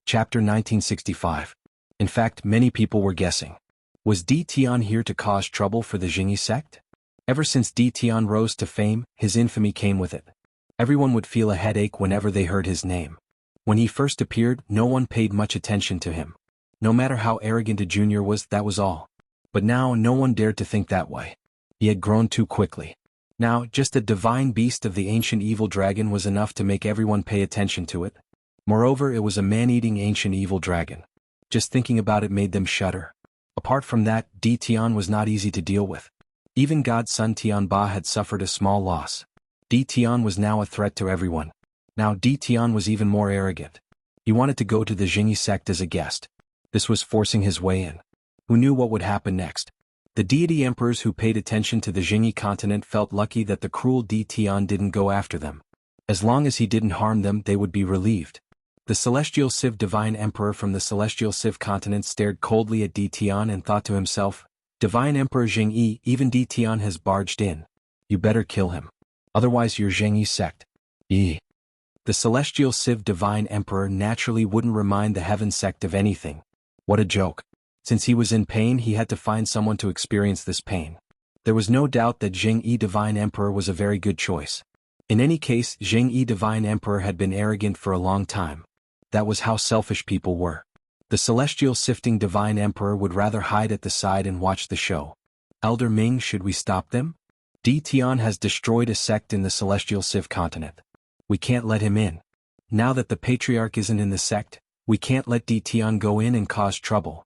Chapter 1965. In fact, many people were guessing. Was Di Tian here to cause trouble for the Jingyi sect? Ever since Di Tian rose to fame, his infamy came with it. Everyone would feel a headache whenever they heard his name. When he first appeared, no one paid much attention to him. No matter how arrogant a junior was, that was all. But now no one dared to think that way. He had grown too quickly. Now, just a divine beast of the ancient evil dragon was enough to make everyone pay attention to it. Moreover, it was a man-eating ancient evil dragon. Just thinking about it made them shudder. Apart from that, Di Tian was not easy to deal with. Even God's son Tianba had suffered a small loss. Di Tian was now a threat to everyone. Now Di Tian was even more arrogant. He wanted to go to the Jingyi sect as a guest. This was forcing his way in. Who knew what would happen next? The deity emperors who paid attention to the Jingyi continent felt lucky that the cruel Di Tian didn't go after them. As long as he didn't harm them, they would be relieved. The celestial Civ divine emperor from the celestial Civ continent stared coldly at Di Tian and thought to himself, "Divine Emperor Jianghu, even Di Tian has barged in. You better kill him. Otherwise your Jianghu sect." The celestial Civ divine emperor naturally wouldn't remind the heaven sect of anything. What a joke. Since he was in pain, he had to find someone to experience this pain. There was no doubt that Jianghu divine emperor was a very good choice. In any case, Jianghu divine emperor had been arrogant for a long time. That was how selfish people were. The celestial sifting divine emperor would rather hide at the side and watch the show. Elder Ming, should we stop them? Di Tian has destroyed a sect in the celestial Civ continent. We can't let him in. Now that the patriarch isn't in the sect, we can't let Di Tian go in and cause trouble.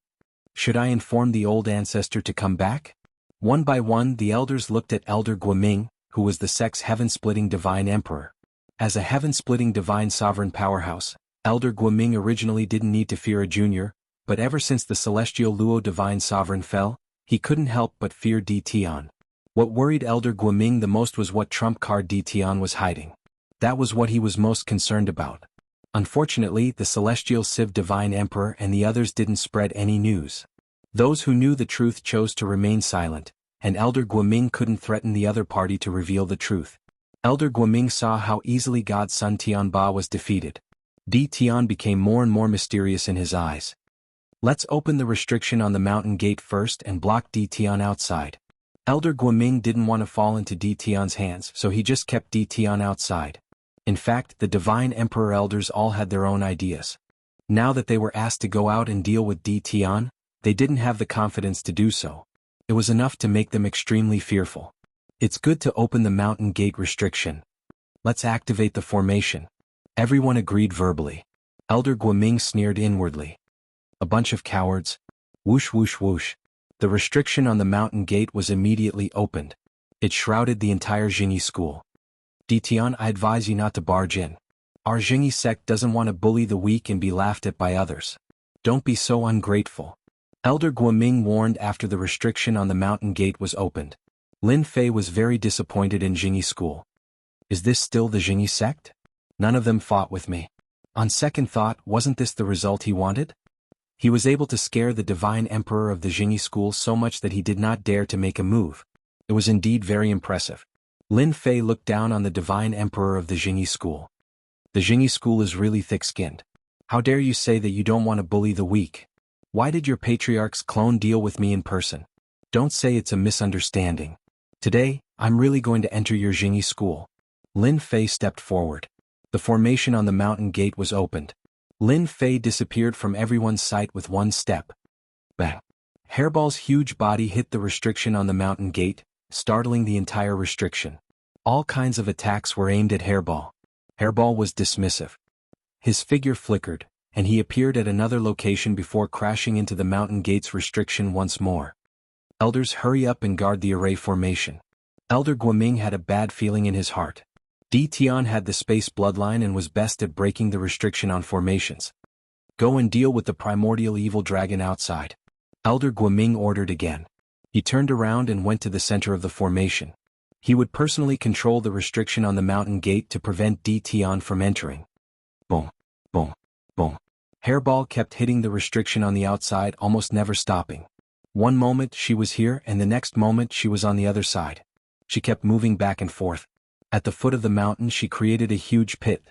Should I inform the old ancestor to come back? One by one, the elders looked at Elder Guoming, who was the sect's heaven-splitting divine emperor. As a heaven-splitting divine sovereign powerhouse, Elder Guoming originally didn't need to fear a junior, but ever since the celestial Luo divine sovereign fell, he couldn't help but fear Di Tian. What worried Elder Guoming the most was what trump card Di Tian was hiding. That was what he was most concerned about. Unfortunately, the celestial Civ divine emperor and the others didn't spread any news. Those who knew the truth chose to remain silent, and Elder Guoming couldn't threaten the other party to reveal the truth. Elder Guoming saw how easily God's son Tianba was defeated. Di Tian became more and more mysterious in his eyes. Let's open the restriction on the mountain gate first and block Di Tian outside. Elder Guoming didn't want to fall into Di Tian's hands, so he just kept Di Tian outside. In fact, the divine emperor elders all had their own ideas. Now that they were asked to go out and deal with Di Tian, they didn't have the confidence to do so. It was enough to make them extremely fearful. It's good to open the mountain gate restriction. Let's activate the formation. Everyone agreed verbally. Elder Guoming sneered inwardly. A bunch of cowards. Whoosh whoosh whoosh. The restriction on the mountain gate was immediately opened. It shrouded the entire Jingyi school. Di Tian, I advise you not to barge in. Our Jingyi sect doesn't want to bully the weak and be laughed at by others. Don't be so ungrateful. Elder Guoming warned after the restriction on the mountain gate was opened. Lin Fei was very disappointed in Jingyi school. Is this still the Jingyi sect? None of them fought with me. On second thought, wasn't this the result he wanted? He was able to scare the divine emperor of the Jingyi school so much that he did not dare to make a move. It was indeed very impressive. Lin Fei looked down on the divine emperor of the Jingyi school. The Jingyi school is really thick-skinned. How dare you say that you don't want to bully the weak? Why did your patriarch's clone deal with me in person? Don't say it's a misunderstanding. Today, I'm really going to enter your Jingyi school. Lin Fei stepped forward. The formation on the mountain gate was opened. Lin Fei disappeared from everyone's sight with one step. Bang! Hairball's huge body hit the restriction on the mountain gate, startling the entire restriction. All kinds of attacks were aimed at Hairball. Hairball was dismissive. His figure flickered, and he appeared at another location before crashing into the mountain gate's restriction once more. Elders, hurry up and guard the array formation. Elder Guoming had a bad feeling in his heart. Di Tian had the space bloodline and was best at breaking the restriction on formations. Go and deal with the primordial evil dragon outside. Elder Guoming ordered again. He turned around and went to the center of the formation. He would personally control the restriction on the mountain gate to prevent Di Tian from entering. Boom, boom, boom. Hairball kept hitting the restriction on the outside, almost never stopping. One moment she was here and the next moment she was on the other side. She kept moving back and forth. At the foot of the mountain she created a huge pit.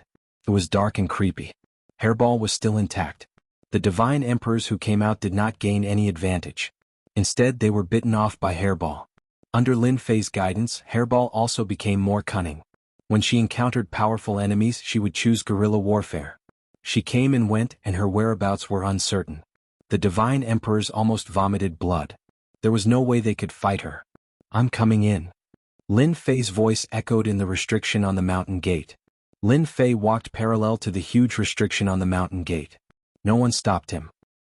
It was dark and creepy. Hairball was still intact. The divine emperors who came out did not gain any advantage. Instead, they were bitten off by Hairball. Under Lin Fei's guidance, Hairball also became more cunning. When she encountered powerful enemies, she would choose guerrilla warfare. She came and went, and her whereabouts were uncertain. The divine emperors almost vomited blood. There was no way they could fight her. "I'm coming in." Lin Fei's voice echoed in the restriction on the mountain gate. Lin Fei walked parallel to the huge restriction on the mountain gate. No one stopped him.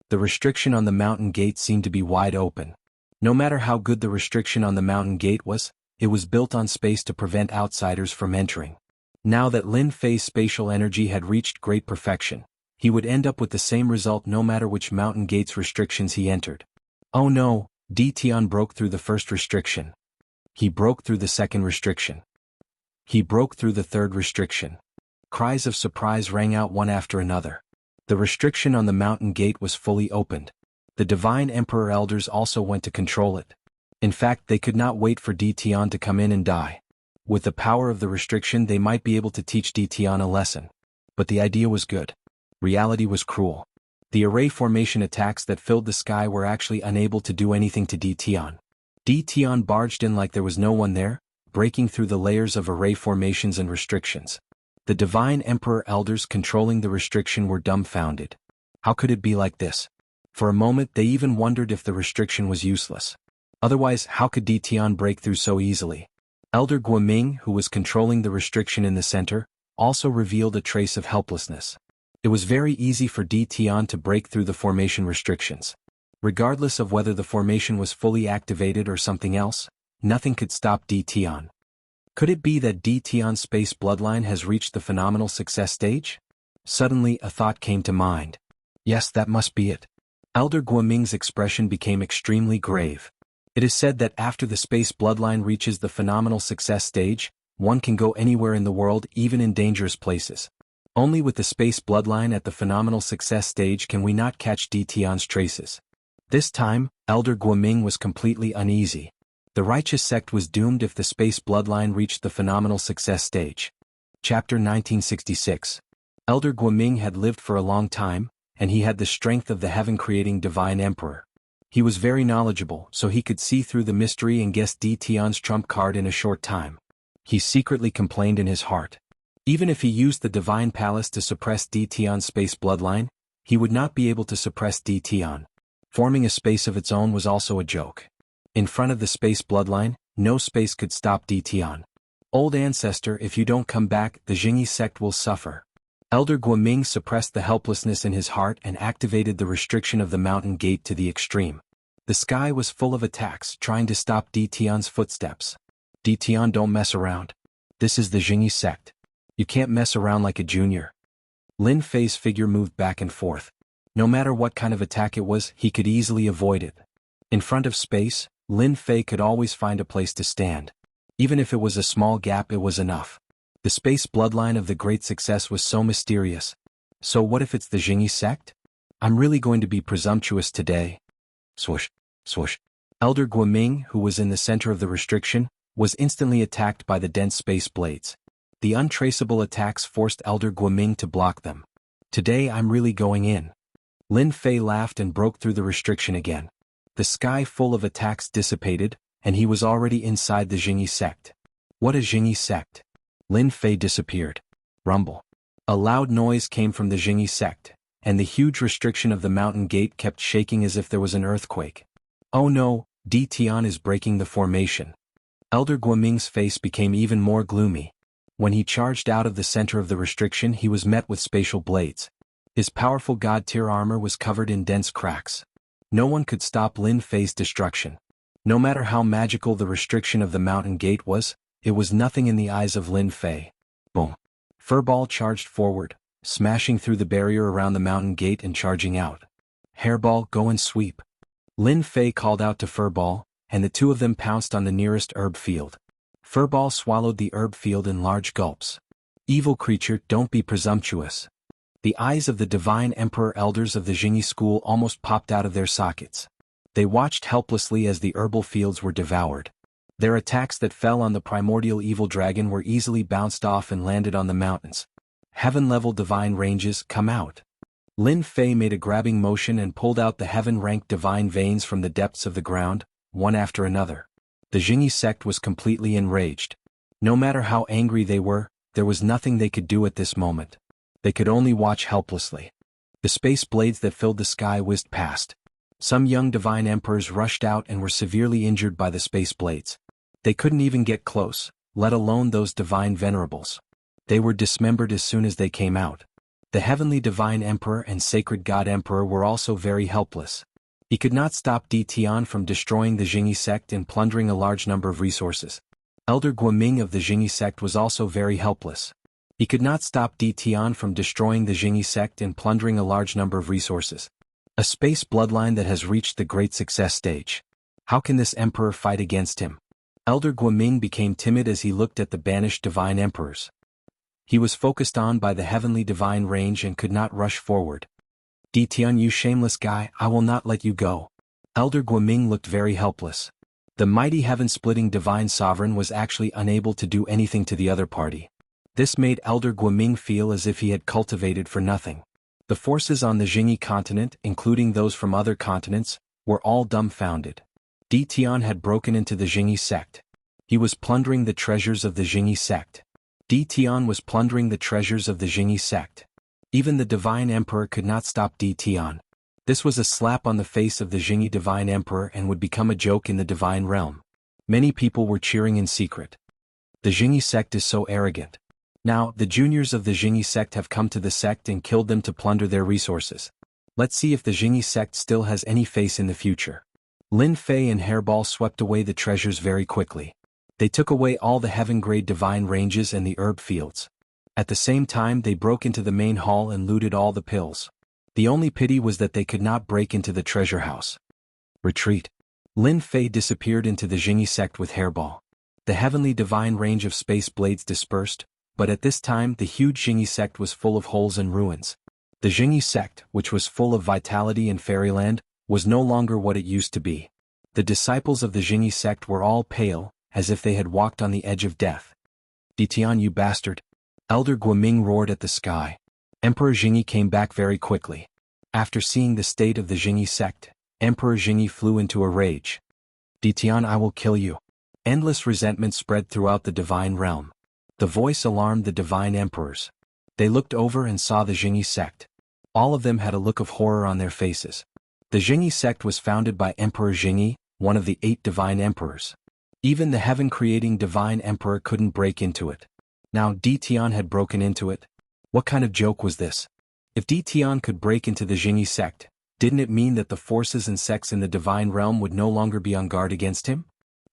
The restriction on the mountain gate seemed to be wide open. No matter how good the restriction on the mountain gate was, it was built on space to prevent outsiders from entering. Now that Lin Fei's spatial energy had reached great perfection, he would end up with the same result no matter which mountain gate's restrictions he entered. Oh no, Di Tian broke through the first restriction. He broke through the second restriction. He broke through the third restriction. Cries of surprise rang out one after another. The restriction on the mountain gate was fully opened. The divine emperor elders also went to control it. In fact, they could not wait for Di Tian to come in and die. With the power of the restriction, they might be able to teach Di Tian a lesson. But the idea was good. Reality was cruel. The array formation attacks that filled the sky were actually unable to do anything to Di Tian. Di Tian barged in like there was no one there, breaking through the layers of array formations and restrictions. The divine emperor elders controlling the restriction were dumbfounded. How could it be like this? For a moment they even wondered if the restriction was useless. Otherwise, how could Di Tian break through so easily? Elder Guoming, who was controlling the restriction in the center, also revealed a trace of helplessness. It was very easy for Di Tian to break through the formation restrictions. Regardless of whether the formation was fully activated or something else, nothing could stop Di Tian. Could it be that Di Tian's space bloodline has reached the phenomenal success stage? Suddenly a thought came to mind. Yes, that must be it. Elder Guoming's expression became extremely grave. It is said that after the space bloodline reaches the phenomenal success stage, one can go anywhere in the world, even in dangerous places. Only with the space bloodline at the phenomenal success stage can we not catch Di Tian's traces. This time, Elder Guoming was completely uneasy. The righteous sect was doomed if the space bloodline reached the phenomenal success stage. Chapter 1966. Elder Guoming had lived for a long time, and he had the strength of the heaven-creating divine emperor. He was very knowledgeable, so he could see through the mystery and guess Di Tian's trump card in a short time. He secretly complained in his heart. Even if he used the divine palace to suppress Di Tian's space bloodline, he would not be able to suppress Di Tian. Forming a space of its own was also a joke. In front of the space bloodline, no space could stop Di Tian. Old ancestor, if you don't come back, the Jianghu sect will suffer. Elder Guoming suppressed the helplessness in his heart and activated the restriction of the mountain gate to the extreme. The sky was full of attacks trying to stop Di Tian's footsteps. Di Tian, don't mess around. This is the Jianghu sect. You can't mess around like a junior. Lin Fei's figure moved back and forth. No matter what kind of attack it was, he could easily avoid it. In front of space, Lin Fei could always find a place to stand. Even if it was a small gap, it was enough. The space bloodline of the great success was so mysterious. So what if it's the Jianghu sect? I'm really going to be presumptuous today. Swoosh, swoosh. Elder Guoming, who was in the center of the restriction, was instantly attacked by the dense space blades. The untraceable attacks forced Elder Guoming to block them. Today I'm really going in. Lin Fei laughed and broke through the restriction again. The sky full of attacks dissipated, and he was already inside the Jianghu sect. What a Jianghu sect! Lin Fei disappeared. Rumble. A loud noise came from the Jianghu sect, and the huge restriction of the mountain gate kept shaking as if there was an earthquake. Oh no, Di Tian is breaking the formation. Elder Guoming's face became even more gloomy. When he charged out of the center of the restriction, he was met with spatial blades. His powerful god-tier armor was covered in dense cracks. No one could stop Lin Fei's destruction. No matter how magical the restriction of the mountain gate was, it was nothing in the eyes of Lin Fei. Boom. Furball charged forward, smashing through the barrier around the mountain gate and charging out. Hairball, go and sweep. Lin Fei called out to Furball, and the two of them pounced on the nearest herb field. Furball swallowed the herb field in large gulps. Evil creature, don't be presumptuous. The eyes of the divine emperor elders of the Jianghu school almost popped out of their sockets. They watched helplessly as the herbal fields were devoured. Their attacks that fell on the primordial evil dragon were easily bounced off and landed on the mountains. Heaven-level divine ranges, come out. Lin Fei made a grabbing motion and pulled out the heaven-ranked divine veins from the depths of the ground, one after another. The Jingyi sect was completely enraged. No matter how angry they were, there was nothing they could do at this moment. They could only watch helplessly. The space blades that filled the sky whizzed past. Some young divine emperors rushed out and were severely injured by the space blades. They couldn't even get close, let alone those divine venerables. They were dismembered as soon as they came out. The heavenly divine emperor and sacred god emperor were also very helpless. He could not stop Di Tian from destroying the Jingyi sect and plundering a large number of resources. Elder Guoming of the Jingyi sect was also very helpless. He could not stop Di Tian from destroying the Jingyi sect and plundering a large number of resources. A space bloodline that has reached the great success stage. How can this emperor fight against him? Elder Guoming became timid as he looked at the banished divine emperors. He was focused on by the heavenly divine range and could not rush forward. Di Tian, you shameless guy, I will not let you go. Elder Guoming looked very helpless. The mighty heaven-splitting divine sovereign was actually unable to do anything to the other party. This made Elder Guoming feel as if he had cultivated for nothing. The forces on the Jingyi continent, including those from other continents, were all dumbfounded. Di Tian had broken into the Jingyi sect. He was plundering the treasures of the Jingyi sect. Di Tian was plundering the treasures of the Jingyi sect. Even the divine emperor could not stop Di Tian. This was a slap on the face of the Jingyi divine emperor and would become a joke in the divine realm. Many people were cheering in secret. The Jingyi sect is so arrogant. Now, the juniors of the Jingyi sect have come to the sect and killed them to plunder their resources. Let's see if the Jingyi sect still has any face in the future. Lin Fei and Hairball swept away the treasures very quickly. They took away all the heaven-grade divine ranges and the herb fields. At the same time they broke into the main hall and looted all the pills. The only pity was that they could not break into the treasure house. Retreat. Lin Fei disappeared into the Jingyi sect with Hairball. The heavenly divine range of space blades dispersed, but at this time the huge Jingyi sect was full of holes and ruins. The Jingyi sect, which was full of vitality and fairyland, was no longer what it used to be. The disciples of the Jingyi sect were all pale, as if they had walked on the edge of death. Di Tian, you bastard! Elder Guoming roared at the sky. Emperor Jingyi came back very quickly. After seeing the state of the Jingyi sect, Emperor Jingyi flew into a rage. Di Tian, I will kill you. Endless resentment spread throughout the divine realm. The voice alarmed the divine emperors. They looked over and saw the Jingyi sect. All of them had a look of horror on their faces. The Jingyi sect was founded by Emperor Jingyi, one of the 8 divine emperors. Even the heaven-creating divine emperor couldn't break into it. Now Di Tian had broken into it. What kind of joke was this? If Di Tian could break into the Jingyi sect, didn't it mean that the forces and sects in the divine realm would no longer be on guard against him?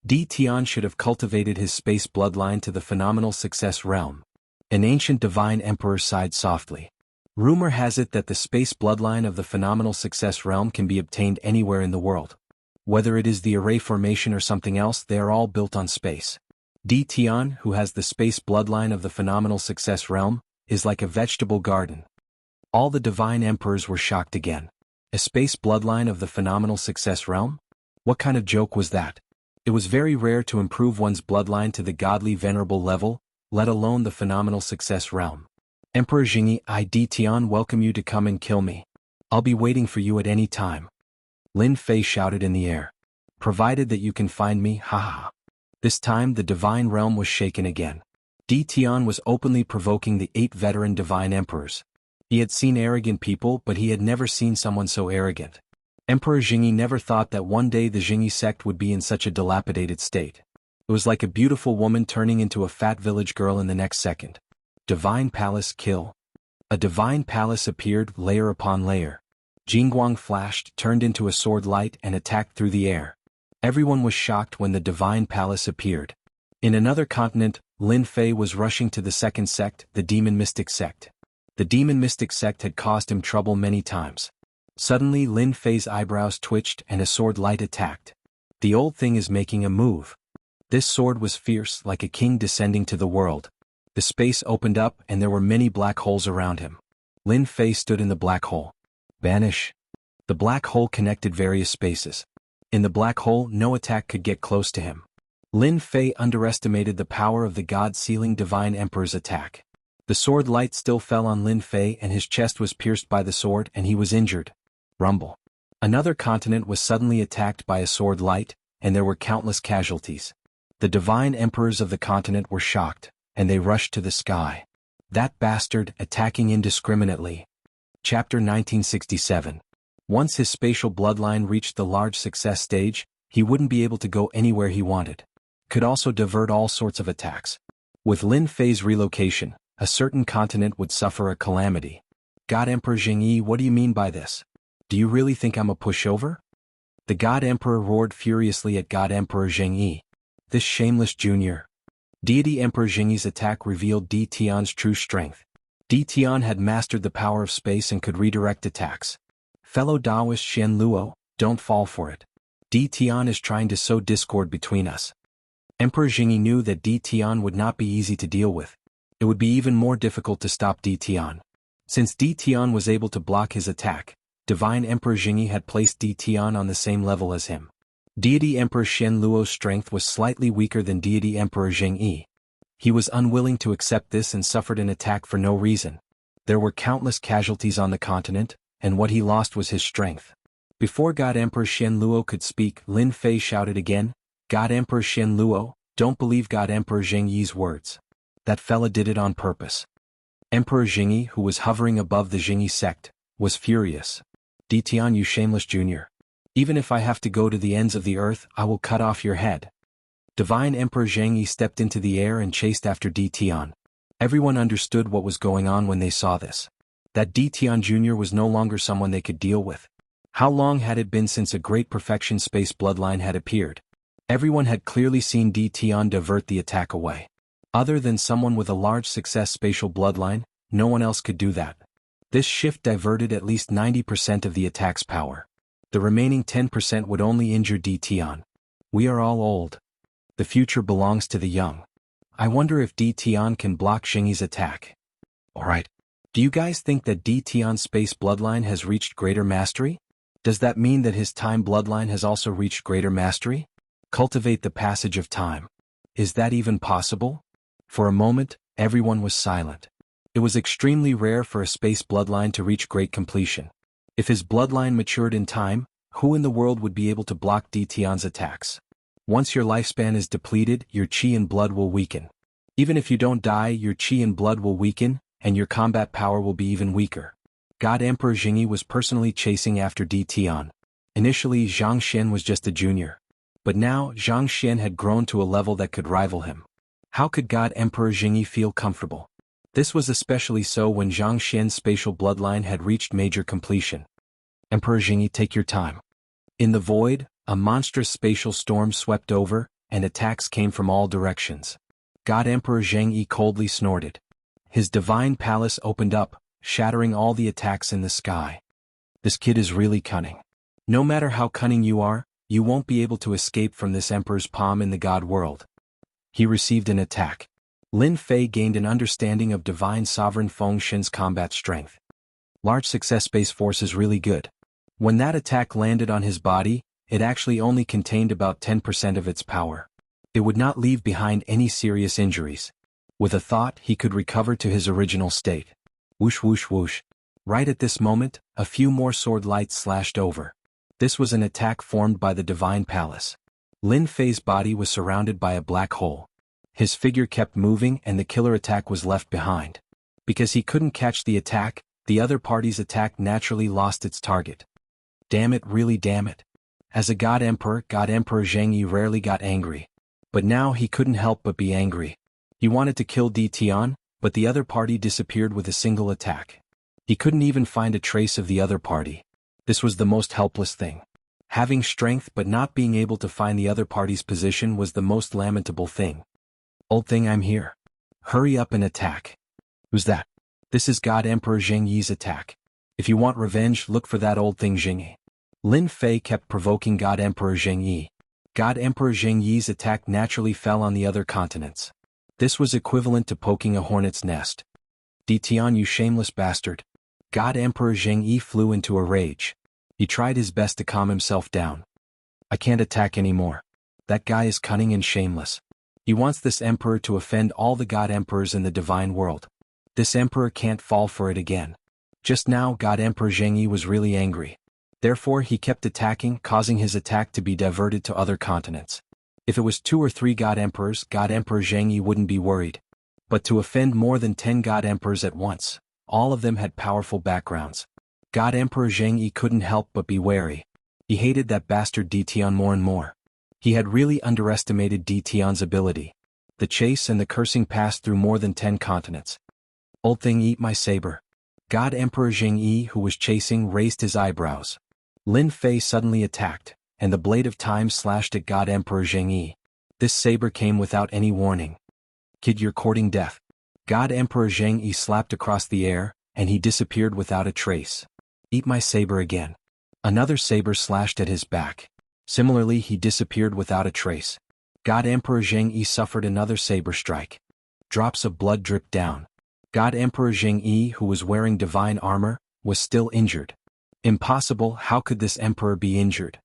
Di Tian should have cultivated his space bloodline to the phenomenal success realm. An ancient divine emperor sighed softly. Rumor has it that the space bloodline of the phenomenal success realm can be obtained anywhere in the world. Whether it is the array formation or something else, they are all built on space. Di Tian, who has the space bloodline of the phenomenal success realm, is like a vegetable garden. All the divine emperors were shocked again. A space bloodline of the phenomenal success realm? What kind of joke was that? It was very rare to improve one's bloodline to the godly venerable level, let alone the phenomenal success realm. Emperor Jingyi, I Di Tian welcome you to come and kill me. I'll be waiting for you at any time. Lin Fei shouted in the air. Provided that you can find me, haha. This time the divine realm was shaken again. Di Tian was openly provoking the 8 veteran divine emperors. He had seen arrogant people, but he had never seen someone so arrogant. Emperor Jingyi never thought that one day the Jingyi sect would be in such a dilapidated state. It was like a beautiful woman turning into a fat village girl in the next second. Divine palace kill. A divine palace appeared layer upon layer. Jingguang flashed, turned into a sword light and attacked through the air. Everyone was shocked when the divine palace appeared. In another continent, Lin Fei was rushing to the second sect, the demon mystic sect. The demon mystic sect had caused him trouble many times. Suddenly Lin Fei's eyebrows twitched and a sword light attacked. The old thing is making a move. This sword was fierce, like a king descending to the world. The space opened up and there were many black holes around him. Lin Fei stood in the black hole. Banish. The black hole connected various spaces. In the black hole no attack could get close to him. Lin Fei underestimated the power of the God-sealing divine emperor's attack. The The sword light still fell on Lin Fei and his chest was pierced by the sword and he was injured. Rumble. Another continent was suddenly attacked by a sword light, and there were countless casualties. The divine emperors of the continent were shocked, and they rushed to the sky. That bastard, attacking indiscriminately. Chapter 1967. Once his spatial bloodline reached the large success stage, he wouldn't be able to go anywhere he wanted. Could also divert all sorts of attacks. With Lin Fei's relocation, a certain continent would suffer a calamity. God Emperor Jianghu, what do you mean by this? Do you really think I'm a pushover? The God Emperor roared furiously at God Emperor Jianghu. This shameless junior. Deity Emperor Jianghu's attack revealed Di Tian's true strength. Di Tian had mastered the power of space and could redirect attacks. Fellow Taoist Shen Luo, don't fall for it. Di Tian is trying to sow discord between us. Emperor Jianghu knew that Di Tian would not be easy to deal with. It would be even more difficult to stop Di Tian. Since Di Tian was able to block his attack, Divine Emperor Jianghu had placed Di Tian on the same level as him. Deity Emperor Shen Luo's strength was slightly weaker than Deity Emperor Jianghu. He was unwilling to accept this and suffered an attack for no reason. There were countless casualties on the continent, and what he lost was his strength. Before God Emperor Shen Luo could speak, Lin Fei shouted again, God Emperor Shen Luo, don't believe God Emperor Jianghu's words. That fella did it on purpose. Emperor Jianghu, who was hovering above the Jianghu sect, was furious. Di Tian, you shameless junior. Even if I have to go to the ends of the earth, I will cut off your head. Divine Emperor Jianghu stepped into the air and chased after Di Tian. Everyone understood what was going on when they saw this. That Di Tian Jr. was no longer someone they could deal with. How long had it been since a great perfection space bloodline had appeared? Everyone had clearly seen Di Tian divert the attack away. Other than someone with a large success spatial bloodline, no one else could do that. This shift diverted at least 90% of the attack's power. The remaining 10% would only injure Di Tian. We are all old. The future belongs to the young. I wonder if Di Tian can block Jianghu's attack. Alright. Do you guys think that Di Tian's space bloodline has reached greater mastery? Does that mean that his time bloodline has also reached greater mastery? Cultivate the passage of time. Is that even possible? For a moment, everyone was silent. It was extremely rare for a space bloodline to reach great completion. If his bloodline matured in time, who in the world would be able to block Di Tian's attacks? Once your lifespan is depleted, your qi and blood will weaken. Even if you don't die, your qi and blood will weaken, and your combat power will be even weaker. God Emperor Jianghu was personally chasing after Di Tian. Initially, Zhang Xian was just a junior. But now, Zhang Xian had grown to a level that could rival him. How could God Emperor Jianghu feel comfortable? This was especially so when Zhang Xian's spatial bloodline had reached major completion. Emperor Jianghu, take your time. In the void, a monstrous spatial storm swept over, and attacks came from all directions. God Emperor Jianghu coldly snorted. His divine palace opened up, shattering all the attacks in the sky. This kid is really cunning. No matter how cunning you are, you won't be able to escape from this emperor's palm in the god world. He received an attack. Lin Fei gained an understanding of divine sovereign Feng Shen's combat strength. Large success space force is really good. When that attack landed on his body, it actually only contained about 10% of its power. It would not leave behind any serious injuries. With a thought, he could recover to his original state. Whoosh whoosh whoosh. Right at this moment, a few more sword lights slashed over. This was an attack formed by the divine palace. Lin Fei's body was surrounded by a black hole. His figure kept moving and the killer attack was left behind. Because he couldn't catch the attack, the other party's attack naturally lost its target. Damn it, really damn it. As a God Emperor Jianghu rarely got angry. But now he couldn't help but be angry. He wanted to kill Di Tian, but the other party disappeared with a single attack. He couldn't even find a trace of the other party. This was the most helpless thing. Having strength but not being able to find the other party's position was the most lamentable thing. Old thing, I'm here. Hurry up and attack. Who's that? This is God Emperor Jianghu's attack. If you want revenge, look for that old thing Jianghu. Lin Fei kept provoking God Emperor Jianghu. God Emperor Jianghu's attack naturally fell on the other continents. This was equivalent to poking a hornet's nest. Di Tian, you shameless bastard. God Emperor Jianghu flew into a rage. He tried his best to calm himself down. I can't attack anymore. That guy is cunning and shameless. He wants this emperor to offend all the god emperors in the divine world. This emperor can't fall for it again. Just now God Emperor Jianghu was really angry. Therefore he kept attacking, causing his attack to be diverted to other continents. If it was 2 or 3 God Emperors, God Emperor Jianghu wouldn't be worried. But to offend more than 10 God Emperors at once, all of them had powerful backgrounds. God Emperor Jianghu couldn't help but be wary. He hated that bastard Ditian more and more. He had really underestimated Ditian's ability. The chase and the cursing passed through more than 10 continents. Old thing, eat my saber. God Emperor Jianghu, who was chasing, raised his eyebrows. Lin Fei suddenly attacked, and the blade of time slashed at God Emperor Jianghu. This saber came without any warning. Kid, you're courting death. God Emperor Jianghu slapped across the air, and he disappeared without a trace. Eat my saber again. Another saber slashed at his back. Similarly, he disappeared without a trace. God Emperor Jianghu suffered another saber strike. Drops of blood dripped down. God Emperor Jianghu, who was wearing divine armor, was still injured. Impossible, how could this emperor be injured?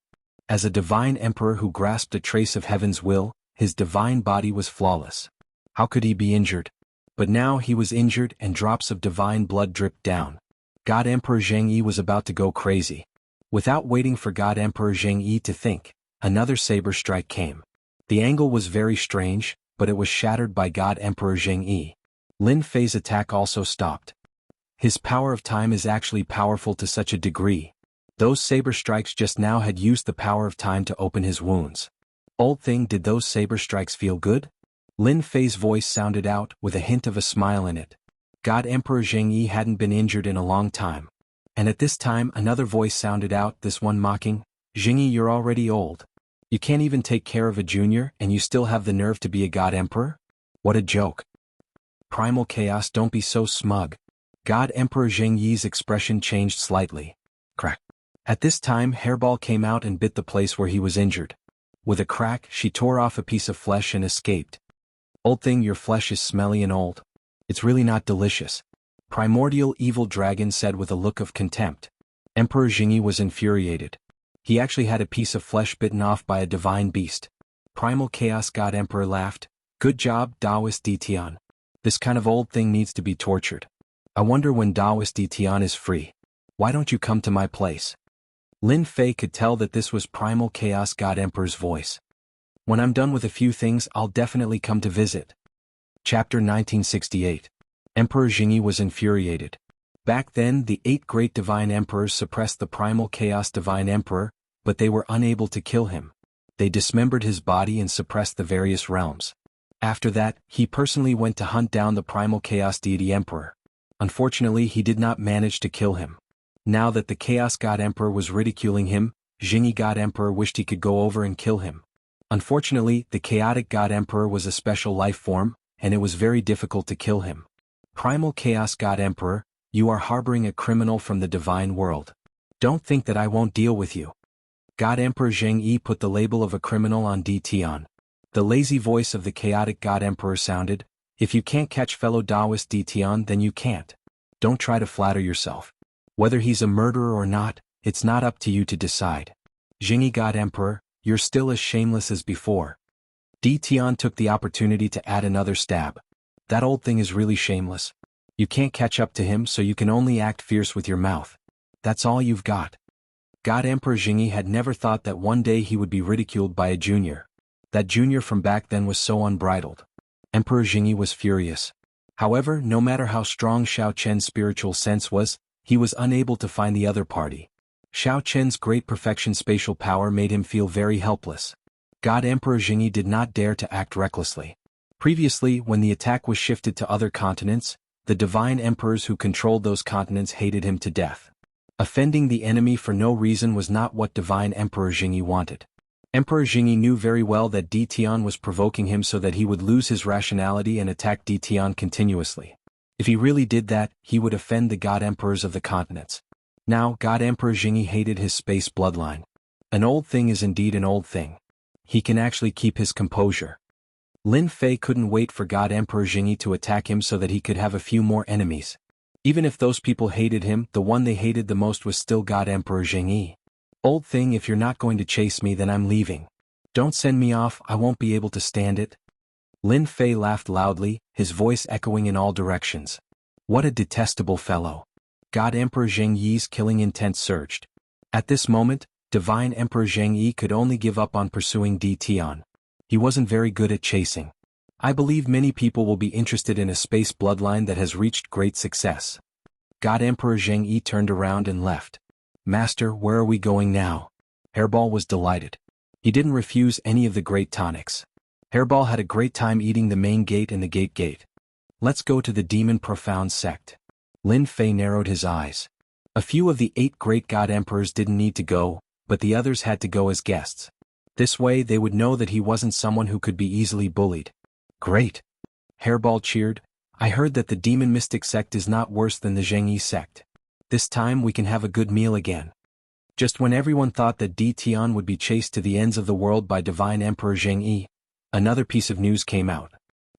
As a divine emperor who grasped a trace of heaven's will, his divine body was flawless. How could he be injured? But now he was injured and drops of divine blood dripped down. God Emperor Jianghu was about to go crazy. Without waiting for God Emperor Jianghu to think, another saber strike came. The angle was very strange, but it was shattered by God Emperor Jianghu. Lin Fei's attack also stopped. His power of time is actually powerful to such a degree. Those saber strikes just now had used the power of time to open his wounds. Old thing, did those saber strikes feel good? Lin Fei's voice sounded out, with a hint of a smile in it. God Emperor Jianghu hadn't been injured in a long time. And at this time another voice sounded out, this one mocking, Jianghu, you're already old. You can't even take care of a junior, and you still have the nerve to be a God Emperor? What a joke. Primal Chaos, don't be so smug. God Emperor Jianghu's expression changed slightly. Crack. At this time Hairball came out and bit the place where he was injured. With a crack, she tore off a piece of flesh and escaped. Old thing, your flesh is smelly and old. It's really not delicious. Primordial Evil Dragon said with a look of contempt. Emperor Jianghu was infuriated. He actually had a piece of flesh bitten off by a divine beast. Primal Chaos God Emperor laughed. Good job, Taoist Ditian. This kind of old thing needs to be tortured. I wonder when Taoist Ditian is free. Why don't you come to my place? Lin Fei could tell that this was Primal Chaos God Emperor's voice. When I'm done with a few things, I'll definitely come to visit. Chapter 1968. Emperor Jianghu was infuriated. Back then, the 8 great divine emperors suppressed the Primal Chaos Divine Emperor, but they were unable to kill him. They dismembered his body and suppressed the various realms. After that, he personally went to hunt down the Primal Chaos Deity Emperor. Unfortunately, he did not manage to kill him. Now that the Chaos God Emperor was ridiculing him, Jianghu God Emperor wished he could go over and kill him. Unfortunately, the Chaotic God Emperor was a special life form, and it was very difficult to kill him. Primal Chaos God Emperor, you are harboring a criminal from the divine world. Don't think that I won't deal with you. God Emperor Jianghu put the label of a criminal on Ditian. The lazy voice of the Chaotic God Emperor sounded, if you can't catch fellow Taoist Ditian, then you can't. Don't try to flatter yourself. Whether he's a murderer or not, it's not up to you to decide. Jianghu God Emperor, you're still as shameless as before. Ditian took the opportunity to add another stab. That old thing is really shameless. You can't catch up to him, so you can only act fierce with your mouth. That's all you've got. God Emperor Jianghu had never thought that one day he would be ridiculed by a junior. That junior from back then was so unbridled. Emperor Jianghu was furious. However, no matter how strong Xiao Chen's spiritual sense was, he was unable to find the other party. Xiao Chen's great perfection spatial power made him feel very helpless. God Emperor Jianghu did not dare to act recklessly. Previously, when the attack was shifted to other continents, the divine emperors who controlled those continents hated him to death. Offending the enemy for no reason was not what divine Emperor Jianghu wanted. Emperor Jianghu knew very well that Ditian was provoking him so that he would lose his rationality and attack Ditian continuously. If he really did that, he would offend the God Emperors of the continents. Now, God Emperor Jianghu hated his space bloodline. An old thing is indeed an old thing. He can actually keep his composure. Lin Fei couldn't wait for God Emperor Jianghu to attack him so that he could have a few more enemies. Even if those people hated him, the one they hated the most was still God Emperor Jianghu. Old thing, if you're not going to chase me, then I'm leaving. Don't send me off, I won't be able to stand it. Lin Fei laughed loudly, his voice echoing in all directions. What a detestable fellow. God Emperor Zheng Yi's killing intent surged. At this moment, Divine Emperor Zheng Yi could only give up on pursuing Di Tian. He wasn't very good at chasing. I believe many people will be interested in a space bloodline that has reached great success. God Emperor Zheng Yi turned around and left. Master, where are we going now? Hairball was delighted. He didn't refuse any of the great tonics. Hairball had a great time eating the main gate and the gate. Let's go to the Demon Profound sect. Lin Fei narrowed his eyes. A few of the 8 great god emperors didn't need to go, but the others had to go as guests. This way they would know that he wasn't someone who could be easily bullied. Great! Hairball cheered. I heard that the Demon Mystic sect is not worse than the Zhengyi sect. This time we can have a good meal again. Just when everyone thought that Di Tian would be chased to the ends of the world by Divine Emperor Zhengyi, another piece of news came out.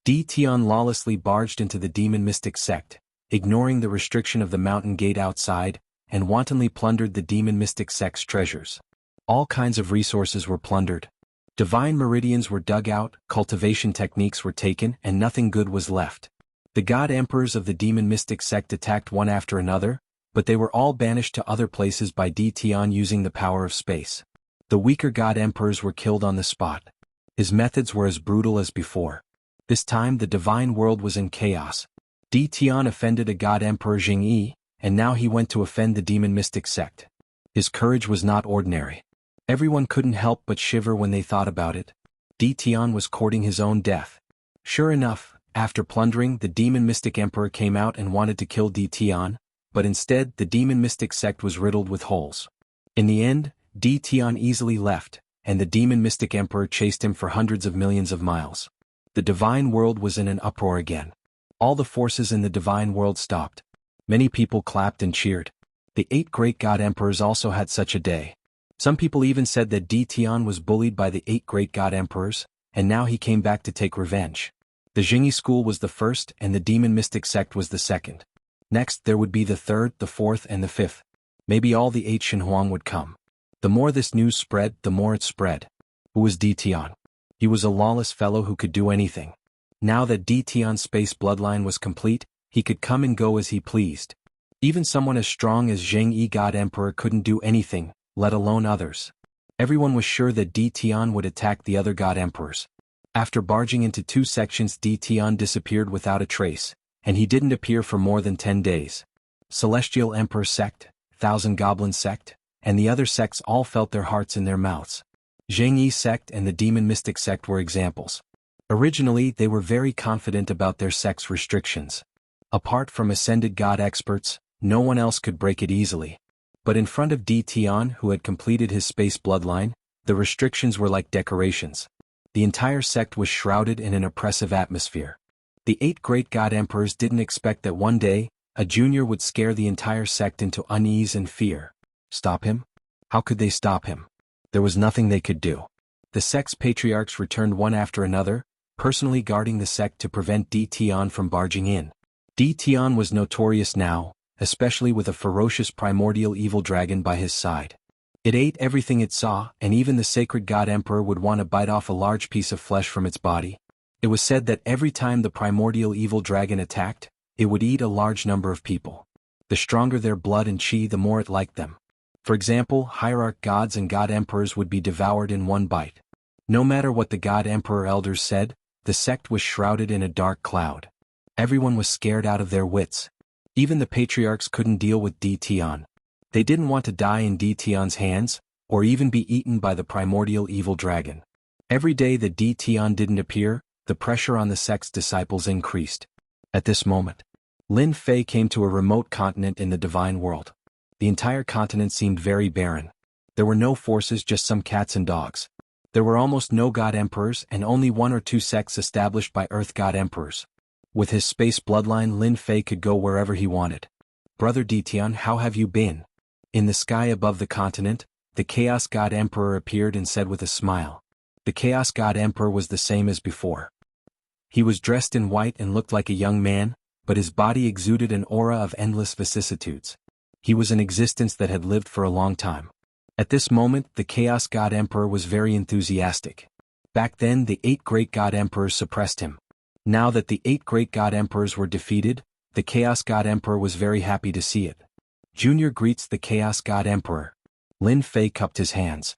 Di Tian lawlessly barged into the Demon Mystic sect, ignoring the restriction of the mountain gate outside, and wantonly plundered the Demon Mystic sect's treasures. All kinds of resources were plundered. Divine meridians were dug out, cultivation techniques were taken, and nothing good was left. The god emperors of the Demon Mystic sect attacked one after another, but they were all banished to other places by Di Tian using the power of space. The weaker god emperors were killed on the spot. His methods were as brutal as before. This time the divine world was in chaos. Di Tian offended a god emperor Jingyi, and now he went to offend the Demon Mystic sect. His courage was not ordinary. Everyone couldn't help but shiver when they thought about it. Di Tian was courting his own death. Sure enough, after plundering, the Demon Mystic Emperor came out and wanted to kill Di Tian, but instead the Demon Mystic sect was riddled with holes. In the end, Di Tian easily left, and the Demon Mystic Emperor chased him for hundreds of millions of miles. The divine world was in an uproar again. All the forces in the divine world stopped. Many people clapped and cheered. The 8 great god emperors also had such a day. Some people even said that Di Tian was bullied by the 8 great god emperors, and now he came back to take revenge. The Jingyi school was the first and the Demon Mystic sect was the second. Next there would be the 3rd, the 4th and the 5th. Maybe all the 8 Xinhuang would come. The more this news spread, the more it spread. Who was Di Tian? He was a lawless fellow who could do anything. Now that Di Tian's space bloodline was complete, he could come and go as he pleased. Even someone as strong as Zheng Yi God Emperor couldn't do anything, let alone others. Everyone was sure that Di Tian would attack the other god emperors. After barging into 2 sections, Di Tian disappeared without a trace, and he didn't appear for more than 10 days. Celestial Emperor sect, Thousand Goblin sect, and the other sects all felt their hearts in their mouths. Zheng Yi sect and the Demon Mystic sect were examples. Originally they were very confident about their sect's restrictions. Apart from ascended god experts, no one else could break it easily. But in front of Di Tian, who had completed his space bloodline, the restrictions were like decorations. The entire sect was shrouded in an oppressive atmosphere. The 8 great god emperors didn't expect that one day, a junior would scare the entire sect into unease and fear. Stop him? How could they stop him? There was nothing they could do. The sect's patriarchs returned one after another, personally guarding the sect to prevent Di Tian from barging in. Di Tian was notorious now, especially with a ferocious primordial evil dragon by his side. It ate everything it saw, and even the sacred god emperor would want to bite off a large piece of flesh from its body. It was said that every time the primordial evil dragon attacked, it would eat a large number of people. The stronger their blood and chi, the more it liked them. For example, hierarch gods and god emperors would be devoured in one bite. No matter what the god emperor elders said, the sect was shrouded in a dark cloud. Everyone was scared out of their wits. Even the patriarchs couldn't deal with Di Tian. They didn't want to die in Di Tian's hands, or even be eaten by the primordial evil dragon. Every day that Di Tian didn't appear, the pressure on the sect's disciples increased. At this moment, Lin Fei came to a remote continent in the divine world. The entire continent seemed very barren. There were no forces, just some cats and dogs. There were almost no god emperors and only 1 or 2 sects established by earth god emperors. With his space bloodline, Lin Fei could go wherever he wanted. Brother Di Tian, how have you been? In the sky above the continent, the Chaos God Emperor appeared and said with a smile. The Chaos God Emperor was the same as before. He was dressed in white and looked like a young man, but his body exuded an aura of endless vicissitudes. He was an existence that had lived for a long time. At this moment, the Chaos God Emperor was very enthusiastic. Back then, the 8 great god emperors suppressed him. Now that the 8 great god emperors were defeated, The Chaos God Emperor was very happy to see it. Junior greets the Chaos God Emperor. Lin Fei cupped his hands.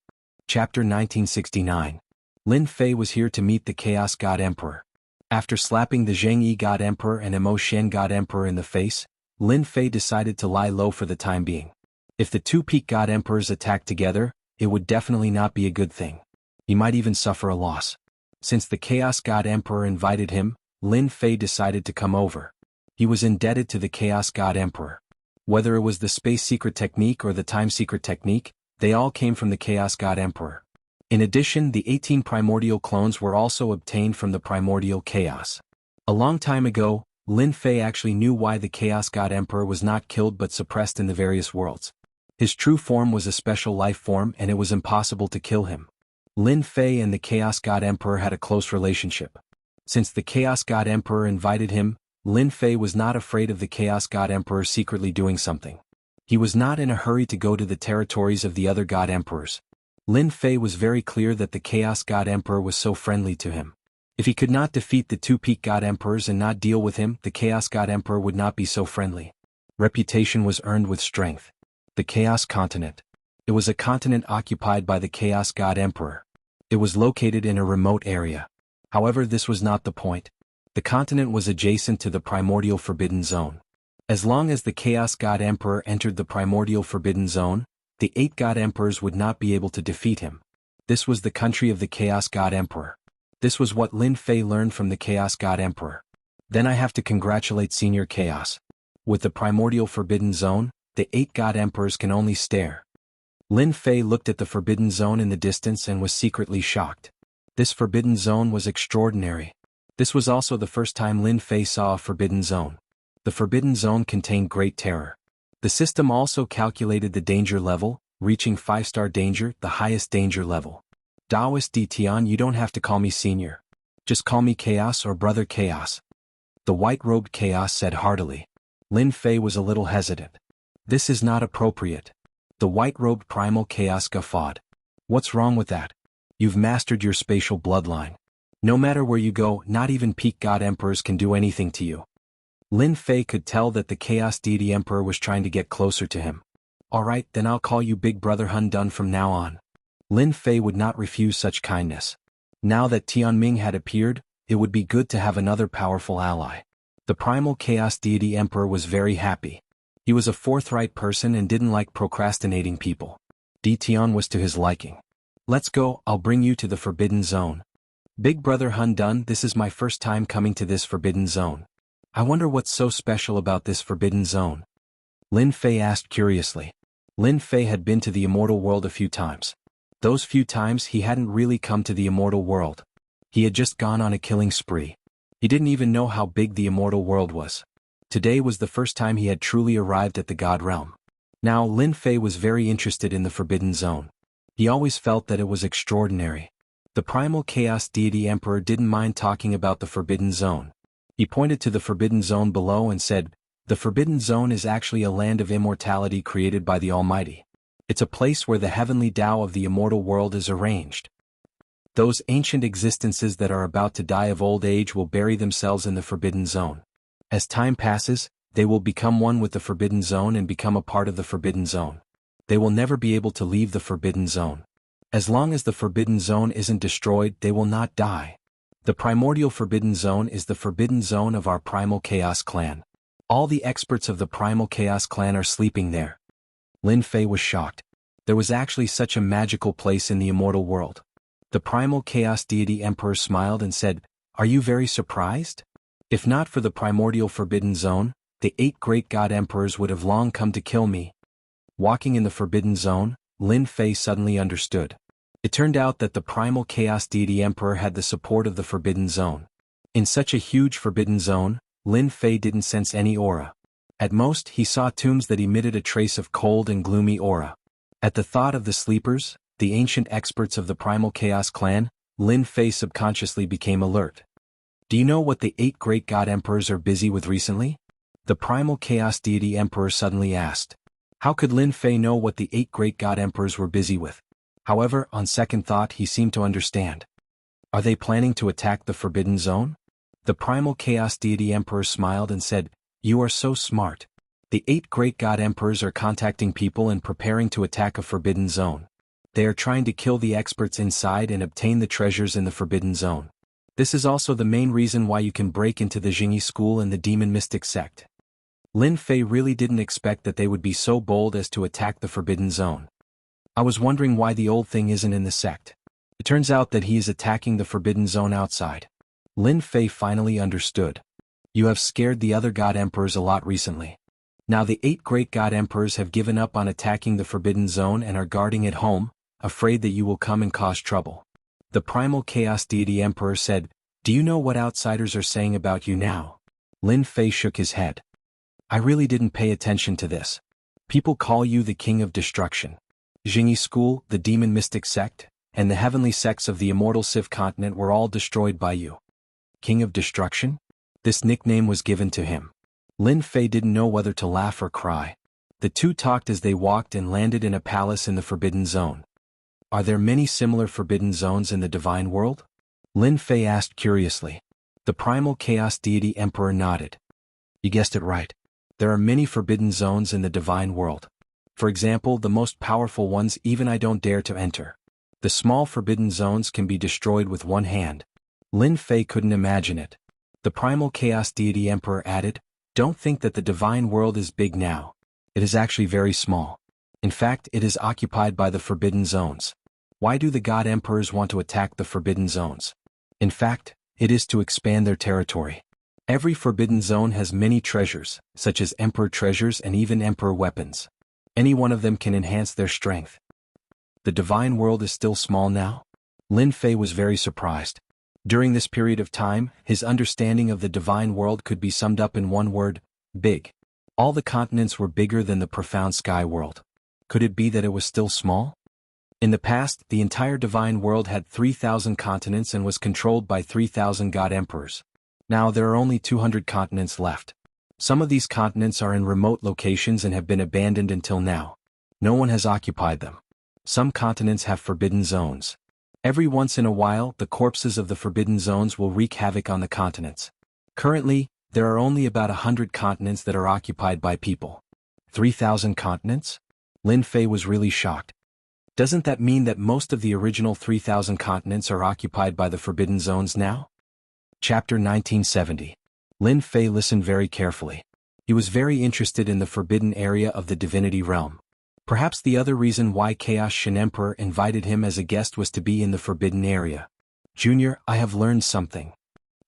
Chapter 1969. Lin Fei was here to meet the Chaos God Emperor. After slapping the Zhengyi God Emperor and Emo Shen God Emperor in the face, Lin Fei decided to lie low for the time being. If the two Peak God Emperors attacked together, it would definitely not be a good thing. He might even suffer a loss. Since the Chaos God Emperor invited him, Lin Fei decided to come over. He was indebted to the Chaos God Emperor. Whether it was the Space Secret Technique or the Time Secret Technique, they all came from the Chaos God Emperor. In addition, the 18 primordial clones were also obtained from the primordial chaos. A long time ago, Lin Fei actually knew why the Chaos God Emperor was not killed but suppressed in the various worlds. His true form was a special life form and it was impossible to kill him. Lin Fei and the Chaos God Emperor had a close relationship. Since the Chaos God Emperor invited him, Lin Fei was not afraid of the Chaos God Emperor secretly doing something. He was not in a hurry to go to the territories of the other God Emperors. Lin Fei was very clear that the Chaos God Emperor was so friendly to him. If he could not defeat the two Peak God Emperors and not deal with him, the Chaos God Emperor would not be so friendly. Reputation was earned with strength. The Chaos Continent. It was a continent occupied by the Chaos God Emperor. It was located in a remote area. However, this was not the point. The continent was adjacent to the primordial Forbidden Zone. As long as the Chaos God Emperor entered the primordial Forbidden Zone, the 8 God Emperors would not be able to defeat him. This was the country of the Chaos God Emperor. This was what Lin Fei learned from the Chaos God Emperor. Then I have to congratulate Senior Chaos. With the primordial Forbidden Zone, the 8 God Emperors can only stare. Lin Fei looked at the Forbidden Zone in the distance and was secretly shocked. This Forbidden Zone was extraordinary. This was also the first time Lin Fei saw a Forbidden Zone. The Forbidden Zone contained great terror. The system also calculated the danger level, reaching 5-star danger, the highest danger level. Taoist D. Tian, you don't have to call me Senior. Just call me Chaos or Brother Chaos. The white-robed Chaos said heartily. Lin Fei was a little hesitant. This is not appropriate. The white-robed primal Chaos guffawed. What's wrong with that? You've mastered your spatial bloodline. No matter where you go, not even Peak God Emperors can do anything to you. Lin Fei could tell that the Chaos Deity Emperor was trying to get closer to him. Alright, then I'll call you Big Brother Hun Dun from now on. Lin Fei would not refuse such kindness. Now that Tianming had appeared, it would be good to have another powerful ally. The primal Chaos Deity Emperor was very happy. He was a forthright person and didn't like procrastinating people. Di Tian was to his liking. Let's go, I'll bring you to the Forbidden Zone. Big Brother Hun Dun, this is my first time coming to this Forbidden Zone. I wonder what's so special about this Forbidden Zone. Lin Fei asked curiously. Lin Fei had been to the immortal world a few times. Those few times he hadn't really come to the immortal world. He had just gone on a killing spree. He didn't even know how big the immortal world was. Today was the first time he had truly arrived at the God Realm. Now Lin Fei was very interested in the Forbidden Zone. He always felt that it was extraordinary. The primal Chaos Deity Emperor didn't mind talking about the Forbidden Zone. He pointed to the Forbidden Zone below and said, the Forbidden Zone is actually a land of immortality created by the Almighty. It's a place where the heavenly Tao of the immortal world is arranged. Those ancient existences that are about to die of old age will bury themselves in the Forbidden Zone. As time passes, they will become one with the Forbidden Zone and become a part of the Forbidden Zone. They will never be able to leave the Forbidden Zone. As long as the Forbidden Zone isn't destroyed, they will not die. The primordial Forbidden Zone is the Forbidden Zone of our Primal Chaos Clan. All the experts of the Primal Chaos Clan are sleeping there. Lin Fei was shocked. There was actually such a magical place in the immortal world. The Primal Chaos Deity Emperor smiled and said, are you very surprised? If not for the primordial Forbidden Zone, the 8 great God Emperors would have long come to kill me. Walking in the Forbidden Zone, Lin Fei suddenly understood. It turned out that the primal Chaos Deity Emperor had the support of the Forbidden Zone. In such a huge Forbidden Zone, Lin Fei didn't sense any aura. At most, he saw tombs that emitted a trace of cold and gloomy aura. At the thought of the sleepers, the ancient experts of the Primal Chaos Clan, Lin Fei subconsciously became alert. Do you know what the 8 great God Emperors are busy with recently? The Primal Chaos Deity Emperor suddenly asked. How could Lin Fei know what the 8 great God Emperors were busy with? However, on second thought he seemed to understand. Are they planning to attack the Forbidden Zone? The Primal Chaos Deity Emperor smiled and said, You are so smart. The 8 great god emperors are contacting people and preparing to attack a forbidden zone. They are trying to kill the experts inside and obtain the treasures in the forbidden zone. This is also the main reason why you can break into the Jianghu school and the demon mystic sect. Lin Fei really didn't expect that they would be so bold as to attack the forbidden zone. I was wondering why the old thing isn't in the sect. It turns out that he is attacking the forbidden zone outside. Lin Fei finally understood. You have scared the other god emperors a lot recently. Now the 8 great god emperors have given up on attacking the forbidden zone and are guarding at home, afraid that you will come and cause trouble. The primal chaos deity emperor said, "Do you know what outsiders are saying about you now?" Lin Fei shook his head. I really didn't pay attention to this. People call you the king of destruction. Jianghu school, the demon mystic sect, and the heavenly sects of the immortal Civ continent were all destroyed by you. King of destruction? This nickname was given to him. Lin Fei didn't know whether to laugh or cry. The two talked as they walked and landed in a palace in the forbidden zone. Are there many similar forbidden zones in the divine world? Lin Fei asked curiously. The primal chaos deity emperor nodded. You guessed it right. There are many forbidden zones in the divine world. For example, the most powerful ones even I don't dare to enter. The small forbidden zones can be destroyed with one hand. Lin Fei couldn't imagine it. The primal chaos deity emperor added, Don't think that the divine world is big now. It is actually very small. In fact, it is occupied by the forbidden zones. Why do the god emperors want to attack the forbidden zones? In fact, it is to expand their territory. Every forbidden zone has many treasures, such as emperor treasures and even emperor weapons. Any one of them can enhance their strength. The divine world is still small now? Lin Fei was very surprised. During this period of time, his understanding of the divine world could be summed up in one word: big. All the continents were bigger than the profound sky world. Could it be that it was still small? In the past, the entire divine world had 3,000 continents and was controlled by 3,000 god emperors. Now there are only 200 continents left. Some of these continents are in remote locations and have been abandoned until now. No one has occupied them. Some continents have forbidden zones. Every once in a while, the corpses of the forbidden zones will wreak havoc on the continents. Currently, there are only about 100 continents that are occupied by people. 3,000 continents? Lin Fei was really shocked. Doesn't that mean that most of the original 3,000 continents are occupied by the forbidden zones now? Chapter 1970. Lin Fei listened very carefully. He was very interested in the forbidden area of the divinity realm. Perhaps the other reason why Chaos Shin Emperor invited him as a guest was to be in the forbidden area. Junior, I have learned something.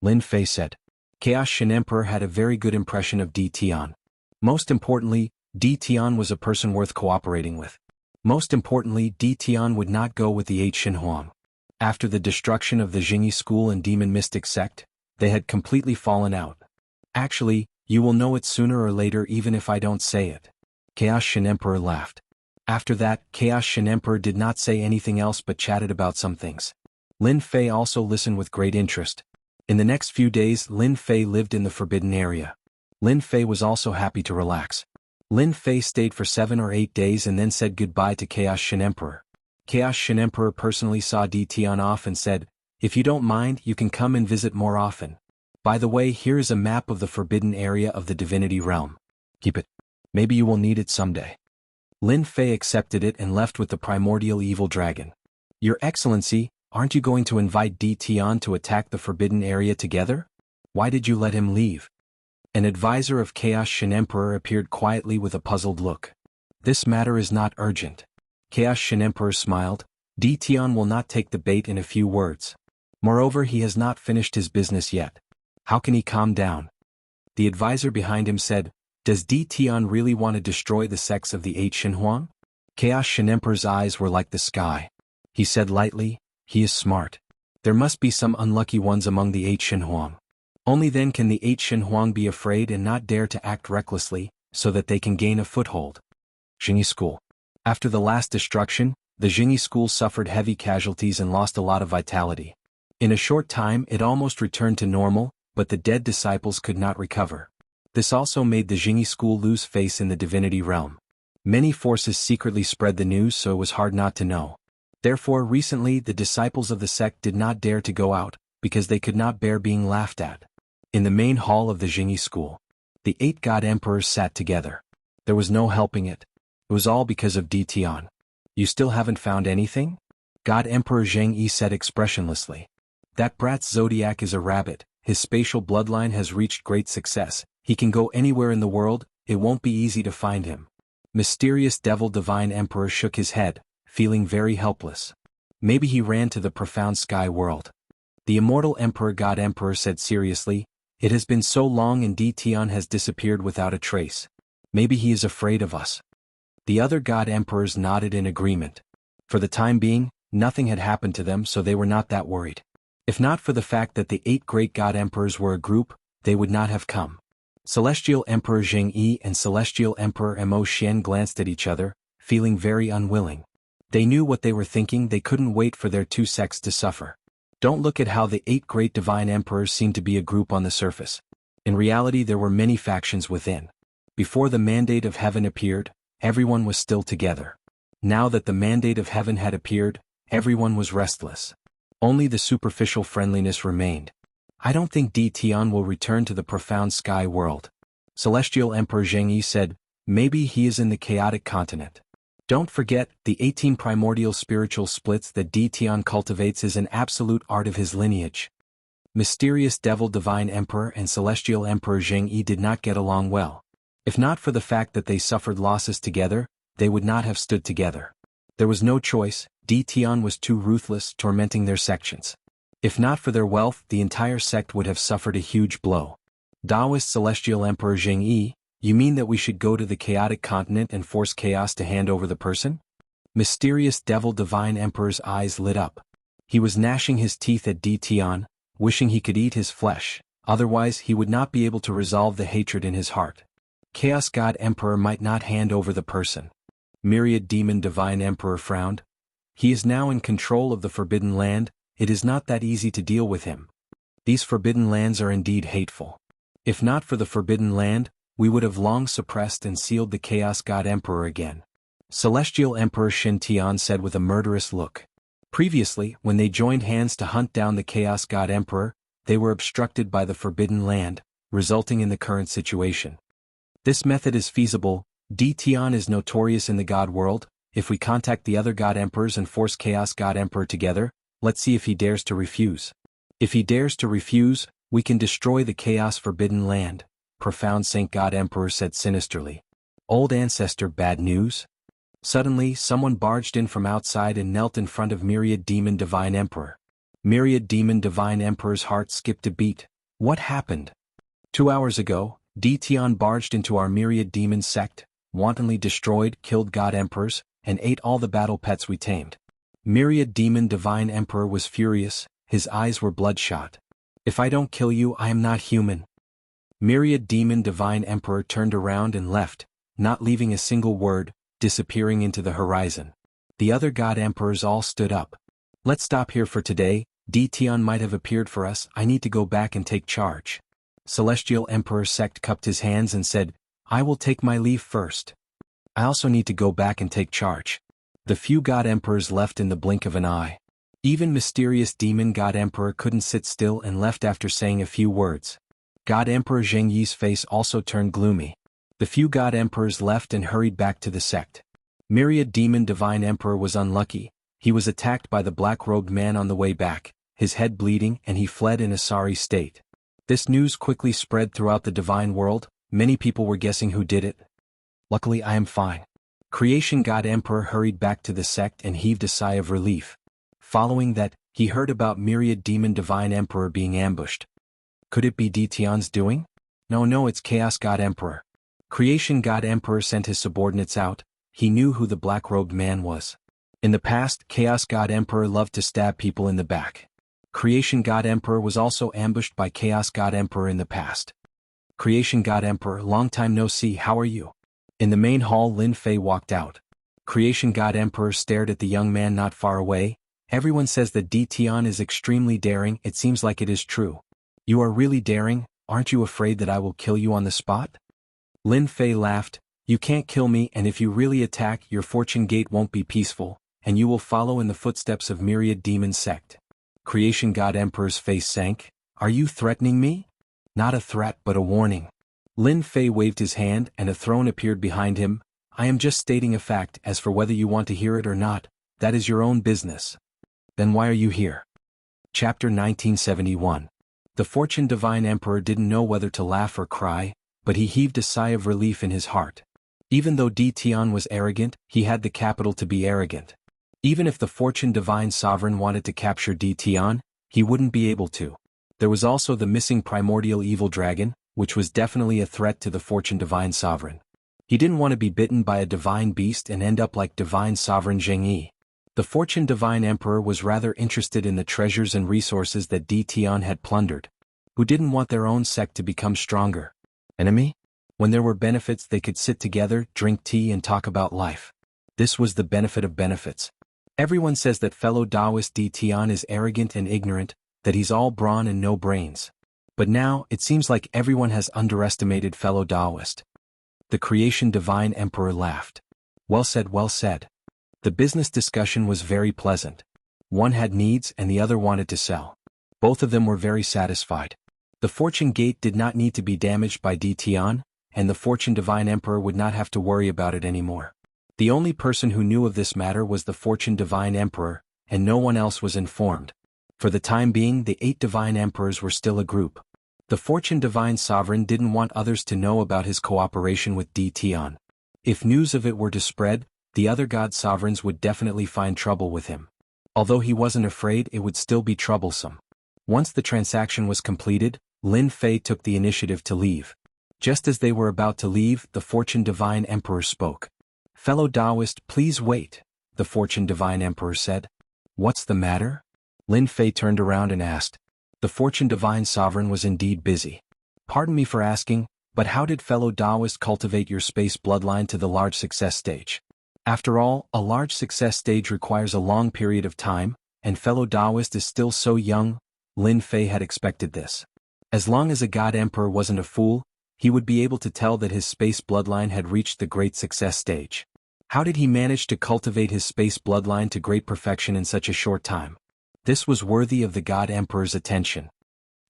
Lin Fei said. Chaos Shin Emperor had a very good impression of Di Tian. Most importantly, Di Tian was a person worth cooperating with. Most importantly, Di Tian would not go with the 8 Shin Huang. After the destruction of the Jianghu school and demon mystic sect, they had completely fallen out. Actually, you will know it sooner or later even if I don't say it. Chaos Shin Emperor laughed. After that, Chaos Shin Emperor did not say anything else but chatted about some things. Lin Fei also listened with great interest. In the next few days, Lin Fei lived in the forbidden area. Lin Fei was also happy to relax. Lin Fei stayed for 7 or 8 days and then said goodbye to Chaos Shin Emperor. Chaos Shin Emperor personally saw Di Tian off and said, If you don't mind, you can come and visit more often. By the way, here is a map of the forbidden area of the divinity realm. Keep it. Maybe you will need it someday. Lin Fei accepted it and left with the primordial evil dragon. Your Excellency, aren't you going to invite Di Tian to attack the forbidden area together? Why did you let him leave? An advisor of Chaos Shin Emperor appeared quietly with a puzzled look. This matter is not urgent. Chaos Shin Emperor smiled. Di Tian will not take the bait in a few words. Moreover, he has not finished his business yet. How can he calm down? The advisor behind him said, Does Di Tian really want to destroy the sects of the 8 Shin Huang? Chaos Shin Emperor's eyes were like the sky. He said lightly, He is smart. There must be some unlucky ones among the 8 Shin Huang. Only then can the 8 Shin Huang be afraid and not dare to act recklessly, so that they can gain a foothold. Jianghu School. After the last destruction, the Jianghu School suffered heavy casualties and lost a lot of vitality. In a short time it almost returned to normal, but the dead disciples could not recover. This also made the Jianghu School lose face in the divinity realm. Many forces secretly spread the news, so it was hard not to know. Therefore recently the disciples of the sect did not dare to go out, because they could not bear being laughed at. In the main hall of the Jianghu School, The 8 god emperors sat together. There was no helping it. It was all because of Di Tian. You still haven't found anything? God Emperor Jianghu said expressionlessly. That brat's zodiac is a rabbit, his spatial bloodline has reached great success, he can go anywhere in the world, it won't be easy to find him. Mysterious Devil Divine Emperor shook his head, feeling very helpless. Maybe he ran to the profound sky world. The Immortal Emperor God Emperor said seriously, it has been so long and Di Tian has disappeared without a trace. Maybe he is afraid of us. The other God Emperors nodded in agreement. For the time being, nothing had happened to them, so they were not that worried. If not for the fact that the 8 great God Emperors were a group, they would not have come. Celestial Emperor Jianghu and Celestial Emperor Mo Xian glanced at each other, feeling very unwilling. They knew what they were thinking, they couldn't wait for their 2 sects to suffer. Don't look at how the 8 great divine emperors seemed to be a group on the surface. In reality there were many factions within. Before the mandate of heaven appeared, everyone was still together. Now that the mandate of heaven had appeared, everyone was restless. Only the superficial friendliness remained. I don't think Di Tian will return to the profound sky world. Celestial Emperor Jianghu said, maybe he is in the chaotic continent. Don't forget, the 18 primordial spiritual splits that Di Tian cultivates is an absolute art of his lineage. Mysterious Devil Divine Emperor and Celestial Emperor Jianghu did not get along well. If not for the fact that they suffered losses together, they would not have stood together. There was no choice, Di Tian was too ruthless, tormenting their sections. If not for their wealth, the entire sect would have suffered a huge blow. Taoist Celestial Emperor Jianghu, you mean that we should go to the chaotic continent and force chaos to hand over the person? Mysterious Devil Divine Emperor's eyes lit up. He was gnashing his teeth at Di Tian, wishing he could eat his flesh, otherwise he would not be able to resolve the hatred in his heart. Chaos God Emperor might not hand over the person. Myriad Demon Divine Emperor frowned. He is now in control of the Forbidden Land, it is not that easy to deal with him. These Forbidden Lands are indeed hateful. If not for the Forbidden Land, we would have long suppressed and sealed the Chaos God Emperor again. Celestial Emperor Shin Tian said with a murderous look. Previously, when they joined hands to hunt down the Chaos God Emperor, they were obstructed by the Forbidden Land, resulting in the current situation. This method is feasible. Di Tian is notorious in the God world. If we contact the other God Emperors and force Chaos God Emperor together, let's see if he dares to refuse. If he dares to refuse, we can destroy the Chaos Forbidden Land, Profound Saint God Emperor said sinisterly. Old Ancestor, bad news? Suddenly, someone barged in from outside and knelt in front of Myriad Demon Divine Emperor. Myriad Demon Divine Emperor's heart skipped a beat. What happened? 2 hours ago, Di Tian barged into our Myriad Demon sect, wantonly destroyed, killed God Emperors, and ate all the battle pets we tamed. Myriad Demon Divine Emperor was furious, his eyes were bloodshot. If I don't kill you, I am not human. Myriad Demon Divine Emperor turned around and left, not leaving a single word, disappearing into the horizon. The other God Emperors all stood up. Let's stop here for today, Di Tian might have appeared for us, I need to go back and take charge. Celestial Emperor Sect cupped his hands and said, I will take my leave first. I also need to go back and take charge. The few God Emperors left in the blink of an eye. Even Mysterious Demon God Emperor couldn't sit still and left after saying a few words. God Emperor Zhengyi's face also turned gloomy. The few God Emperors left and hurried back to the sect. Myriad Demon Divine Emperor was unlucky. He was attacked by the black-robed man on the way back, his head bleeding, and he fled in a sorry state. This news quickly spread throughout the divine world. Many people were guessing who did it. Luckily I am fine. Creation God Emperor hurried back to the sect and heaved a sigh of relief. Following that, he heard about Myriad Demon Divine Emperor being ambushed. Could it be Di Tian's doing? No, it's Chaos God Emperor. Creation God Emperor sent his subordinates out. He knew who the black-robed man was. In the past, Chaos God Emperor loved to stab people in the back. Creation God Emperor was also ambushed by Chaos God Emperor in the past. Creation God Emperor, long time no see, how are you? In the main hall, Lin Fei walked out. Creation God Emperor stared at the young man not far away. Everyone says that Di Tian is extremely daring, it seems like it is true. You are really daring, aren't you afraid that I will kill you on the spot? Lin Fei laughed. You can't kill me, and if you really attack, your fortune gate won't be peaceful, and you will follow in the footsteps of Myriad Demon Sect. Creation God Emperor's face sank. Are you threatening me? Not a threat but a warning. Lin Fei waved his hand and a throne appeared behind him. I am just stating a fact. As for whether you want to hear it or not, that is your own business. Then why are you here? Chapter 1971. The Fortune Divine Emperor didn't know whether to laugh or cry, but he heaved a sigh of relief in his heart. Even though Di Tian was arrogant, he had the capital to be arrogant. Even if the Fortune Divine Sovereign wanted to capture Di Tian, he wouldn't be able to. There was also the missing primordial evil dragon, which was definitely a threat to the Fortune Divine Sovereign. He didn't want to be bitten by a divine beast and end up like Divine Sovereign Jianghu. The Fortune Divine Emperor was rather interested in the treasures and resources that Di Tian had plundered. Who didn't want their own sect to become stronger? Enemy? When there were benefits, they could sit together, drink tea and talk about life. This was the benefit of benefits. Everyone says that fellow Taoist Di Tian is arrogant and ignorant, that he's all brawn and no brains. But now, it seems like everyone has underestimated fellow Taoist. The Creation Divine Emperor laughed. Well said, well said. The business discussion was very pleasant. One had needs and the other wanted to sell. Both of them were very satisfied. The Fortune Gate did not need to be damaged by Di Tian, and the Fortune Divine Emperor would not have to worry about it anymore. The only person who knew of this matter was the Fortune Divine Emperor, and no one else was informed. For the time being, the 8 Divine Emperors were still a group. The Fortune Divine Sovereign didn't want others to know about his cooperation with Di Tian. If news of it were to spread, the other god sovereigns would definitely find trouble with him. Although he wasn't afraid, it would still be troublesome. Once the transaction was completed, Lin Fei took the initiative to leave. Just as they were about to leave, the Fortune Divine Emperor spoke. Fellow Taoist, please wait, the Fortune Divine Emperor said. What's the matter? Lin Fei turned around and asked. The Fortune Divine Sovereign was indeed busy. Pardon me for asking, but how did fellow Taoist cultivate your space bloodline to the large success stage? After all, a large success stage requires a long period of time, and fellow Taoist is still so young. Lin Fei had expected this. As long as a god emperor wasn't a fool, he would be able to tell that his space bloodline had reached the great success stage. How did he manage to cultivate his space bloodline to great perfection in such a short time? This was worthy of the god emperor's attention.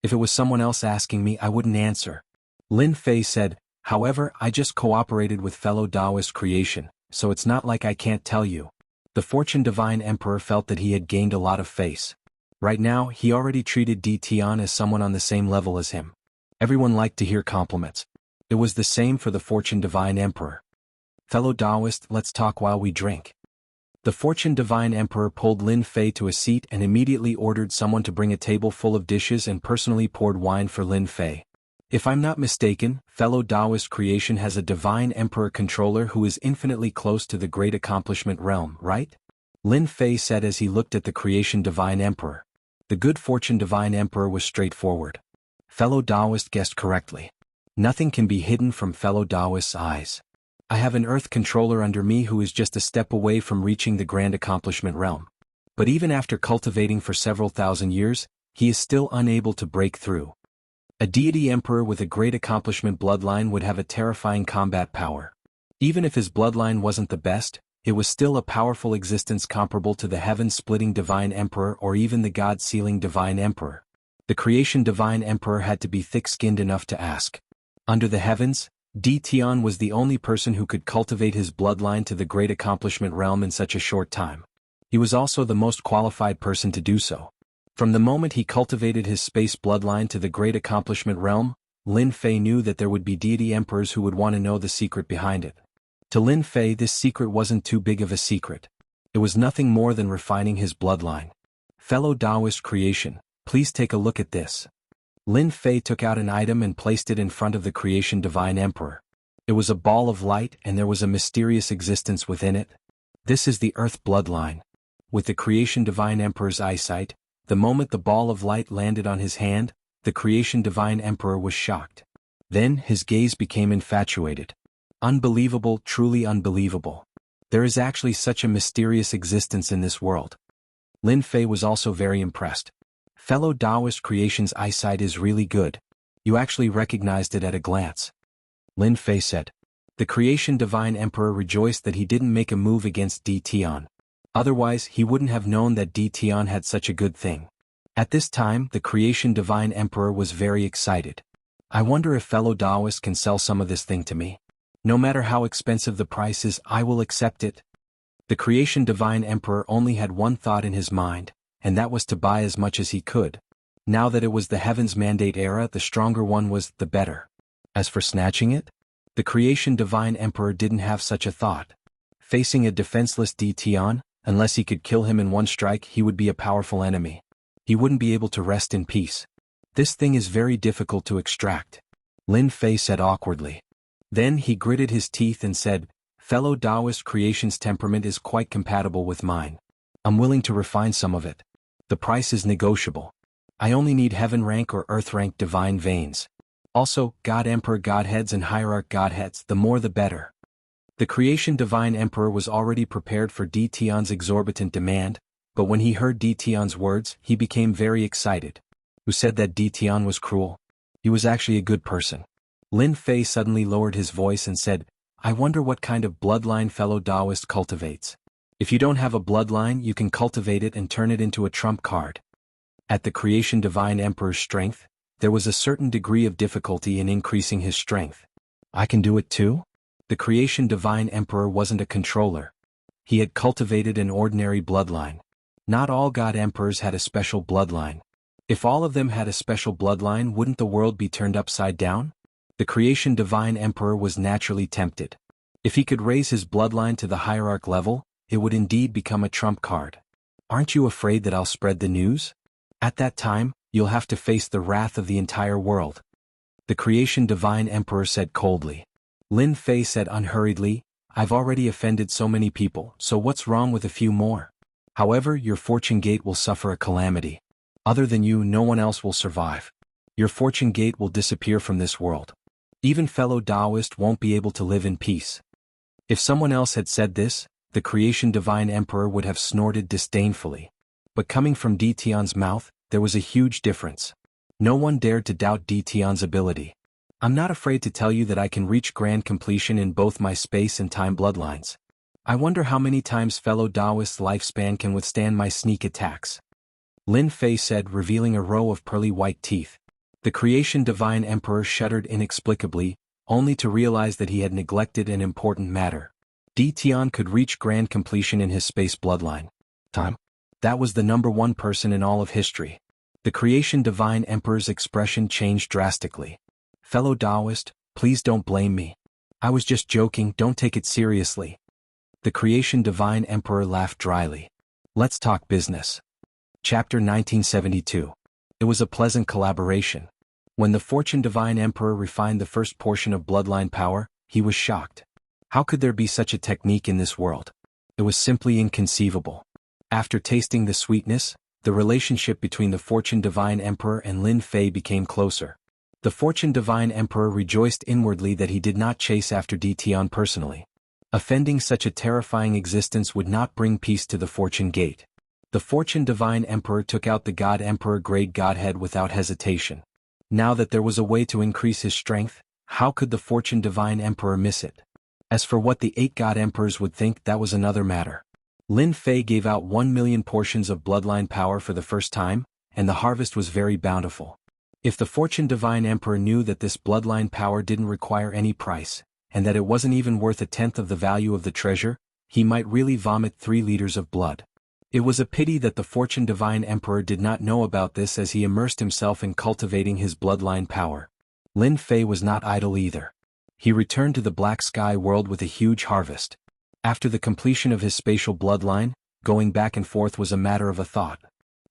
If it was someone else asking me, I wouldn't answer. Lin Fei said, however, I just cooperated with fellow Taoist creation, so it's not like I can't tell you. The Fortune Divine Emperor felt that he had gained a lot of face. Right now, he already treated Di Tian as someone on the same level as him. Everyone liked to hear compliments. It was the same for the Fortune Divine Emperor. Fellow Taoist, let's talk while we drink. The Fortune Divine Emperor pulled Lin Fei to a seat and immediately ordered someone to bring a table full of dishes and personally poured wine for Lin Fei. If I'm not mistaken, fellow Taoist creation has a Divine Emperor controller who is infinitely close to the Great Accomplishment Realm, right? Lin Fei said as he looked at the Creation Divine Emperor. The Good Fortune Divine Emperor was straightforward. Fellow Taoist guessed correctly. Nothing can be hidden from fellow Taoist's eyes. I have an Earth controller under me who is just a step away from reaching the Grand Accomplishment Realm. But even after cultivating for several thousand years, he is still unable to break through. A deity emperor with a great accomplishment bloodline would have a terrifying combat power. Even if his bloodline wasn't the best, it was still a powerful existence comparable to the heaven-splitting Divine Emperor or even the God-sealing Divine Emperor. The Creation Divine Emperor had to be thick-skinned enough to ask. Under the heavens, Di Tian was the only person who could cultivate his bloodline to the Great Accomplishment Realm in such a short time. He was also the most qualified person to do so. From the moment he cultivated his space bloodline to the Great Accomplishment Realm, Lin Fei knew that there would be deity emperors who would want to know the secret behind it. To Lin Fei, this secret wasn't too big of a secret. It was nothing more than refining his bloodline. Fellow Taoist creation, please take a look at this. Lin Fei took out an item and placed it in front of the Creation Divine Emperor. It was a ball of light and there was a mysterious existence within it. This is the Earth bloodline. With the Creation Divine Emperor's eyesight, the moment the ball of light landed on his hand, the Creation Divine Emperor was shocked. Then his gaze became infatuated. Unbelievable, truly unbelievable. There is actually such a mysterious existence in this world. Lin Fei was also very impressed. Fellow Taoist creation's eyesight is really good. You actually recognized it at a glance. Lin Fei said. The Creation Divine Emperor rejoiced that he didn't make a move against Di Tian. Otherwise, he wouldn't have known that Di Tian had such a good thing. At this time, the Creation Divine Emperor was very excited. I wonder if fellow Taoists can sell some of this thing to me. No matter how expensive the price is, I will accept it. The Creation Divine Emperor only had one thought in his mind, and that was to buy as much as he could. Now that it was the Heaven's Mandate era, the stronger one was, the better. As for snatching it, the Creation Divine Emperor didn't have such a thought. Facing a defenseless Tian, unless he could kill him in one strike, he would be a powerful enemy. He wouldn't be able to rest in peace. This thing is very difficult to extract, Lin Fei said awkwardly. Then he gritted his teeth and said, fellow Taoist Creation's temperament is quite compatible with mine. I'm willing to refine some of it. The price is negotiable. I only need heaven rank or earth rank divine veins. Also, God Emperor Godheads and Hierarch Godheads, the more the better. The Creation Divine Emperor was already prepared for Tian's exorbitant demand, but when he heard Tian's words, he became very excited. Who said that Tian was cruel? He was actually a good person. Lin Fei suddenly lowered his voice and said, I wonder what kind of bloodline fellow Taoist cultivates. If you don't have a bloodline, you can cultivate it and turn it into a trump card. At the Creation Divine Emperor's strength, there was a certain degree of difficulty in increasing his strength. I can do it too? The Creation Divine Emperor wasn't a controller. He had cultivated an ordinary bloodline. Not all God Emperors had a special bloodline. If all of them had a special bloodline, wouldn't the world be turned upside down? The Creation Divine Emperor was naturally tempted. If he could raise his bloodline to the hierarch level, it would indeed become a trump card. Aren't you afraid that I'll spread the news? At that time, you'll have to face the wrath of the entire world. The Creation Divine Emperor said coldly. Lin Fei said unhurriedly, I've already offended so many people, so what's wrong with a few more? However, your fortune gate will suffer a calamity. Other than you, no one else will survive. Your fortune gate will disappear from this world. Even fellow Taoists won't be able to live in peace. If someone else had said this, the Creation Divine Emperor would have snorted disdainfully. But coming from Tian's mouth, there was a huge difference. No one dared to doubt Tian's ability. I'm not afraid to tell you that I can reach grand completion in both my space and time bloodlines. I wonder how many times fellow Taoist's lifespan can withstand my sneak attacks. Lin Fei said, revealing a row of pearly white teeth. The Creation Divine Emperor shuddered inexplicably, only to realize that he had neglected an important matter. Tian could reach grand completion in his space bloodline. Time? That was the #1 person in all of history. The Creation Divine Emperor's expression changed drastically. Fellow Taoist, please don't blame me. I was just joking, don't take it seriously. The Creation Divine Emperor laughed dryly. Let's talk business. Chapter 1972. It was a pleasant collaboration. When the Fortune Divine Emperor refined the first portion of bloodline power, he was shocked. How could there be such a technique in this world? It was simply inconceivable. After tasting the sweetness, the relationship between the Fortune Divine Emperor and Lin Fei became closer. The Fortune Divine Emperor rejoiced inwardly that he did not chase after Tian personally. Offending such a terrifying existence would not bring peace to the Fortune Gate. The Fortune Divine Emperor took out the God Emperor Grade Godhead without hesitation. Now that there was a way to increase his strength, how could the Fortune Divine Emperor miss it? As for what the 8 God Emperors would think, that was another matter. Lin Fei gave out 1 million portions of bloodline power for the first time, and the harvest was very bountiful. If the Fortune Divine Emperor knew that this bloodline power didn't require any price, and that it wasn't even worth 1/10 of the value of the treasure, he might really vomit 3 liters of blood. It was a pity that the Fortune Divine Emperor did not know about this as he immersed himself in cultivating his bloodline power. Lin Fei was not idle either. He returned to the Black Sky world with a huge harvest. After the completion of his spatial bloodline, going back and forth was a matter of a thought.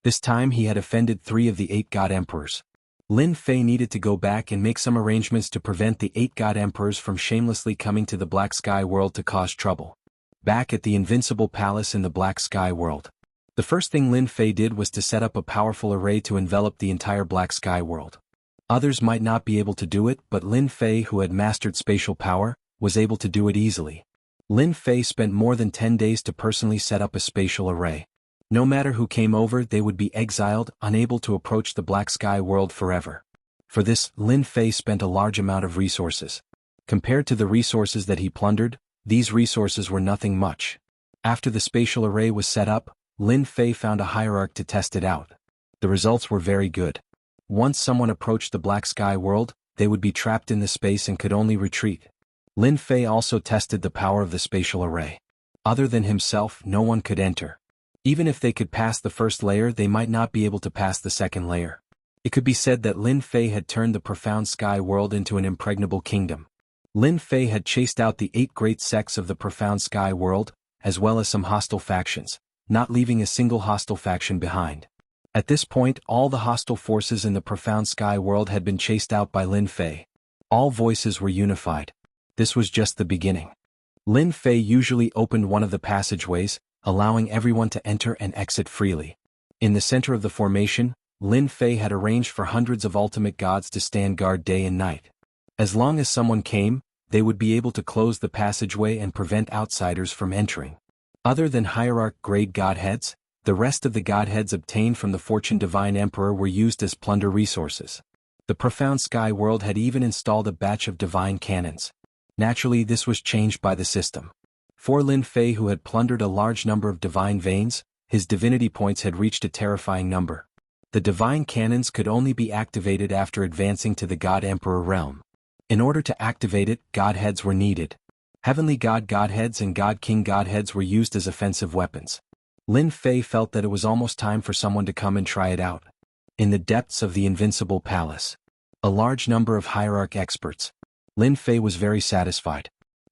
This time he had offended 3 of the 8 God Emperors. Lin Fei needed to go back and make some arrangements to prevent the 8 God Emperors from shamelessly coming to the Black Sky world to cause trouble. Back at the Invincible Palace in the Black Sky world, the first thing Lin Fei did was to set up a powerful array to envelop the entire Black Sky world. Others might not be able to do it, but Lin Fei, who had mastered spatial power, was able to do it easily. Lin Fei spent more than 10 days to personally set up a spatial array. No matter who came over, they would be exiled, unable to approach the Black Sky world forever. For this, Lin Fei spent a large amount of resources. Compared to the resources that he plundered, these resources were nothing much. After the spatial array was set up, Lin Fei found a hierarch to test it out. The results were very good. Once someone approached the Black Sky world, they would be trapped in the space and could only retreat. Lin Fei also tested the power of the spatial array. Other than himself, no one could enter. Even if they could pass the first layer, they might not be able to pass the second layer. It could be said that Lin Fei had turned the profound sky world into an impregnable kingdom. Lin Fei had chased out the 8 great sects of the profound sky world, as well as some hostile factions, not leaving a single hostile faction behind. At this point, all the hostile forces in the profound sky world had been chased out by Lin Fei. All voices were unified. This was just the beginning. Lin Fei usually opened one of the passageways, allowing everyone to enter and exit freely. In the center of the formation, Lin Fei had arranged for hundreds of ultimate gods to stand guard day and night. As long as someone came, they would be able to close the passageway and prevent outsiders from entering. Other than hierarch-grade godheads, the rest of the godheads obtained from the Fortune Divine Emperor were used as plunder resources. The profound sky world had even installed a batch of divine cannons. Naturally, this was changed by the system. For Lin Fei, who had plundered a large number of divine veins, his divinity points had reached a terrifying number. The divine cannons could only be activated after advancing to the God Emperor realm. In order to activate it, godheads were needed. Heavenly God godheads and God King godheads were used as offensive weapons. Lin Fei felt that it was almost time for someone to come and try it out. In the depths of the Invincible Palace, a large number of hierarch experts. Lin Fei was very satisfied.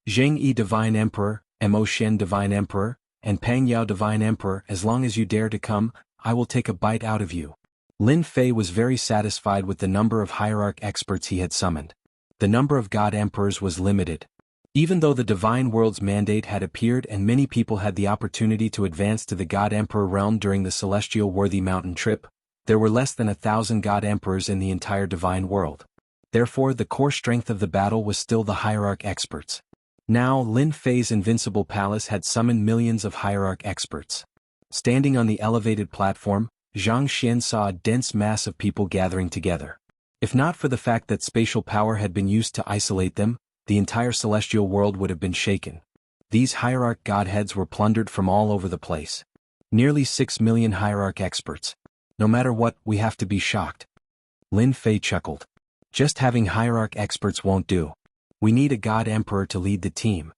Jianghu Divine Emperor, Mo Shen Divine Emperor, and Pang Yao Divine Emperor, as long as you dare to come, I will take a bite out of you. Lin Fei was very satisfied with the number of hierarch experts he had summoned. The number of God Emperors was limited. Even though the Divine World's mandate had appeared and many people had the opportunity to advance to the God Emperor realm during the Celestial Worthy Mountain trip, there were less than 1,000 God Emperors in the entire Divine World. Therefore, the core strength of the battle was still the hierarch experts. Now, Lin Fei's Invincible Palace had summoned millions of hierarch experts. Standing on the elevated platform, Zhang Xian saw a dense mass of people gathering together. If not for the fact that spatial power had been used to isolate them, the entire celestial world would have been shaken. These hierarch godheads were plundered from all over the place. Nearly 6 million hierarch experts. No matter what, we have to be shocked. Lin Fei chuckled. Just having hierarch experts won't do. We need a God Emperor to lead the team.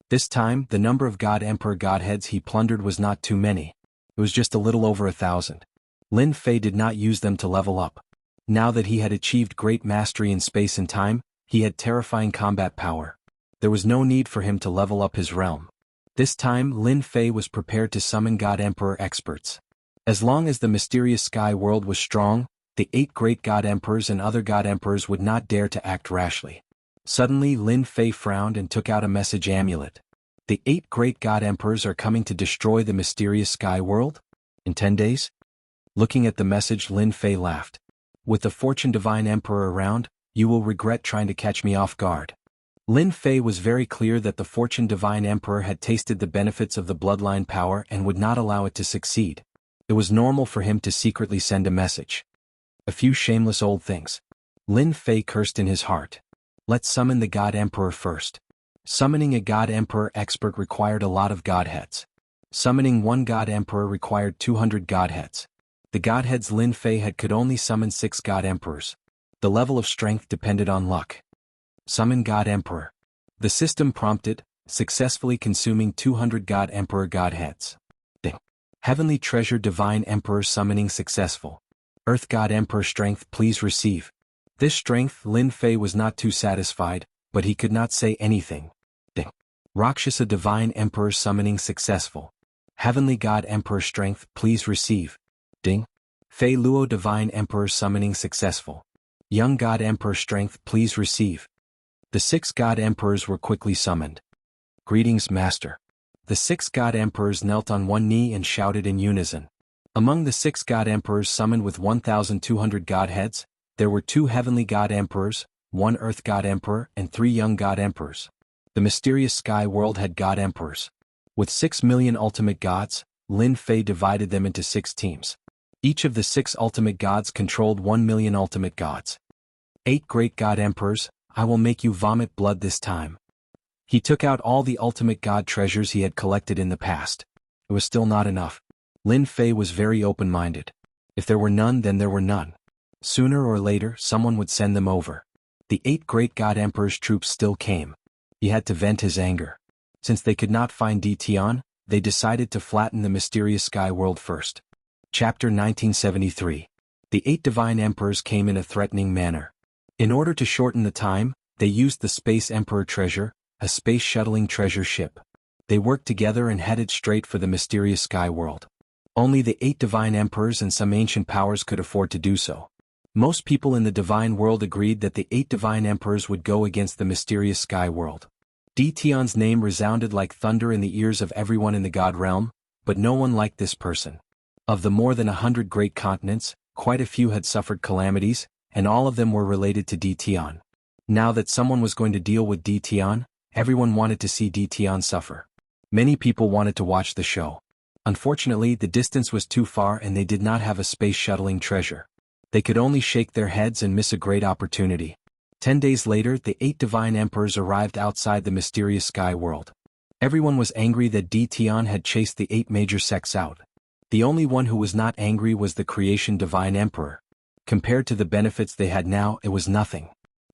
This time, the number of God Emperor godheads he plundered was not too many. It was just a little over 1,000. Lin Fei did not use them to level up. Now that he had achieved great mastery in space and time, he had terrifying combat power. There was no need for him to level up his realm. This time, Lin Fei was prepared to summon God Emperor experts. As long as the mysterious sky world was strong, the 8 great God Emperors and other God Emperors would not dare to act rashly. Suddenly, Lin Fei frowned and took out a message amulet. The 8 great God Emperors are coming to destroy the mysterious sky world? In 10 days? Looking at the message, Lin Fei laughed. With the Fortune Divine Emperor around, you will regret trying to catch me off guard. Lin Fei was very clear that the Fortune Divine Emperor had tasted the benefits of the bloodline power and would not allow it to succeed. It was normal for him to secretly send a message. A few shameless old things. Lin Fei cursed in his heart. Let's summon the God Emperor first. Summoning a God Emperor expert required a lot of godheads. Summoning one God Emperor required 200 godheads. The godheads Lin Fei could only summon 6 God Emperors. The level of strength depended on luck. Summon God Emperor. The system prompted, successfully consuming 200 God Emperor godheads. Ding. Heavenly Treasure Divine Emperor summoning successful. Earth God Emperor strength please receive. This strength Lin Fei was not too satisfied, but he could not say anything. Ding. Rakshasa Divine Emperor summoning successful. Heavenly God Emperor strength please receive. Ding. Fei Luo Divine Emperor summoning successful. Young God Emperor strength please receive. The 6 God Emperors were quickly summoned. Greetings, Master. The 6 God Emperors knelt on one knee and shouted in unison. Among the 6 God Emperors summoned with 1,200 godheads, there were 2 Heavenly God Emperors, 1 Earth God Emperor and 3 Young God Emperors. The mysterious sky world had God Emperors. With 6 million ultimate gods, Lin Fei divided them into 6 teams. Each of the 6 ultimate gods controlled 1 million ultimate gods. 8 great God Emperors, I will make you vomit blood this time. He took out all the ultimate god treasures he had collected in the past. It was still not enough. Lin Fei was very open-minded. If there were none, then there were none. Sooner or later, someone would send them over. The 8 great God Emperor's troops still came. He had to vent his anger. Since they could not find Tian, they decided to flatten the mysterious sky world first. Chapter 1973. The 8 divine emperors came in a threatening manner. In order to shorten the time, they used the Space Emperor treasure, a space-shuttling treasure ship. They worked together and headed straight for the mysterious sky world. Only the 8 divine emperors and some ancient powers could afford to do so. Most people in the divine world agreed that the 8 divine emperors would go against the mysterious sky world. Tian's name resounded like thunder in the ears of everyone in the god realm, but no one liked this person. Of the more than 100 great continents, quite a few had suffered calamities, and all of them were related to Tian. Now that someone was going to deal with Tian, everyone wanted to see Tian suffer. Many people wanted to watch the show. Unfortunately, the distance was too far and they did not have a space-shuttling treasure. They could only shake their heads and miss a great opportunity. 10 days later, the 8 divine emperors arrived outside the mysterious sky world. Everyone was angry that Tian had chased the 8 major sects out. The only one who was not angry was the Creation Divine Emperor. Compared to the benefits they had now, it was nothing.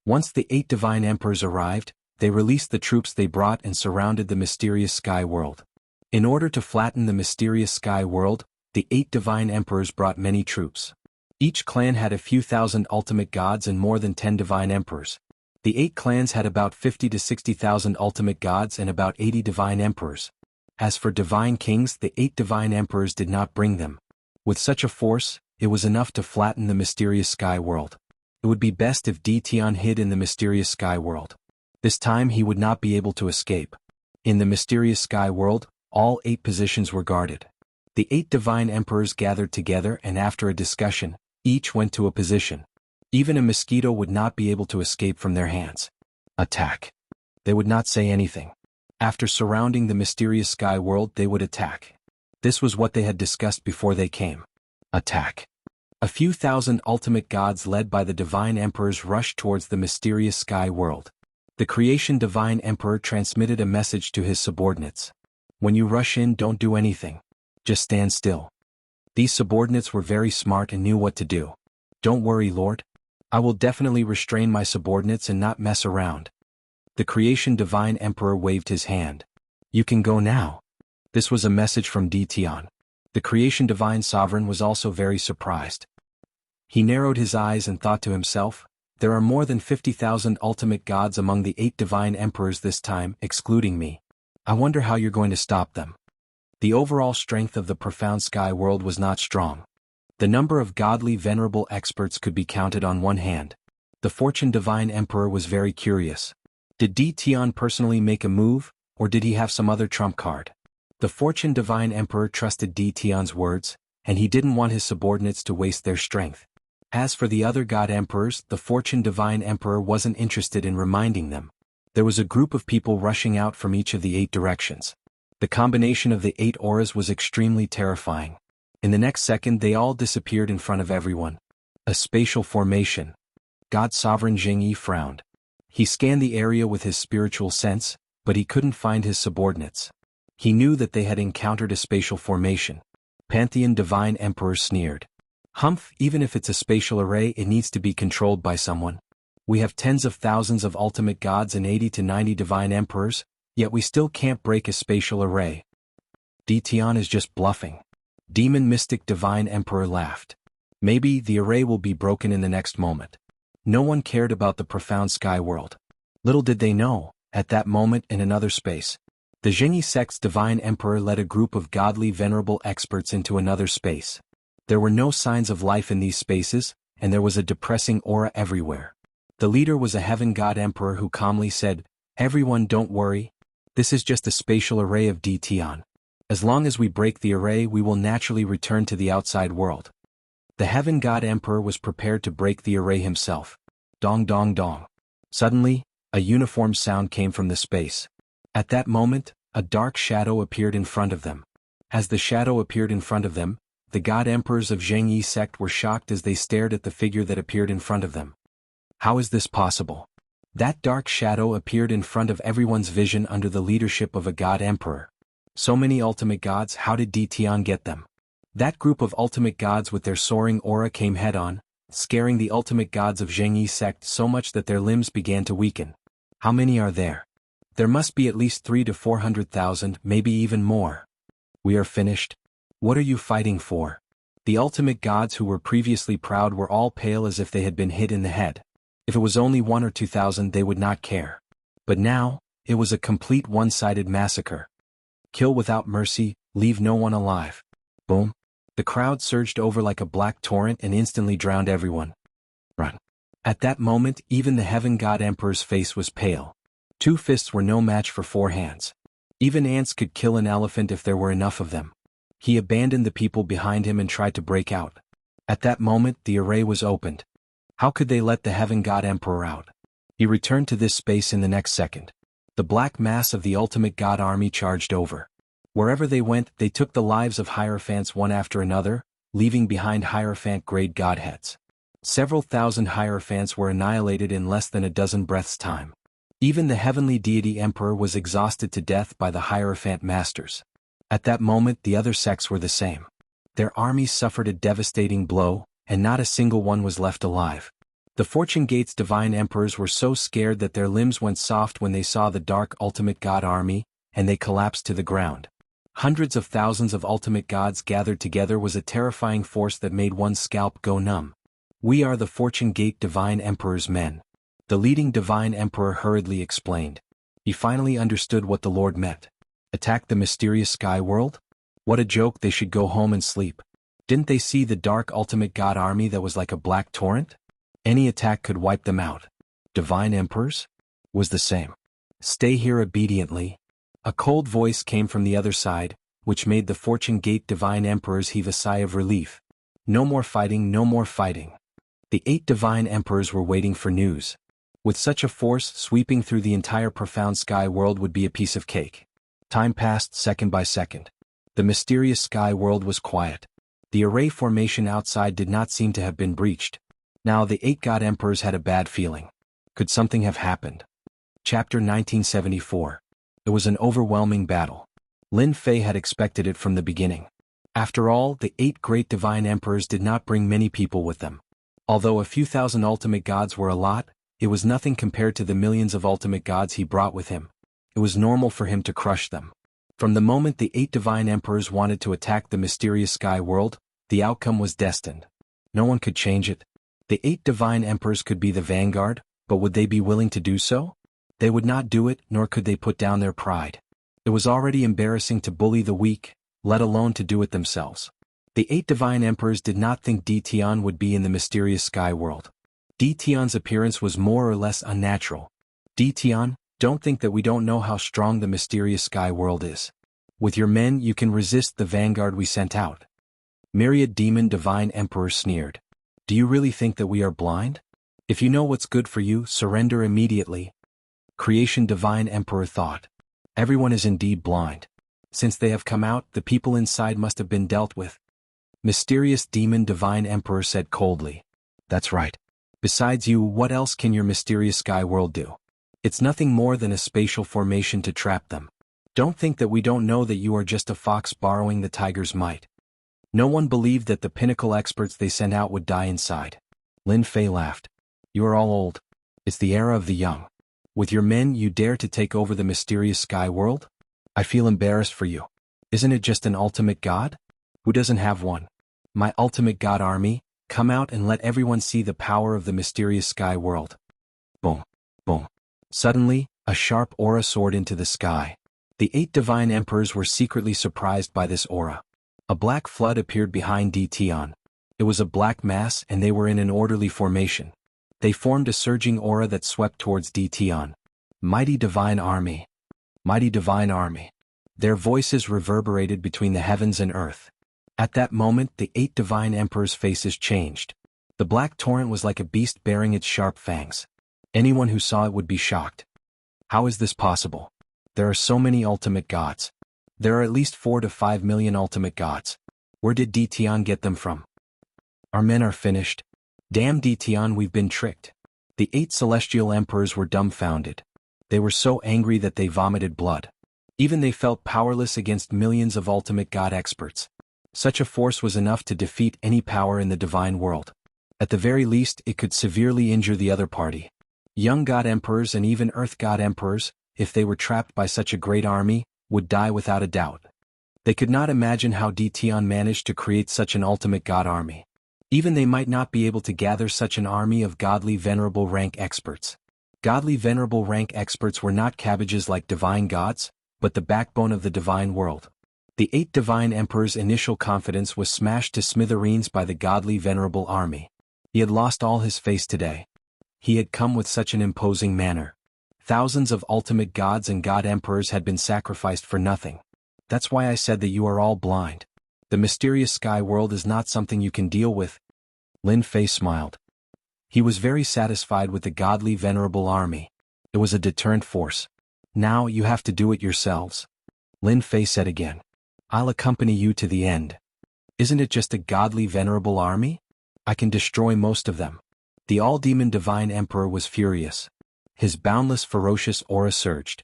Once the 8 divine emperors arrived, they released the troops they brought and surrounded the mysterious sky world. In order to flatten the mysterious sky world, the 8 divine emperors brought many troops. Each clan had a few thousand ultimate gods and more than 10 divine emperors. The 8 clans had about 50 to 60,000 ultimate gods and about 80 divine emperors. As for divine kings, the 8 divine emperors did not bring them. With such a force, it was enough to flatten the mysterious sky world. It would be best if Tian hid in the mysterious sky world. This time he would not be able to escape. In the mysterious sky world, all 8 positions were guarded. The 8 divine emperors gathered together and after a discussion, each went to a position. Even a mosquito would not be able to escape from their hands. Attack. They would not say anything. After surrounding the mysterious sky world, they would attack. This was what they had discussed before they came. Attack. A few thousand ultimate gods led by the divine emperors rushed towards the mysterious sky world. The Creation Divine Emperor transmitted a message to his subordinates. When you rush in, don't do anything. Just stand still. These subordinates were very smart and knew what to do. Don't worry, Lord. I will definitely restrain my subordinates and not mess around. The Creation Divine Emperor waved his hand. You can go now. This was a message from Tian. The Creation Divine Sovereign was also very surprised. He narrowed his eyes and thought to himself, there are more than 50,000 ultimate gods among the 8 divine emperors this time, excluding me. I wonder how you're going to stop them. The overall strength of the profound sky world was not strong. The number of godly venerable experts could be counted on one hand. The Fortune Divine Emperor was very curious. Did Tian personally make a move, or did he have some other trump card? The Fortune Divine Emperor trusted Tian's words, and he didn't want his subordinates to waste their strength. As for the other god emperors, the Fortune Divine Emperor wasn't interested in reminding them. There was a group of people rushing out from each of the 8 directions. The combination of the 8 auras was extremely terrifying. In the next second they all disappeared in front of everyone. A spatial formation. God Sovereign Jianghu frowned. He scanned the area with his spiritual sense, but he couldn't find his subordinates. He knew that they had encountered a spatial formation. Pantheon Divine Emperor sneered. Humph, even if it's a spatial array, it needs to be controlled by someone. We have tens of thousands of ultimate gods and 80 to 90 divine emperors, yet we still can't break a spatial array. Tian is just bluffing. Demon Mystic Divine Emperor laughed. Maybe the array will be broken in the next moment. No one cared about the profound sky world. Little did they know, at that moment in another space, the Jianghu sect's Divine Emperor led a group of godly venerable experts into another space. There were no signs of life in these spaces, and there was a depressing aura everywhere. The leader was a heaven god emperor who calmly said, "Everyone, don't worry. This is just a spatial array of Tian. As long as we break the array, we will naturally return to the outside world." The heaven god emperor was prepared to break the array himself. Dong dong dong. Suddenly, a uniform sound came from the space. At that moment, a dark shadow appeared in front of them. As the shadow appeared in front of them, the god emperors of Jianghu sect were shocked as they stared at the figure that appeared in front of them. How is this possible? That dark shadow appeared in front of everyone's vision under the leadership of a god emperor. So many ultimate gods, how did Tian get them? That group of ultimate gods with their soaring aura came head-on, scaring the ultimate gods of Jianghu sect so much that their limbs began to weaken. How many are there? There must be at least 300,000 to 400,000, maybe even more. We are finished. What are you fighting for? The ultimate gods who were previously proud were all pale as if they had been hit in the head. If it was only 1,000 or 2,000 they would not care. But now, it was a complete one-sided massacre. Kill without mercy, leave no one alive. Boom. The crowd surged over like a black torrent and instantly drowned everyone. Run. At that moment, even the Heaven God Emperor's face was pale. 2 fists were no match for 4 hands. Even ants could kill an elephant if there were enough of them. He abandoned the people behind him and tried to break out. At that moment, the array was opened. How could they let the Heaven God Emperor out? He returned to this space in the next second. The black mass of the ultimate god army charged over. Wherever they went, they took the lives of Hierophants one after another, leaving behind Hierophant-grade godheads. Several thousand Hierophants were annihilated in less than a dozen breaths' time. Even the heavenly deity emperor was exhausted to death by the Hierophant masters. At that moment the other sects were the same. Their armies suffered a devastating blow, and not a single one was left alive. The Fortune Gate's divine emperors were so scared that their limbs went soft when they saw the dark ultimate god army, and they collapsed to the ground. Hundreds of thousands of ultimate gods gathered together was a terrifying force that made one's scalp go numb. We are the Fortune Gate Divine Emperor's men. The leading Divine Emperor hurriedly explained. He finally understood what the Lord meant. Attack the mysterious sky world? What a joke, they should go home and sleep. Didn't they see the dark ultimate god army that was like a black torrent? Any attack could wipe them out. Divine Emperors? Was the same. Stay here obediently. A cold voice came from the other side, which made the Fortune Gate Divine Emperors heave a sigh of relief. No more fighting, no more fighting. The 8 Divine Emperors were waiting for news. With such a force, sweeping through the entire profound sky world would be a piece of cake. Time passed second by second. The mysterious sky world was quiet. The array formation outside did not seem to have been breached. Now the 8 God Emperors had a bad feeling. Could something have happened? Chapter 1974. It was an overwhelming battle. Lin Fei had expected it from the beginning. After all, the 8 great divine emperors did not bring many people with them. Although a few thousand ultimate gods were a lot, it was nothing compared to the millions of ultimate gods he brought with him. It was normal for him to crush them. From the moment the 8 divine emperors wanted to attack the mysterious sky world, the outcome was destined. No one could change it. The 8 divine emperors could be the vanguard, but would they be willing to do so? They would not do it, nor could they put down their pride. It was already embarrassing to bully the weak, let alone to do it themselves. The 8 divine emperors did not think Di Tian would be in the mysterious sky world. Di Tian's appearance was more or less unnatural. Di Tian, don't think that we don't know how strong the mysterious sky world is. With your men you can resist the vanguard we sent out. Myriad Demon Divine Emperor sneered. Do you really think that we are blind? If you know what's good for you, surrender immediately. Creation Divine Emperor thought. Everyone is indeed blind. Since they have come out, the people inside must have been dealt with. Mysterious Demon Divine Emperor said coldly. That's right. Besides you, what else can your mysterious sky world do? It's nothing more than a spatial formation to trap them. Don't think that we don't know that you are just a fox borrowing the tiger's might. No one believed that the pinnacle experts they sent out would die inside. Lin Fei laughed. You are all old. It's the era of the young. With your men you dare to take over the mysterious sky world? I feel embarrassed for you. Isn't it just an ultimate god? Who doesn't have one? My ultimate god army, come out and let everyone see the power of the mysterious sky world. Boom. Boom. Suddenly, a sharp aura soared into the sky. The 8 divine emperors were secretly surprised by this aura. A black flood appeared behind Di Tian. It was a black mass and they were in an orderly formation. They formed a surging aura that swept towards Di Tian. Mighty divine army. Mighty divine army. Their voices reverberated between the heavens and earth. At that moment the 8 divine emperors' faces changed. The black torrent was like a beast bearing its sharp fangs. Anyone who saw it would be shocked. How is this possible? There are so many ultimate gods. There are at least 4 to 5 million ultimate gods. Where did Di Tian get them from? Our men are finished. Damn Di Tian, we've been tricked. The 8 celestial emperors were dumbfounded. They were so angry that they vomited blood. Even they felt powerless against millions of ultimate god experts. Such a force was enough to defeat any power in the divine world. At the very least, it could severely injure the other party. Young God Emperors and even Earth God Emperors, if they were trapped by such a great army, would die without a doubt. They could not imagine how Tian managed to create such an ultimate God army. Even they might not be able to gather such an army of godly venerable rank experts. Godly venerable rank experts were not cabbages like divine gods, but the backbone of the divine world. The 8 divine emperors' initial confidence was smashed to smithereens by the godly venerable army. He had lost all his face today. He had come with such an imposing manner. Thousands of ultimate gods and god emperors had been sacrificed for nothing. That's why I said that you are all blind. The mysterious sky world is not something you can deal with. Lin Fei smiled. He was very satisfied with the godly venerable army. It was a deterrent force. Now you have to do it yourselves. Lin Fei said again. I'll accompany you to the end. Isn't it just a godly venerable army? I can destroy most of them. The all-demon divine emperor was furious. His boundless ferocious aura surged.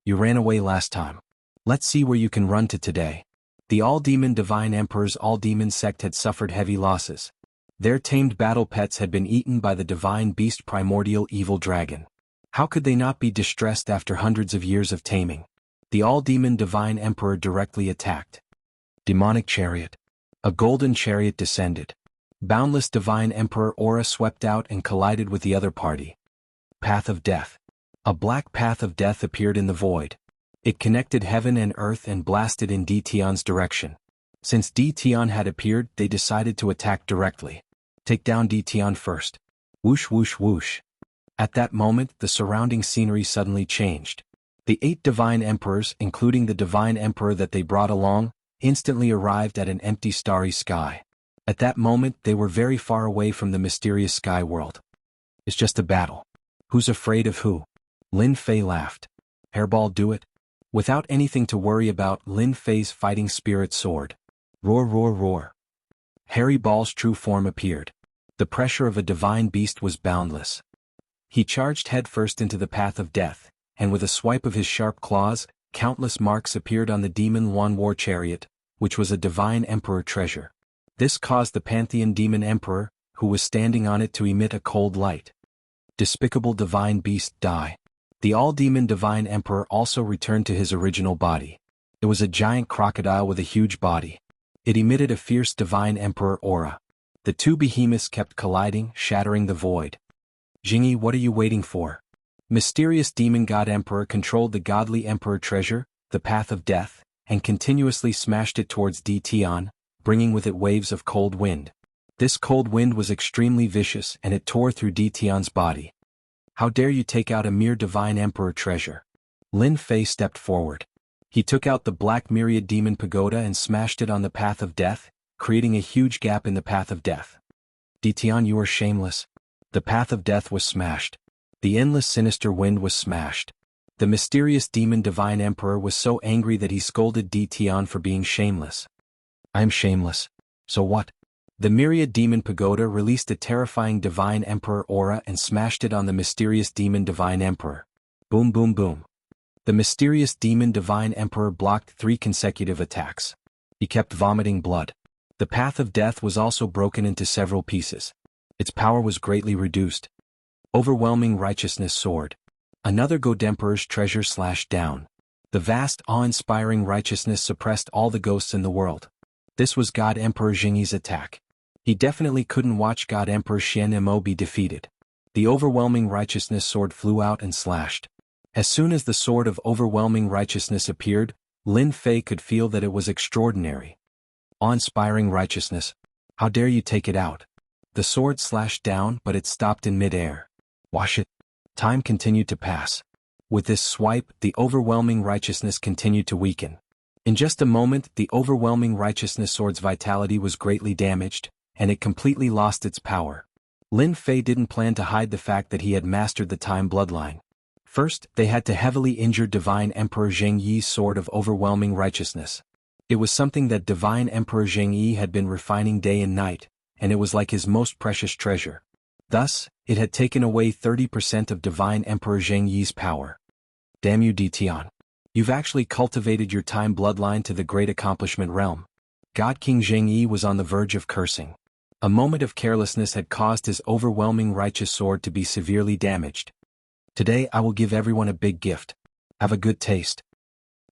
You ran away last time. Let's see where you can run to today. The all-demon divine emperor's all-demon sect had suffered heavy losses. Their tamed battle pets had been eaten by the divine beast primordial evil dragon. How could they not be distressed after hundreds of years of taming? The all-demon divine emperor directly attacked. Demonic chariot. A golden chariot descended. Boundless divine emperor aura swept out and collided with the other party. Path of death. A black path of death appeared in the void. It connected heaven and earth and blasted in Tian's direction. Since Tian had appeared, they decided to attack directly. Take down Tian first. Whoosh whoosh whoosh. At that moment, the surrounding scenery suddenly changed. The 8 divine emperors, including the divine emperor that they brought along, instantly arrived at an empty starry sky. At that moment, they were very far away from the mysterious sky world. It's just a battle. Who's afraid of who? Lin Fei laughed. Hairball do it? Without anything to worry about, Lin Fei's fighting spirit soared. Roar roar roar. Hairy Ball's true form appeared. The pressure of a divine beast was boundless. He charged headfirst into the path of death, and with a swipe of his sharp claws, countless marks appeared on the demon Wan war chariot, which was a divine emperor treasure. This caused the Pantheon demon emperor, who was standing on it, to emit a cold light. Despicable divine beast, die. The all-demon divine emperor also returned to his original body. It was a giant crocodile with a huge body. It emitted a fierce divine emperor aura. The 2 behemoths kept colliding, shattering the void. Jianghu, what are you waiting for? Mysterious demon god emperor controlled the godly emperor treasure, the path of death, and continuously smashed it towards Tian, bringing with it waves of cold wind. This cold wind was extremely vicious and it tore through Tian's body. How dare you take out a mere divine emperor treasure? Lin Fei stepped forward. He took out the black myriad demon pagoda and smashed it on the path of death, creating a huge gap in the path of death. Tian, you are shameless. The path of death was smashed. The endless sinister wind was smashed. The mysterious demon divine emperor was so angry that he scolded Tian for being shameless. I am shameless. So what? The myriad demon pagoda released a terrifying divine emperor aura and smashed it on the mysterious demon divine emperor. Boom boom boom. The mysterious demon divine emperor blocked 3 consecutive attacks. He kept vomiting blood. The path of death was also broken into several pieces. Its power was greatly reduced. Overwhelming righteousness soared. Another God Emperor's treasure slashed down. The vast, awe-inspiring righteousness suppressed all the ghosts in the world. This was God Emperor Jianghu's attack. He definitely couldn't watch God Emperor Xian Mo be defeated. The overwhelming righteousness sword flew out and slashed. As soon as the sword of overwhelming righteousness appeared, Lin Fei could feel that it was extraordinary. Awe-inspiring righteousness. How dare you take it out? The sword slashed down, but it stopped in mid-air. Wash it. Time continued to pass. With this swipe, the overwhelming righteousness continued to weaken. In just a moment, the overwhelming righteousness sword's vitality was greatly damaged, and it completely lost its power. Lin Fei didn't plan to hide the fact that he had mastered the time bloodline. First, they had to heavily injure Divine Emperor Zheng Yi's sword of overwhelming righteousness. It was something that Divine Emperor Zheng Yi had been refining day and night, and it was like his most precious treasure. Thus, it had taken away 30% of Divine Emperor Zheng Yi's power. Damn you, Tian. You've actually cultivated your time bloodline to the great accomplishment realm. God King Zheng Yi was on the verge of cursing. A moment of carelessness had caused his overwhelming righteous sword to be severely damaged. Today I will give everyone a big gift. Have a good taste.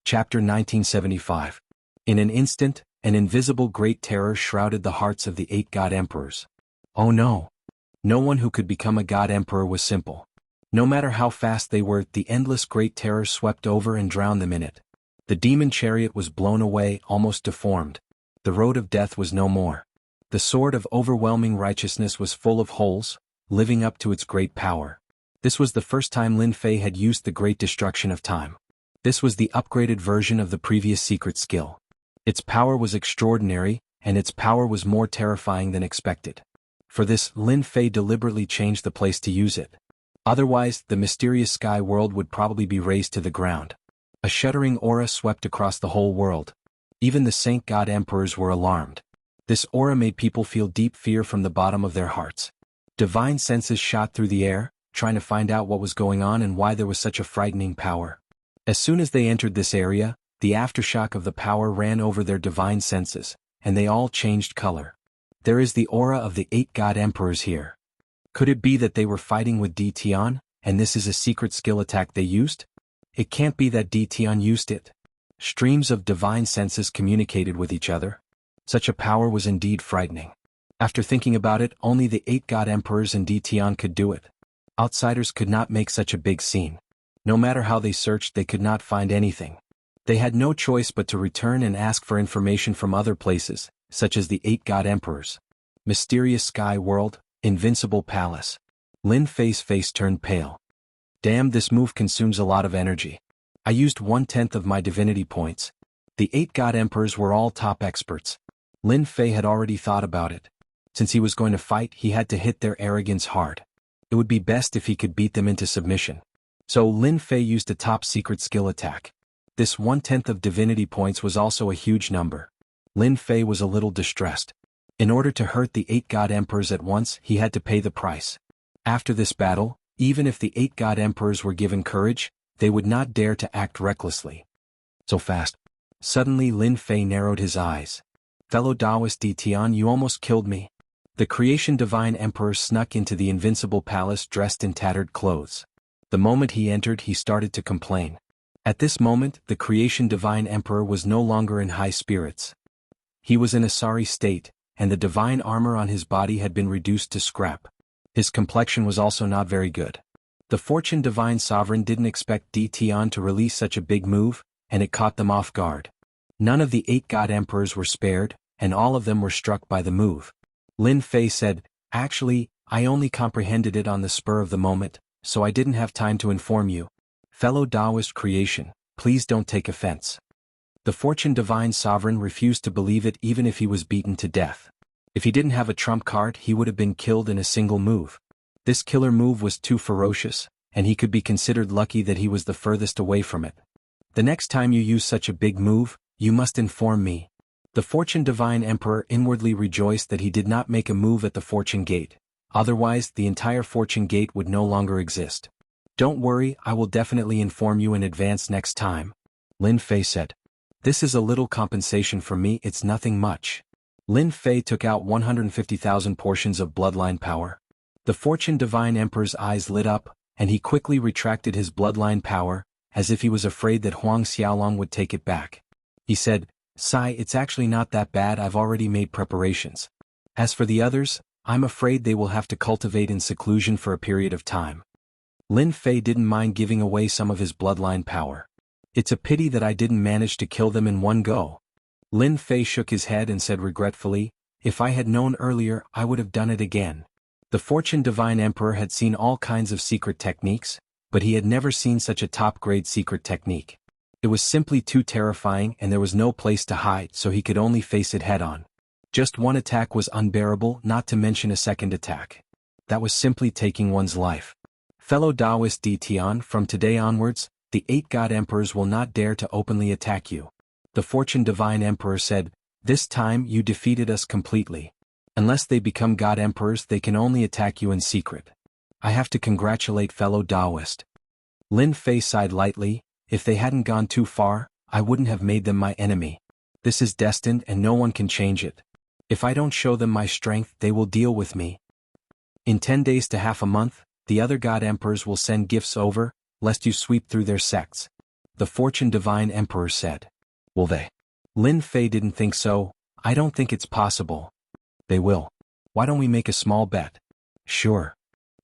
Chapter 1975. In an instant, an invisible great terror shrouded the hearts of the 8 god emperors. Oh no! No one who could become a god emperor was simple. No matter how fast they were, the endless great terror swept over and drowned them in it. The demon chariot was blown away, almost deformed. The road of death was no more. The sword of overwhelming righteousness was full of holes, living up to its great power. This was the first time Lin Fei had used the great destruction of time. This was the upgraded version of the previous secret skill. Its power was extraordinary, and its power was more terrifying than expected. For this, Lin Fei deliberately changed the place to use it. Otherwise, the mysterious sky world would probably be razed to the ground. A shuddering aura swept across the whole world. Even the Saint God Emperors were alarmed. This aura made people feel deep fear from the bottom of their hearts. Divine senses shot through the air, trying to find out what was going on and why there was such a frightening power. As soon as they entered this area, the aftershock of the power ran over their divine senses, and they all changed color. There is the aura of the 8 god emperors here. Could it be that they were fighting with D Tian, and this is a secret skill attack they used? It can't be that D Tian used it. Streams of divine senses communicated with each other. Such a power was indeed frightening. After thinking about it, only the 8 god emperors and D Tian could do it. Outsiders could not make such a big scene. No matter how they searched, they could not find anything. They had no choice but to return and ask for information from other places, such as the 8 god emperors. Mysterious sky world, invincible palace. Lin Fei's face turned pale. Damn, this move consumes a lot of energy. I used 1/10 of my divinity points. The 8 god emperors were all top experts. Lin Fei had already thought about it. Since he was going to fight, he had to hit their arrogance hard. It would be best if he could beat them into submission. So Lin Fei used a top secret skill attack. This 1/10 of divinity points was also a huge number. Lin Fei was a little distressed. In order to hurt the 8 god emperors at once, he had to pay the price. After this battle, even if the 8 god emperors were given courage, they would not dare to act recklessly. So fast. Suddenly Lin Fei narrowed his eyes. Fellow Taoist D Tian, you almost killed me. The creation divine emperor snuck into the invincible palace dressed in tattered clothes. The moment he entered, he started to complain. At this moment, the creation divine emperor was no longer in high spirits. He was in a sorry state, and the divine armor on his body had been reduced to scrap. His complexion was also not very good. The Fortune Divine Sovereign didn't expect D Tian to release such a big move, and it caught them off guard. None of the 8 god emperors were spared, and all of them were struck by the move. Lin Fei said, "Actually, I only comprehended it on the spur of the moment, so I didn't have time to inform you. Fellow Taoist creation, please don't take offense." The Fortune Divine Sovereign refused to believe it even if he was beaten to death. If he didn't have a trump card, he would have been killed in a single move. This killer move was too ferocious, and he could be considered lucky that he was the furthest away from it. The next time you use such a big move, you must inform me. The Fortune Divine Emperor inwardly rejoiced that he did not make a move at the Fortune Gate. Otherwise, the entire Fortune Gate would no longer exist. "Don't worry, I will definitely inform you in advance next time," Lin Fei said. "This is a little compensation for me, it's nothing much." Lin Fei took out 150,000 portions of bloodline power. The Fortune Divine Emperor's eyes lit up, and he quickly retracted his bloodline power, as if he was afraid that Huang Xiaolong would take it back. He said, "Sai, it's actually not that bad, I've already made preparations. As for the others, I'm afraid they will have to cultivate in seclusion for a period of time." Lin Fei didn't mind giving away some of his bloodline power. "It's a pity that I didn't manage to kill them in one go." Lin Fei shook his head and said regretfully, "If I had known earlier, I would have done it again." The Fortune Divine Emperor had seen all kinds of secret techniques, but he had never seen such a top-grade secret technique. It was simply too terrifying and there was no place to hide, so he could only face it head-on. Just one attack was unbearable, not to mention a second attack. That was simply taking one's life. Fellow Taoist D Tian, from today onwards, the 8 god emperors will not dare to openly attack you. The Fortune Divine Emperor said, "This time you defeated us completely. Unless they become god emperors, they can only attack you in secret. I have to congratulate fellow Taoist." Lin Fei sighed lightly. "If they hadn't gone too far, I wouldn't have made them my enemy. This is destined and no one can change it." If I don't show them my strength, they will deal with me. In 10 days to half a month, the other god emperors will send gifts over, lest you sweep through their sects. The Fortune Divine Emperor said. Will they? Lin Fei didn't think so. I don't think it's possible. They will. Why don't we make a small bet? Sure.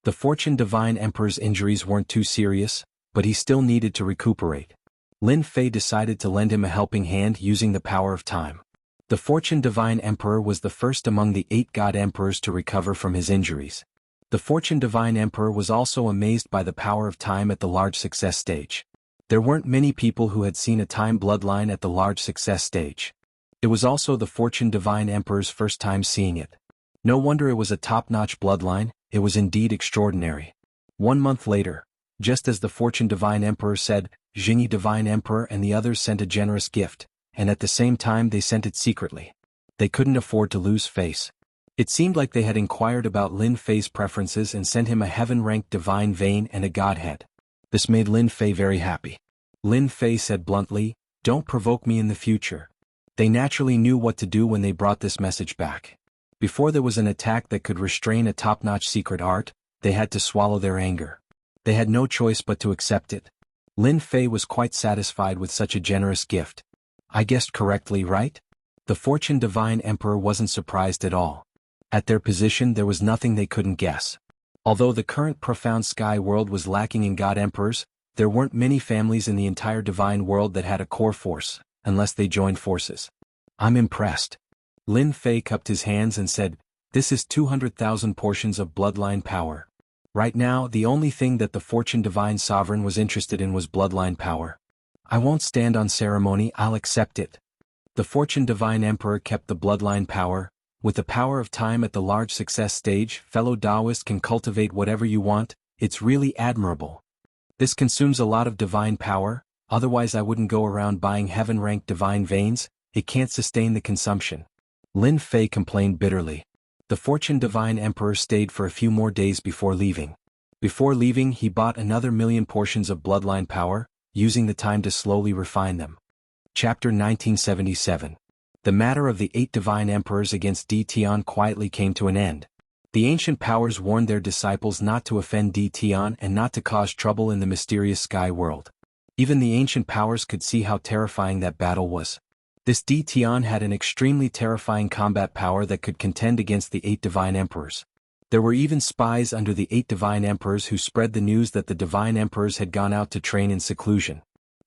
The Fortune Divine Emperor's injuries weren't too serious, but he still needed to recuperate. Lin Fei decided to lend him a helping hand using the power of time. The Fortune Divine Emperor was the first among the 8 god emperors to recover from his injuries. The Fortune Divine Emperor was also amazed by the power of time at the large success stage. There weren't many people who had seen a time bloodline at the large success stage. It was also the Fortune Divine Emperor's first time seeing it. No wonder it was a top-notch bloodline, it was indeed extraordinary. 1 month later, just as the Fortune Divine Emperor said, Jianghu Divine Emperor and the others sent a generous gift, and at the same time they sent it secretly. They couldn't afford to lose face. It seemed like they had inquired about Lin Fei's preferences and sent him a heaven-ranked divine vein and a godhead. This made Lin Fei very happy. Lin Fei said bluntly, "Don't provoke me in the future." They naturally knew what to do when they brought this message back. Before there was an attack that could restrain a top-notch secret art, they had to swallow their anger. They had no choice but to accept it. Lin Fei was quite satisfied with such a generous gift. I guessed correctly, right? The Fortune Divine Emperor wasn't surprised at all. At their position there was nothing they couldn't guess. Although the current profound sky world was lacking in god emperors, there weren't many families in the entire divine world that had a core force, unless they joined forces. I'm impressed. Lin Fei cupped his hands and said, "This is 200,000 portions of bloodline power." Right now, the only thing that the Fortune Divine Sovereign was interested in was bloodline power. I won't stand on ceremony, I'll accept it. The Fortune Divine Emperor kept the bloodline power. With the power of time at the large success stage, fellow Taoist can cultivate whatever you want, it's really admirable. This consumes a lot of divine power, otherwise I wouldn't go around buying heaven-ranked divine veins, it can't sustain the consumption. Lin Fei complained bitterly. The Fortune Divine Emperor stayed for a few more days before leaving. Before leaving, he bought another 1,000,000 portions of bloodline power, using the time to slowly refine them. Chapter 1977. The matter of the 8 divine emperors against Di Tian quietly came to an end. The ancient powers warned their disciples not to offend Di Tian and not to cause trouble in the mysterious sky world. Even the ancient powers could see how terrifying that battle was. This Di Tian had an extremely terrifying combat power that could contend against the 8 divine emperors. There were even spies under the 8 divine emperors who spread the news that the divine emperors had gone out to train in seclusion.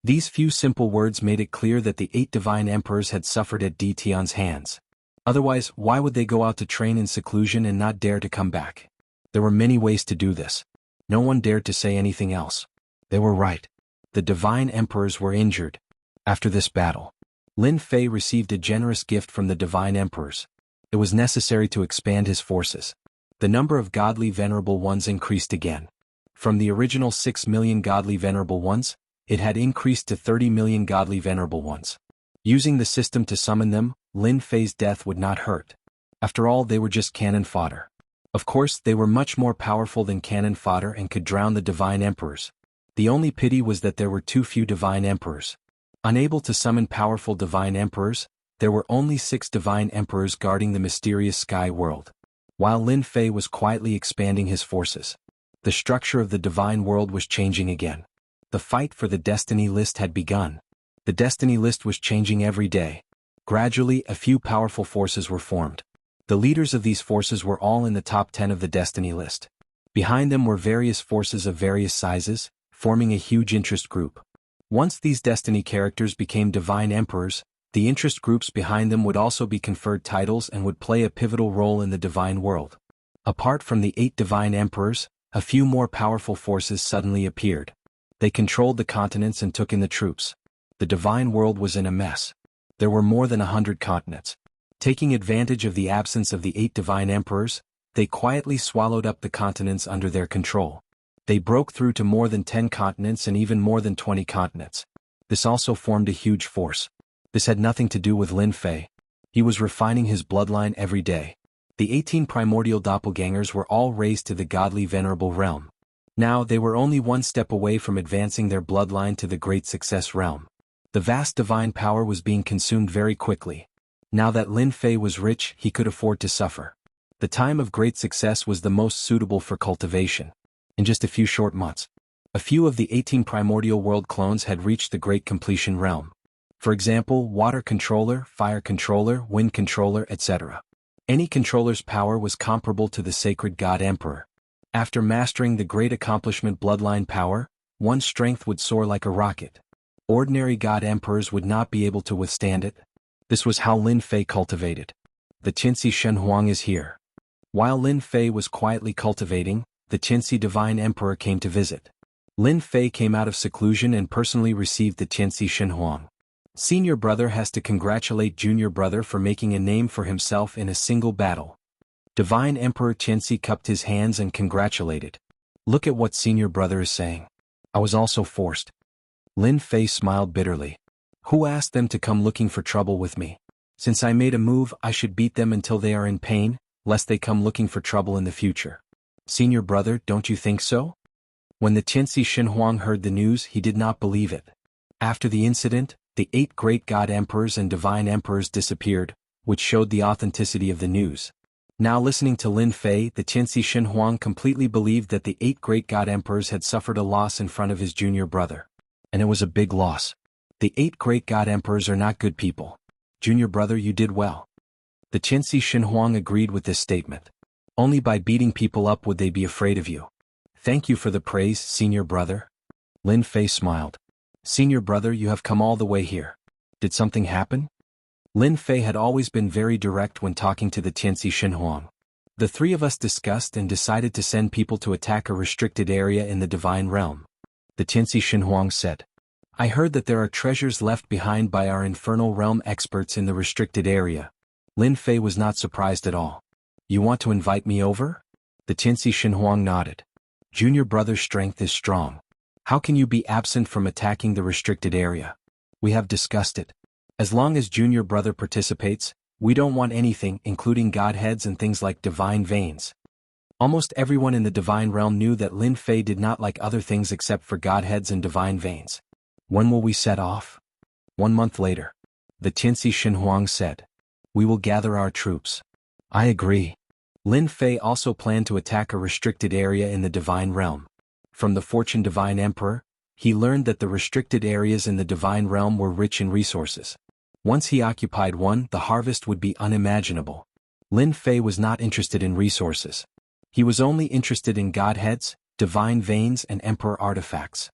These few simple words made it clear that the 8 divine emperors had suffered at Di Tian's hands. Otherwise, why would they go out to train in seclusion and not dare to come back? There were many ways to do this. No one dared to say anything else. They were right. The divine emperors were injured. After this battle, Lin Fei received a generous gift from the divine emperors. It was necessary to expand his forces. The number of godly venerable ones increased again. From the original 6 million godly venerable ones, it had increased to 30 million godly venerable ones. Using the system to summon them, Lin Fei's death would not hurt. After all, they were just cannon fodder. Of course, they were much more powerful than cannon fodder and could drown the divine emperors. The only pity was that there were too few divine emperors. Unable to summon powerful divine emperors, there were only 6 divine emperors guarding the mysterious sky world. While Lin Fei was quietly expanding his forces, the structure of the divine world was changing again. The fight for the destiny list had begun. The destiny list was changing every day. Gradually, a few powerful forces were formed. The leaders of these forces were all in the top 10 of the destiny list. Behind them were various forces of various sizes, forming a huge interest group. Once these destiny characters became divine emperors, the interest groups behind them would also be conferred titles and would play a pivotal role in the divine world. Apart from the 8 divine emperors, a few more powerful forces suddenly appeared. They controlled the continents and took in the troops. The divine world was in a mess. There were more than 100 continents. Taking advantage of the absence of the 8 divine emperors, they quietly swallowed up the continents under their control. They broke through to more than 10 continents and even more than 20 continents. This also formed a huge force. This had nothing to do with Lin Fei. He was refining his bloodline every day. The 18 primordial doppelgangers were all raised to the godly venerable realm. Now they were only one step away from advancing their bloodline to the great success realm. The vast divine power was being consumed very quickly. Now that Lin Fei was rich, he could afford to suffer. The time of great success was the most suitable for cultivation. In just a few short months, a few of the 18 primordial world clones had reached the great completion realm. For example, water controller, fire controller, wind controller, etc. Any controller's power was comparable to the sacred God Emperor. After mastering the great accomplishment bloodline power, one's strength would soar like a rocket. Ordinary God Emperors would not be able to withstand it. This was how Lin Fei cultivated. The Qinci Shenhuang is here. While Lin Fei was quietly cultivating, the Qinci Divine Emperor came to visit. Lin Fei came out of seclusion and personally received the Qinci Shenhuang. Senior brother has to congratulate junior brother for making a name for himself in a single battle. Divine Emperor Qinci cupped his hands and congratulated. Look at what senior brother is saying. I was also forced. Lin Fei smiled bitterly. Who asked them to come looking for trouble with me? Since I made a move, I should beat them until they are in pain, lest they come looking for trouble in the future. Senior brother, don't you think so? When the Qinci Shenhuang heard the news, he did not believe it. After the incident, the 8 great God Emperors and Divine Emperors disappeared, which showed the authenticity of the news. Now listening to Lin Fei, the Qinci Shenhuang completely believed that the 8 great God Emperors had suffered a loss in front of his junior brother. And it was a big loss. The 8 great God Emperors are not good people. Junior brother, you did well. The Qinci Shenhuang agreed with this statement. Only by beating people up would they be afraid of you. Thank you for the praise, senior brother. Lin Fei smiled. Senior brother, you have come all the way here. Did something happen? Lin Fei had always been very direct when talking to the Qinci Shenhuang. The 3 of us discussed and decided to send people to attack a restricted area in the Divine Realm. The Qinci Shenhuang said. I heard that there are treasures left behind by our Infernal Realm experts in the restricted area. Lin Fei was not surprised at all. You want to invite me over? The Qinci Shenhuang nodded. Junior brother's strength is strong. How can you be absent from attacking the restricted area? We have discussed it. As long as junior brother participates, we don't want anything, including godheads and things like divine veins. Almost everyone in the Divine Realm knew that Lin Fei did not like other things except for godheads and divine veins. When will we set off? 1 month later. The Qinci Shenhuang said. We will gather our troops. I agree. Lin Fei also planned to attack a restricted area in the Divine Realm. From the Fortune Divine Emperor, he learned that the restricted areas in the Divine Realm were rich in resources. Once he occupied one, the harvest would be unimaginable. Lin Fei was not interested in resources. He was only interested in godheads, divine veins and emperor artifacts.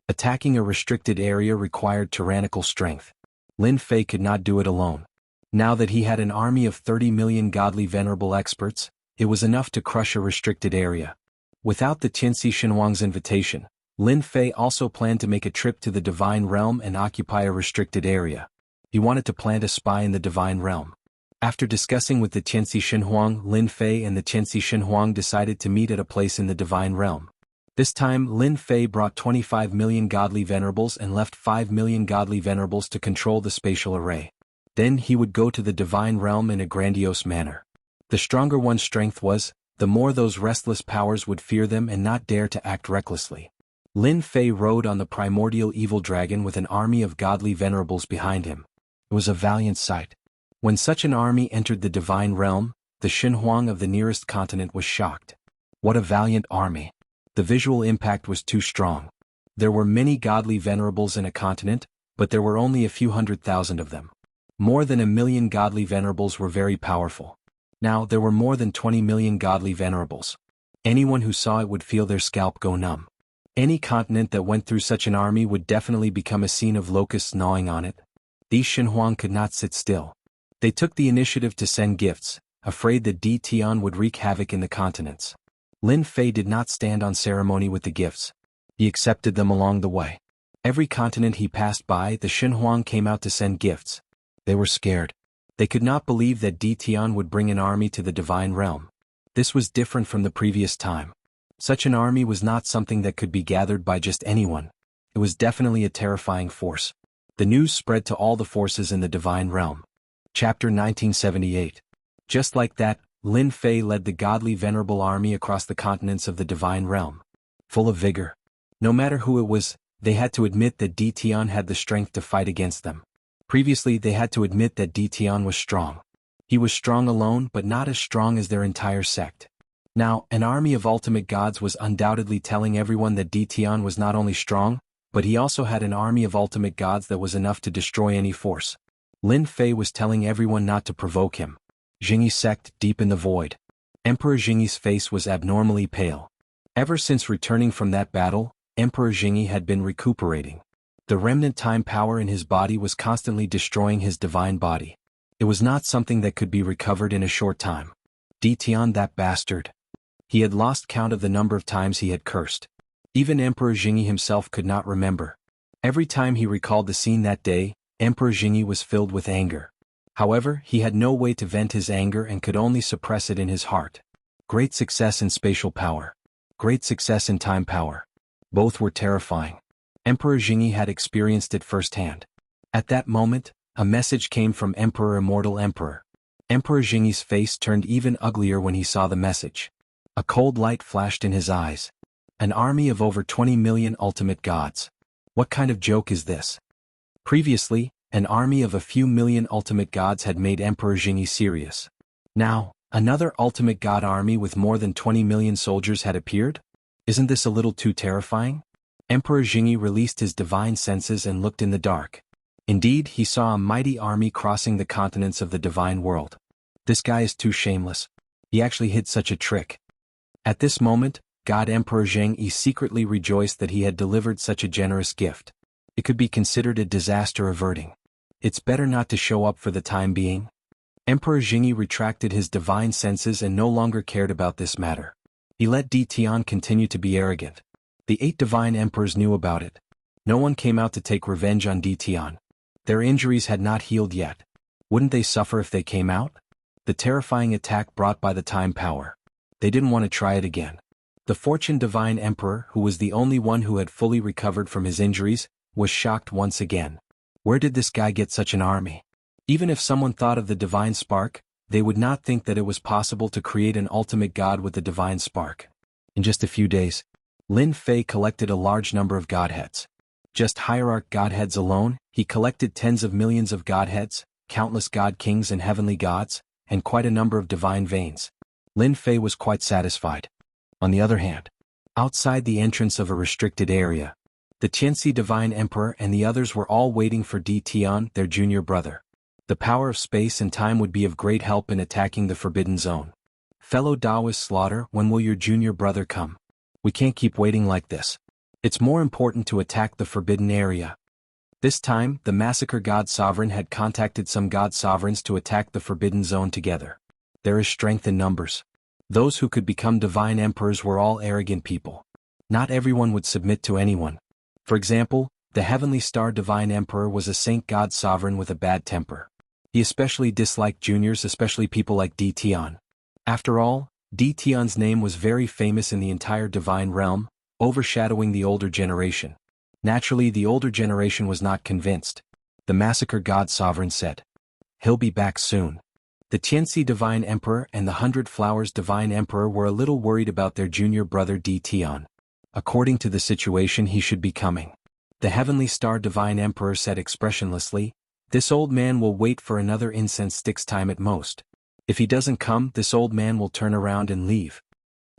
Attacking a restricted area required tyrannical strength. Lin Fei could not do it alone. Now that he had an army of 30 million godly venerable experts, it was enough to crush a restricted area. Without the Qinci Shenhuang's invitation, Lin Fei also planned to make a trip to the Divine Realm and occupy a restricted area. He wanted to plant a spy in the Divine Realm. After discussing with the Qinci Shenhuang, Lin Fei and the Qinci Shenhuang decided to meet at a place in the Divine Realm. This time, Lin Fei brought 25 million godly venerables and left 5 million godly venerables to control the spatial array. Then he would go to the Divine Realm in a grandiose manner. The stronger one's strength was, the more those restless powers would fear them and not dare to act recklessly. Lin Fei rode on the primordial evil dragon with an army of godly venerables behind him. It was a valiant sight. When such an army entered the Divine Realm, the Shenhuang of the nearest continent was shocked. What a valiant army! The visual impact was too strong. There were many godly venerables in a continent, but there were only a few 100,000 of them. More than 1 million godly venerables were very powerful. Now there were more than 20 million godly venerables. Anyone who saw it would feel their scalp go numb. Any continent that went through such an army would definitely become a scene of locusts gnawing on it. These Shenhuang could not sit still. They took the initiative to send gifts, afraid that Di Tian would wreak havoc in the continents. Lin Fei did not stand on ceremony with the gifts. He accepted them along the way. Every continent he passed by, the Shenhuang came out to send gifts. They were scared. They could not believe that Di Tian would bring an army to the Divine Realm. This was different from the previous time. Such an army was not something that could be gathered by just anyone. It was definitely a terrifying force. The news spread to all the forces in the Divine Realm. Chapter 1978. Just like that, Lin Fei led the godly venerable army across the continents of the Divine Realm. Full of vigor. No matter who it was, they had to admit that Di Tian had the strength to fight against them. Previously they had to admit that Tian was strong. He was strong alone but not as strong as their entire sect. Now, an army of ultimate gods was undoubtedly telling everyone that Tian was not only strong, but he also had an army of ultimate gods that was enough to destroy any force. Lin Fei was telling everyone not to provoke him. Jingyi sect deep in the void. Emperor Jingyi's face was abnormally pale. Ever since returning from that battle, Emperor Jingyi had been recuperating. The remnant time power in his body was constantly destroying his divine body. It was not something that could be recovered in a short time. Tian, that bastard. He had lost count of the number of times he had cursed. Even Emperor Jingyi himself could not remember. Every time he recalled the scene that day, Emperor Jingyi was filled with anger. However, he had no way to vent his anger and could only suppress it in his heart. Great success in spatial power. Great success in time power. Both were terrifying. Emperor Jingyi had experienced it firsthand. At that moment, a message came from Emperor Immortal Emperor. Emperor Jingyi's face turned even uglier when he saw the message. A cold light flashed in his eyes. An army of over 20 million ultimate gods. What kind of joke is this? Previously, an army of a few million ultimate gods had made Emperor Jingyi serious. Now, another ultimate god army with more than 20 million soldiers had appeared? Isn't this a little too terrifying? Emperor Jingyi released his divine senses and looked in the dark. Indeed, he saw a mighty army crossing the continents of the divine world. This guy is too shameless. He actually hid such a trick. At this moment, God Emperor Zhengyi secretly rejoiced that he had delivered such a generous gift. It could be considered a disaster averting. It's better not to show up for the time being. Emperor Jingyi retracted his divine senses and no longer cared about this matter. He let Tian continue to be arrogant. The 8 divine emperors knew about it. No one came out to take revenge on Tian. Their injuries had not healed yet. Wouldn't they suffer if they came out? The terrifying attack brought by the time power. They didn't want to try it again. The Fortune Divine Emperor, who was the only one who had fully recovered from his injuries, was shocked once again. Where did this guy get such an army? Even if someone thought of the divine spark, they would not think that it was possible to create an ultimate god with the divine spark. In just a few days, Lin Fei collected a large number of godheads. Just hierarch godheads alone, he collected tens of millions of godheads, countless god kings and heavenly gods, and quite a number of divine veins. Lin Fei was quite satisfied. On the other hand, outside the entrance of a restricted area, the Tianxi Divine Emperor and the others were all waiting for Tian, their junior brother. The power of space and time would be of great help in attacking the Forbidden Zone. Fellow Taoist Slaughter, when will your junior brother come? We can't keep waiting like this. It's more important to attack the Forbidden Area. This time, the Massacre God Sovereign had contacted some God Sovereigns to attack the Forbidden Zone together. There is strength in numbers. Those who could become divine emperors were all arrogant people. Not everyone would submit to anyone. For example, the Heavenly Star Divine Emperor was a Saint God Sovereign with a bad temper. He especially disliked juniors, especially people like Tian. After all, Tian's name was very famous in the entire divine realm, overshadowing the older generation. Naturally, the older generation was not convinced. The Massacre God Sovereign said, "He'll be back soon." The Tianxi Divine Emperor and the 100 Flowers Divine Emperor were a little worried about their junior brother Tian. According to the situation, he should be coming. The Heavenly Star Divine Emperor said expressionlessly, "This old man will wait for another incense stick's time at most. If he doesn't come, this old man will turn around and leave."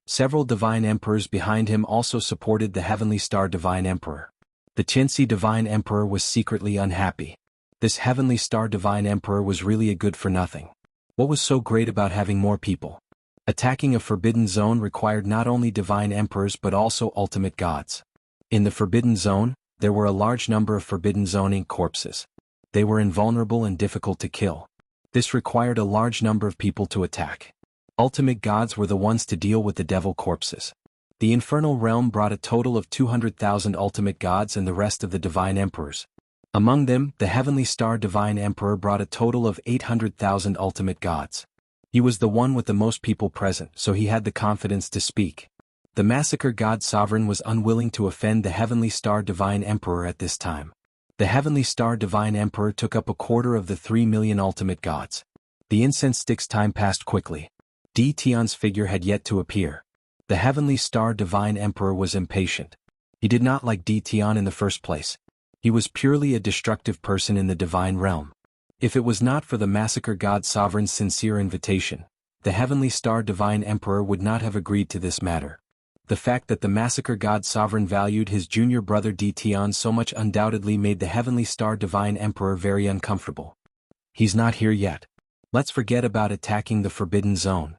Several divine emperors behind him also supported the Heavenly Star Divine Emperor. The Tianxi Divine Emperor was secretly unhappy. This Heavenly Star Divine Emperor was really a good-for-nothing. What was so great about having more people? Attacking a forbidden zone required not only divine emperors but also ultimate gods. In the Forbidden Zone, there were a large number of Forbidden Zoning corpses. They were invulnerable and difficult to kill. This required a large number of people to attack. Ultimate gods were the ones to deal with the devil corpses. The infernal realm brought a total of 200,000 ultimate gods and the rest of the divine emperors. Among them, the Heavenly Star Divine Emperor brought a total of 800,000 ultimate gods. He was the one with the most people present, so he had the confidence to speak. The Massacre God Sovereign was unwilling to offend the Heavenly Star Divine Emperor at this time. The Heavenly Star Divine Emperor took up a quarter of the 3 million ultimate gods. The incense stick's time passed quickly. Tian's figure had yet to appear. The Heavenly Star Divine Emperor was impatient. He did not like Tian in the first place. He was purely a destructive person in the divine realm. If it was not for the Massacre God Sovereign's sincere invitation, the Heavenly Star Divine Emperor would not have agreed to this matter. The fact that the Massacre God Sovereign valued his junior brother Tion so much undoubtedly made the Heavenly Star Divine Emperor very uncomfortable. He's not here yet. Let's forget about attacking the Forbidden Zone.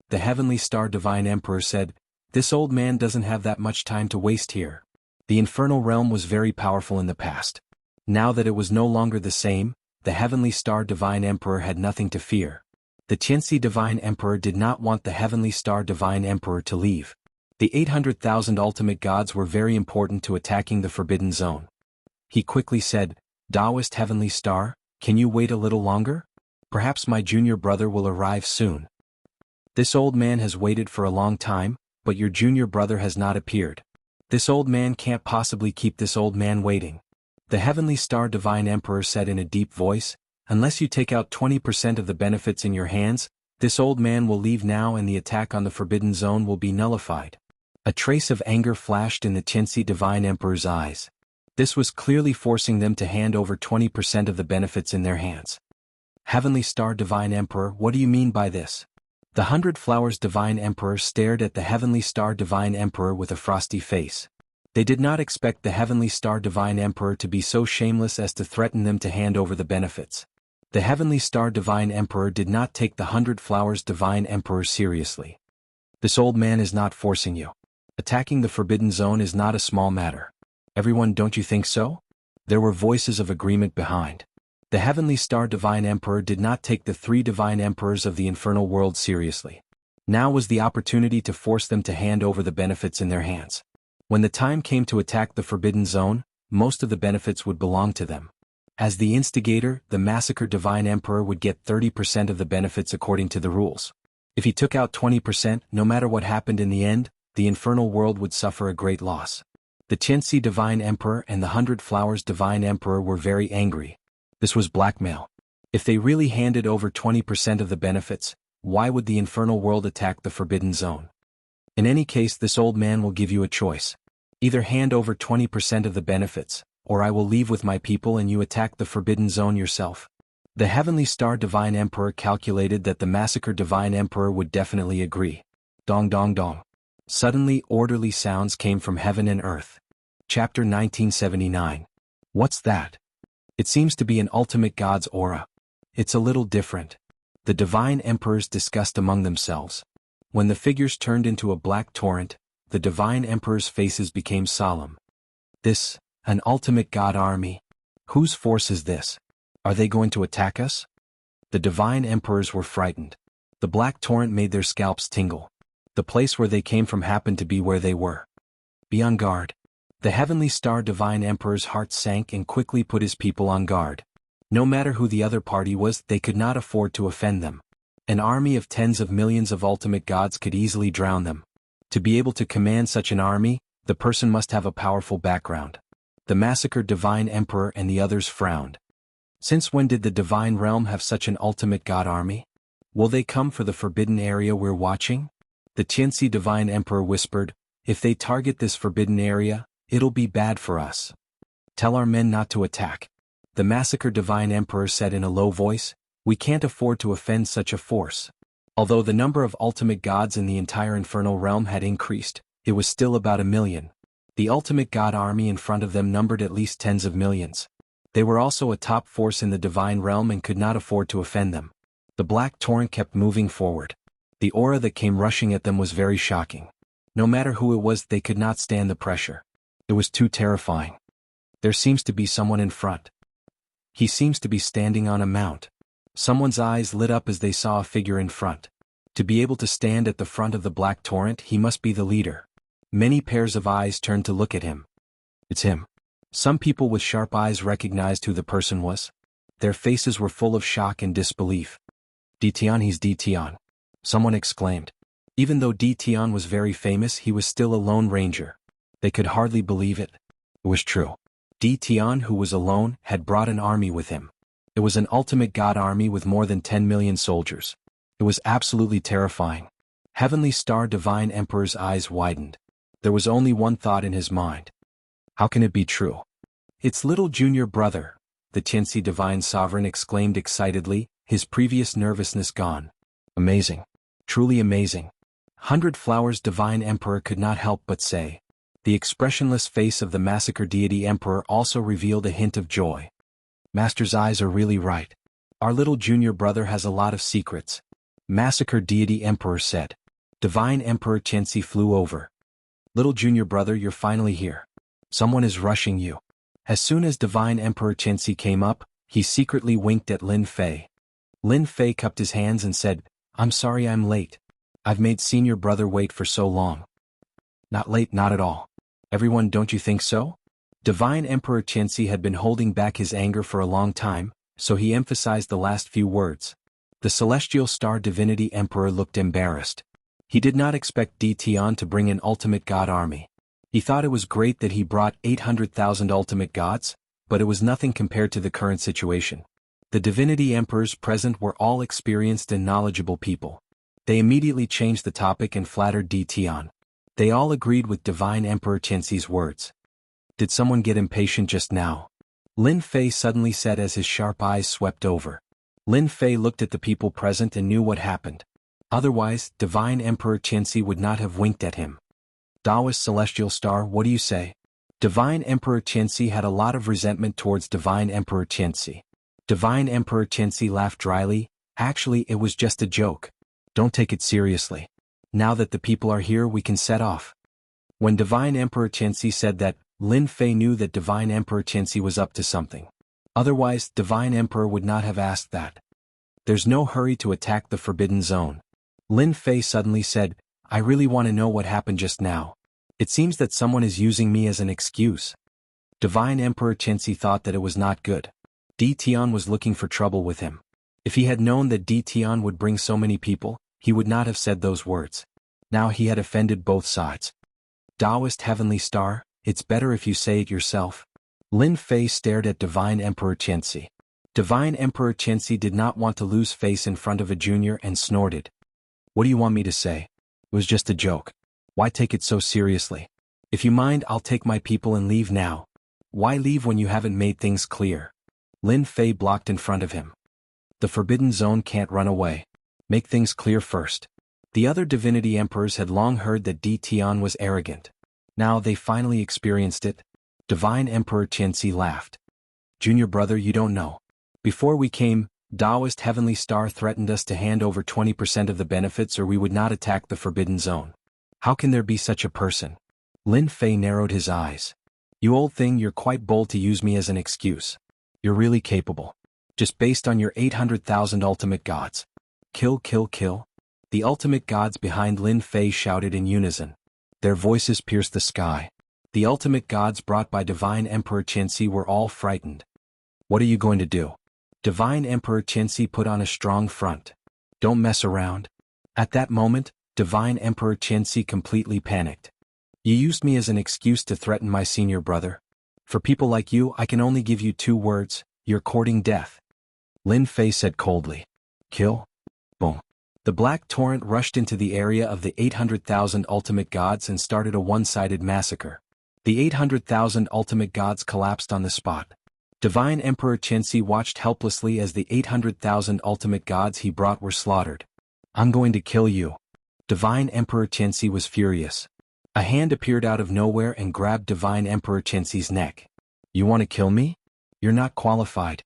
The Heavenly Star Divine Emperor said, "This old man doesn't have that much time to waste here." The infernal realm was very powerful in the past. Now that it was no longer the same, the Heavenly Star Divine Emperor had nothing to fear. The Qianxi Divine Emperor did not want the Heavenly Star Divine Emperor to leave. The 800,000 ultimate gods were very important to attacking the Forbidden Zone. He quickly said, "Taoist Heavenly Star, can you wait a little longer? Perhaps my junior brother will arrive soon." This old man has waited for a long time, but your junior brother has not appeared. This old man can't possibly keep this old man waiting. The Heavenly Star Divine Emperor said in a deep voice, "Unless you take out 20% of the benefits in your hands, this old man will leave now and the attack on the Forbidden Zone will be nullified." A trace of anger flashed in the Qianxi Divine Emperor's eyes. This was clearly forcing them to hand over 20% of the benefits in their hands. Heavenly Star Divine Emperor, what do you mean by this? The 100 Flowers Divine Emperor stared at the Heavenly Star Divine Emperor with a frosty face. They did not expect the Heavenly Star Divine Emperor to be so shameless as to threaten them to hand over the benefits. The Heavenly Star Divine Emperor did not take the 100 Flowers Divine Emperor seriously. This old man is not forcing you. Attacking the Forbidden Zone is not a small matter. Everyone, don't you think so? There were voices of agreement behind. The Heavenly Star Divine Emperor did not take the 3 Divine Emperors of the infernal world seriously. Now was the opportunity to force them to hand over the benefits in their hands. When the time came to attack the Forbidden Zone, most of the benefits would belong to them. As the instigator, the Massacre Divine Emperor would get 30% of the benefits according to the rules. If he took out 20%, no matter what happened in the end, the infernal world would suffer a great loss. The Qianxi Divine Emperor and the 100 Flowers Divine Emperor were very angry. This was blackmail. If they really handed over 20% of the benefits, why would the infernal world attack the Forbidden Zone? In any case, this old man will give you a choice. Either hand over 20% of the benefits, or I will leave with my people and you attack the Forbidden Zone yourself. The Heavenly Star Divine Emperor calculated that the Massacre Divine Emperor would definitely agree. Dong dong dong. Suddenly orderly sounds came from heaven and earth. Chapter 1979. What's that? It seems to be an ultimate god's aura. It's a little different. The divine emperors discussed among themselves. When the figures turned into a black torrent, the divine emperors' faces became solemn. This, an ultimate god army? Whose force is this? Are they going to attack us? The divine emperors were frightened. The black torrent made their scalps tingle. The place where they came from happened to be where they were. Be on guard. The Heavenly Star Divine Emperor's heart sank and quickly put his people on guard. No matter who the other party was, they could not afford to offend them. An army of tens of millions of ultimate gods could easily drown them. To be able to command such an army, the person must have a powerful background. The Massacre Divine Emperor and the others frowned. Since when did the Divine Realm have such an ultimate god army? Will they come for the forbidden area we're watching? The Qianxi Divine Emperor whispered, "If they target this forbidden area, it'll be bad for us. Tell our men not to attack." The Massacre Divine Emperor said in a low voice, "We can't afford to offend such a force." Although the number of ultimate gods in the entire infernal realm had increased, it was still about 1,000,000. The ultimate god army in front of them numbered at least tens of millions. They were also a top force in the divine realm and could not afford to offend them. The black torrent kept moving forward. The aura that came rushing at them was very shocking. No matter who it was, they could not stand the pressure. It was too terrifying. There seems to be someone in front. He seems to be standing on a mount. Someone's eyes lit up as they saw a figure in front. To be able to stand at the front of the black torrent, he must be the leader. Many pairs of eyes turned to look at him. It's him. Some people with sharp eyes recognized who the person was. Their faces were full of shock and disbelief. Tion, he's Tion. Someone exclaimed. Even though Tion was very famous, he was still a lone ranger. They could hardly believe it. It was true. Tion, who was alone, had brought an army with him. It was an ultimate god army with more than 10 million soldiers. It was absolutely terrifying. Heavenly Star Divine Emperor's eyes widened. There was only one thought in his mind. How can it be true? It's little junior brother, the Tianxi Divine Sovereign exclaimed excitedly, his previous nervousness gone. Amazing. Truly amazing. 100 Flowers Divine Emperor could not help but say. The expressionless face of the Massacre Deity Emperor also revealed a hint of joy. Master's eyes are really right. Our little junior brother has a lot of secrets. Massacre Deity Emperor said. Divine Emperor Tianxi flew over. Little junior brother, you're finally here. Someone is rushing you. As soon as Divine Emperor Tianxi came up, he secretly winked at Lin Fei. Lin Fei cupped his hands and said, I'm sorry I'm late. I've made senior brother wait for so long. Not late, not at all. Everyone, don't you think so? Divine Emperor Tianxi had been holding back his anger for a long time, so he emphasized the last few words. The Celestial Star Divinity Emperor looked embarrassed. He did not expect Di Tian to bring an ultimate god army. He thought it was great that he brought 800,000 ultimate gods, but it was nothing compared to the current situation. The divinity emperors present were all experienced and knowledgeable people. They immediately changed the topic and flattered Di Tian. They all agreed with Divine Emperor Tianxi's words. Did someone get impatient just now? Lin Fei suddenly said as his sharp eyes swept over. Lin Fei looked at the people present and knew what happened. Otherwise, Divine Emperor Tianxi would not have winked at him. Taoist Celestial Star, what do you say? Divine Emperor Tianxi had a lot of resentment towards Divine Emperor Tianxi. Divine Emperor Tianxi laughed dryly. Actually, it was just a joke. Don't take it seriously. Now that the people are here, we can set off. When Divine Emperor Tianxi said that, Lin Fei knew that Divine Emperor Tianxi was up to something. Otherwise, Divine Emperor would not have asked that. There's no hurry to attack the Forbidden Zone. Lin Fei suddenly said, I really want to know what happened just now. It seems that someone is using me as an excuse. Divine Emperor Tianxi thought that it was not good. Di Tian was looking for trouble with him. If he had known that Di Tian would bring so many people, he would not have said those words. Now he had offended both sides. Taoist Heavenly Star, it's better if you say it yourself. Lin Fei stared at Divine Emperor Tianxi. Divine Emperor Tianxi did not want to lose face in front of a junior and snorted. What do you want me to say? It was just a joke. Why take it so seriously? If you mind, I'll take my people and leave now. Why leave when you haven't made things clear? Lin Fei blocked in front of him. The Forbidden Zone can't run away. Make things clear first. The other divinity emperors had long heard that Di Tian was arrogant. Now they finally experienced it. Divine Emperor Tianxi laughed. Junior brother, you don't know. Before we came, Taoist Heavenly Star threatened us to hand over 20% of the benefits or we would not attack the Forbidden Zone. How can there be such a person? Lin Fei narrowed his eyes. You old thing, you're quite bold to use me as an excuse. You're really capable. Just based on your 800,000 ultimate gods. Kill, kill, kill. The ultimate gods behind Lin Fei shouted in unison. Their voices pierced the sky. The ultimate gods brought by Divine Emperor Tianxi were all frightened. What are you going to do? Divine Emperor Tianxi put on a strong front. Don't mess around. At that moment, Divine Emperor Tianxi completely panicked. You used me as an excuse to threaten my senior brother. For people like you, I can only give you 2 words, you're courting death. Lin Fei said coldly. Kill? Boom. The black torrent rushed into the area of the 800,000 ultimate gods and started a one-sided massacre. The 800,000 ultimate gods collapsed on the spot. Divine Emperor Tianxi watched helplessly as the 800,000 ultimate gods he brought were slaughtered. I'm going to kill you. Divine Emperor Tianxi was furious. A hand appeared out of nowhere and grabbed Divine Emperor Tianxi's neck. You want to kill me? You're not qualified.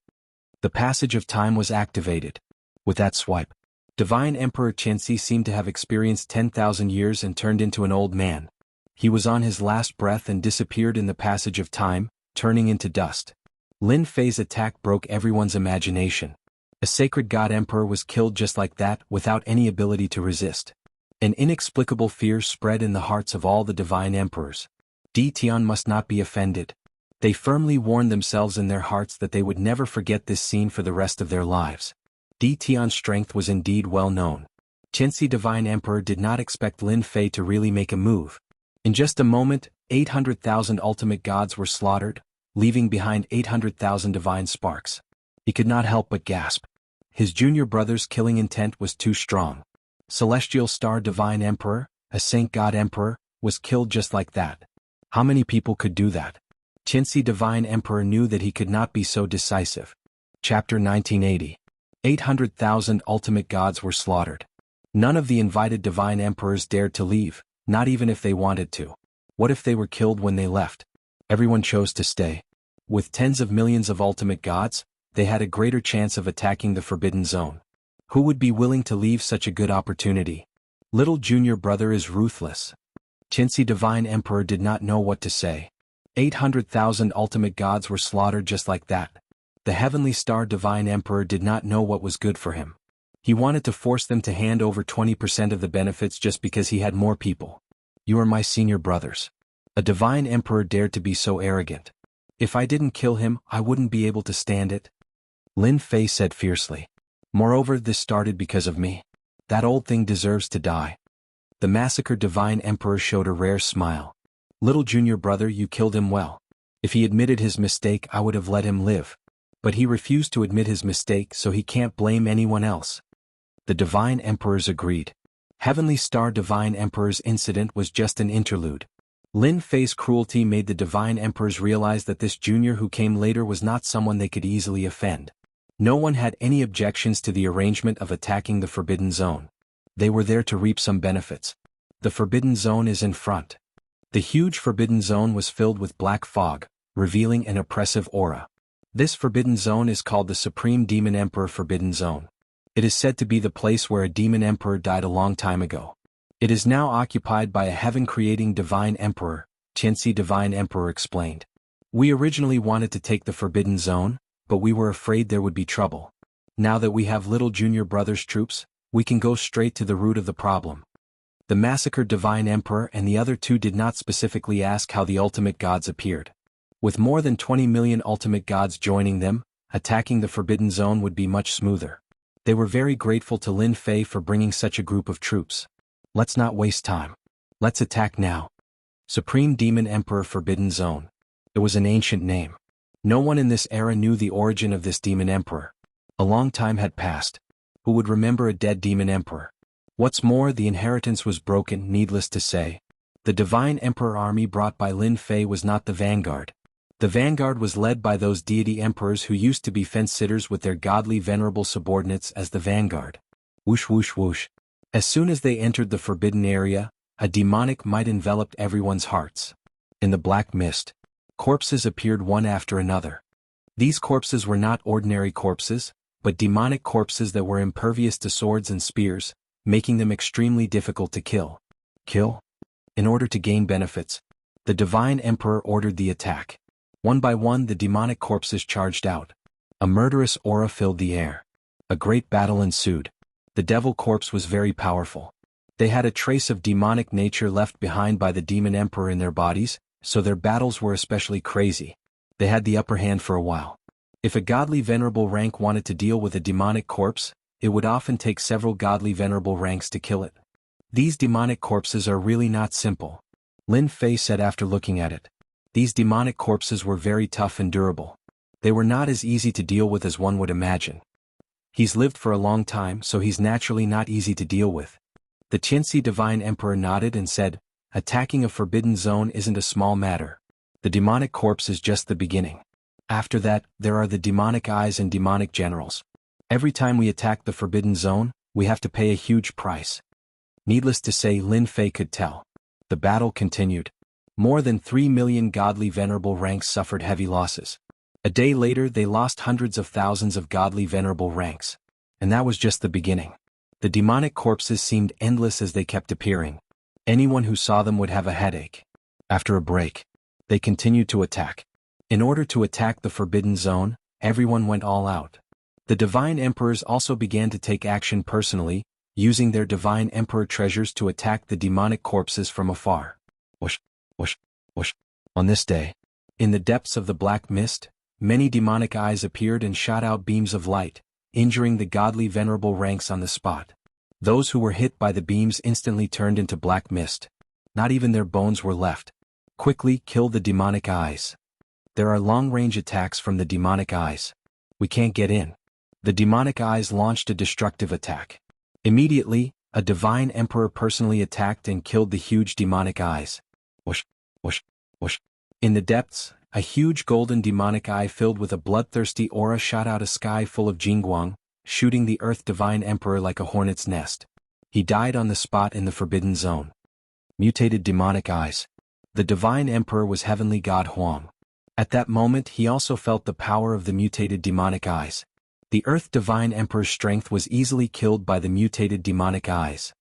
The passage of time was activated. With that swipe, Divine Emperor Tianxi seemed to have experienced 10,000 years and turned into an old man. He was on his last breath and disappeared in the passage of time, turning into dust. Lin Fei's attack broke everyone's imagination. A sacred god emperor was killed just like that, without any ability to resist. An inexplicable fear spread in the hearts of all the divine emperors. Di Tian must not be offended. They firmly warned themselves in their hearts that they would never forget this scene for the rest of their lives. Di Tian's strength was indeed well known. Tianxi Divine Emperor did not expect Lin Fei to really make a move. In just a moment, 800,000 ultimate gods were slaughtered, leaving behind 800,000 divine sparks. He could not help but gasp. His junior brother's killing intent was too strong. Celestial Star Divine Emperor, a Saint God Emperor, was killed just like that. How many people could do that? Qinzi Divine Emperor knew that he could not be so decisive. Chapter 1980. 800,000 ultimate gods were slaughtered. None of the invited divine emperors dared to leave, not even if they wanted to. What if they were killed when they left? Everyone chose to stay. With tens of millions of ultimate gods, they had a greater chance of attacking the Forbidden Zone. Who would be willing to leave such a good opportunity? Little junior brother is ruthless. Qinzi Divine Emperor did not know what to say. 800,000 ultimate gods were slaughtered just like that. The Heavenly Star Divine Emperor did not know what was good for him. He wanted to force them to hand over 20% of the benefits just because he had more people. You are my senior brothers. A Divine Emperor dared to be so arrogant. If I didn't kill him, I wouldn't be able to stand it. Lin Fei said fiercely. Moreover, this started because of me. That old thing deserves to die. The massacred Divine Emperor showed a rare smile. Little junior brother, you killed him well. If he admitted his mistake, I would have let him live. But he refused to admit his mistake, so he can't blame anyone else. The Divine Emperors agreed. Heavenly Star Divine Emperor's incident was just an interlude. Lin Fei's cruelty made the Divine Emperors realize that this junior who came later was not someone they could easily offend. No one had any objections to the arrangement of attacking the Forbidden Zone. They were there to reap some benefits. The Forbidden Zone is in front. The huge Forbidden Zone was filled with black fog, revealing an oppressive aura. This Forbidden Zone is called the Supreme Demon Emperor Forbidden Zone. It is said to be the place where a demon emperor died a long time ago. It is now occupied by a heaven-creating Divine Emperor, Qinzi Divine Emperor explained. We originally wanted to take the Forbidden Zone, but we were afraid there would be trouble. Now that we have little junior brother's troops, we can go straight to the root of the problem. The massacred Divine Emperor and the other two did not specifically ask how the ultimate gods appeared. With more than 20 million ultimate gods joining them, attacking the Forbidden Zone would be much smoother. They were very grateful to Lin Fei for bringing such a group of troops. Let's not waste time. Let's attack now. Supreme Demon Emperor Forbidden Zone. It was an ancient name. No one in this era knew the origin of this demon emperor. A long time had passed. Who would remember a dead demon emperor? What's more, the inheritance was broken, needless to say. The Divine Emperor army brought by Lin Fei was not the vanguard. The vanguard was led by those deity emperors who used to be fence-sitters with their godly venerable subordinates as the vanguard. Whoosh whoosh whoosh. As soon as they entered the forbidden area, a demonic might enveloped everyone's hearts. In the black mist, corpses appeared one after another. These corpses were not ordinary corpses, but demonic corpses that were impervious to swords and spears, making them extremely difficult to kill. Kill? In order to gain benefits, the Divine Emperor ordered the attack. One by one the demonic corpses charged out. A murderous aura filled the air. A great battle ensued. The devil corpse was very powerful. They had a trace of demonic nature left behind by the demon emperor in their bodies, so their battles were especially crazy. They had the upper hand for a while. If a godly venerable rank wanted to deal with a demonic corpse, it would often take several godly venerable ranks to kill it. These demonic corpses are really not simple. Lin Fei said after looking at it. These demonic corpses were very tough and durable. They were not as easy to deal with as one would imagine. He's lived for a long time, so he's naturally not easy to deal with. The Qinzi Divine Emperor nodded and said, attacking a forbidden zone isn't a small matter. The demonic corpse is just the beginning. After that, there are the demonic eyes and demonic generals. Every time we attack the forbidden zone, we have to pay a huge price. Needless to say, Lin Fei could tell. The battle continued. More than 3 million godly venerable ranks suffered heavy losses. A day later they lost hundreds of thousands of godly venerable ranks. And that was just the beginning. The demonic corpses seemed endless as they kept appearing. Anyone who saw them would have a headache. After a break, they continued to attack. In order to attack the forbidden zone, everyone went all out. The divine emperors also began to take action personally, using their divine emperor treasures to attack the demonic corpses from afar. Whoosh, whoosh, whoosh. On this day, in the depths of the black mist, many demonic eyes appeared and shot out beams of light, injuring the godly venerable ranks on the spot. Those who were hit by the beams instantly turned into black mist. Not even their bones were left. Quickly kill the demonic eyes. There are long-range attacks from the demonic eyes. We can't get in. The demonic eyes launched a destructive attack. Immediately, a divine emperor personally attacked and killed the huge demonic eyes. Whoosh, whoosh, whoosh. In the depths, A huge golden demonic eye filled with a bloodthirsty aura shot out a sky full of Jianghu, shooting the Earth Divine Emperor like a hornet's nest. He died on the spot in the Forbidden Zone. Mutated demonic eyes. The Divine Emperor was Heavenly God Huang. At that moment he also felt the power of the mutated demonic eyes. The Earth Divine Emperor's strength was easily killed by the mutated demonic eyes.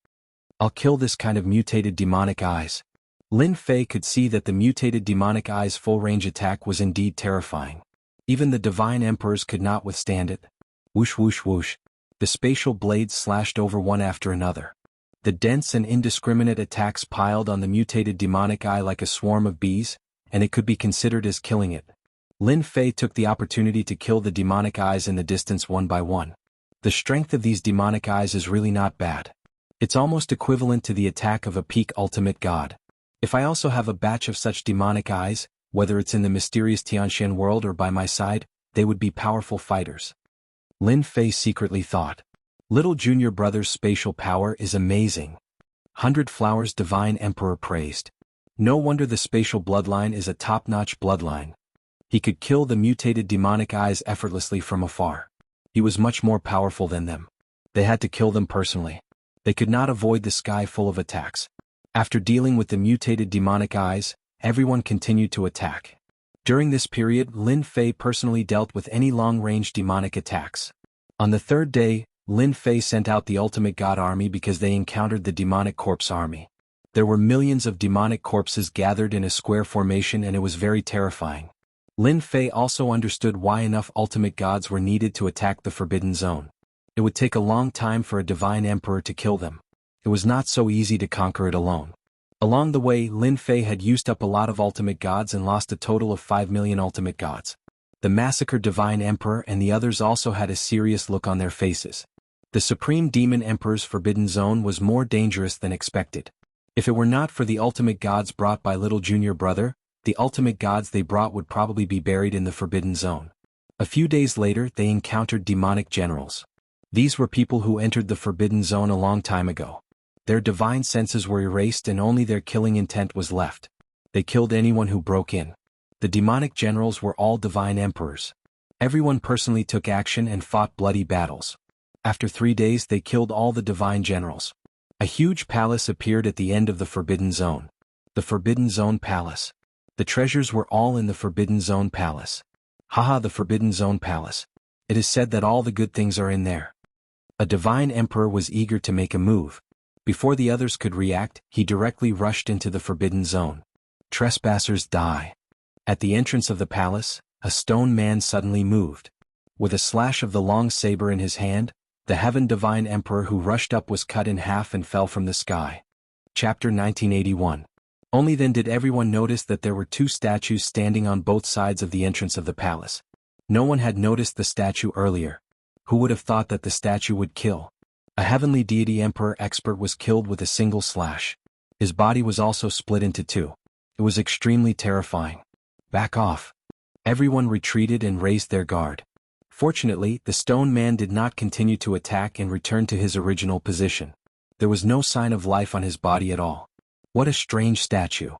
I'll kill this kind of mutated demonic eyes. Lin Fei could see that the mutated demonic eye's full-range attack was indeed terrifying. Even the Divine Emperors could not withstand it. Whoosh whoosh whoosh. The spatial blades slashed over one after another. The dense and indiscriminate attacks piled on the mutated demonic eye like a swarm of bees, and it could be considered as killing it. Lin Fei took the opportunity to kill the demonic eyes in the distance one by one. The strength of these demonic eyes is really not bad. It's almost equivalent to the attack of a peak ultimate god. If I also have a batch of such demonic eyes, whether it's in the mysterious Tianxian world or by my side, they would be powerful fighters. Lin Fei secretly thought. Little junior brother's spatial power is amazing. 100 Flowers Divine Emperor praised. No wonder the spatial bloodline is a top-notch bloodline. He could kill the mutated demonic eyes effortlessly from afar. He was much more powerful than them. They had to kill them personally. They could not avoid the sky full of attacks. After dealing with the mutated demonic eyes, everyone continued to attack. During this period, Lin Fei personally dealt with any long-range demonic attacks. On the third day, Lin Fei sent out the Ultimate God Army because they encountered the Demonic Corpse Army. There were millions of demonic corpses gathered in a square formation and it was very terrifying. Lin Fei also understood why enough ultimate gods were needed to attack the Forbidden Zone. It would take a long time for a divine emperor to kill them. It was not so easy to conquer it alone. Along the way, Lin Fei had used up a lot of ultimate gods and lost a total of 5 million ultimate gods. The massacred divine emperor and the others also had a serious look on their faces. The Supreme Demon Emperor's Forbidden Zone was more dangerous than expected. If it were not for the ultimate gods brought by little junior brother, the ultimate gods they brought would probably be buried in the Forbidden Zone. A few days later they encountered demonic generals. These were people who entered the Forbidden Zone a long time ago. Their divine senses were erased and only their killing intent was left. They killed anyone who broke in. The demonic generals were all divine emperors. Everyone personally took action and fought bloody battles. After 3 days they killed all the divine generals. A huge palace appeared at the end of the Forbidden Zone. The Forbidden Zone Palace. The treasures were all in the Forbidden Zone Palace. Haha, the Forbidden Zone Palace. It is said that all the good things are in there. A divine emperor was eager to make a move. Before the others could react, he directly rushed into the Forbidden Zone. Trespassers die. At the entrance of the palace, a stone man suddenly moved. With a slash of the long saber in his hand, the Heaven Divine Emperor who rushed up was cut in half and fell from the sky. Chapter 1981. Only then did everyone notice that there were 2 statues standing on both sides of the entrance of the palace. No one had noticed the statue earlier. Who would have thought that the statue would kill? A heavenly deity emperor expert was killed with a single slash. His body was also split into 2. It was extremely terrifying. Back off. Everyone retreated and raised their guard. Fortunately, the stone man did not continue to attack and returned to his original position. There was no sign of life on his body at all. What a strange statue.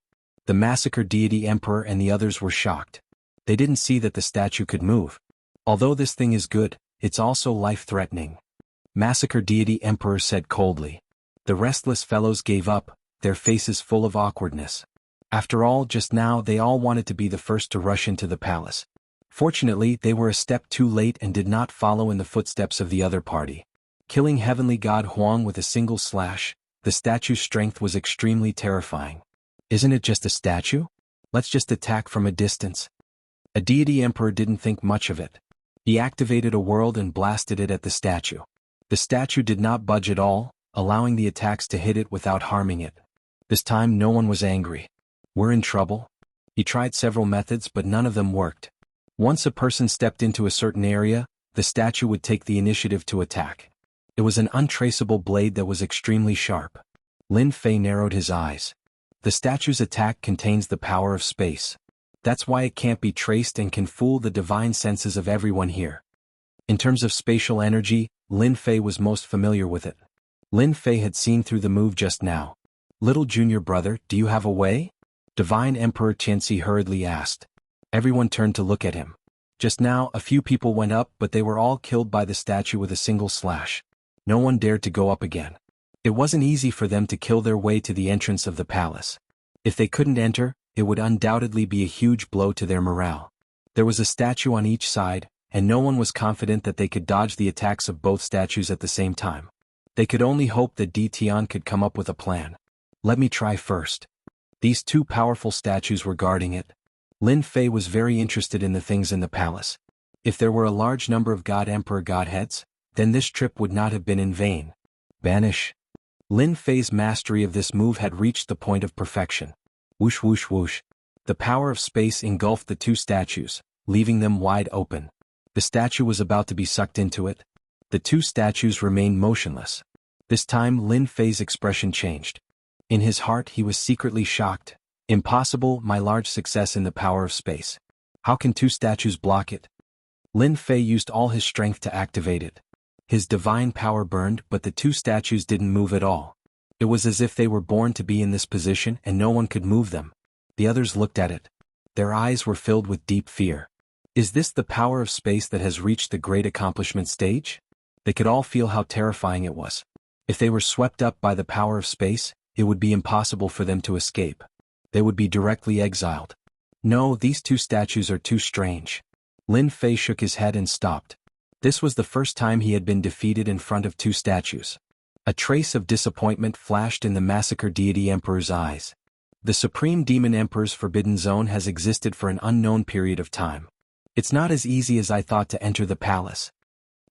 The massacred deity emperor and the others were shocked. They didn't see that the statue could move. Although this thing is good, it's also life-threatening. Massacre deity emperor said coldly. The restless fellows gave up, their faces full of awkwardness. After all, just now they all wanted to be the first to rush into the palace. Fortunately, they were a step too late and did not follow in the footsteps of the other party. Killing heavenly god Huang with a single slash, the statue's strength was extremely terrifying. Isn't it just a statue? Let's just attack from a distance. A deity emperor didn't think much of it. He activated a world and blasted it at the statue. The statue did not budge at all, allowing the attacks to hit it without harming it. This time no one was angry. We're in trouble? He tried several methods but none of them worked. Once a person stepped into a certain area, the statue would take the initiative to attack. It was an untraceable blade that was extremely sharp. Lin Fei narrowed his eyes. The statue's attack contains the power of space. That's why it can't be traced and can fool the divine senses of everyone here. In terms of spatial energy, Lin Fei was most familiar with it. Lin Fei had seen through the move just now. Little junior brother, do you have a way? Divine Emperor Tianxi hurriedly asked. Everyone turned to look at him. Just now, a few people went up, but they were all killed by the statue with a single slash. No one dared to go up again. It wasn't easy for them to kill their way to the entrance of the palace. If they couldn't enter, it would undoubtedly be a huge blow to their morale. There was a statue on each side, and no one was confident that they could dodge the attacks of both statues at the same time. They could only hope that Tian could come up with a plan. Let me try first. These two powerful statues were guarding it. Lin Fei was very interested in the things in the palace. If there were a large number of God-Emperor godheads, then this trip would not have been in vain. Banish. Lin Fei's mastery of this move had reached the point of perfection. Whoosh whoosh whoosh. The power of space engulfed the two statues, leaving them wide open. The statue was about to be sucked into it. The two statues remained motionless. This time Lin Fei's expression changed. In his heart he was secretly shocked. Impossible, my large success in the power of space. How can two statues block it? Lin Fei used all his strength to activate it. His divine power burned, but the two statues didn't move at all. It was as if they were born to be in this position and no one could move them. The others looked at it. Their eyes were filled with deep fear. Is this the power of space that has reached the great accomplishment stage? They could all feel how terrifying it was. If they were swept up by the power of space, it would be impossible for them to escape. They would be directly exiled. No, these two statues are too strange. Lin Fei shook his head and stopped. This was the first time he had been defeated in front of two statues. A trace of disappointment flashed in the Massacre Deity Emperor's eyes. The Supreme Demon Emperor's Forbidden Zone has existed for an unknown period of time. It's not as easy as I thought to enter the palace.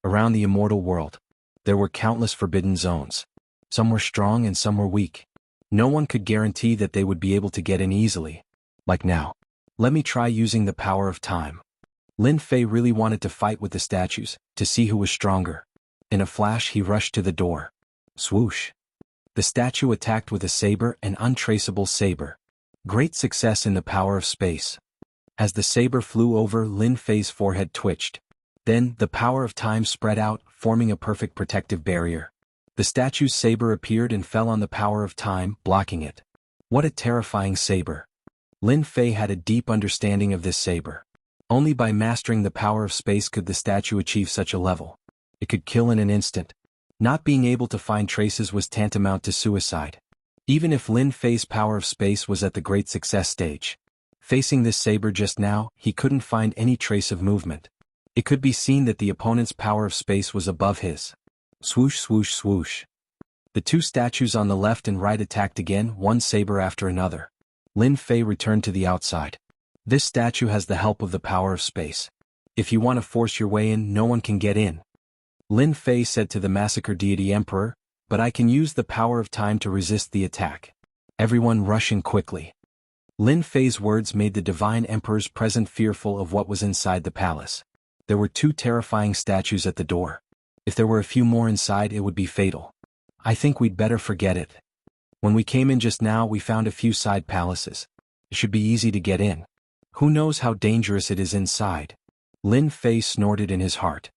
Around the immortal world, there were countless forbidden zones. Some were strong and some were weak. No one could guarantee that they would be able to get in easily. Like now. Let me try using the power of time. Lin Fei really wanted to fight with the statues, to see who was stronger. In a flash he rushed to the door. Swoosh. The statue attacked with a saber, an untraceable saber. Great success in the power of space. As the saber flew over, Lin Fei's forehead twitched. Then, the power of time spread out, forming a perfect protective barrier. The statue's saber appeared and fell on the power of time, blocking it. What a terrifying saber. Lin Fei had a deep understanding of this saber. Only by mastering the power of space could the statue achieve such a level. It could kill in an instant. Not being able to find traces was tantamount to suicide. Even if Lin Fei's power of space was at the great success stage. Facing this saber just now, he couldn't find any trace of movement. It could be seen that the opponent's power of space was above his. Swoosh swoosh swoosh. The two statues on the left and right attacked again, one saber after another. Lin Fei returned to the outside. This statue has the help of the power of space. If you want to force your way in, no one can get in. Lin Fei said to the Massacre Deity Emperor, but I can use the power of time to resist the attack. Everyone rush in quickly. Lin Fei's words made the Divine Emperor's present fearful of what was inside the palace. There were two terrifying statues at the door. If there were a few more inside, it would be fatal. I think we'd better forget it. When we came in just now, we found a few side palaces. It should be easy to get in. Who knows how dangerous it is inside? Lin Fei snorted in his heart.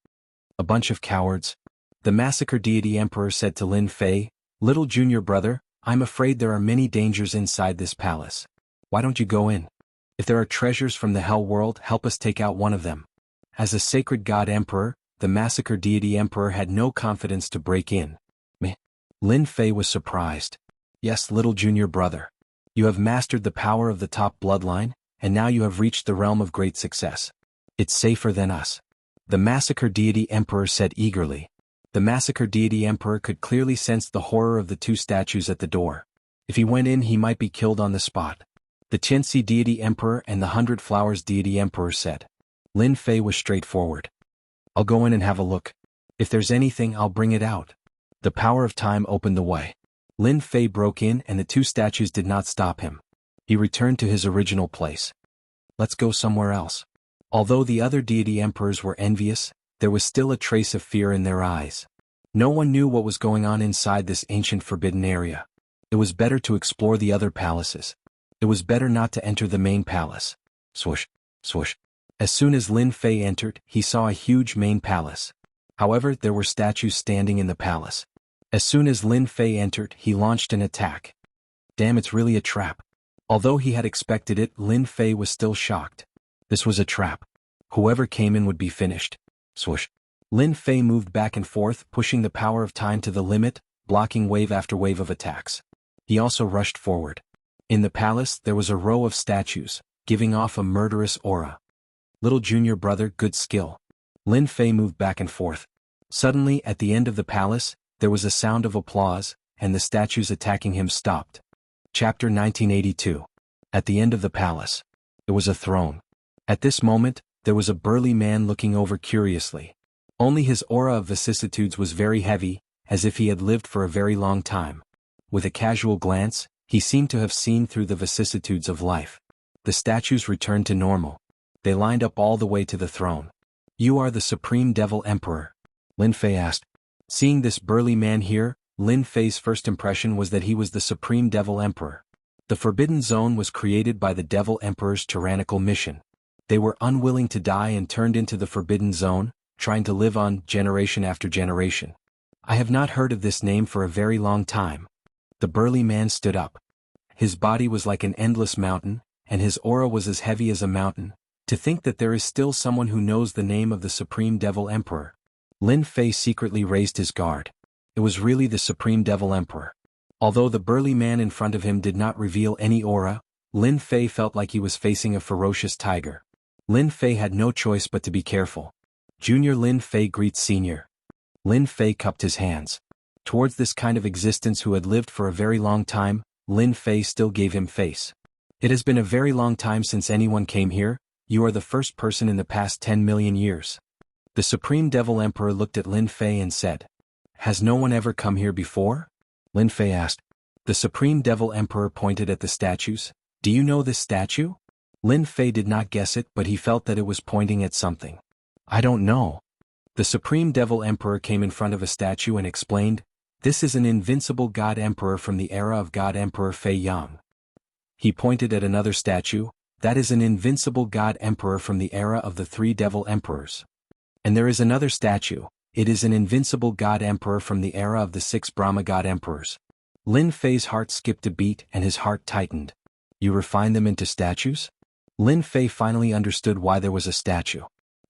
A bunch of cowards. The Massacre Deity Emperor said to Lin Fei, little junior brother, I'm afraid there are many dangers inside this palace. Why don't you go in? If there are treasures from the hell world, help us take out one of them. As a sacred god emperor, the Massacre Deity Emperor had no confidence to break in. Meh. Lin Fei was surprised. Yes, little junior brother. You have mastered the power of the top bloodline, and now you have reached the realm of great success. It's safer than us. The Massacre Deity Emperor said eagerly. The Massacre Deity Emperor could clearly sense the horror of the two statues at the door. If he went in, he might be killed on the spot. The Qianxi Deity Emperor and the Hundred Flowers Deity Emperor said. Lin Fei was straightforward. I'll go in and have a look. If there's anything, I'll bring it out. The power of time opened the way. Lin Fei broke in and the two statues did not stop him. He returned to his original place. Let's go somewhere else. Although the other deity emperors were envious, there was still a trace of fear in their eyes. No one knew what was going on inside this ancient forbidden area. It was better to explore the other palaces. It was better not to enter the main palace. Swoosh, swoosh. As soon as Lin Fei entered, he saw a huge main palace. However, there were statues standing in the palace. As soon as Lin Fei entered, he launched an attack. Damn, it's really a trap. Although he had expected it, Lin Fei was still shocked. This was a trap. Whoever came in would be finished. Swoosh. Lin Fei moved back and forth, pushing the power of time to the limit, blocking wave after wave of attacks. He also rushed forward. In the palace, there was a row of statues, giving off a murderous aura. Little junior brother, good skill. Lin Fei moved back and forth. Suddenly, at the end of the palace, there was a sound of applause, and the statues attacking him stopped. Chapter 1982. At the end of the palace. There was a throne. At this moment, there was a burly man looking over curiously. Only his aura of vicissitudes was very heavy, as if he had lived for a very long time. With a casual glance, he seemed to have seen through the vicissitudes of life. The statues returned to normal. They lined up all the way to the throne. "You are the Supreme Devil Emperor?" Lin Fei asked. Seeing this burly man here, Lin Fei's first impression was that he was the Supreme Devil Emperor. The Forbidden Zone was created by the Devil Emperor's tyrannical mission. They were unwilling to die and turned into the Forbidden Zone, trying to live on generation after generation. I have not heard of this name for a very long time. The burly man stood up. His body was like an endless mountain, and his aura was as heavy as a mountain. To think that there is still someone who knows the name of the Supreme Devil Emperor. Lin Fei secretly raised his guard. It was really the Supreme Devil Emperor. Although the burly man in front of him did not reveal any aura, Lin Fei felt like he was facing a ferocious tiger. Lin Fei had no choice but to be careful. Junior Lin Fei greets Senior. Lin Fei cupped his hands. Towards this kind of existence who had lived for a very long time, Lin Fei still gave him face. "It has been a very long time since anyone came here. You are the first person in the past 10 million years. The Supreme Devil Emperor looked at Lin Fei and said, "Has no one ever come here before?" Lin Fei asked. The Supreme Devil Emperor pointed at the statues. "Do you know this statue?" Lin Fei did not guess it, but he felt that it was pointing at something. "I don't know." The Supreme Devil Emperor came in front of a statue and explained, "This is an invincible God Emperor from the era of God Emperor Fei Yang." He pointed at another statue. "That is an invincible God Emperor from the era of the 3 Devil Emperors." And there is another statue. It is an invincible God Emperor from the era of the 6 Brahma God Emperors. Lin Fei's heart skipped a beat and his heart tightened. "You refine them into statues?" Lin Fei finally understood why there was a statue.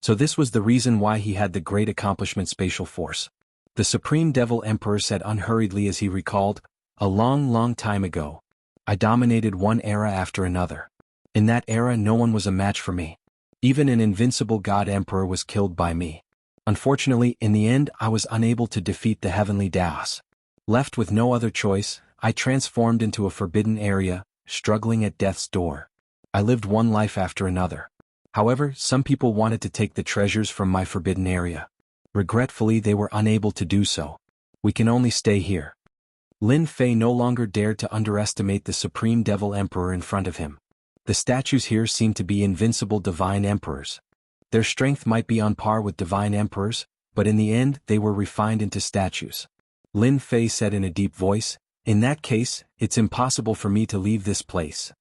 So this was the reason why he had the great accomplishment Spatial Force. The Supreme Devil Emperor said unhurriedly as he recalled, "A long, long time ago, I dominated one era after another. In that era no one was a match for me. Even an invincible God Emperor was killed by me. Unfortunately, in the end I was unable to defeat the heavenly Daos. Left with no other choice, I transformed into a forbidden area, struggling at death's door. I lived one life after another. However, some people wanted to take the treasures from my forbidden area. Regretfully they were unable to do so. We can only stay here." Lin Fei no longer dared to underestimate the Supreme Devil Emperor in front of him. The statues here seemed to be invincible divine emperors. Their strength might be on par with divine emperors, but in the end they were refined into statues. Lin Fei said in a deep voice, "In that case, it's impossible for me to leave this place."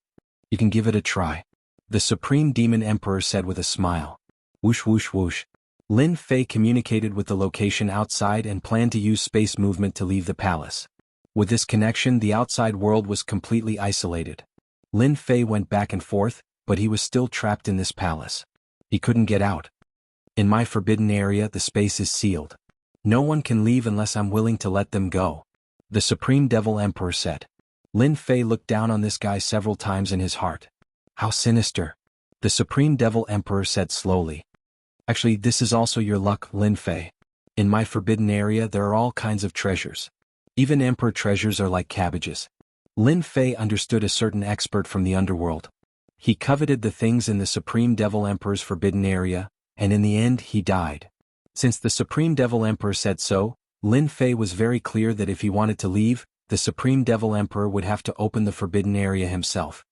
"You can give it a try," the Supreme Demon Emperor said with a smile. Whoosh whoosh whoosh. Lin Fei communicated with the location outside and planned to use space movement to leave the palace. With this connection the outside world was completely isolated. Lin Fei went back and forth, but he was still trapped in this palace. He couldn't get out. "In my forbidden area the space is sealed. No one can leave unless I'm willing to let them go," the Supreme Devil Emperor said. Lin Fei looked down on this guy several times in his heart. "How sinister," the Supreme Devil Emperor said slowly. "Actually, this is also your luck, Lin Fei. In my forbidden area there are all kinds of treasures. Even Emperor treasures are like cabbages." Lin Fei understood a certain expert from the underworld. He coveted the things in the Supreme Devil Emperor's forbidden area, and in the end he died. Since the Supreme Devil Emperor said so, Lin Fei was very clear that if he wanted to leave, the Supreme Devil Emperor would have to open the forbidden area himself.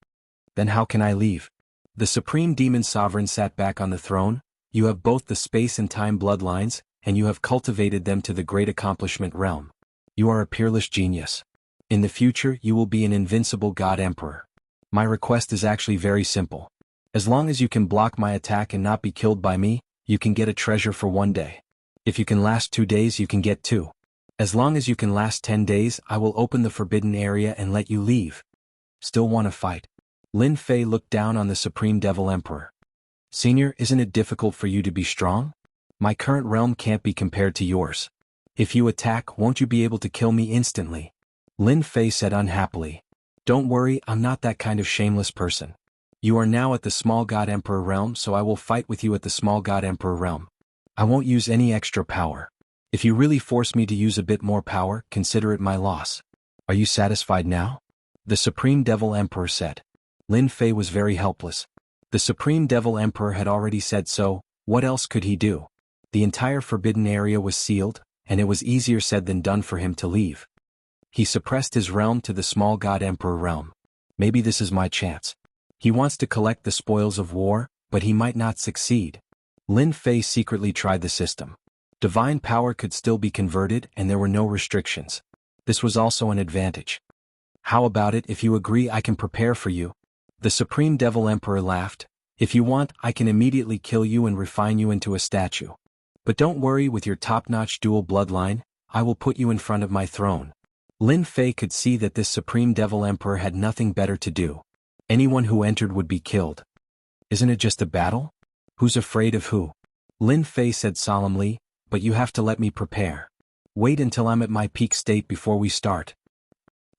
"Then how can I leave?" The Supreme Demon Sovereign sat back on the throne. "You have both the space and time bloodlines, and you have cultivated them to the great accomplishment realm. You are a peerless genius. In the future you will be an invincible God Emperor. My request is actually very simple. As long as you can block my attack and not be killed by me, you can get a treasure for 1 day. If you can last 2 days you can get 2. As long as you can last 10 days I will open the forbidden area and let you leave." "Still want to fight?" Lin Fei looked down on the Supreme Devil Emperor. Senior, isn't it difficult for you to be strong? My current realm can't be compared to yours. If you attack, won't you be able to kill me instantly? Lin Fei said unhappily. Don't worry, I'm not that kind of shameless person. You are now at the Small God Emperor realm, so I will fight with you at the Small God Emperor realm. I won't use any extra power. If you really force me to use a bit more power, consider it my loss. Are you satisfied now? The Supreme Devil Emperor said. Lin Fei was very helpless. The Supreme Devil Emperor had already said so, what else could he do? The entire forbidden area was sealed, and it was easier said than done for him to leave. He suppressed his realm to the Small God Emperor realm. Maybe this is my chance. He wants to collect the spoils of war, but he might not succeed. Lin Fei secretly tried the system. Divine power could still be converted and there were no restrictions. This was also an advantage. How about it, if you agree I can prepare for you? The Supreme Devil Emperor laughed. If you want, I can immediately kill you and refine you into a statue. But don't worry, with your top-notch dual bloodline, I will put you in front of my throne. Lin Fei could see that this Supreme Devil Emperor had nothing better to do. Anyone who entered would be killed. Isn't it just a battle? Who's afraid of who? Lin Fei said solemnly, but you have to let me prepare. Wait until I'm at my peak state before we start.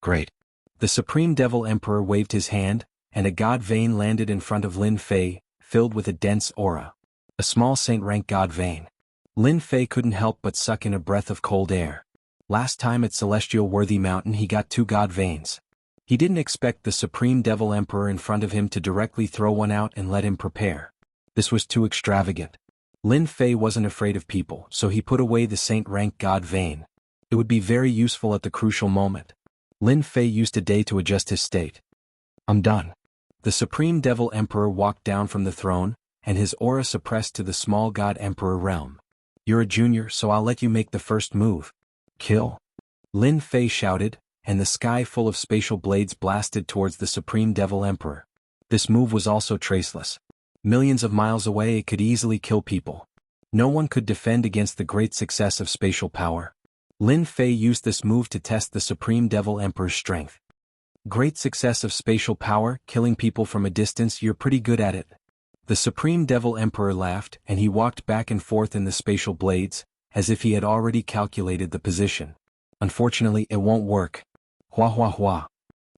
Great. The Supreme Devil Emperor waved his hand, and a god vein landed in front of Lin Fei, filled with a dense aura. A small saint-rank god vein. Lin Fei couldn't help but suck in a breath of cold air. Last time at Celestial Worthy Mountain he got 2 god veins. He didn't expect the Supreme Devil Emperor in front of him to directly throw one out and let him prepare. This was too extravagant. Lin Fei wasn't afraid of people, so he put away the saint-rank god vein. It would be very useful at the crucial moment. Lin Fei used a day to adjust his state. I'm done. The Supreme Devil Emperor walked down from the throne, and his aura suppressed to the Small God Emperor realm. You're a junior, so I'll let you make the first move. Kill. Lin Fei shouted, and the sky full of spatial blades blasted towards the Supreme Devil Emperor. This move was also traceless. Millions of miles away it could easily kill people. No one could defend against the great success of spatial power. Lin Fei used this move to test the Supreme Devil Emperor's strength. Great success of spatial power, killing people from a distance, you're pretty good at it. The Supreme Devil Emperor laughed, and he walked back and forth in the spatial blades, as if he had already calculated the position. Unfortunately, it won't work. Hua hua hua.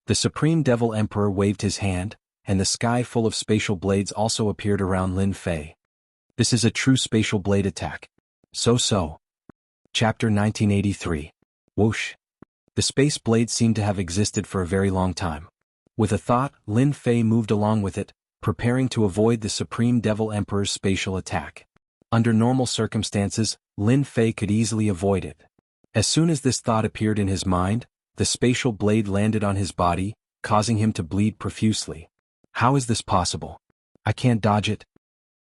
The Supreme Devil Emperor waved his hand, and the sky full of spatial blades also appeared around Lin Fei. This is a true spatial blade attack. So. Chapter 1983. Whoosh. The space blade seemed to have existed for a very long time. With a thought, Lin Fei moved along with it, preparing to avoid the Supreme Devil Emperor's spatial attack. Under normal circumstances, Lin Fei could easily avoid it. As soon as this thought appeared in his mind, the spatial blade landed on his body, causing him to bleed profusely. How is this possible? I can't dodge it.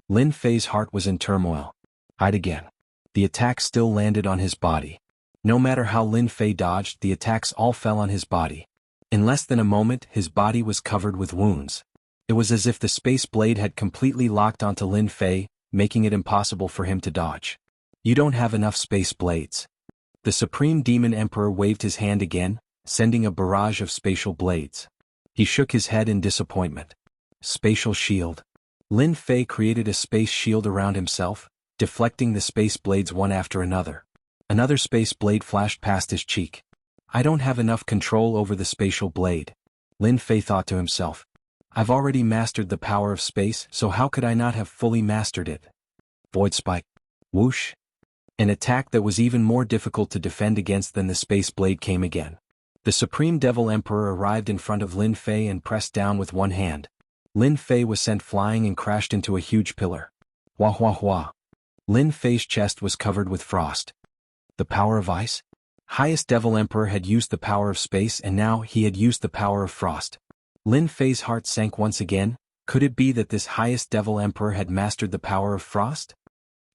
Lin Fei's heart was in turmoil. Hide again. The attack still landed on his body. No matter how Lin Fei dodged, the attacks all fell on his body. In less than a moment, his body was covered with wounds. It was as if the space blade had completely locked onto Lin Fei, making it impossible for him to dodge. You don't have enough space blades. The Supreme Demon Emperor waved his hand again, sending a barrage of spatial blades. He shook his head in disappointment. Spatial shield. Lin Fei created a space shield around himself, deflecting the space blades one after another. Another space blade flashed past his cheek. I don't have enough control over the spatial blade. Lin Fei thought to himself. I've already mastered the power of space, so how could I not have fully mastered it? Void Spike. Whoosh. An attack that was even more difficult to defend against than the space blade came again. The Supreme Devil Emperor arrived in front of Lin Fei and pressed down with one hand. Lin Fei was sent flying and crashed into a huge pillar. Hua hua hua. Lin Fei's chest was covered with frost. The power of ice? Highest Devil Emperor had used the power of space and now he had used the power of frost. Lin Fei's heart sank once again. Could it be that this highest Devil Emperor had mastered the power of frost?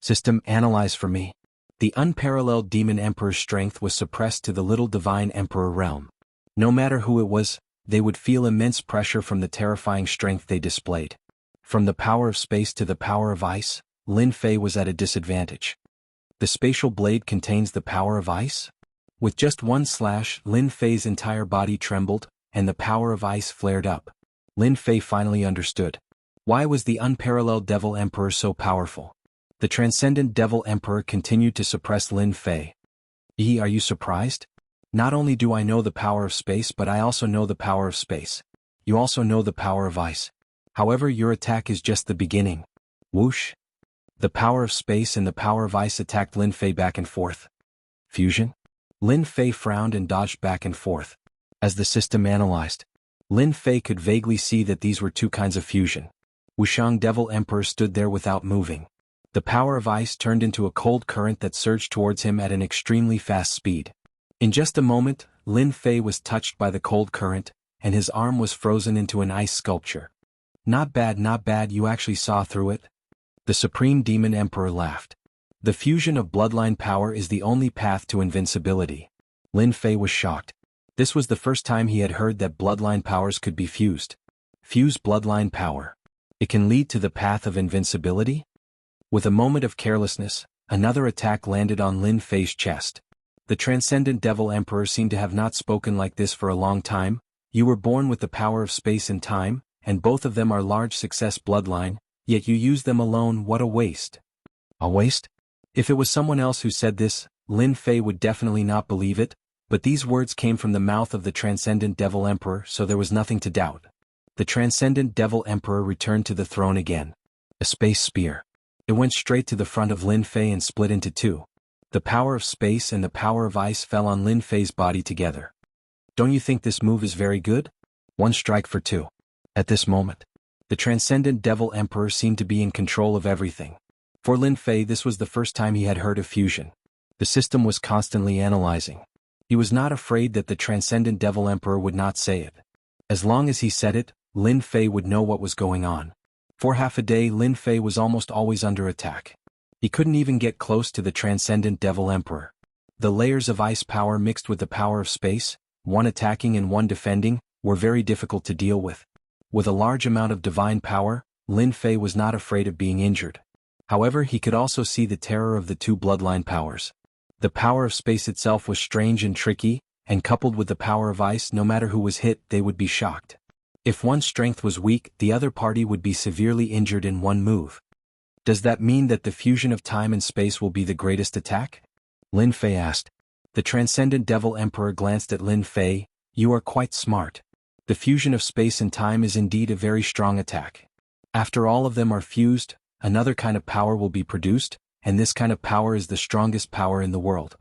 System, analyze for me. The unparalleled Demon Emperor's strength was suppressed to the little Divine Emperor realm. No matter who it was, they would feel immense pressure from the terrifying strength they displayed. From the power of space to the power of ice, Lin Fei was at a disadvantage. The spatial blade contains the power of ice? With just one slash, Lin Fei's entire body trembled, and the power of ice flared up. Lin Fei finally understood. Why was the unparalleled Devil Emperor so powerful? The transcendent Devil Emperor continued to suppress Lin Fei. Are you surprised? Not only do I know the power of space, but I also know the power of space. You also know the power of ice. However, your attack is just the beginning. Whoosh! The power of space and the power of ice attacked Lin Fei back and forth. Fusion? Lin Fei frowned and dodged back and forth. As the system analyzed, Lin Fei could vaguely see that these were two kinds of fusion. Wuxiang Devil Emperor stood there without moving. The power of ice turned into a cold current that surged towards him at an extremely fast speed. In just a moment, Lin Fei was touched by the cold current, and his arm was frozen into an ice sculpture. Not bad, you actually saw through it? The Supreme Demon Emperor laughed. The fusion of bloodline power is the only path to invincibility. Lin Fei was shocked. This was the first time he had heard that bloodline powers could be fused. Fuse bloodline power. It can lead to the path of invincibility? With a moment of carelessness, another attack landed on Lin Fei's chest. The Transcendent Devil Emperor seemed to have not spoken like this for a long time. You were born with the power of space and time, and both of them are large success bloodline, yet you use them alone. What a waste. A waste? If it was someone else who said this, Lin Fei would definitely not believe it, but these words came from the mouth of the Transcendent Devil Emperor, so there was nothing to doubt. The Transcendent Devil Emperor returned to the throne again. A space spear. It went straight to the front of Lin Fei and split into two. The power of space and the power of ice fell on Lin Fei's body together. Don't you think this move is very good? One strike for two. At this moment, the Transcendent Devil Emperor seemed to be in control of everything. For Lin Fei, this was the first time he had heard of fusion. The system was constantly analyzing. He was not afraid that the Transcendent Devil Emperor would not say it. As long as he said it, Lin Fei would know what was going on. For half a day, Lin Fei was almost always under attack. He couldn't even get close to the Transcendent Devil Emperor. The layers of ice power mixed with the power of space, one attacking and one defending, were very difficult to deal with. With a large amount of divine power, Lin Fei was not afraid of being injured. However, he could also see the terror of the two bloodline powers. The power of space itself was strange and tricky, and coupled with the power of ice, no matter who was hit, they would be shocked. If one's strength was weak, the other party would be severely injured in one move. Does that mean that the fusion of time and space will be the greatest attack? Lin Fei asked. The Transcendent Devil Emperor glanced at Lin Fei. You are quite smart. The fusion of space and time is indeed a very strong attack. After all of them are fused, another kind of power will be produced, and this kind of power is the strongest power in the world.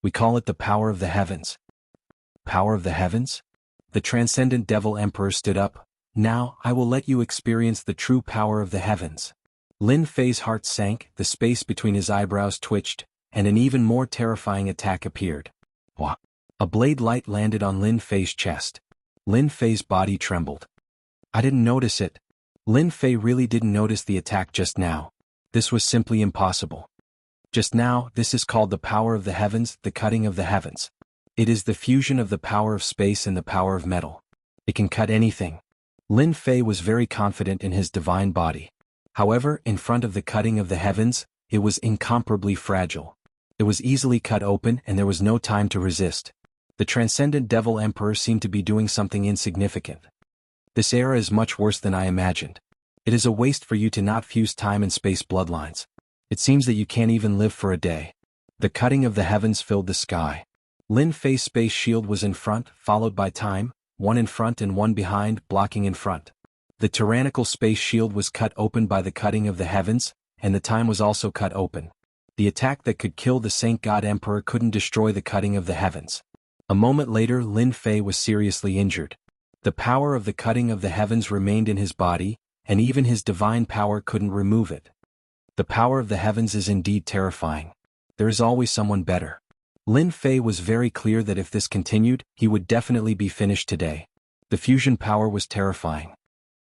We call it the power of the heavens. Power of the heavens? The Transcendent Devil Emperor stood up. Now, I will let you experience the true power of the heavens. Lin Fei's heart sank, the space between his eyebrows twitched, and an even more terrifying attack appeared. Wah! A blade light landed on Lin Fei's chest. Lin Fei's body trembled. I didn't notice it. Lin Fei really didn't notice the attack just now. This was simply impossible. Just now, this is called the power of the heavens, the cutting of the heavens. It is the fusion of the power of space and the power of metal. It can cut anything. Lin Fei was very confident in his divine body. However, in front of the cutting of the heavens, it was incomparably fragile. It was easily cut open and there was no time to resist. The Transcendent Devil Emperor seemed to be doing something insignificant. This era is much worse than I imagined. It is a waste for you to not fuse time and space bloodlines. It seems that you can't even live for a day. The cutting of the heavens filled the sky. Lin Fei's space shield was in front, followed by time, one in front and one behind, blocking in front. The tyrannical space shield was cut open by the cutting of the heavens, and the time was also cut open. The attack that could kill the Saint God Emperor couldn't destroy the cutting of the heavens. A moment later, Lin Fei was seriously injured. The power of the cutting of the heavens remained in his body, and even his divine power couldn't remove it. The power of the heavens is indeed terrifying. There is always someone better. Lin Fei was very clear that if this continued, he would definitely be finished today. The fusion power was terrifying.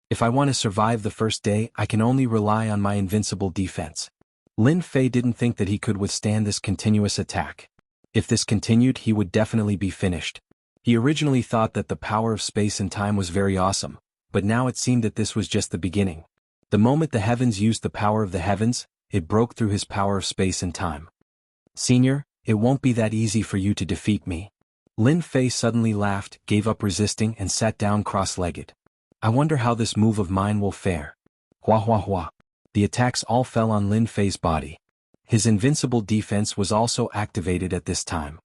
If I want to survive the first day, I can only rely on my invincible defense. Lin Fei didn't think that he could withstand this continuous attack. If this continued, he would definitely be finished. He originally thought that the power of space and time was very awesome, but now it seemed that this was just the beginning. The moment the heavens used the power of the heavens, it broke through his power of space and time. Senior, it won't be that easy for you to defeat me. Lin Fei suddenly laughed, gave up resisting and sat down cross-legged. I wonder how this move of mine will fare. Hua hua hua. The attacks all fell on Lin Fei's body. His invincible defense was also activated at this time.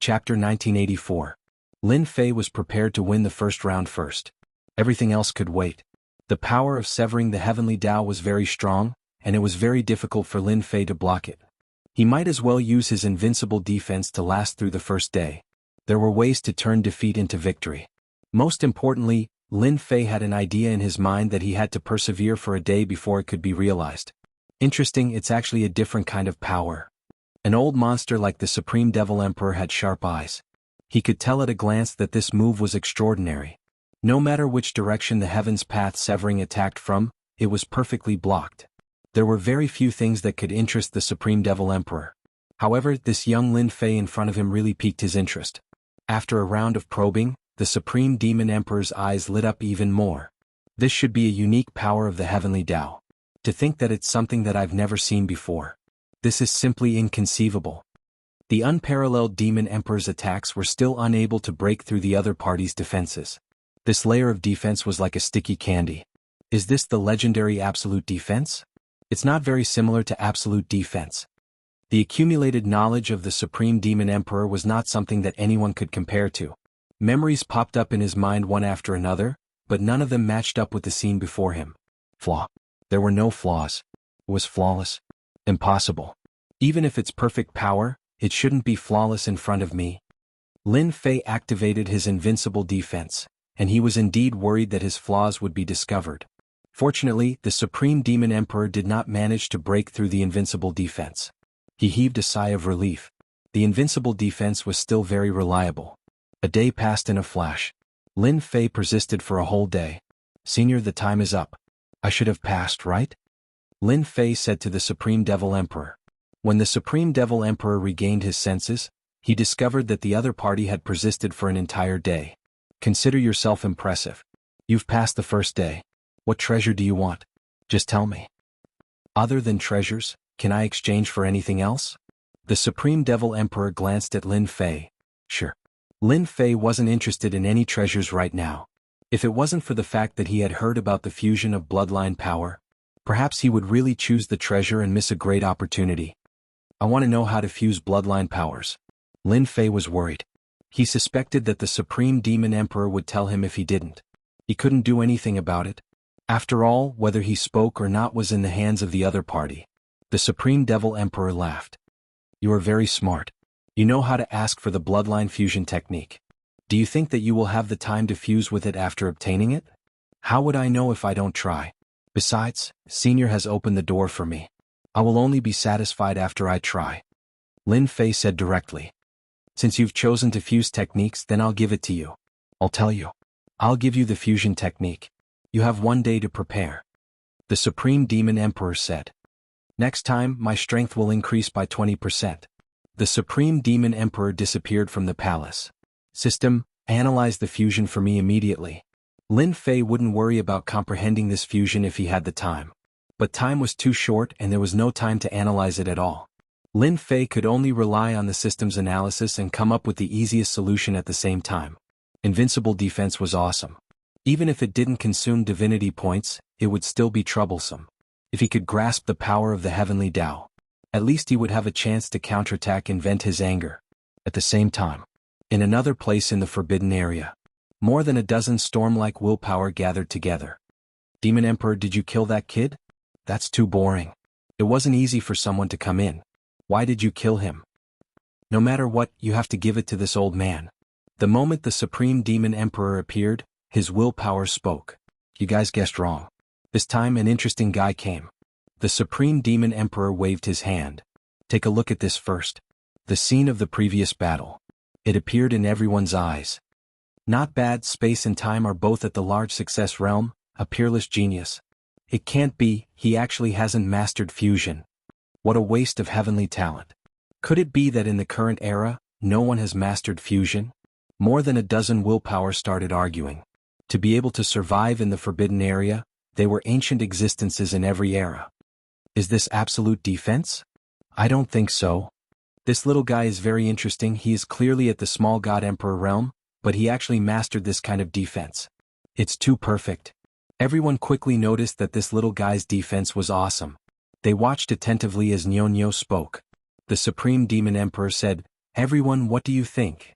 Chapter 1984. Lin Fei was prepared to win the first round first. Everything else could wait. The power of severing the heavenly Tao was very strong, and it was very difficult for Lin Fei to block it. He might as well use his invincible defense to last through the first day. There were ways to turn defeat into victory. Most importantly, Lin Fei had an idea in his mind that he had to persevere for a day before it could be realized. Interesting, it's actually a different kind of power. An old monster like the Supreme Devil Emperor had sharp eyes. He could tell at a glance that this move was extraordinary. No matter which direction the heaven's path severing attacked from, it was perfectly blocked. There were very few things that could interest the Supreme Devil Emperor. However, this young Lin Fei in front of him really piqued his interest. After a round of probing, the Supreme Demon Emperor's eyes lit up even more. This should be a unique power of the heavenly Tao. To think that it's something that I've never seen before. This is simply inconceivable. The unparalleled Demon Emperor's attacks were still unable to break through the other party's defenses. This layer of defense was like a sticky candy. Is this the legendary absolute defense? It's not very similar to absolute defense. The accumulated knowledge of the Supreme Demon Emperor was not something that anyone could compare to. Memories popped up in his mind one after another, but none of them matched up with the scene before him. Flaw. There were no flaws. It was flawless. Impossible. Even if it's perfect power, it shouldn't be flawless in front of me. Lin Fei activated his invincible defense, and he was indeed worried that his flaws would be discovered. Fortunately, the Supreme Demon Emperor did not manage to break through the invincible defense. He heaved a sigh of relief. The invincible defense was still very reliable. A day passed in a flash. Lin Fei persisted for a whole day. "Senior, the time is up. I should have passed, right?" Lin Fei said to the Supreme Devil Emperor. When the Supreme Devil Emperor regained his senses, he discovered that the other party had persisted for an entire day. "Consider yourself impressive. You've passed the first day. What treasure do you want? Just tell me." "Other than treasures, can I exchange for anything else?" The Supreme Devil Emperor glanced at Lin Fei. "Sure." Lin Fei wasn't interested in any treasures right now. If it wasn't for the fact that he had heard about the fusion of bloodline power, perhaps he would really choose the treasure and miss a great opportunity. "I want to know how to fuse bloodline powers." Lin Fei was worried. He suspected that the Supreme Demon Emperor would tell him if he didn't. He couldn't do anything about it. After all, whether he spoke or not was in the hands of the other party. The Supreme Devil Emperor laughed. "You are very smart. You know how to ask for the bloodline fusion technique. Do you think that you will have the time to fuse with it after obtaining it? How would I know if I don't try? Besides, Senior has opened the door for me. I will only be satisfied after I try." Lin Fei said directly. "Since you've chosen to fuse techniques, then I'll give it to you. I'll tell you. I'll give you the fusion technique. You have 1 day to prepare." The Supreme Demon Emperor said. "Next time, my strength will increase by 20%. The Supreme Demon Emperor disappeared from the palace. "System, analyze the fusion for me immediately." Lin Fei wouldn't worry about comprehending this fusion if he had the time. But time was too short and there was no time to analyze it at all. Lin Fei could only rely on the system's analysis and come up with the easiest solution at the same time. Invincible defense was awesome. Even if it didn't consume divinity points, it would still be troublesome. If he could grasp the power of the heavenly Tao, at least he would have a chance to counterattack and vent his anger. At the same time, in another place in the forbidden area, more than a dozen storm-like willpower gathered together. "Demon Emperor, did you kill that kid? That's too boring. It wasn't easy for someone to come in. Why did you kill him? No matter what, you have to give it to this old man." The moment the Supreme Demon Emperor appeared, his willpower spoke. "You guys guessed wrong. This time an interesting guy came." The Supreme Demon Emperor waved his hand. "Take a look at this first. The scene of the previous battle. It appeared in everyone's eyes. Not bad. Space and time are both at the large success realm, a peerless genius. It can't be, he actually hasn't mastered fusion. What a waste of heavenly talent. Could it be that in the current era, no one has mastered fusion?" More than a dozen willpower started arguing. To be able to survive in the forbidden area, they were ancient existences in every era. Is this absolute defense? I don't think so. This little guy is very interesting. He is clearly at the small god emperor realm, but he actually mastered this kind of defense. It's too perfect. Everyone quickly noticed that this little guy's defense was awesome. They watched attentively as Nyonyo spoke. The Supreme Demon Emperor said, "Everyone, what do you think?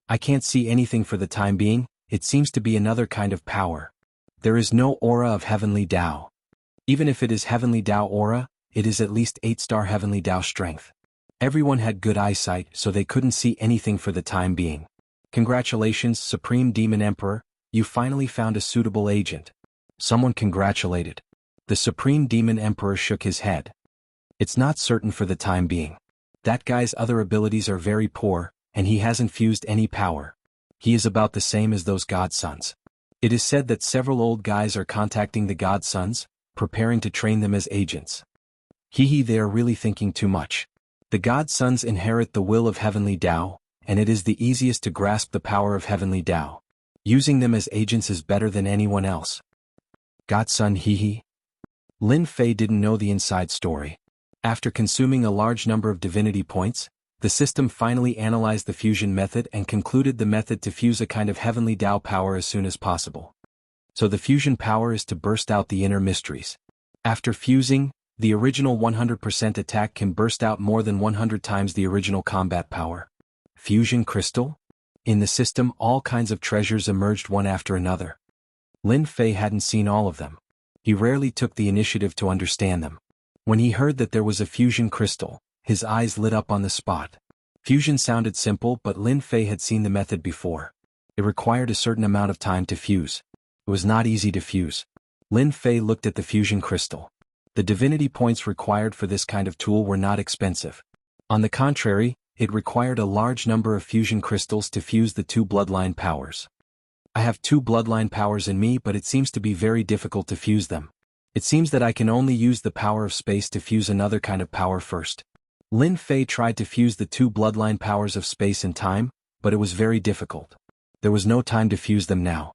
I can't see anything for the time being. It seems to be another kind of power. There is no aura of Heavenly Tao. Even if it is Heavenly Tao aura, it is at least 8-star Heavenly Tao strength." Everyone had good eyesight, so they couldn't see anything for the time being. "Congratulations, Supreme Demon Emperor, you finally found a suitable agent." Someone congratulated. The Supreme Demon Emperor shook his head. "It's not certain for the time being. That guy's other abilities are very poor, and he hasn't fused any power. He is about the same as those godsons. It is said that several old guys are contacting the godsons, preparing to train them as agents. They are really thinking too much. The godsons inherit the will of Heavenly Tao, and it is the easiest to grasp the power of Heavenly Tao. Using them as agents is better than anyone else." Godson Lin Fei didn't know the inside story. After consuming a large number of divinity points, the system finally analyzed the fusion method and concluded the method to fuse a kind of Heavenly Tao power as soon as possible. So the fusion power is to burst out the inner mysteries. After fusing, the original 100% attack can burst out more than 100 times the original combat power. Fusion crystal? In the system, all kinds of treasures emerged one after another. Lin Fei hadn't seen all of them. He rarely took the initiative to understand them. When he heard that there was a fusion crystal, his eyes lit up on the spot. Fusion sounded simple, but Lin Fei had seen the method before. It required a certain amount of time to fuse. It was not easy to fuse. Lin Fei looked at the fusion crystal. The divinity points required for this kind of tool were not expensive. On the contrary, it required a large number of fusion crystals to fuse the two bloodline powers. "I have 2 bloodline powers in me, but it seems to be very difficult to fuse them. It seems that I can only use the power of space to fuse another kind of power first." Lin Fei tried to fuse the 2 bloodline powers of space and time, but it was very difficult. There was no time to fuse them now.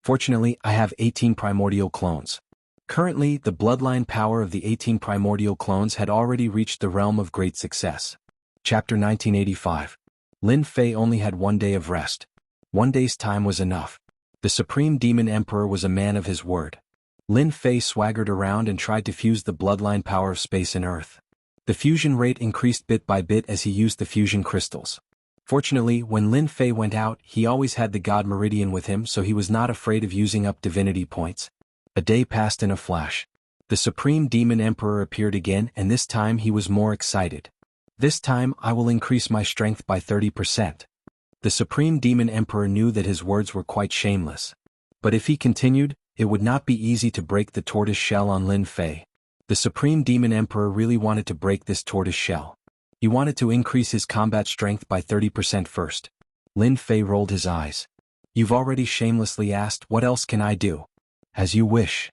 "Fortunately, I have 18 primordial clones." Currently, the bloodline power of the 18 primordial clones had already reached the realm of great success. Chapter 1985. Lin Fei only had 1 day of rest. 1 day's time was enough. The Supreme Demon Emperor was a man of his word. Lin Fei swaggered around and tried to fuse the bloodline power of space and earth. The fusion rate increased bit by bit as he used the fusion crystals. Fortunately, when Lin Fei went out, he always had the God Meridian with him, so he was not afraid of using up divinity points. A day passed in a flash. The Supreme Demon Emperor appeared again, and this time he was more excited. "This time I will increase my strength by 30%. The Supreme Demon Emperor knew that his words were quite shameless. But if he continued, it would not be easy to break the tortoise shell on Lin Fei. The Supreme Demon Emperor really wanted to break this tortoise shell. He wanted to increase his combat strength by 30% first. Lin Fei rolled his eyes. "You've already shamelessly asked, what else can I do?" "As you wish."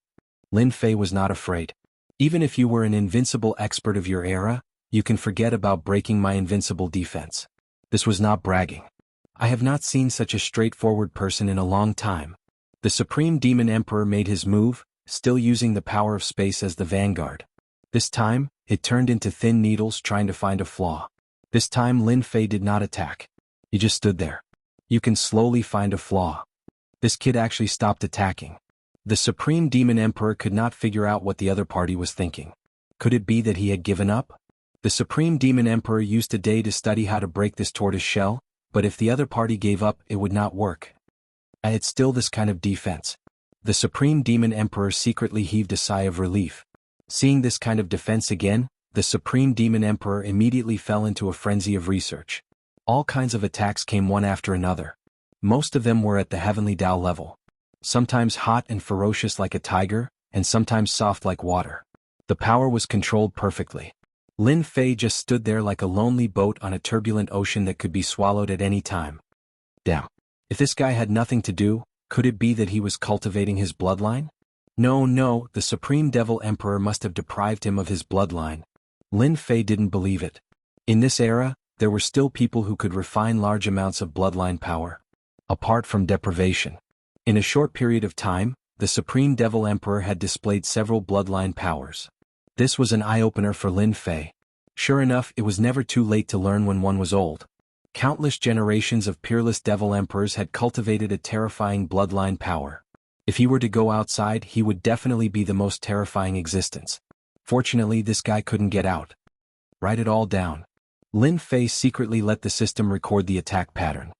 Lin Fei was not afraid. "Even if you were an invincible expert of your era, you can forget about breaking my invincible defense." This was not bragging. "I have not seen such a straightforward person in a long time." The Supreme Demon Emperor made his move, still using the power of space as the vanguard. This time, it turned into thin needles trying to find a flaw. This time Lin Fei did not attack. He just stood there. "You can slowly find a flaw." This kid actually stopped attacking. The Supreme Demon Emperor could not figure out what the other party was thinking. Could it be that he had given up? The Supreme Demon Emperor used a day to study how to break this tortoise shell, but if the other party gave up, it would not work. It's still this kind of defense. The Supreme Demon Emperor secretly heaved a sigh of relief. Seeing this kind of defense again, the Supreme Demon Emperor immediately fell into a frenzy of research. All kinds of attacks came one after another. Most of them were at the Heavenly Tao level. Sometimes hot and ferocious like a tiger, and sometimes soft like water. The power was controlled perfectly. Lin Fei just stood there like a lonely boat on a turbulent ocean that could be swallowed at any time. Damn. If this guy had nothing to do, could it be that he was cultivating his bloodline? No, the Supreme Devil Emperor must have deprived him of his bloodline. Lin Fei didn't believe it. In this era, there were still people who could refine large amounts of bloodline power. Apart from deprivation. In a short period of time, the Supreme Devil Emperor had displayed several bloodline powers. This was an eye-opener for Lin Fei. Sure enough, it was never too late to learn when one was old. Countless generations of peerless devil emperors had cultivated a terrifying bloodline power. If he were to go outside, he would definitely be the most terrifying existence. Fortunately, this guy couldn't get out. Write it all down. Lin Fei secretly let the system record the attack pattern.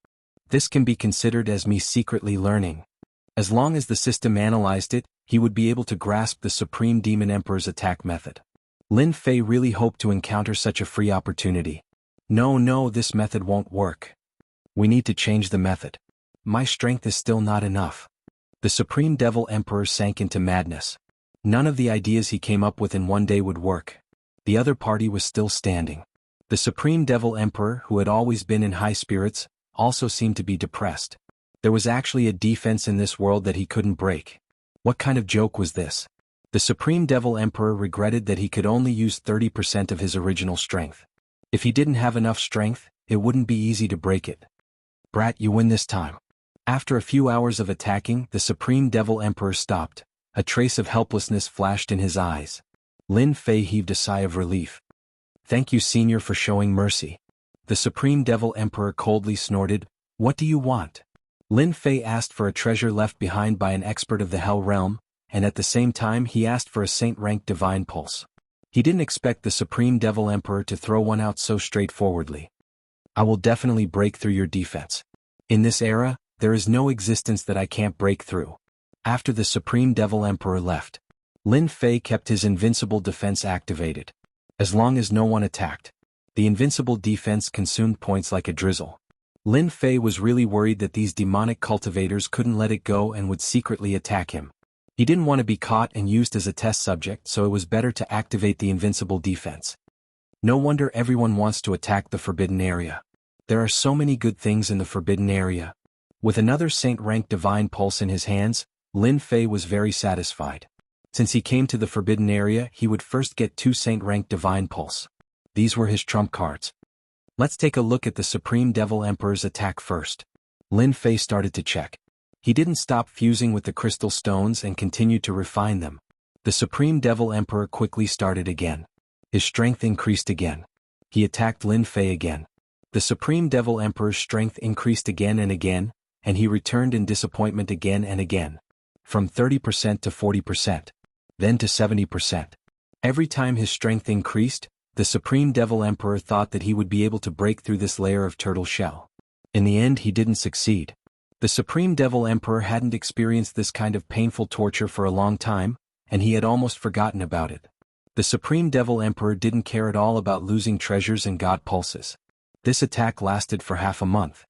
This can be considered as me secretly learning. As long as the system analyzed it, he would be able to grasp the Supreme Demon Emperor's attack method. Lin Fei really hoped to encounter such a free opportunity. No, this method won't work. We need to change the method. My strength is still not enough. The Supreme Devil Emperor sank into madness. None of the ideas he came up with in one day would work. The other party was still standing. The Supreme Devil Emperor, who had always been in high spirits, also seemed to be depressed. There was actually a defense in this world that he couldn't break. What kind of joke was this? The Supreme Devil Emperor regretted that he could only use 30% of his original strength. If he didn't have enough strength, it wouldn't be easy to break it. Brat, you win this time. After a few hours of attacking, the Supreme Devil Emperor stopped. A trace of helplessness flashed in his eyes. Lin Fei heaved a sigh of relief. Thank you, Senior, for showing mercy. The Supreme Devil Emperor coldly snorted. What do you want? Lin Fei asked for a treasure left behind by an expert of the Hell Realm, and at the same time he asked for a saint-ranked divine pulse. He didn't expect the Supreme Devil Emperor to throw one out so straightforwardly. I will definitely break through your defense. In this era, there is no existence that I can't break through. After the Supreme Devil Emperor left, Lin Fei kept his invincible defense activated. As long as no one attacked, the invincible defense consumed points like a drizzle. Lin Fei was really worried that these demonic cultivators couldn't let it go and would secretly attack him. He didn't want to be caught and used as a test subject, so it was better to activate the invincible defense. No wonder everyone wants to attack the forbidden area. There are so many good things in the forbidden area. With another saint-ranked divine pulse in his hands, Lin Fei was very satisfied. Since he came to the forbidden area, he would first get 2 saint-ranked divine pulse. These were his trump cards. Let's take a look at the Supreme Devil Emperor's attack first. Lin Fei started to check. He didn't stop fusing with the crystal stones and continued to refine them. The Supreme Devil Emperor quickly started again. His strength increased again. He attacked Lin Fei again. The Supreme Devil Emperor's strength increased again and again, and he returned in disappointment again and again. From 30% to 40%. Then to 70%. Every time his strength increased, the Supreme Devil Emperor thought that he would be able to break through this layer of turtle shell. In the end, he didn't succeed. The Supreme Devil Emperor hadn't experienced this kind of painful torture for a long time, and he had almost forgotten about it. The Supreme Devil Emperor didn't care at all about losing treasures and god pulses. This attack lasted for half a month.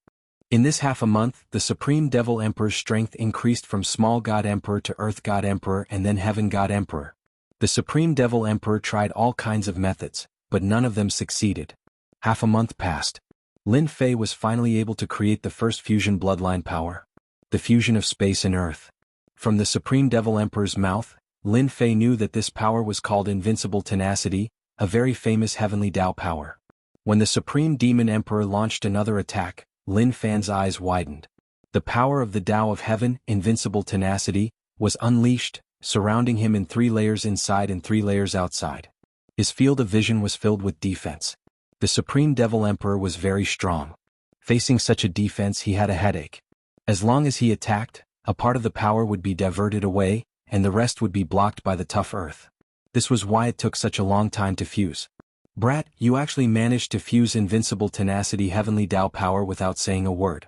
In this half a month, the Supreme Devil Emperor's strength increased from Small God Emperor to Earth God Emperor and then Heaven God Emperor. The Supreme Devil Emperor tried all kinds of methods, but none of them succeeded. Half a month passed. Lin Fei was finally able to create the first fusion bloodline power. The fusion of space and earth. From the Supreme Devil Emperor's mouth, Lin Fei knew that this power was called Invincible Tenacity, a very famous heavenly Tao power. When the Supreme Demon Emperor launched another attack, Lin Fei's eyes widened. The power of the Tao of Heaven, Invincible Tenacity, was unleashed, surrounding him in 3 layers inside and 3 layers outside. His field of vision was filled with defense. The Supreme Devil Emperor was very strong. Facing such a defense, he had a headache. As long as he attacked, a part of the power would be diverted away, and the rest would be blocked by the tough earth. This was why it took such a long time to fuse. Brat, you actually managed to fuse Invincible Tenacity Heavenly Tao power without saying a word.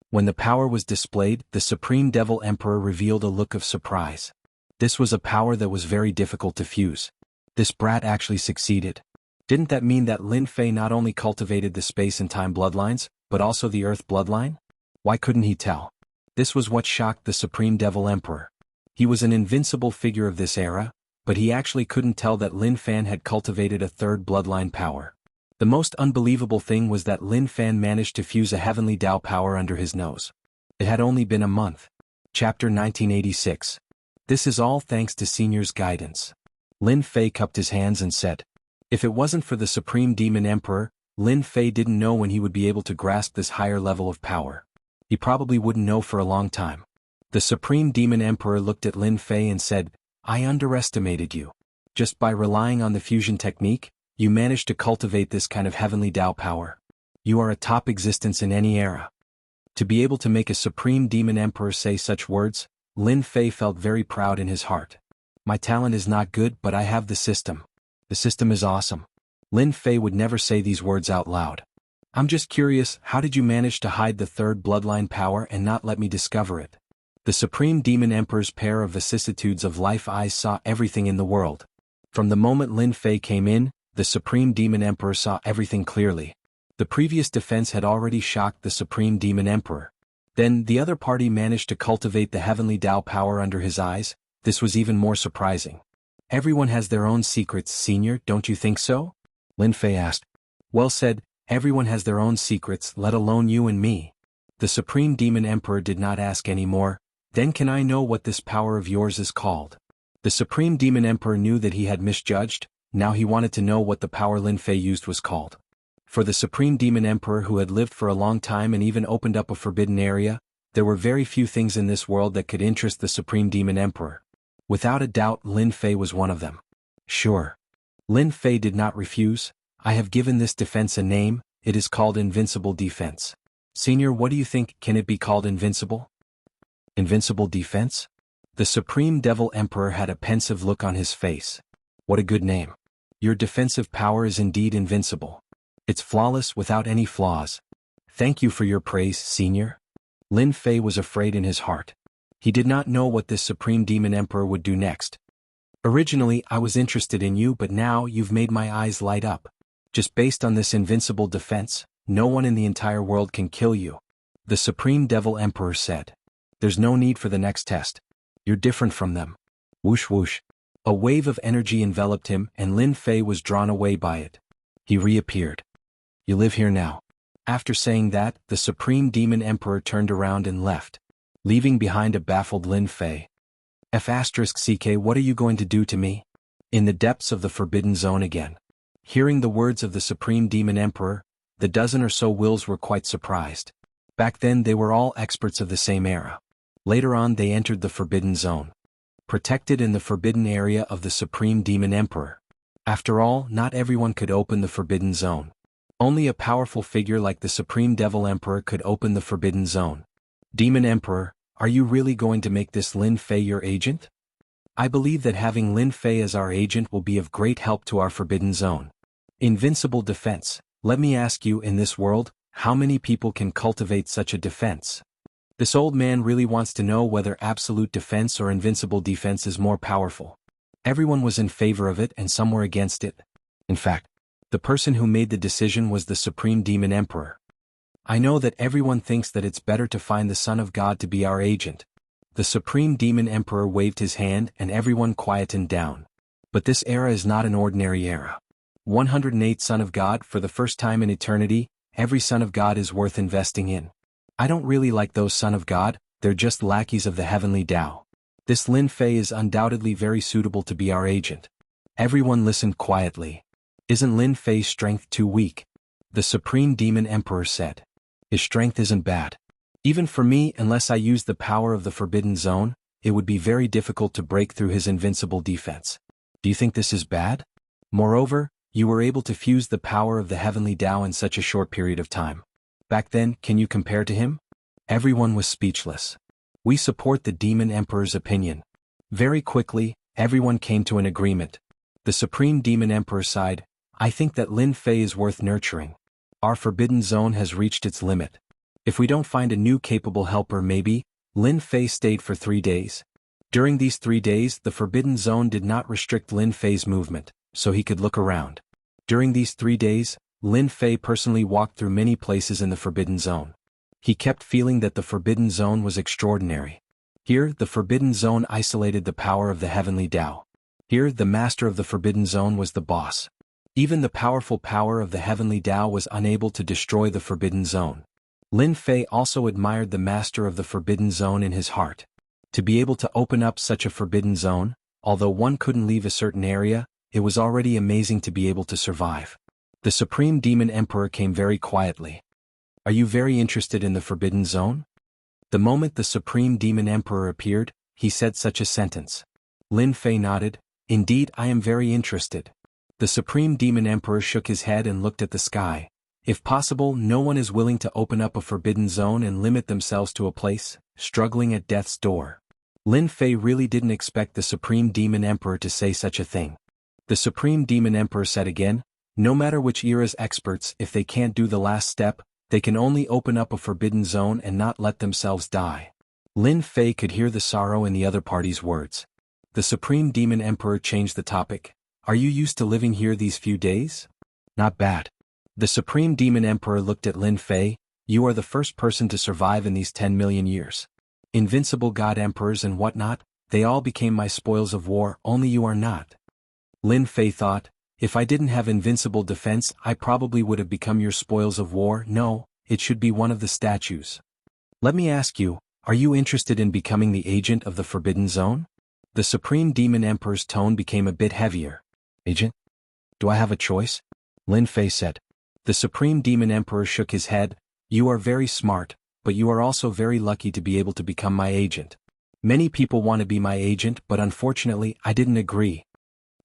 When the power was displayed, the Supreme Devil Emperor revealed a look of surprise. This was a power that was very difficult to fuse. This brat actually succeeded. Didn't that mean that Lin Fei not only cultivated the space and time bloodlines, but also the earth bloodline? Why couldn't he tell? This was what shocked the Supreme Devil Emperor. He was an invincible figure of this era, but he actually couldn't tell that Lin Fei had cultivated a 3rd bloodline power. The most unbelievable thing was that Lin Fei managed to fuse a heavenly Tao power under his nose. It had only been a month. Chapter 1986. This is all thanks to Senior's guidance. Lin Fei cupped his hands and said, if it wasn't for the Supreme Demon Emperor, Lin Fei didn't know when he would be able to grasp this higher level of power. He probably wouldn't know for a long time. The Supreme Demon Emperor looked at Lin Fei and said, I underestimated you. Just by relying on the fusion technique, you managed to cultivate this kind of heavenly Tao power. You are a top existence in any era. To be able to make a Supreme Demon Emperor say such words, Lin Fei felt very proud in his heart. My talent is not good, but I have the system. The system is awesome. Lin Fei would never say these words out loud. I'm just curious, how did you manage to hide the third bloodline power and not let me discover it? The Supreme Demon Emperor's pair of vicissitudes of life eyes saw everything in the world. From the moment Lin Fei came in, the Supreme Demon Emperor saw everything clearly. The previous defense had already shocked the Supreme Demon Emperor. Then the other party managed to cultivate the heavenly Tao power under his eyes. This was even more surprising. Everyone has their own secrets, Senior, don't you think so? Lin Fei asked. Well said, everyone has their own secrets, let alone you and me. The Supreme Demon Emperor did not ask any more. Then can I know what this power of yours is called? The Supreme Demon Emperor knew that he had misjudged. Now he wanted to know what the power Lin Fei used was called. For the Supreme Demon Emperor, who had lived for a long time and even opened up a forbidden area, there were very few things in this world that could interest the Supreme Demon Emperor. Without a doubt, Lin Fei was one of them. Sure. Lin Fei did not refuse. I have given this defense a name. It is called Invincible Defense. Senior, what do you think? Can it be called invincible? Invincible Defense? The Supreme Devil Emperor had a pensive look on his face. What a good name. Your defensive power is indeed invincible. It's flawless without any flaws. Thank you for your praise, Senior. Lin Fei was afraid in his heart. He did not know what this Supreme Demon Emperor would do next. Originally, I was interested in you, but now you've made my eyes light up. Just based on this invincible defense, no one in the entire world can kill you. The Supreme Devil Emperor said. There's no need for the next test. You're different from them. Whoosh whoosh. A wave of energy enveloped him, and Lin Fei was drawn away by it. He reappeared. You live here now. After saying that, the Supreme Demon Emperor turned around and left, leaving behind a baffled Lin Fei. F***CK, what are you going to do to me? In the depths of the Forbidden Zone again. Hearing the words of the Supreme Demon Emperor, the dozen or so wills were quite surprised. Back then they were all experts of the same era. Later on they entered the Forbidden Zone, protected in the forbidden area of the Supreme Demon Emperor. After all, not everyone could open the Forbidden Zone. Only a powerful figure like the Supreme Devil Emperor could open the Forbidden Zone. Demon Emperor, are you really going to make this Lin Fei your agent? I believe that having Lin Fei as our agent will be of great help to our Forbidden Zone. Invincible defense. Let me ask you, in this world, how many people can cultivate such a defense? This old man really wants to know whether absolute defense or invincible defense is more powerful. Everyone was in favor of it and some were against it. In fact, the person who made the decision was the Supreme Demon Emperor. I know that everyone thinks that it's better to find the Son of God to be our agent. The Supreme Demon Emperor waved his hand and everyone quietened down. But this era is not an ordinary era. 108 Son of God. For the first time in eternity, every Son of God is worth investing in. I don't really like those Son of God, they're just lackeys of the heavenly Tao. This Lin Fei is undoubtedly very suitable to be our agent. Everyone listened quietly. Isn't Lin Fei's strength too weak? The Supreme Demon Emperor said. His strength isn't bad. Even for me, unless I use the power of the Forbidden Zone, it would be very difficult to break through his invincible defense. Do you think this is bad? Moreover, you were able to fuse the power of the heavenly Tao in such a short period of time. Back then, can you compare to him? Everyone was speechless. We support the Demon Emperor's opinion. Very quickly, everyone came to an agreement. The Supreme Demon Emperor sighed. I think that Lin Fei is worth nurturing. Our Forbidden Zone has reached its limit. If we don't find a new capable helper, maybe. Lin Fei stayed for 3 days. During these 3 days, the Forbidden Zone did not restrict Lin Fei's movement, so he could look around. During these 3 days, Lin Fei personally walked through many places in the Forbidden Zone. He kept feeling that the Forbidden Zone was extraordinary. Here, the Forbidden Zone isolated the power of the heavenly Tao. Here, the master of the Forbidden Zone was the boss. Even the powerful power of the heavenly Tao was unable to destroy the Forbidden Zone. Lin Fei also admired the master of the Forbidden Zone in his heart. To be able to open up such a Forbidden Zone, although one couldn't leave a certain area, it was already amazing to be able to survive. The Supreme Demon Emperor came very quietly. Are you very interested in the Forbidden Zone? The moment the Supreme Demon Emperor appeared, he said such a sentence. Lin Fei nodded. Indeed, I am very interested. The Supreme Demon Emperor shook his head and looked at the sky. If possible, no one is willing to open up a Forbidden Zone and limit themselves to a place, struggling at death's door. Lin Fei really didn't expect the Supreme Demon Emperor to say such a thing. The Supreme Demon Emperor said again, no matter which era's experts, if they can't do the last step, they can only open up a forbidden zone and not let themselves die. Lin Fei could hear the sorrow in the other party's words. The Supreme Demon Emperor changed the topic. Are you used to living here these few days? Not bad. The Supreme Demon Emperor looked at Lin Fei. You are the first person to survive in these 10 million years. Invincible god emperors and whatnot, they all became my spoils of war, only you are not. Lin Fei thought, if I didn't have invincible defense I probably would have become your spoils of war. No, it should be one of the statues. Let me ask you, are you interested in becoming the agent of the Forbidden Zone? The Supreme Demon Emperor's tone became a bit heavier. Agent? Do I have a choice? Lin Fei said. The Supreme Demon Emperor shook his head. You are very smart, but you are also very lucky to be able to become my agent. Many people want to be my agent, but unfortunately I didn't agree.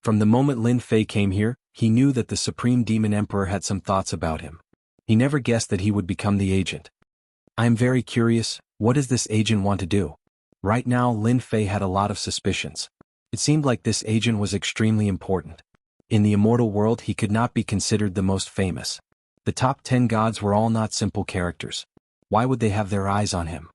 From the moment Lin Fei came here, he knew that the Supreme Demon Emperor had some thoughts about him. He never guessed that he would become the agent. I am very curious, what does this agent want to do? Right now Lin Fei had a lot of suspicions. It seemed like this agent was extremely important. In the immortal world he could not be considered the most famous. The top 10 gods were all not simple characters. Why would they have their eyes on him?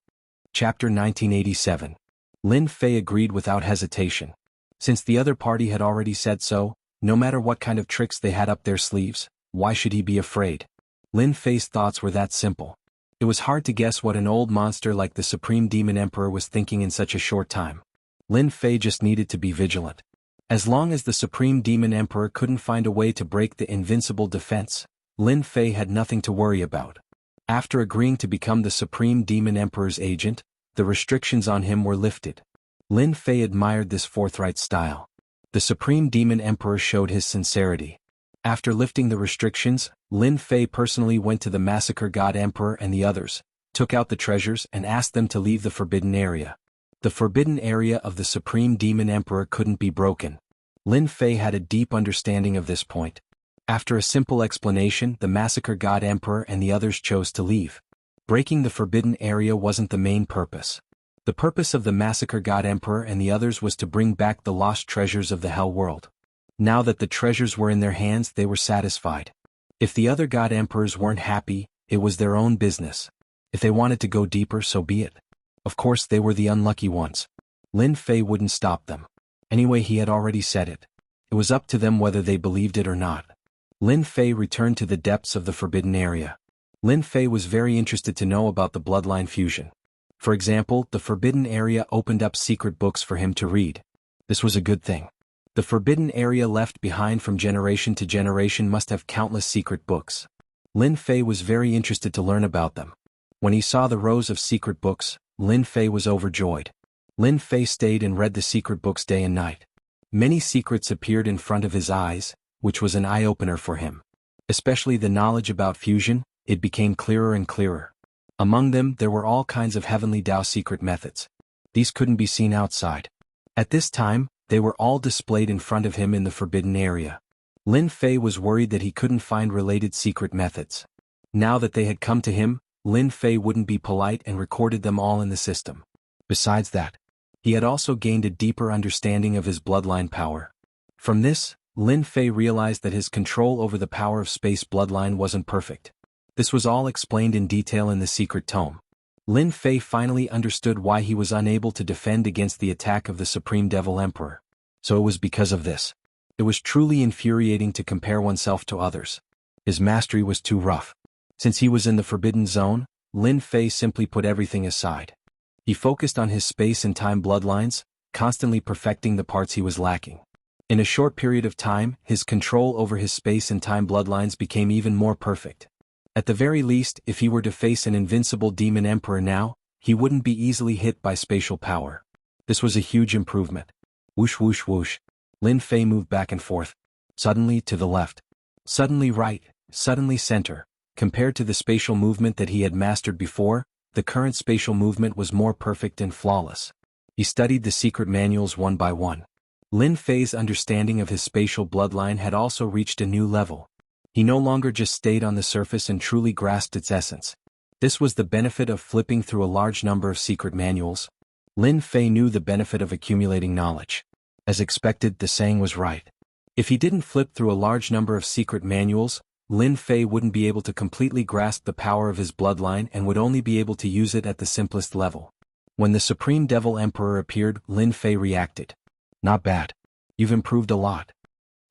Chapter 1987. Lin Fei agreed without hesitation. Since the other party had already said so, no matter what kind of tricks they had up their sleeves, why should he be afraid? Lin Fei's thoughts were that simple. It was hard to guess what an old monster like the Supreme Demon Emperor was thinking in such a short time. Lin Fei just needed to be vigilant. As long as the Supreme Demon Emperor couldn't find a way to break the invincible defense, Lin Fei had nothing to worry about. After agreeing to become the Supreme Demon Emperor's agent, the restrictions on him were lifted. Lin Fei admired this forthright style. The Supreme Demon Emperor showed his sincerity. After lifting the restrictions, Lin Fei personally went to the Massacre God Emperor and the others, took out the treasures and asked them to leave the forbidden area. The forbidden area of the Supreme Demon Emperor couldn't be broken. Lin Fei had a deep understanding of this point. After a simple explanation, the Massacre God Emperor and the others chose to leave. Breaking the forbidden area wasn't the main purpose. The purpose of the Massacre God Emperor and the others was to bring back the lost treasures of the Hell World. Now that the treasures were in their hands, they were satisfied. If the other God Emperors weren't happy, it was their own business. If they wanted to go deeper, so be it. Of course they were the unlucky ones. Lin Fei wouldn't stop them. Anyway, he had already said it. It was up to them whether they believed it or not. Lin Fei returned to the depths of the forbidden area. Lin Fei was very interested to know about the bloodline fusion. For example, the forbidden area opened up secret books for him to read. This was a good thing. The forbidden area left behind from generation to generation must have countless secret books. Lin Fei was very interested to learn about them. When he saw the rows of secret books, Lin Fei was overjoyed. Lin Fei stayed and read the secret books day and night. Many secrets appeared in front of his eyes, which was an eye-opener for him. Especially the knowledge about fusion, it became clearer and clearer. Among them there were all kinds of heavenly Tao secret methods. These couldn't be seen outside. At this time, they were all displayed in front of him in the forbidden area. Lin Fei was worried that he couldn't find related secret methods. Now that they had come to him, Lin Fei wouldn't be polite and recorded them all in the system. Besides that, he had also gained a deeper understanding of his bloodline power. From this, Lin Fei realized that his control over the power of space bloodline wasn't perfect. This was all explained in detail in the secret tome. Lin Fei finally understood why he was unable to defend against the attack of the Supreme Devil Emperor. So it was because of this. It was truly infuriating to compare oneself to others. His mastery was too rough. Since he was in the Forbidden Zone, Lin Fei simply put everything aside. He focused on his space and time bloodlines, constantly perfecting the parts he was lacking. In a short period of time, his control over his space and time bloodlines became even more perfect. At the very least, if he were to face an invincible demon emperor now, he wouldn't be easily hit by spatial power. This was a huge improvement. Whoosh whoosh whoosh. Lin Fei moved back and forth. Suddenly to the left. Suddenly right, suddenly center. Compared to the spatial movement that he had mastered before, the current spatial movement was more perfect and flawless. He studied the secret manuals one by one. Lin Fei's understanding of his spatial bloodline had also reached a new level. He no longer just stayed on the surface and truly grasped its essence. This was the benefit of flipping through a large number of secret manuals. Lin Fei knew the benefit of accumulating knowledge. As expected, the saying was right. If he didn't flip through a large number of secret manuals, Lin Fei wouldn't be able to completely grasp the power of his bloodline and would only be able to use it at the simplest level. When the Supreme Devil Emperor appeared, Lin Fei reacted. Not bad. You've improved a lot.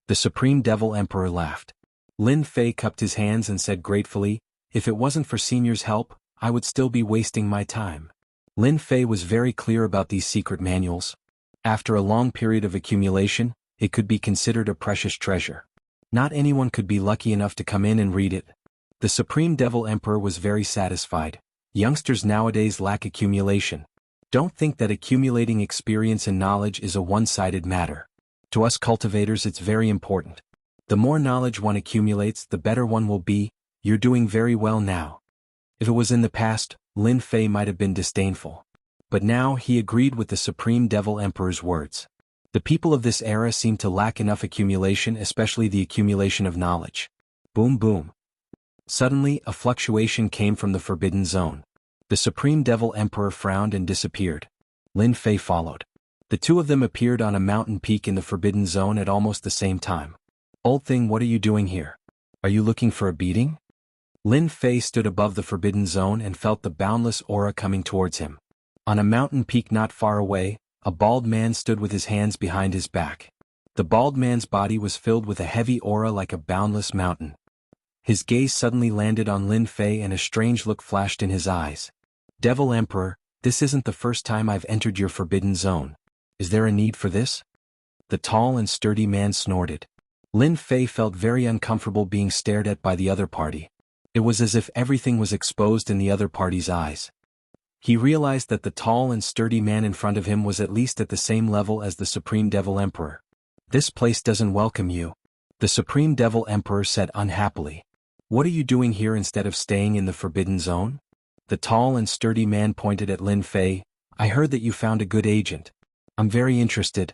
The Supreme Devil Emperor laughed. Lin Fei cupped his hands and said gratefully, if it wasn't for Senior's help, I would still be wasting my time. Lin Fei was very clear about these secret manuals. After a long period of accumulation, it could be considered a precious treasure. Not anyone could be lucky enough to come in and read it. The Supreme Devil Emperor was very satisfied. Youngsters nowadays lack accumulation. Don't think that accumulating experience and knowledge is a one-sided matter. To us cultivators, it's very important. The more knowledge one accumulates, the better one will be. You're doing very well now. If it was in the past, Lin Fei might have been disdainful. But now he agreed with the Supreme Devil Emperor's words. The people of this era seem to lack enough accumulation, especially the accumulation of knowledge. Boom boom. Suddenly, a fluctuation came from the Forbidden Zone. The Supreme Devil Emperor frowned and disappeared. Lin Fei followed. The two of them appeared on a mountain peak in the Forbidden Zone at almost the same time. Old thing, what are you doing here? Are you looking for a beating? Lin Fei stood above the Forbidden Zone and felt the boundless aura coming towards him. On a mountain peak not far away, a bald man stood with his hands behind his back. The bald man's body was filled with a heavy aura like a boundless mountain. His gaze suddenly landed on Lin Fei and a strange look flashed in his eyes. Devil Emperor, this isn't the first time I've entered your Forbidden Zone. Is there a need for this? The tall and sturdy man snorted. Lin Fei felt very uncomfortable being stared at by the other party. It was as if everything was exposed in the other party's eyes. He realized that the tall and sturdy man in front of him was at least at the same level as the Supreme Devil Emperor. This place doesn't welcome you, the Supreme Devil Emperor said unhappily. What are you doing here instead of staying in the Forbidden Zone? The tall and sturdy man pointed at Lin Fei. I heard that you found a good agent. I'm very interested.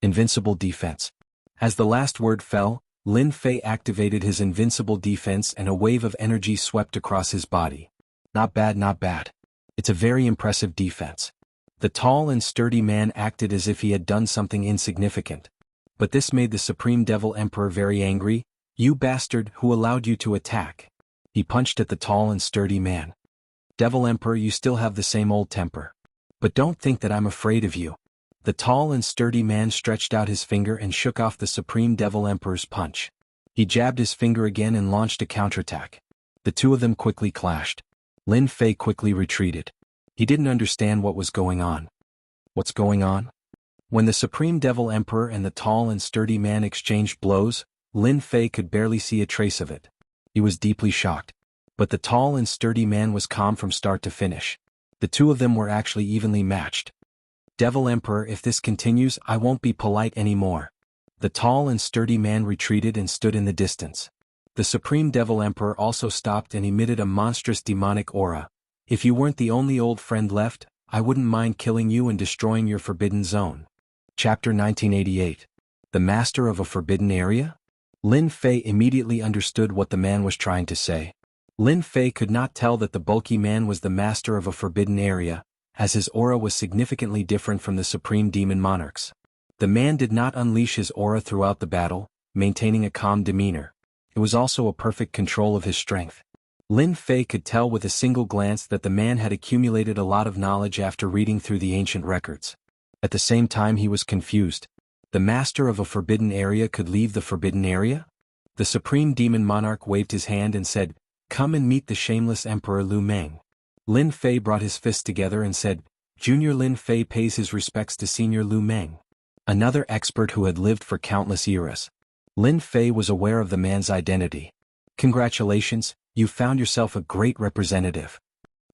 Invincible defense. As the last word fell, Lin Fei activated his invincible defense and a wave of energy swept across his body. Not bad, not bad. It's a very impressive defense. The tall and sturdy man acted as if he had done something insignificant. But this made the Supreme Devil Emperor very angry. You bastard, who allowed you to attack? He punched at the tall and sturdy man. Devil Emperor, you still have the same old temper. But don't think that I'm afraid of you. The tall and sturdy man stretched out his finger and shook off the Supreme Devil Emperor's punch. He jabbed his finger again and launched a counterattack. The two of them quickly clashed. Lin Fei quickly retreated. He didn't understand what was going on. What's going on? When the Supreme Devil Emperor and the tall and sturdy man exchanged blows, Lin Fei could barely see a trace of it. He was deeply shocked. But the tall and sturdy man was calm from start to finish. The two of them were actually evenly matched. Devil Emperor, if this continues, I won't be polite anymore. The tall and sturdy man retreated and stood in the distance. The Supreme Devil Emperor also stopped and emitted a monstrous demonic aura. If you weren't the only old friend left, I wouldn't mind killing you and destroying your Forbidden Zone. Chapter 1988. The Master of a Forbidden Area? Lin Fei immediately understood what the man was trying to say. Lin Fei could not tell that the bulky man was the master of a forbidden area, as his aura was significantly different from the Supreme Demon Monarch's. The man did not unleash his aura throughout the battle, maintaining a calm demeanor. It was also a perfect control of his strength. Lin Fei could tell with a single glance that the man had accumulated a lot of knowledge after reading through the ancient records. At the same time he was confused. The master of a forbidden area could leave the forbidden area? The Supreme Demon Monarch waved his hand and said, "Come and meet the shameless Emperor Lu Meng." Lin Fei brought his fists together and said, "Junior Lin Fei pays his respects to Senior Lu Meng." Another expert who had lived for countless eras. Lin Fei was aware of the man's identity. "Congratulations, you found yourself a great representative."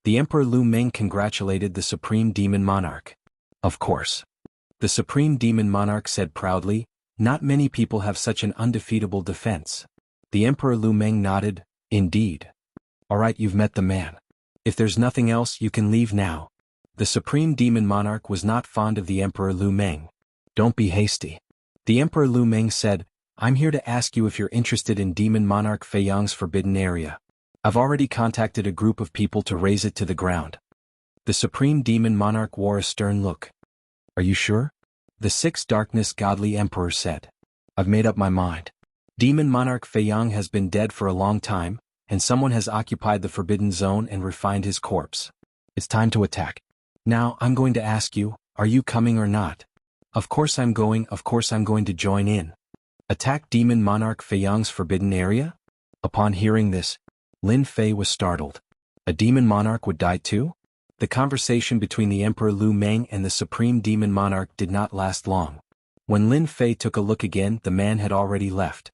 The Emperor Lu Meng congratulated the Supreme Demon Monarch. "Of course." The Supreme Demon Monarch said proudly, "Not many people have such an undefeatable defense." The Emperor Lu Meng nodded, "Indeed. Alright, you've met the man. If there's nothing else, you can leave now." The Supreme Demon Monarch was not fond of the Emperor Lu Meng. "Don't be hasty." The Emperor Lu Meng said, "I'm here to ask you if you're interested in Demon Monarch Fei Yang's forbidden area. I've already contacted a group of people to raise it to the ground." The Supreme Demon Monarch wore a stern look. Are you sure? The Sixth Darkness Godly Emperor said. I've made up my mind. Demon Monarch Feiyang has been dead for a long time, and someone has occupied the Forbidden Zone and refined his corpse. It's time to attack. Now, I'm going to ask you, are you coming or not? Of course I'm going to join in. Attack Demon Monarch Feiyang's forbidden area? Upon hearing this, Lin Fei was startled. A demon monarch would die too? The conversation between the Emperor Lu Meng and the Supreme Demon Monarch did not last long. When Lin Fei took a look again, the man had already left.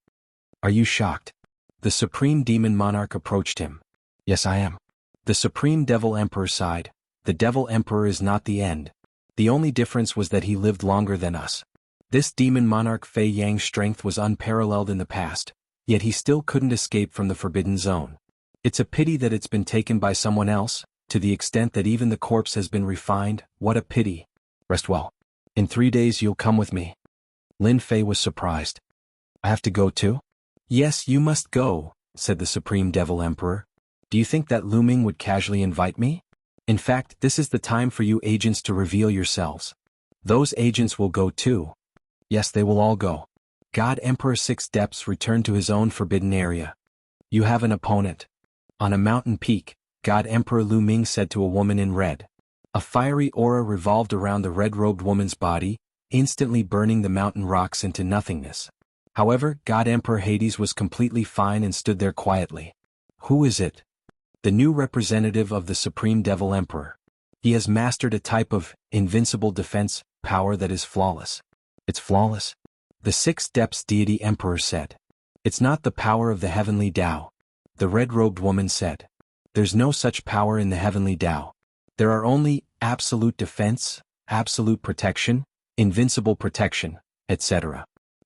Are you shocked? The Supreme Demon Monarch approached him. Yes, I am. The Supreme Devil Emperor sighed. The Devil Emperor is not the end. The only difference was that he lived longer than us. This Demon Monarch Fei Yang's strength was unparalleled in the past, yet he still couldn't escape from the Forbidden Zone. It's a pity that it's been taken by someone else, to the extent that even the corpse has been refined. What a pity. Rest well. In 3 days you'll come with me. Lin Fei was surprised. I have to go too? Yes, you must go, said the Supreme Devil Emperor. Do you think that Lu Meng would casually invite me? In fact, this is the time for you agents to reveal yourselves. Those agents will go too. Yes, they will all go. God Emperor Six Depths returned to his own forbidden area. You have an opponent. On a mountain peak, God Emperor Lu Meng said to a woman in red. A fiery aura revolved around the red-robed woman's body, instantly burning the mountain rocks into nothingness. However, God Emperor Hades was completely fine and stood there quietly. Who is it? The new representative of the Supreme Devil Emperor. He has mastered a type of invincible defense power that is flawless. It's flawless? The Six Depths Deity Emperor said. It's not the power of the heavenly Tao. The red-robed woman said. There's no such power in the heavenly Tao. There are only absolute defense, absolute protection, invincible protection, etc.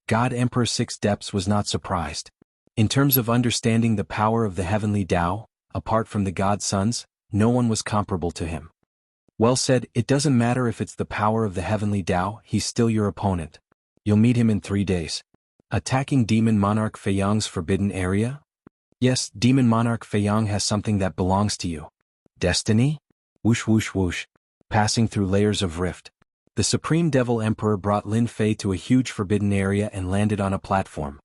God Emperor Six Depths was not surprised. In terms of understanding the power of the heavenly Tao, apart from the God Sons, no one was comparable to him. Well said, it doesn't matter if it's the power of the heavenly Tao, he's still your opponent. You'll meet him in 3 days. Attacking Demon Monarch Feiyang's forbidden area? Yes, Demon Monarch Feiyang has something that belongs to you. Destiny? Whoosh whoosh whoosh. Passing through layers of rift. The Supreme Devil Emperor brought Lin Fei to a huge forbidden area and landed on a platform.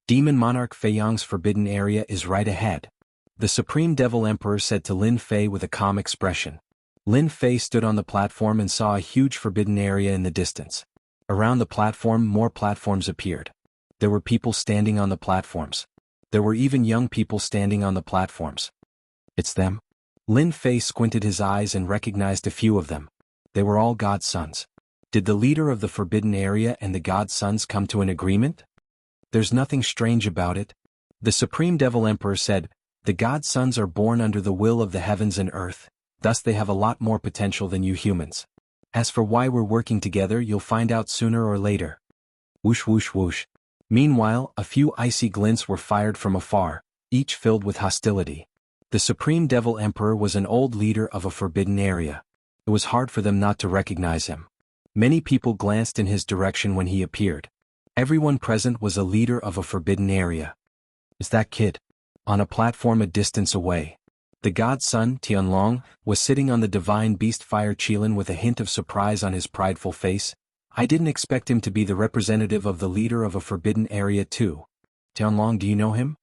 Demon Monarch Feiyang's forbidden area is right ahead. The Supreme Devil Emperor said to Lin Fei with a calm expression. Lin Fei stood on the platform and saw a huge forbidden area in the distance. Around the platform, more platforms appeared. There were people standing on the platforms. There were even young people standing on the platforms. It's them? Lin Fei squinted his eyes and recognized a few of them. They were all God Sons. Did the leader of the forbidden area and the God Sons come to an agreement? There's nothing strange about it. The Supreme Devil Emperor said, the God Sons are born under the will of the heavens and earth, thus they have a lot more potential than you humans. As for why we're working together, you'll find out sooner or later. Whoosh whoosh whoosh. Meanwhile, a few icy glints were fired from afar, each filled with hostility. The Supreme Devil Emperor was an old leader of a forbidden area. It was hard for them not to recognize him. Many people glanced in his direction when he appeared. Everyone present was a leader of a forbidden area. Is that kid? On a platform a distance away. The God Son, Tianlong, was sitting on the divine beast Fire Qilin with a hint of surprise on his prideful face. I didn't expect him to be the representative of the leader of a forbidden area too. Tianlong, do you know him?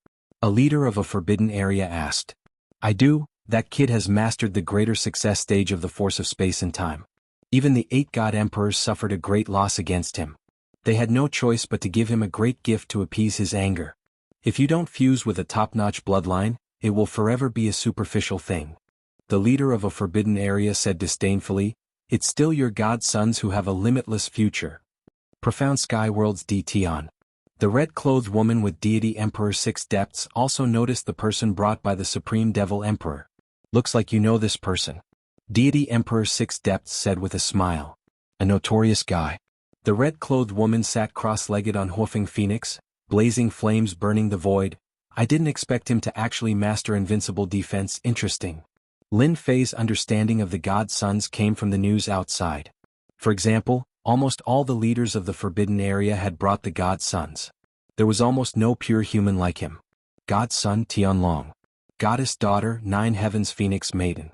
A leader of a forbidden area asked. I do. That kid has mastered the greater success stage of the force of space and time. Even the 8 God Emperors suffered a great loss against him. They had no choice but to give him a great gift to appease his anger. If you don't fuse with a top-notch bloodline, it will forever be a superficial thing. The leader of a forbidden area said disdainfully, it's still your God Sons who have a limitless future. Profound Sky Worlds D. Tian. The red-clothed woman with Deity Emperor Six Depths also noticed the person brought by the Supreme Devil Emperor. Looks like you know this person. Deity Emperor Six Depths said with a smile. A notorious guy. The red-clothed woman sat cross-legged on Hoofing Phoenix, blazing flames burning the void. I didn't expect him to actually master invincible defense. Interesting. Lin Fei's understanding of the God Sons came from the news outside. For example, almost all the leaders of the forbidden area had brought the God Sons. There was almost no pure human like him. God Son Tianlong. Goddess Daughter, 9 Heavens Phoenix Maiden.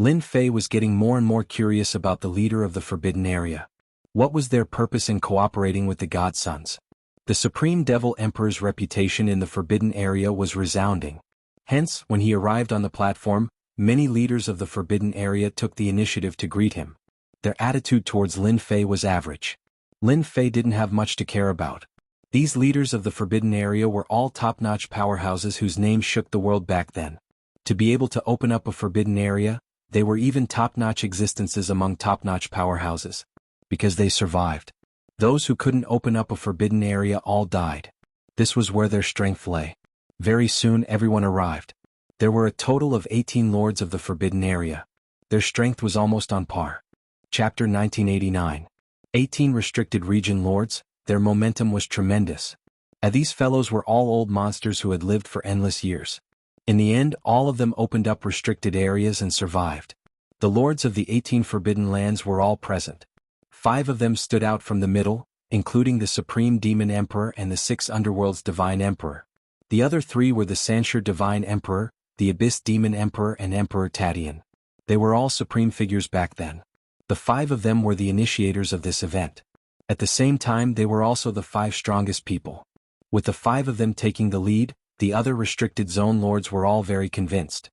Lin Fei was getting more and more curious about the leader of the Forbidden Area. What was their purpose in cooperating with the Godsons? The Supreme Devil Emperor's reputation in the Forbidden Area was resounding. Hence, when he arrived on the platform, many leaders of the Forbidden Area took the initiative to greet him. Their attitude towards Lin Fei was average. Lin Fei didn't have much to care about. These leaders of the Forbidden Area were all top-notch powerhouses whose names shook the world back then. To be able to open up a Forbidden Area, they were even top-notch existences among top-notch powerhouses. Because they survived. Those who couldn't open up a Forbidden Area all died. This was where their strength lay. Very soon everyone arrived. There were a total of 18 lords of the Forbidden Area. Their strength was almost on par. Chapter 1989. 18 restricted region lords, their momentum was tremendous. These fellows were all old monsters who had lived for endless years. In the end, all of them opened up restricted areas and survived. The lords of the 18 forbidden lands were all present. 5 of them stood out from the middle, including the Supreme Demon Emperor and the 6 Underworld's Divine Emperor. The other 3 were the Sanshur Divine Emperor, the Abyss Demon Emperor and Emperor Tadian. They were all supreme figures back then. The 5 of them were the initiators of this event. At the same time they were also the 5 strongest people. With the 5 of them taking the lead, the other restricted zone lords were all very convinced.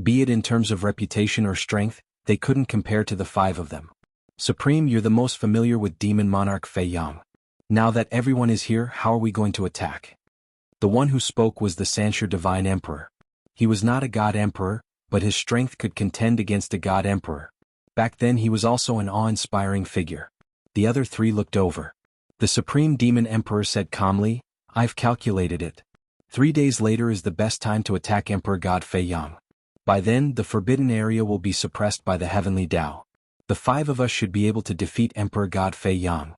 Be it in terms of reputation or strength, they couldn't compare to the 5 of them. Supreme, you're the most familiar with Demon Monarch Fei Yang. Now that everyone is here, how are we going to attack? The one who spoke was the Sanshur Divine Emperor. He was not a God Emperor, but his strength could contend against a God Emperor. Back then he was also an awe-inspiring figure. The other 3 looked over. The Supreme Demon Emperor said calmly, I've calculated it. 3 days later is the best time to attack Emperor God Fei Yang. By then, the Forbidden Area will be suppressed by the Heavenly Tao. The 5 of us should be able to defeat Emperor God Fei Yang.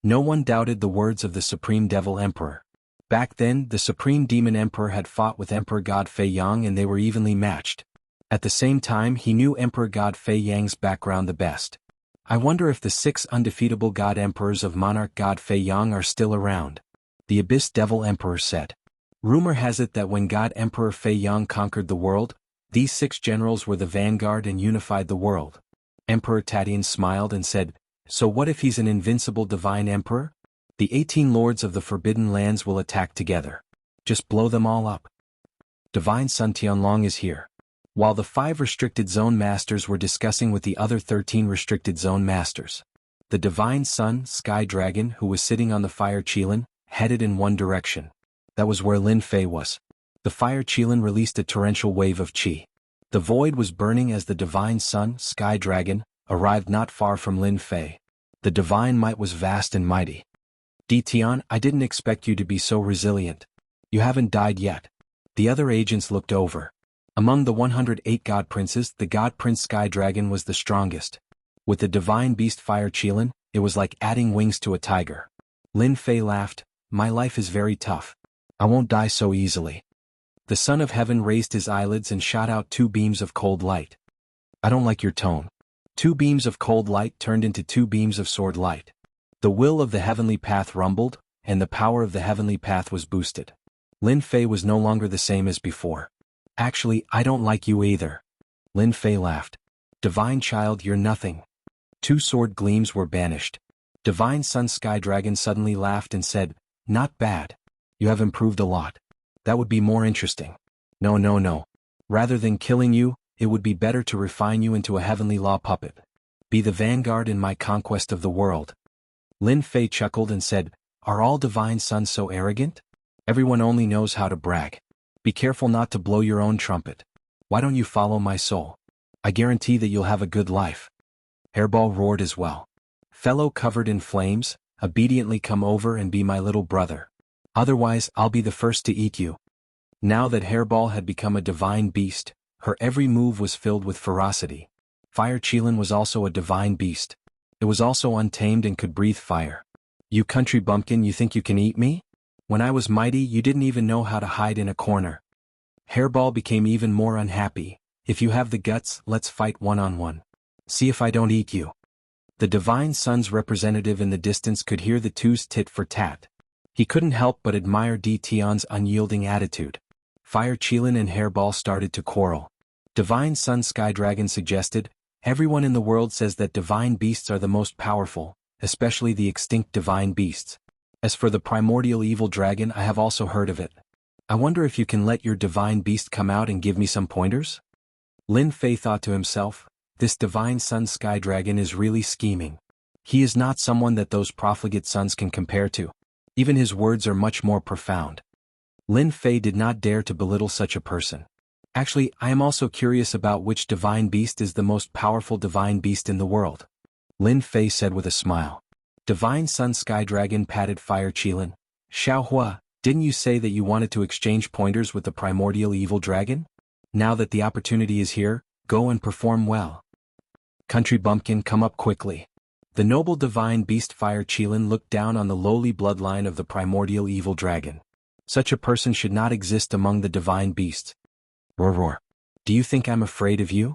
No one doubted the words of the Supreme Devil Emperor. Back then, the Supreme Demon Emperor had fought with Emperor God Fei Yang and they were evenly matched. At the same time, he knew Emperor God Fei Yang's background the best. I wonder if the 6 undefeatable God Emperors of Monarch God Fei Yang are still around. The Abyss Devil Emperor said. Rumor has it that when God Emperor Fei Yang conquered the world, these 6 generals were the vanguard and unified the world. Emperor Tadian smiled and said, so what if he's an invincible divine emperor? The 18 lords of the Forbidden Lands will attack together. Just blow them all up. Divine Sun Tianlong is here. While the 5 restricted zone masters were discussing with the other 13 restricted zone masters, the Divine Sun, Sky Dragon, who was sitting on the Fire Qilin, headed in one direction. That was where Lin Fei was. The Fire Qilin released a torrential wave of qi. The void was burning as the Divine Sun, Sky Dragon, arrived not far from Lin Fei. The divine might was vast and mighty. Tian, I didn't expect you to be so resilient. You haven't died yet. The other agents looked over. Among the 108 God Princes, the God Prince Sky Dragon was the strongest. With the Divine Beast Fire Qilin, it was like adding wings to a tiger. Lin Fei laughed, my life is very tough. I won't die so easily. The Son of Heaven raised his eyelids and shot out 2 beams of cold light. I don't like your tone. 2 beams of cold light turned into 2 beams of sword light. The will of the heavenly path rumbled, and the power of the heavenly path was boosted. Lin Fei was no longer the same as before. Actually, I don't like you either. Lin Fei laughed. Divine child, you're nothing. 2 sword gleams were banished. Divine Sun Sky Dragon suddenly laughed and said, not bad. You have improved a lot. That would be more interesting. No. Rather than killing you, it would be better to refine you into a heavenly law puppet. Be the vanguard in my conquest of the world. Lin Fei chuckled and said, are all divine sons so arrogant? Everyone only knows how to brag. Be careful not to blow your own trumpet. Why don't you follow my soul? I guarantee that you'll have a good life. Hairball roared as well. Fellow covered in flames, obediently come over and be my little brother. Otherwise, I'll be the first to eat you. Now that Hairball had become a divine beast, her every move was filled with ferocity. Fire Qilin was also a divine beast. It was also untamed and could breathe fire. You country bumpkin, you think you can eat me? When I was mighty, you didn't even know how to hide in a corner. Hairball became even more unhappy. If you have the guts, let's fight one-on-one. See if I don't eat you. The Divine Sun's representative in the distance could hear the 2's tit for tat. He couldn't help but admire Tian's unyielding attitude. Fire Qilin and Hairball started to quarrel. Divine Sun Sky Dragon suggested, everyone in the world says that divine beasts are the most powerful, especially the extinct divine beasts. As for the primordial evil dragon, I have also heard of it. I wonder if you can let your divine beast come out and give me some pointers? Lin Fei thought to himself, this divine Sun Sky Dragon is really scheming. He is not someone that those profligate sons can compare to. Even his words are much more profound. Lin Fei did not dare to belittle such a person. Actually, I am also curious about which divine beast is the most powerful divine beast in the world. Lin Fei said with a smile. Divine Sun Sky Dragon patted Fire Qilin. Xiaohua, didn't you say that you wanted to exchange pointers with the primordial evil dragon? Now that the opportunity is here, go and perform well. Country Bumpkin, come up quickly. The noble divine beast Fire Qilin looked down on the lowly bloodline of the primordial evil dragon. Such a person should not exist among the divine beasts. Roar roar. Do you think I'm afraid of you?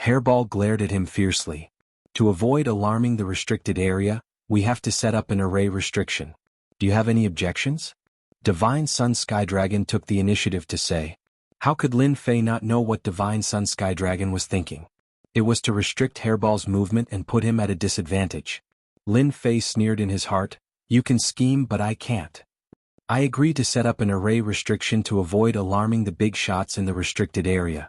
Hairball glared at him fiercely. To avoid alarming the restricted area, we have to set up an array restriction. Do you have any objections? Divine Sun Sky Dragon took the initiative to say. How could Lin Fei not know what Divine Sun Sky Dragon was thinking? It was to restrict Hairball's movement and put him at a disadvantage. Lin Fei sneered in his heart, you can scheme but I can't. I agree to set up an array restriction to avoid alarming the big shots in the restricted area.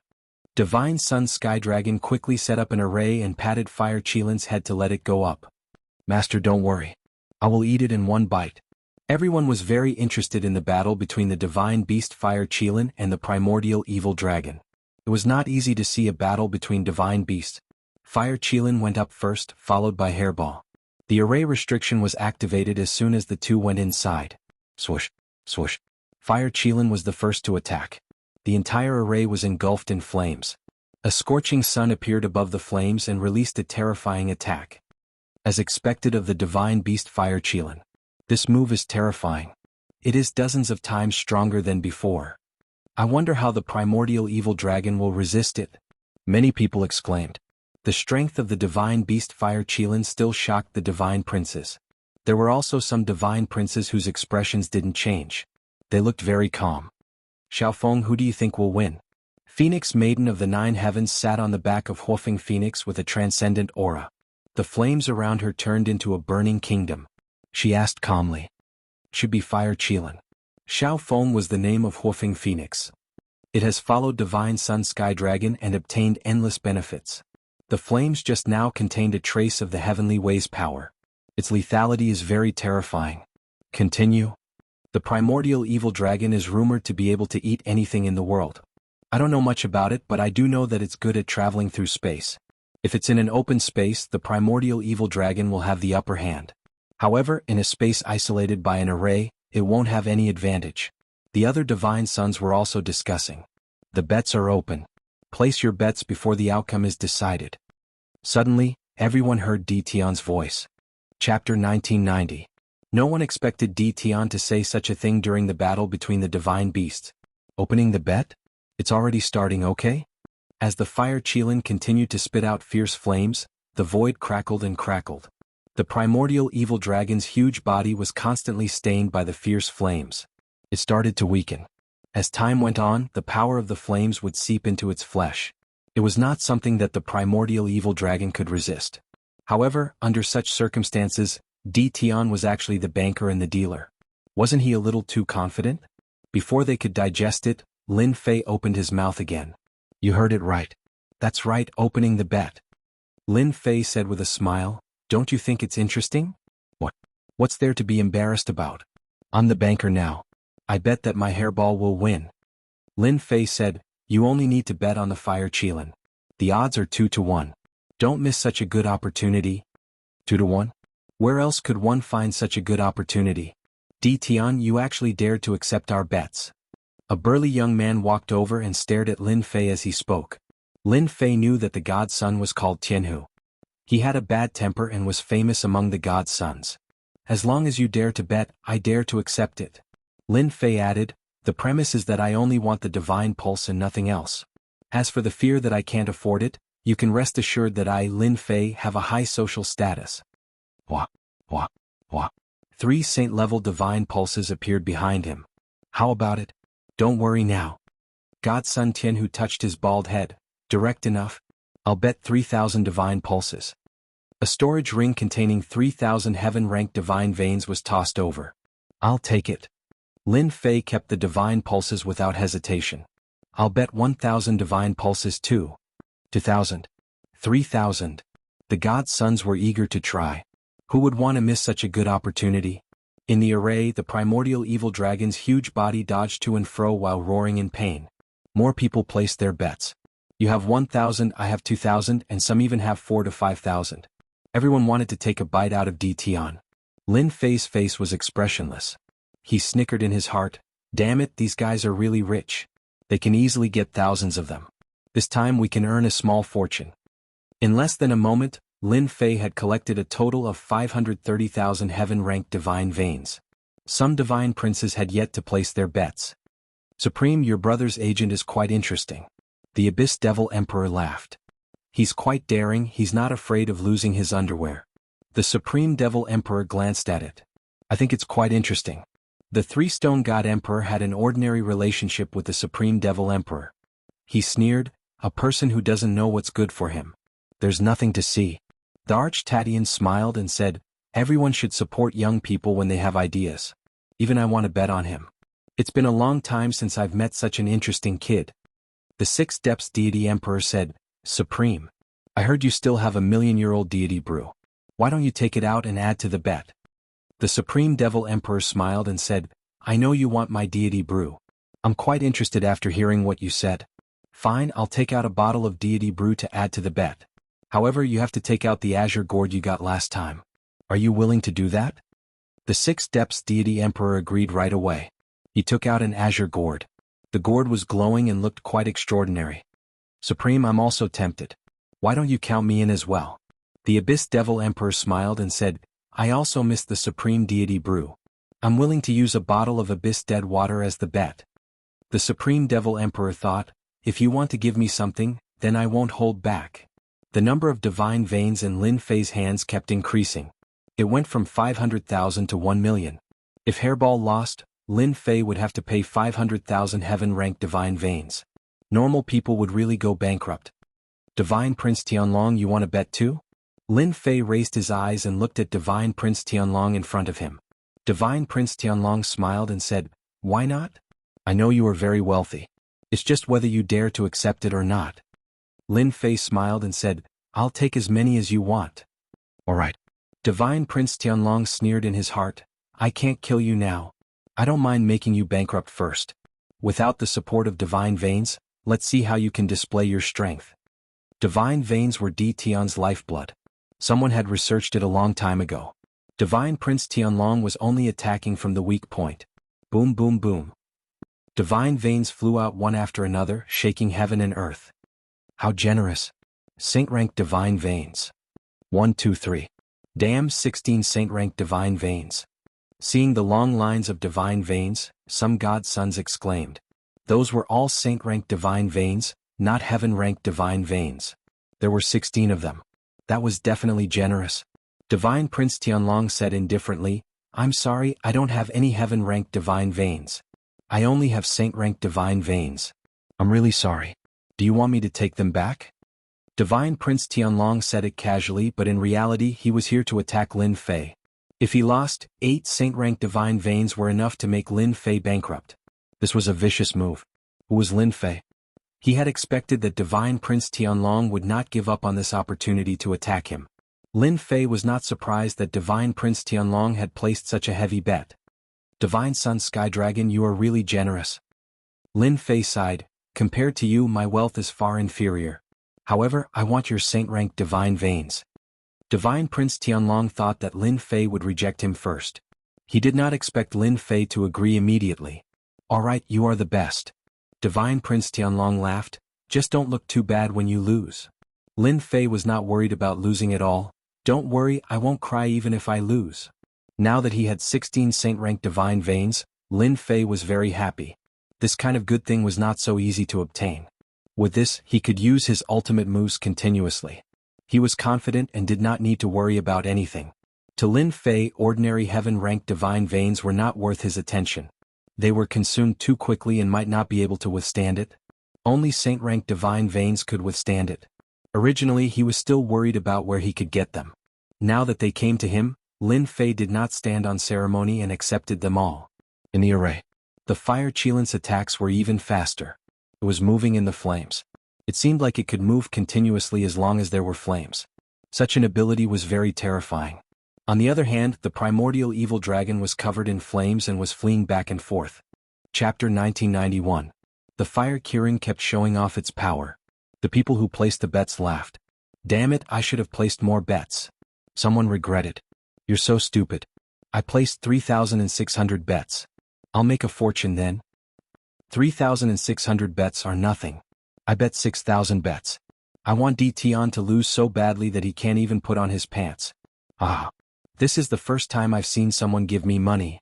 Divine Sun Sky Dragon quickly set up an array and patted Fire Qilin's head to let it go up. Master, don't worry. I will eat it in one bite. Everyone was very interested in the battle between the divine beast Fire Qilin and the primordial evil dragon. It was not easy to see a battle between divine beasts. Fire Qilin went up first, followed by Hairball. The array restriction was activated as soon as the two went inside. Swoosh, swoosh. Fire Qilin was the first to attack. The entire array was engulfed in flames. A scorching sun appeared above the flames and released a terrifying attack. As expected of the divine beast Fire Qilin. This move is terrifying. It is dozens of times stronger than before. I wonder how the primordial evil dragon will resist it. Many people exclaimed. The strength of the divine beast Fire Qilin still shocked the divine princes. There were also some divine princes whose expressions didn't change. They looked very calm. Xiaofeng, who do you think will win? Phoenix Maiden of the Nine Heavens sat on the back of Huofeng Phoenix with a transcendent aura. The flames around her turned into a burning kingdom. She asked calmly. Should be Fire Qilin. Xiaofeng was the name of Huofeng Phoenix. It has followed Divine Sun Sky Dragon and obtained endless benefits. The flames just now contained a trace of the Heavenly Way's power. Its lethality is very terrifying. Continue. The primordial evil dragon is rumored to be able to eat anything in the world. I don't know much about it, but I do know that it's good at traveling through space. If it's in an open space, the primordial evil dragon will have the upper hand. However, in a space isolated by an array, it won't have any advantage. The other divine sons were also discussing. The bets are open. Place your bets before the outcome is decided. Suddenly, everyone heard Di Tian's voice. Chapter 1990. No one expected Di Tian to say such a thing during the battle between the divine beasts. Opening the bet? It's already starting, okay? As the Fire Qilin continued to spit out fierce flames, the void crackled and crackled. The primordial evil dragon's huge body was constantly stained by the fierce flames. It started to weaken. As time went on, the power of the flames would seep into its flesh. It was not something that the primordial evil dragon could resist. However, under such circumstances, Di Tian was actually the banker and the dealer. Wasn't he a little too confident? Before they could digest it, Lin Fei opened his mouth again. You heard it right. That's right, opening the bet. Lin Fei said with a smile, don't you think it's interesting? What's there to be embarrassed about? I'm the banker now. I bet that my hairball will win. Lin Fei said, you only need to bet on the Fire Qilin. The odds are 2-1. Don't miss such a good opportunity. 2-1? Where else could one find such a good opportunity? Di Tian, you actually dared to accept our bets. A burly young man walked over and stared at Lin Fei as he spoke. Lin Fei knew that the god's son was called Jianghu. He had a bad temper and was famous among the god's sons. As long as you dare to bet, I dare to accept it. Lin Fei added, the premise is that I only want the divine pulse and nothing else. As for the fear that I can't afford it, you can rest assured that I, Lin Fei, have a high social status. Wah, wah, wah. 3 saint-level divine pulses appeared behind him. How about it? Don't worry now. God's son Tianhu touched his bald head. Direct enough? I'll bet 3,000 divine pulses. A storage ring containing 3,000 heaven-ranked divine veins was tossed over. I'll take it. Lin Fei kept the divine pulses without hesitation. I'll bet 1,000 divine pulses too. 2,000. 3,000. The god's sons were eager to try. Who would want to miss such a good opportunity? In the array, the primordial evil dragon's huge body dodged to and fro while roaring in pain. More people placed their bets. You have 1,000, I have 2,000, and some even have 4 to 5,000. Everyone wanted to take a bite out of Tian. Lin Fei's face was expressionless. He snickered in his heart. Damn it, these guys are really rich. They can easily get thousands of them. This time we can earn a small fortune. In less than a moment, Lin Fei had collected a total of 530,000 heaven-ranked divine veins. Some divine princes had yet to place their bets. Supreme, your brother's agent is quite interesting. The Abyss Devil Emperor laughed. He's quite daring, he's not afraid of losing his underwear. The Supreme Devil Emperor glanced at it. I think it's quite interesting. The Three-Stone God Emperor had an ordinary relationship with the Supreme Devil Emperor. He sneered, a person who doesn't know what's good for him. There's nothing to see. The Arch-Tatian smiled and said, everyone should support young people when they have ideas. Even I want to bet on him. It's been a long time since I've met such an interesting kid. The Six Depths Deity Emperor said, Supreme, I heard you still have a million-year-old deity brew. Why don't you take it out and add to the bet? The Supreme Devil Emperor smiled and said, I know you want my deity brew. I'm quite interested after hearing what you said. Fine, I'll take out a bottle of deity brew to add to the bet. However, you have to take out the azure gourd you got last time. Are you willing to do that? The Six Depths Deity Emperor agreed right away. He took out an azure gourd. The gourd was glowing and looked quite extraordinary. Supreme, I'm also tempted. Why don't you count me in as well? The Abyss Devil Emperor smiled and said, I also missed the Supreme Deity brew. I'm willing to use a bottle of Abyss Dead water as the bet. The Supreme Devil Emperor thought, if you want to give me something, then I won't hold back. The number of divine veins in Lin Fei's hands kept increasing. It went from 500,000 to 1 million. If Hairball lost, Lin Fei would have to pay 500,000 heaven-ranked divine veins. Normal people would really go bankrupt. Divine Prince Tianlong, you want to bet too? Lin Fei raised his eyes and looked at Divine Prince Tianlong in front of him. Divine Prince Tianlong smiled and said, why not? I know you are very wealthy. It's just whether you dare to accept it or not. Lin Fei smiled and said, I'll take as many as you want. All right. Divine Prince Tianlong sneered in his heart, I can't kill you now. I don't mind making you bankrupt first. Without the support of divine veins, let's see how you can display your strength. Divine veins were Tian's lifeblood. Someone had researched it a long time ago. Divine Prince Tianlong was only attacking from the weak point. Boom boom boom. Divine veins flew out one after another, shaking heaven and earth. How generous. Saint-ranked divine veins. 1, 2, 3. Damn, 16 saint-ranked divine veins. Seeing the long lines of divine veins, some god's sons exclaimed. Those were all saint-ranked divine veins, not heaven-ranked divine veins. There were 16 of them. That was definitely generous. Divine Prince Tianlong said indifferently, I'm sorry, I don't have any heaven-ranked divine veins. I only have saint-ranked divine veins. I'm really sorry. Do you want me to take them back? Divine Prince Tianlong said it casually, but in reality he was here to attack Lin Fei. If he lost, 8 saint-ranked divine veins were enough to make Lin Fei bankrupt. This was a vicious move. Who was Lin Fei? He had expected that Divine Prince Tianlong would not give up on this opportunity to attack him. Lin Fei was not surprised that Divine Prince Tianlong had placed such a heavy bet. Divine Sun Sky Dragon, you are really generous. Lin Fei sighed, compared to you my wealth is far inferior. However, I want your saint-ranked divine veins. Divine Prince Tianlong thought that Lin Fei would reject him first. He did not expect Lin Fei to agree immediately. All right, you are the best. Divine Prince Tianlong laughed, just don't look too bad when you lose. Lin Fei was not worried about losing at all. Don't worry, I won't cry even if I lose. Now that he had 16 saint-ranked divine veins, Lin Fei was very happy. This kind of good thing was not so easy to obtain. With this, he could use his ultimate moves continuously. He was confident and did not need to worry about anything. To Lin Fei, ordinary heaven-ranked divine veins were not worth his attention. They were consumed too quickly and might not be able to withstand it. Only saint-rank divine veins could withstand it. Originally he was still worried about where he could get them. Now that they came to him, Lin Fei did not stand on ceremony and accepted them all. In the array, the fire Qilin's attacks were even faster. It was moving in the flames. It seemed like it could move continuously as long as there were flames. Such an ability was very terrifying. On the other hand, the primordial evil dragon was covered in flames and was fleeing back and forth. Chapter 1991. The fire Kirin kept showing off its power. The people who placed the bets laughed. Damn it, I should have placed more bets. Someone regretted. You're so stupid. I placed 3,600 bets. I'll make a fortune then. 3,600 bets are nothing. I bet 6,000 bets. I want Tian to lose so badly that he can't even put on his pants. Ah. This is the first time I've seen someone give me money.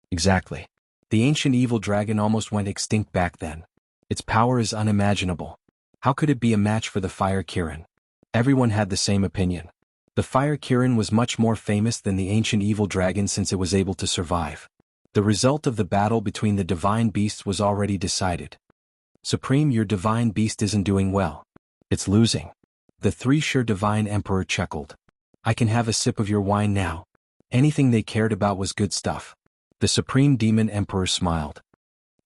Exactly. The ancient evil dragon almost went extinct back then. Its power is unimaginable. How could it be a match for the fire Kirin? Everyone had the same opinion. The fire Kirin was much more famous than the ancient evil dragon since it was able to survive. The result of the battle between the divine beasts was already decided. Supreme, your divine beast isn't doing well. It's losing. The three-sure divine emperor chuckled. I can have a sip of your wine now. Anything they cared about was good stuff. The supreme demon emperor smiled.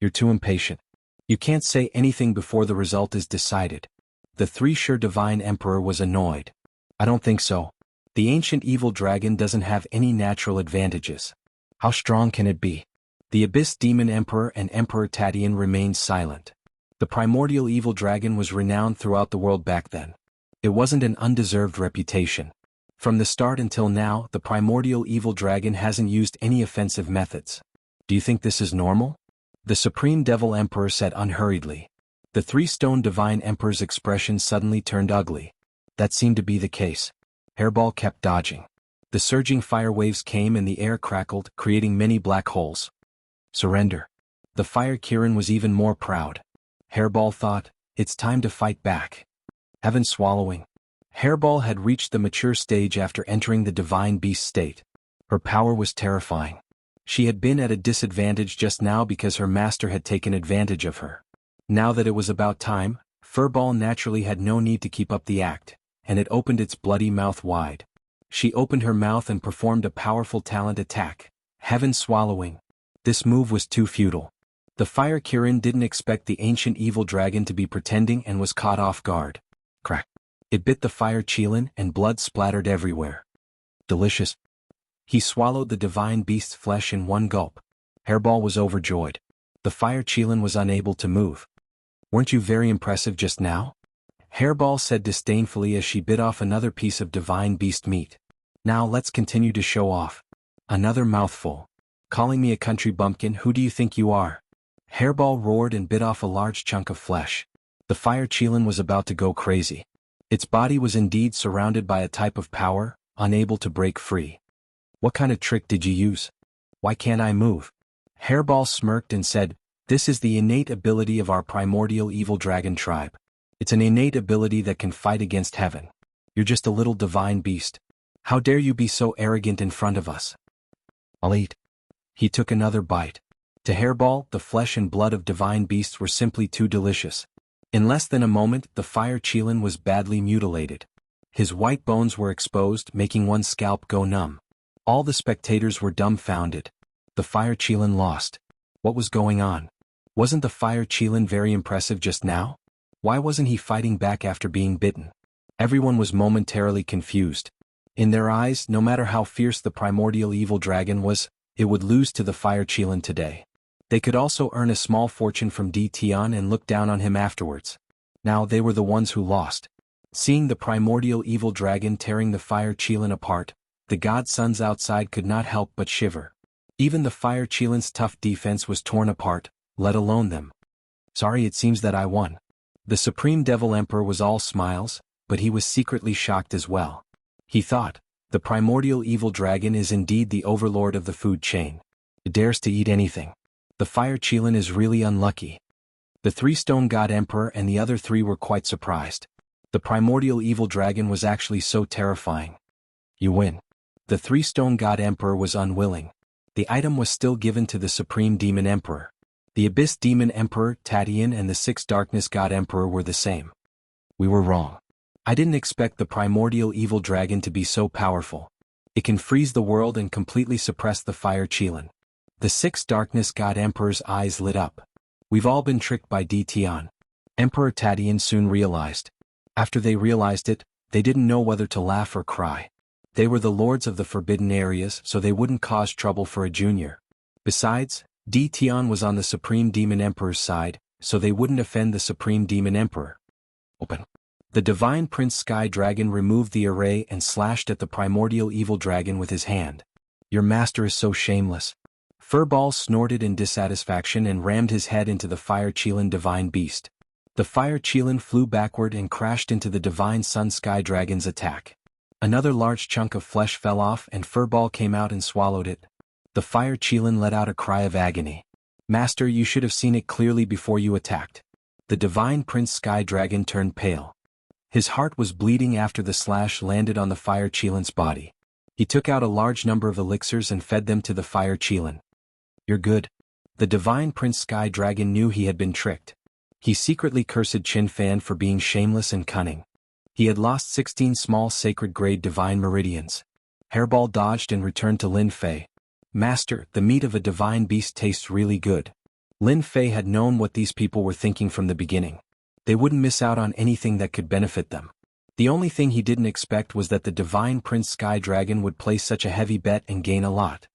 You're too impatient. You can't say anything before the result is decided. The three-sure divine emperor was annoyed. I don't think so. The ancient evil dragon doesn't have any natural advantages. How strong can it be? The abyss demon emperor and Emperor Tatian remained silent. The primordial evil dragon was renowned throughout the world back then. It wasn't an undeserved reputation. From the start until now, the primordial evil dragon hasn't used any offensive methods. Do you think this is normal? The supreme devil emperor said unhurriedly. The three-stone divine emperor's expression suddenly turned ugly. That seemed to be the case. Hairball kept dodging. The surging fire waves came and the air crackled, creating many black holes. Surrender. The fire Kirin was even more proud. Hairball thought, it's time to fight back. Heaven swallowing. Hairball had reached the mature stage after entering the divine beast state. Her power was terrifying. She had been at a disadvantage just now because her master had taken advantage of her. Now that it was about time, Furball naturally had no need to keep up the act, and it opened its bloody mouth wide. She opened her mouth and performed a powerful talent attack. Heaven swallowing. This move was too futile. The fire Kirin didn't expect the ancient evil dragon to be pretending and was caught off guard. Crack. It bit the fire Qilin and blood splattered everywhere. Delicious. He swallowed the divine beast's flesh in one gulp. Hairball was overjoyed. The fire Qilin was unable to move. Weren't you very impressive just now? Hairball said disdainfully as she bit off another piece of divine beast meat. Now let's continue to show off. Another mouthful. Calling me a country bumpkin, who do you think you are? Hairball roared and bit off a large chunk of flesh. The fire Qilin was about to go crazy. Its body was indeed surrounded by a type of power, unable to break free. What kind of trick did you use? Why can't I move? Hairball smirked and said, this is the innate ability of our primordial evil dragon tribe. It's an innate ability that can fight against heaven. You're just a little divine beast. How dare you be so arrogant in front of us? I'll eat. He took another bite. To Hairball, the flesh and blood of divine beasts were simply too delicious. In less than a moment, the fire Qilin was badly mutilated. His white bones were exposed, making one's scalp go numb. All the spectators were dumbfounded. The fire Qilin lost. What was going on? Wasn't the fire Qilin very impressive just now? Why wasn't he fighting back after being bitten? Everyone was momentarily confused. In their eyes, no matter how fierce the primordial evil dragon was, it would lose to the fire Qilin today. They could also earn a small fortune from Tian and look down on him afterwards. Now they were the ones who lost. Seeing the primordial evil dragon tearing the fire Qilin apart, the godsons outside could not help but shiver. Even the fire Qilin's tough defense was torn apart, let alone them. Sorry, it seems that I won. The Supreme Devil Emperor was all smiles, but he was secretly shocked as well. He thought, the primordial evil dragon is indeed the overlord of the food chain. It dares to eat anything. The fire Qilin is really unlucky. The three-stone god emperor and the other three were quite surprised. The primordial evil dragon was actually so terrifying. You win. The three-stone god emperor was unwilling. The item was still given to the supreme demon emperor. The Abyss Demon Emperor, Tatian, and the 6 Darkness God Emperor were the same. We were wrong. I didn't expect the primordial evil dragon to be so powerful. It can freeze the world and completely suppress the fire Qilin. The 6 Darkness God Emperor's eyes lit up. We've all been tricked by Tian. Emperor Tatian soon realized. After they realized it, they didn't know whether to laugh or cry. They were the lords of the forbidden areas, so they wouldn't cause trouble for a junior. Besides, Tian was on the Supreme Demon Emperor's side, so they wouldn't offend the Supreme Demon Emperor. Open. The Divine Prince Sky Dragon removed the array and slashed at the primordial evil dragon with his hand. Your master is so shameless. Furball snorted in dissatisfaction and rammed his head into the Fire Qilin Divine Beast. The Fire Qilin flew backward and crashed into the Divine Sun Sky Dragon's attack. Another large chunk of flesh fell off and Furball came out and swallowed it. The Fire Qilin let out a cry of agony. Master, you should have seen it clearly before you attacked. The Divine Prince Sky Dragon turned pale. His heart was bleeding after the slash landed on the Fire Qilin's body. He took out a large number of elixirs and fed them to the Fire Qilin. You're good. The Divine Prince Sky Dragon knew he had been tricked. He secretly cursed Qin Fan for being shameless and cunning. He had lost 16 small sacred-grade divine meridians. Hairball dodged and returned to Lin Fei. Master, the meat of a divine beast tastes really good. Lin Fei had known what these people were thinking from the beginning. They wouldn't miss out on anything that could benefit them. The only thing he didn't expect was that the Divine Prince Sky Dragon would place such a heavy bet and gain a lot.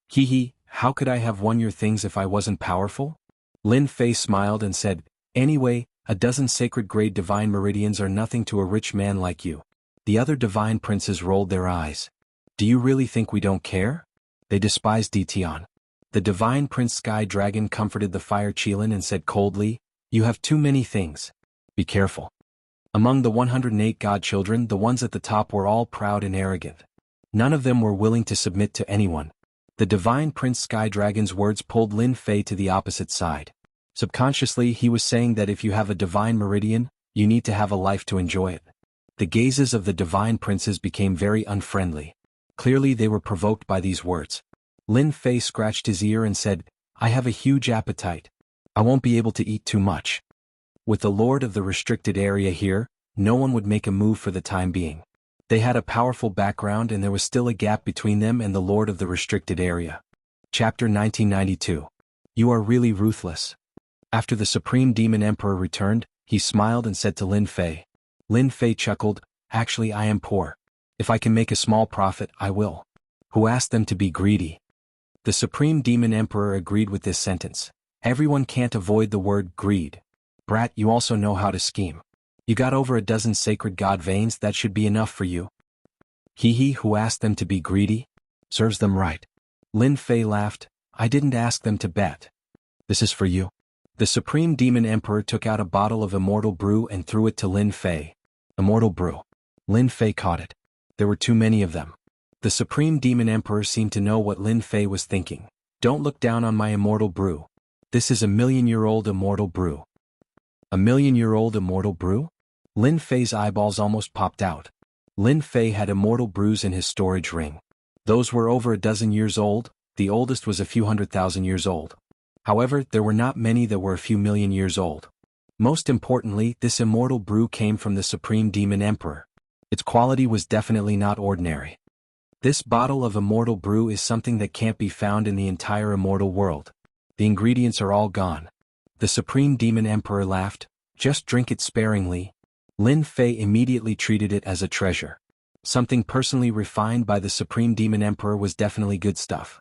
Hee, how could I have won your things if I wasn't powerful? Lin Fei smiled and said, anyway, a dozen sacred-grade divine meridians are nothing to a rich man like you. The other divine princes rolled their eyes. Do you really think we don't care? They despised Tian. The Divine Prince Sky Dragon comforted the Fire Qilin and said coldly, you have too many things. Be careful. Among the 108 godchildren, the ones at the top were all proud and arrogant. None of them were willing to submit to anyone. The Divine Prince Sky Dragon's words pulled Lin Fei to the opposite side. Subconsciously, he was saying that if you have a divine meridian, you need to have a life to enjoy it. The gazes of the divine princes became very unfriendly. Clearly they were provoked by these words. Lin Fei scratched his ear and said, I have a huge appetite. I won't be able to eat too much. With the lord of the restricted area here, no one would make a move for the time being. They had a powerful background and there was still a gap between them and the lord of the restricted area. Chapter 1992. You are really ruthless. After the Supreme Demon Emperor returned, he smiled and said to Lin Fei. Lin Fei chuckled, actually I am poor. If I can make a small profit, I will. Who asked them to be greedy? The Supreme Demon Emperor agreed with this sentence. Everyone can't avoid the word greed. Brat, you also know how to scheme. You got over a dozen sacred god veins, that should be enough for you. Who asked them to be greedy? Serves them right. Lin Fei laughed, I didn't ask them to bet. This is for you. The Supreme Demon Emperor took out a bottle of immortal brew and threw it to Lin Fei. Immortal brew. Lin Fei caught it. There were too many of them. The Supreme Demon Emperor seemed to know what Lin Fei was thinking. Don't look down on my immortal brew. This is a million-year-old immortal brew. A million-year-old immortal brew? Lin Fei's eyeballs almost popped out. Lin Fei had immortal brews in his storage ring. Those were over a dozen years old, the oldest was a few 100,000 years old. However, there were not many that were a few million years old. Most importantly, this immortal brew came from the Supreme Demon Emperor. Its quality was definitely not ordinary. This bottle of immortal brew is something that can't be found in the entire immortal world. The ingredients are all gone. The Supreme Demon Emperor laughed, just drink it sparingly. Lin Fei immediately treated it as a treasure. Something personally refined by the Supreme Demon Emperor was definitely good stuff.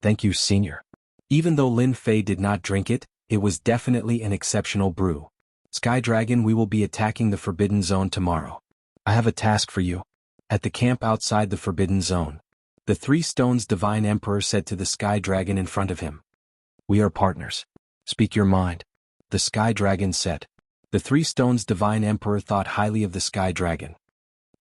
Thank you, Senior. Even though Lin Fei did not drink it, it was definitely an exceptional brew. Sky Dragon, we will be attacking the Forbidden Zone tomorrow. I have a task for you. At the camp outside the Forbidden Zone. The Three Stones Divine Emperor said to the Sky Dragon in front of him. We are partners. Speak your mind. The Sky Dragon said. The Three Stones Divine Emperor thought highly of the Sky Dragon.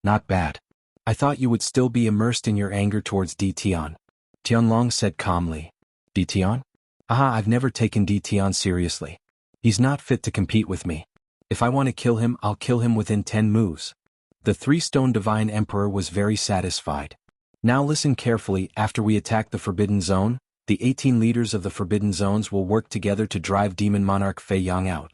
Not bad. I thought you would still be immersed in your anger towards Tian. Tianlong said calmly. Tian? I've never taken Tian seriously. He's not fit to compete with me. If I want to kill him, I'll kill him within 10 moves. The Three-Stone Divine Emperor was very satisfied. Now listen carefully, after we attack the Forbidden Zone, The 18 leaders of the Forbidden Zones will work together to drive Demon Monarch Fei Yang out.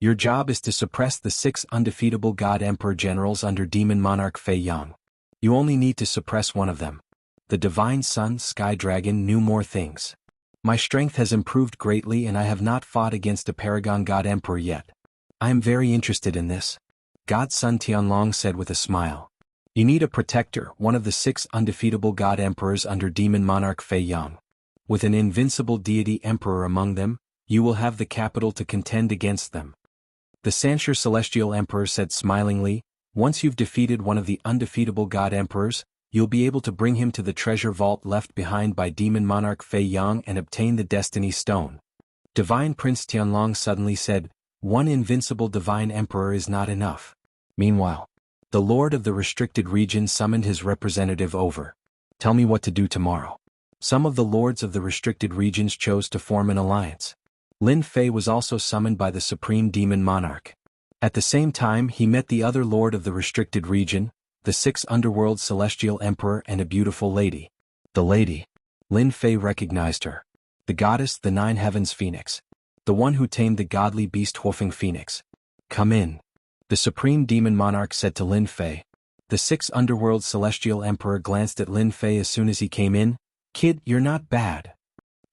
Your job is to suppress the 6 undefeatable God Emperor generals under Demon Monarch Fei Yang. You only need to suppress one of them. The Divine Sun Sky Dragon knew more things. My strength has improved greatly and I have not fought against a Paragon God Emperor yet. I am very interested in this. God Sun Tianlong said with a smile. You need a protector, one of the 6 undefeatable God Emperors under Demon Monarch Fei Yang. With an invincible deity emperor among them, you will have the capital to contend against them. The Sanshur Celestial Emperor said smilingly, once you've defeated one of the undefeatable God Emperors, you'll be able to bring him to the treasure vault left behind by Demon Monarch Fei Yang and obtain the Destiny Stone. Divine Prince Tianlong suddenly said, one invincible Divine Emperor is not enough. Meanwhile, the Lord of the Restricted Region summoned his representative over. Tell me what to do tomorrow. Some of the lords of the restricted regions chose to form an alliance. Lin Fei was also summoned by the Supreme Demon Monarch. At the same time he met the other lord of the restricted region, the 6 underworld celestial emperor and a beautiful lady. The lady. Lin Fei recognized her. The goddess, the 9 heavens phoenix. The one who tamed the godly beast Huofeng Phoenix. Come in. The Supreme Demon Monarch said to Lin Fei. The 6 underworld celestial emperor glanced at Lin Fei as soon as he came in. Kid, you're not bad.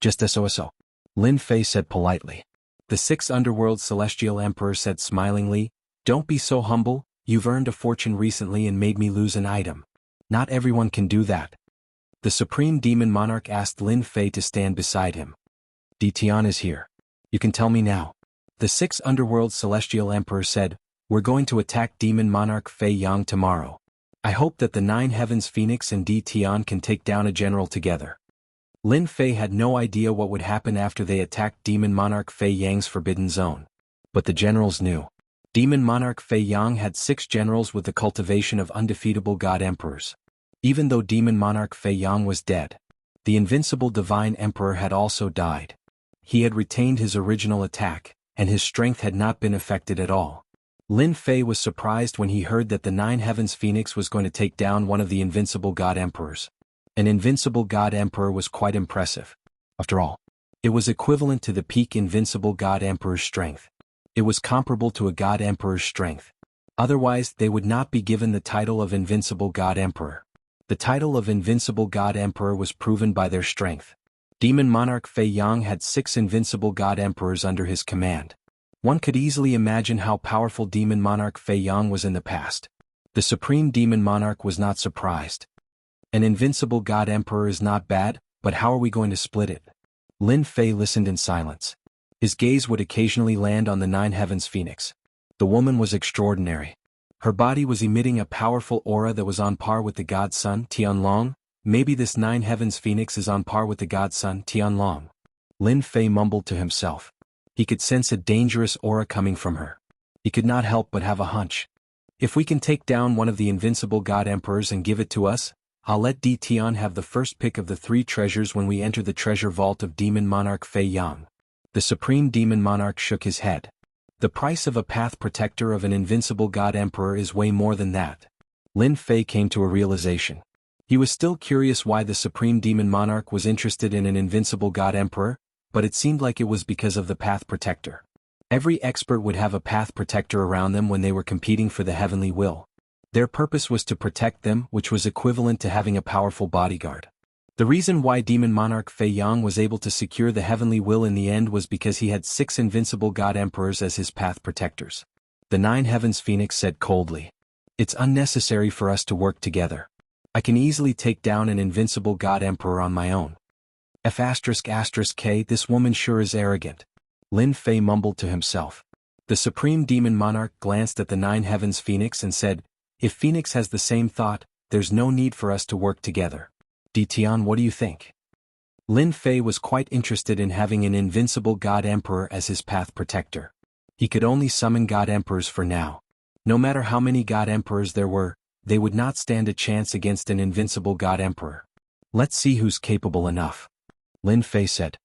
Just so. Lin Fei said politely. The 6 underworld celestial emperor said smilingly, don't be so humble, you've earned a fortune recently and made me lose an item. Not everyone can do that. The Supreme Demon Monarch asked Lin Fei to stand beside him. Di Tian is here. You can tell me now. The 6 underworld celestial emperor said, we're going to attack Demon Monarch Fei Yang tomorrow. I hope that the 9 heavens phoenix and Di Tian can take down a general together. Lin Fei had no idea what would happen after they attacked Demon Monarch Fei Yang's Forbidden Zone. But the generals knew. Demon Monarch Fei Yang had 6 generals with the cultivation of undefeatable God Emperors. Even though Demon Monarch Fei Yang was dead, the invincible Divine Emperor had also died. He had retained his original attack, and his strength had not been affected at all. Lin Fei was surprised when he heard that the 9 heavens phoenix was going to take down one of the invincible God Emperors. An invincible God Emperor was quite impressive. After all, it was equivalent to the peak invincible God Emperor's strength. It was comparable to a God Emperor's strength. Otherwise, they would not be given the title of Invincible God Emperor. The title of Invincible God Emperor was proven by their strength. Demon Monarch Fei Yang had 6 invincible God Emperors under his command. One could easily imagine how powerful Demon Monarch Fei Yang was in the past. The Supreme Demon Monarch was not surprised. An invincible God Emperor is not bad, but how are we going to split it? Lin Fei listened in silence. His gaze would occasionally land on the 9 heavens phoenix. The woman was extraordinary. Her body was emitting a powerful aura that was on par with the God Sun Tianlong. Maybe this 9 heavens phoenix is on par with the God Sun Tianlong. Lin Fei mumbled to himself. He could sense a dangerous aura coming from her. He could not help but have a hunch. If we can take down one of the invincible God Emperors and give it to us, I'll let Di Tian have the first pick of the 3 treasures when we enter the treasure vault of Demon Monarch Fei Yang. The Supreme Demon Monarch shook his head. The price of a path protector of an invincible God Emperor is way more than that. Lin Fei came to a realization. He was still curious why the Supreme Demon Monarch was interested in an invincible God Emperor, but it seemed like it was because of the path protector. Every expert would have a path protector around them when they were competing for the heavenly will. Their purpose was to protect them, which was equivalent to having a powerful bodyguard. The reason why Demon Monarch Fei Yang was able to secure the heavenly will in the end was because he had 6 invincible God Emperors as his path protectors. The 9 heavens phoenix said coldly. It's unnecessary for us to work together. I can easily take down an invincible God Emperor on my own. F***K, this woman sure is arrogant. Lin Fei mumbled to himself. The Supreme Demon Monarch glanced at the 9 heavens phoenix and said, if Phoenix has the same thought, there's no need for us to work together. Di Tian, what do you think? Lin Fei was quite interested in having an invincible God Emperor as his path protector. He could only summon God Emperors for now. No matter how many God Emperors there were, they would not stand a chance against an invincible God Emperor. Let's see who's capable enough. Lin Fei said.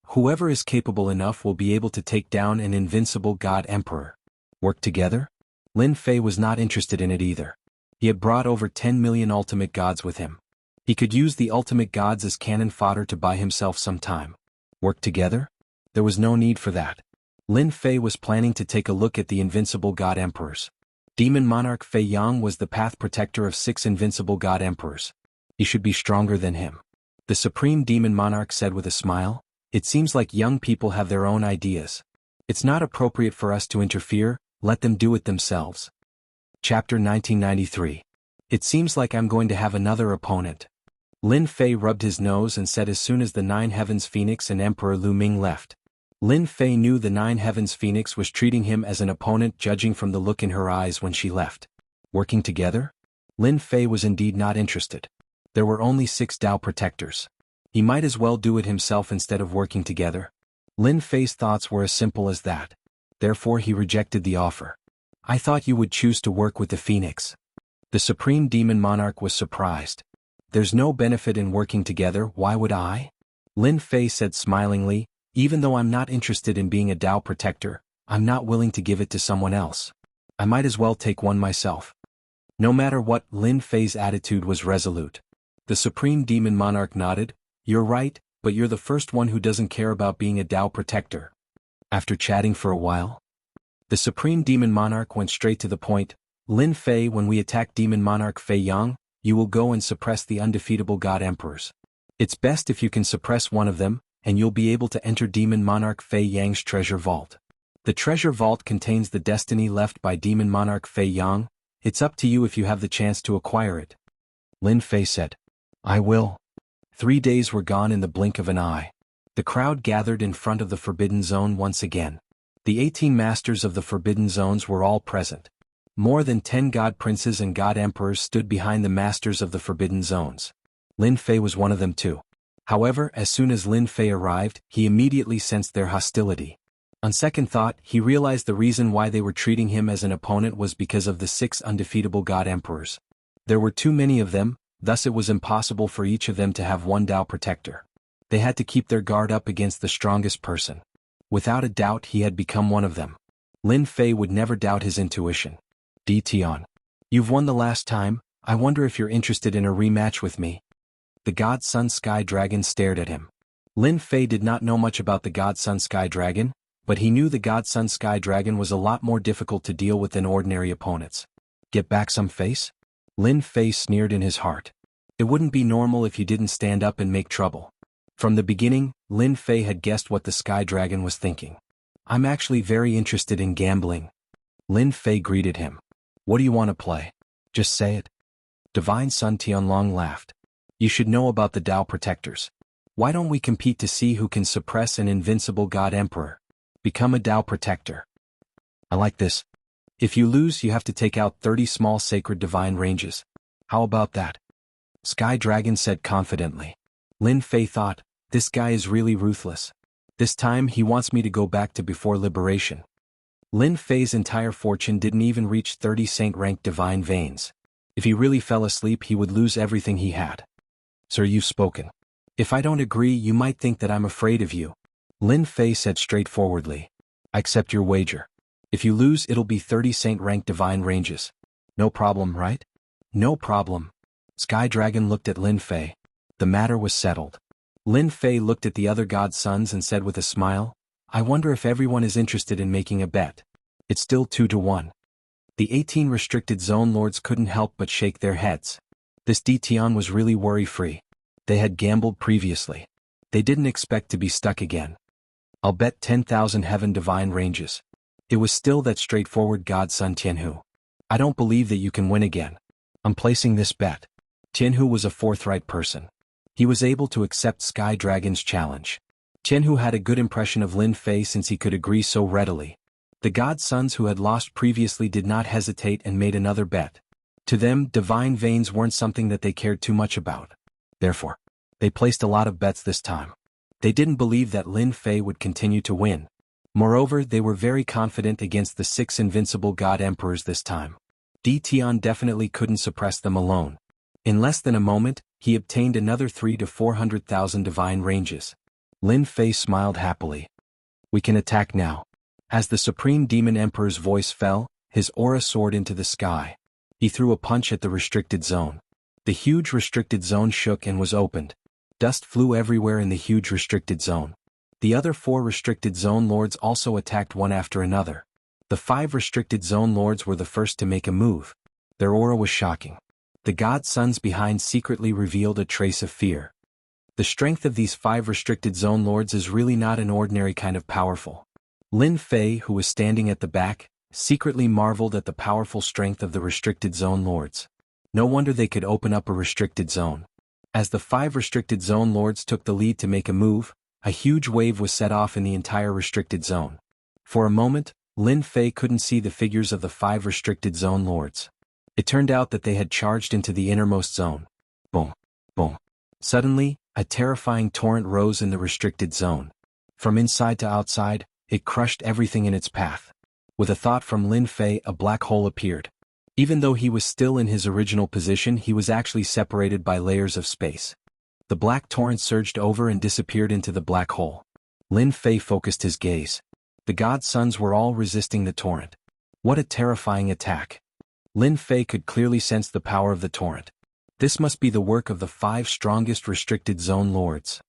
Whoever is capable enough will be able to take down an invincible God Emperor. Work together? Lin Fei was not interested in it either. He had brought over 10 million ultimate gods with him. He could use the ultimate gods as cannon fodder to buy himself some time. Work together? There was no need for that. Lin Fei was planning to take a look at the invincible god emperors. Demon monarch Fei Yang was the path protector of 6 invincible god emperors. He should be stronger than him. The supreme demon monarch said with a smile, "It seems like young people have their own ideas. It's not appropriate for us to interfere, let them do it themselves." Chapter 1993. It seems like I'm going to have another opponent. Lin Fei rubbed his nose and said as soon as the 9 Heavens Phoenix and Emperor Lu Ming left. Lin Fei knew the 9 Heavens Phoenix was treating him as an opponent judging from the look in her eyes when she left. Working together? Lin Fei was indeed not interested. There were only 6 Dao protectors. He might as well do it himself instead of working together. Lin Fei's thoughts were as simple as that. Therefore he rejected the offer. "I thought you would choose to work with the Phoenix." The Supreme Demon Monarch was surprised. "There's no benefit in working together, why would I?" Lin Fei said smilingly, "Even though I'm not interested in being a Dao protector, I'm not willing to give it to someone else. I might as well take one myself." No matter what, Lin Fei's attitude was resolute. The Supreme Demon Monarch nodded, "You're right, but you're the first one who doesn't care about being a Dao protector." After chatting for a while, the Supreme Demon Monarch went straight to the point. "Lin Fei, when we attack Demon Monarch Fei Yang, you will go and suppress the undefeatable God Emperors. It's best if you can suppress one of them, and you'll be able to enter Demon Monarch Fei Yang's treasure vault. The treasure vault contains the destiny left by Demon Monarch Fei Yang. It's up to you if you have the chance to acquire it." Lin Fei said, "I will." 3 days were gone in the blink of an eye. The crowd gathered in front of the Forbidden Zone once again. The 18 masters of the Forbidden Zones were all present. More than 10 God Princes and God Emperors stood behind the masters of the Forbidden Zones. Lin Fei was one of them too. However, as soon as Lin Fei arrived, he immediately sensed their hostility. On second thought, he realized the reason why they were treating him as an opponent was because of the 6 undefeatable God Emperors. There were too many of them, thus it was impossible for each of them to have one Dao protector. They had to keep their guard up against the strongest person. Without a doubt he had become one of them. Lin Fei would never doubt his intuition. "Di Tian. You've won the last time, I wonder if you're interested in a rematch with me." The God Sun Sky Dragon stared at him. Lin Fei did not know much about the God Sun Sky Dragon, but he knew the God Sun Sky Dragon was a lot more difficult to deal with than ordinary opponents. "Get back some face?" Lin Fei sneered in his heart. It wouldn't be normal if you didn't stand up and make trouble. From the beginning, Lin Fei had guessed what the Sky Dragon was thinking. "I'm actually very interested in gambling." Lin Fei greeted him. "What do you want to play? Just say it." Divine Sun Tianlong laughed. "You should know about the Dao Protectors. Why don't we compete to see who can suppress an invincible God Emperor? Become a Dao Protector." "I like this. If you lose, you have to take out 30 small sacred divine ranges. How about that?" Sky Dragon said confidently. Lin Fei thought, this guy is really ruthless. This time he wants me to go back to before liberation. Lin Fei's entire fortune didn't even reach 30 saint-ranked divine veins. If he really fell asleep he would lose everything he had. "Sir, you've spoken. If I don't agree you might think that I'm afraid of you." Lin Fei said straightforwardly. "I accept your wager. If you lose it'll be 30 saint-ranked divine ranges. No problem, right?" "No problem." Sky Dragon looked at Lin Fei. The matter was settled. Lin Fei looked at the other God Sons and said with a smile, "I wonder if everyone is interested in making a bet. It's still 2-1. The 18 restricted zone lords couldn't help but shake their heads. This Di Tian was really worry-free. They had gambled previously. They didn't expect to be stuck again. "I'll bet 10,000 heaven divine ranges." It was still that straightforward God Son Tianhu. "I don't believe that you can win again. I'm placing this bet." Tianhu was a forthright person. He was able to accept Sky Dragon's challenge. Tianhu had a good impression of Lin Fei since he could agree so readily. The God Sons who had lost previously did not hesitate and made another bet. To them, divine veins weren't something that they cared too much about. Therefore, they placed a lot of bets this time. They didn't believe that Lin Fei would continue to win. Moreover, they were very confident against the 6 invincible God Emperors this time. Di Tian definitely couldn't suppress them alone. In less than a moment, he obtained another 300,000 to 400,000 divine ranges. Lin Fei smiled happily. "We can attack now." As the Supreme Demon Emperor's voice fell, his aura soared into the sky. He threw a punch at the restricted zone. The huge restricted zone shook and was opened. Dust flew everywhere in the huge restricted zone. The other 4 restricted zone lords also attacked one after another. The 5 restricted zone lords were the first to make a move. Their aura was shocking. The god sons behind secretly revealed a trace of fear. The strength of these 5 restricted zone lords is really not an ordinary kind of powerful. Lin Fei, who was standing at the back, secretly marveled at the powerful strength of the restricted zone lords. No wonder they could open up a restricted zone. As the 5 restricted zone lords took the lead to make a move, a huge wave was set off in the entire restricted zone. For a moment, Lin Fei couldn't see the figures of the 5 restricted zone lords. It turned out that they had charged into the innermost zone. Boom, boom. Suddenly, a terrifying torrent rose in the restricted zone. From inside to outside, it crushed everything in its path. With a thought from Lin Fei, a black hole appeared. Even though he was still in his original position, he was actually separated by layers of space. The black torrent surged over and disappeared into the black hole. Lin Fei focused his gaze. The god sons were all resisting the torrent. What a terrifying attack. Lin Fei could clearly sense the power of the torrent. This must be the work of the 5 strongest restricted zone lords.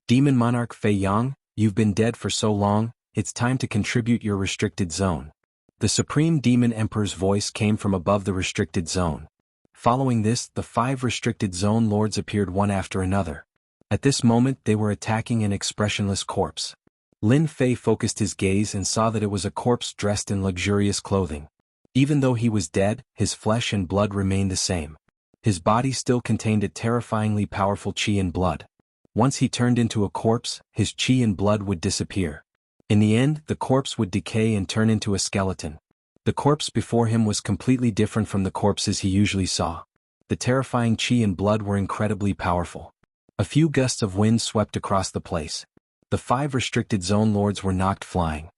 Demon Monarch Fei Yang, you've been dead for so long, it's time to contribute your restricted zone. The Supreme Demon Emperor's voice came from above the restricted zone. Following this, the 5 restricted zone lords appeared one after another. At this moment they were attacking an expressionless corpse. Lin Fei focused his gaze and saw that it was a corpse dressed in luxurious clothing. Even though he was dead, his flesh and blood remained the same. His body still contained a terrifyingly powerful qi and blood. Once he turned into a corpse, his qi and blood would disappear. In the end, the corpse would decay and turn into a skeleton. The corpse before him was completely different from the corpses he usually saw. The terrifying qi and blood were incredibly powerful. A few gusts of wind swept across the place. The 5 restricted zone lords were knocked flying.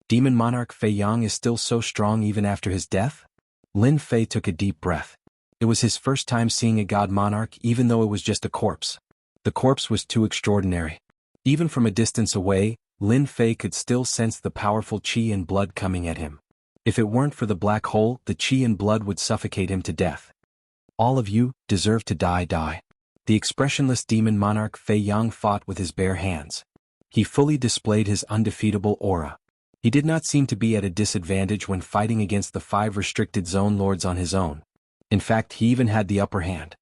Demon Monarch Fei Yang is still so strong even after his death? Lin Fei took a deep breath. It was his first time seeing a god monarch even though it was just a corpse. The corpse was too extraordinary. Even from a distance away, Lin Fei could still sense the powerful qi and blood coming at him. If it weren't for the black hole, the qi and blood would suffocate him to death. All of you deserve to die. The expressionless demon monarch Fei Yang fought with his bare hands. He fully displayed his undefeatable aura. He did not seem to be at a disadvantage when fighting against the 5 restricted zone lords on his own. In fact, he even had the upper hand.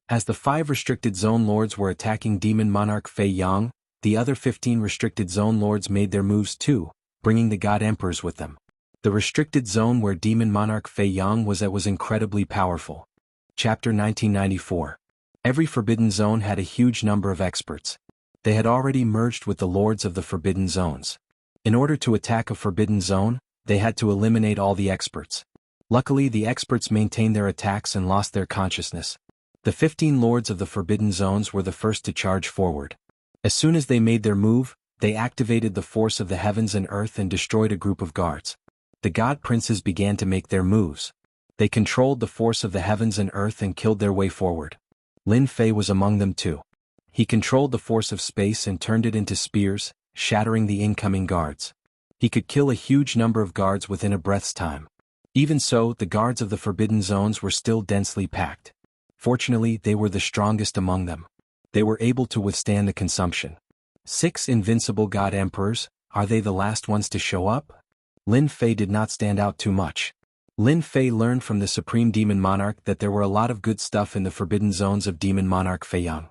As the 5 restricted zone lords were attacking demon monarch Fei Yang, the other 15 restricted zone lords made their moves too, bringing the god emperors with them. The restricted zone where demon monarch Fei Yang was at was incredibly powerful. Chapter 1994. Every forbidden zone had a huge number of experts. They had already merged with the lords of the forbidden zones. In order to attack a forbidden zone, they had to eliminate all the experts. Luckily, the experts maintained their attacks and lost their consciousness. The 15 lords of the forbidden zones were the first to charge forward. As soon as they made their move, they activated the force of the heavens and earth and destroyed a group of guards. The god princes began to make their moves. They controlled the force of the heavens and earth and killed their way forward. Lin Fei was among them too. He controlled the force of space and turned it into spears, shattering the incoming guards. He could kill a huge number of guards within a breath's time. Even so, the guards of the forbidden zones were still densely packed. Fortunately, they were the strongest among them. They were able to withstand the consumption. 6 invincible god emperors, are they the last ones to show up? Lin Fei did not stand out too much. Lin Fei learned from the Supreme Demon Monarch that there were a lot of good stuff in the forbidden zones of Demon Monarch Fei Yang.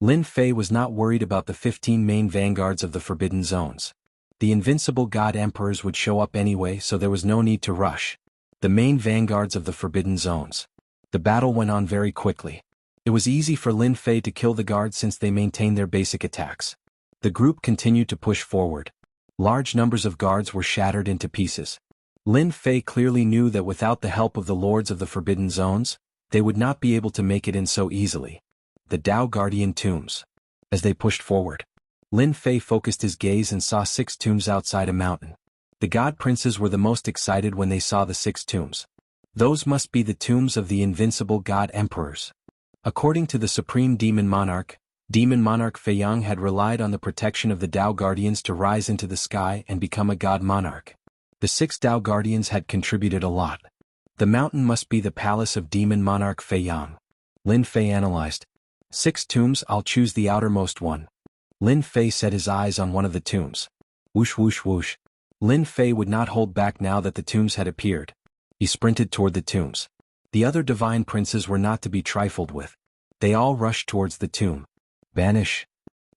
Lin Fei was not worried about the 15 main vanguards of the forbidden zones. The invincible god emperors would show up anyway, so there was no need to rush. The main vanguards of the forbidden zones. The battle went on very quickly. It was easy for Lin Fei to kill the guards since they maintained their basic attacks. The group continued to push forward. Large numbers of guards were shattered into pieces. Lin Fei clearly knew that without the help of the lords of the forbidden zones, they would not be able to make it in so easily. The Dao Guardian tombs. As they pushed forward, Lin Fei focused his gaze and saw 6 tombs outside a mountain. The god princes were the most excited when they saw the 6 tombs. Those must be the tombs of the invincible god emperors. According to the Supreme Demon Monarch Fei Yang had relied on the protection of the Dao Guardians to rise into the sky and become a god monarch. The 6 Dao Guardians had contributed a lot. The mountain must be the palace of Demon Monarch Fei Yang. Lin Fei analyzed. 6 tombs, I'll choose the outermost one. Lin Fei set his eyes on one of the tombs. Whoosh whoosh whoosh. Lin Fei would not hold back now that the tombs had appeared. He sprinted toward the tombs. The other divine princes were not to be trifled with. They all rushed towards the tomb. Vanish.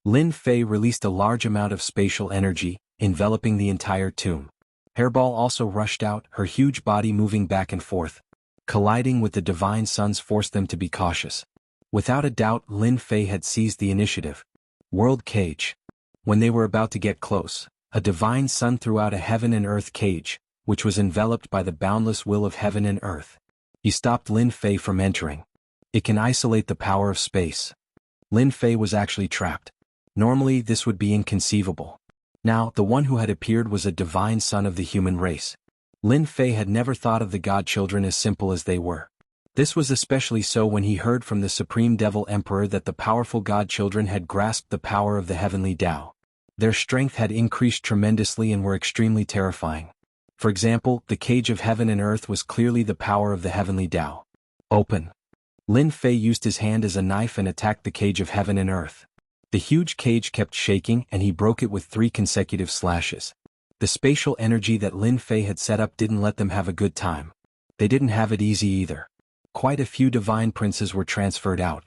Lin Fei released a large amount of spatial energy, enveloping the entire tomb. Hairball also rushed out, her huge body moving back and forth. Colliding with the divine suns forced them to be cautious. Without a doubt, Lin Fei had seized the initiative. World Cage. When they were about to get close, a divine sun threw out a heaven and earth cage, which was enveloped by the boundless will of heaven and earth. He stopped Lin Fei from entering. It can isolate the power of space. Lin Fei was actually trapped. Normally this would be inconceivable. Now, the one who had appeared was a divine son of the human race. Lin Fei had never thought of the godchildren as simple as they were. This was especially so when he heard from the Supreme Devil Emperor that the powerful godchildren had grasped the power of the heavenly Tao. Their strength had increased tremendously and were extremely terrifying. For example, the cage of heaven and earth was clearly the power of the heavenly Tao. Open. Lin Fei used his hand as a knife and attacked the cage of heaven and earth. The huge cage kept shaking and he broke it with 3 consecutive slashes. The spatial energy that Lin Fei had set up didn't let them have a good time. They didn't have it easy either. Quite a few divine princes were transferred out.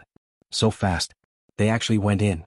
So fast, they actually went in.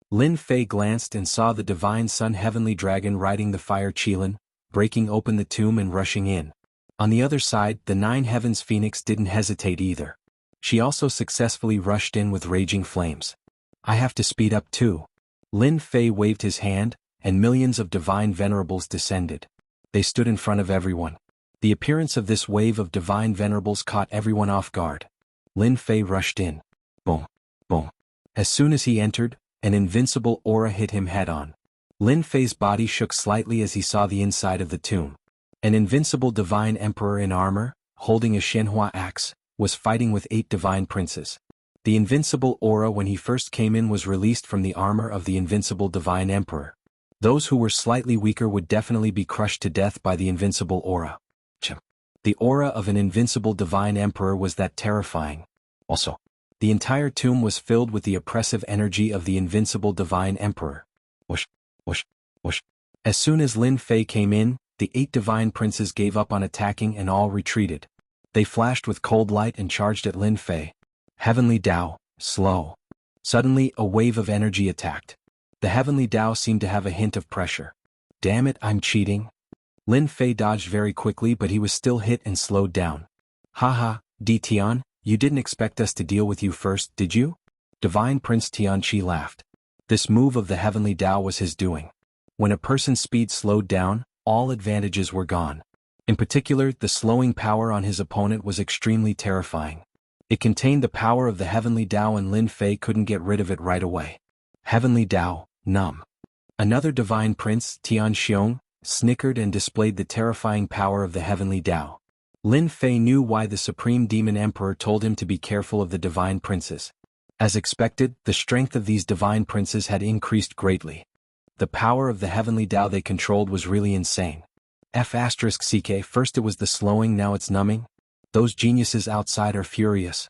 Lin Fei glanced and saw the divine sun heavenly dragon riding the fire Qilin, breaking open the tomb and rushing in. On the other side, the 9 heavens phoenix didn't hesitate either. She also successfully rushed in with raging flames. I have to speed up too. Lin Fei waved his hand, and millions of divine venerables descended. They stood in front of everyone. The appearance of this wave of divine venerables caught everyone off guard. Lin Fei rushed in. Boom, boom. As soon as he entered, an invincible aura hit him head-on. Lin Fei's body shook slightly as he saw the inside of the tomb. An invincible divine emperor in armor, holding a Shenhua axe, was fighting with 8 divine princes. The invincible aura when he first came in was released from the armor of the invincible divine emperor. Those who were slightly weaker would definitely be crushed to death by the invincible aura. The aura of an invincible divine emperor was that terrifying. Also, the entire tomb was filled with the oppressive energy of the invincible divine emperor. Whoosh, whoosh, whoosh. As soon as Lin Fei came in, the 8 divine princes gave up on attacking and all retreated. They flashed with cold light and charged at Lin Fei. Heavenly Tao, slow. Suddenly, a wave of energy attacked. The heavenly Tao seemed to have a hint of pressure. Damn it, I'm cheating. Lin Fei dodged very quickly, but he was still hit and slowed down. Haha, Di Tian, you didn't expect us to deal with you first, did you? Divine Prince Tianqi laughed. This move of the heavenly Tao was his doing. When a person's speed slowed down, all advantages were gone. In particular, the slowing power on his opponent was extremely terrifying. It contained the power of the heavenly Tao and Lin Fei couldn't get rid of it right away. Heavenly Tao, numb. Another divine prince, Tian Xiong, snickered and displayed the terrifying power of the heavenly Tao. Lin Fei knew why the Supreme Demon Emperor told him to be careful of the divine princes. As expected, the strength of these divine princes had increased greatly. The power of the heavenly Tao they controlled was really insane. F***ck, first it was the slowing, now it's numbing. Those geniuses outside are furious.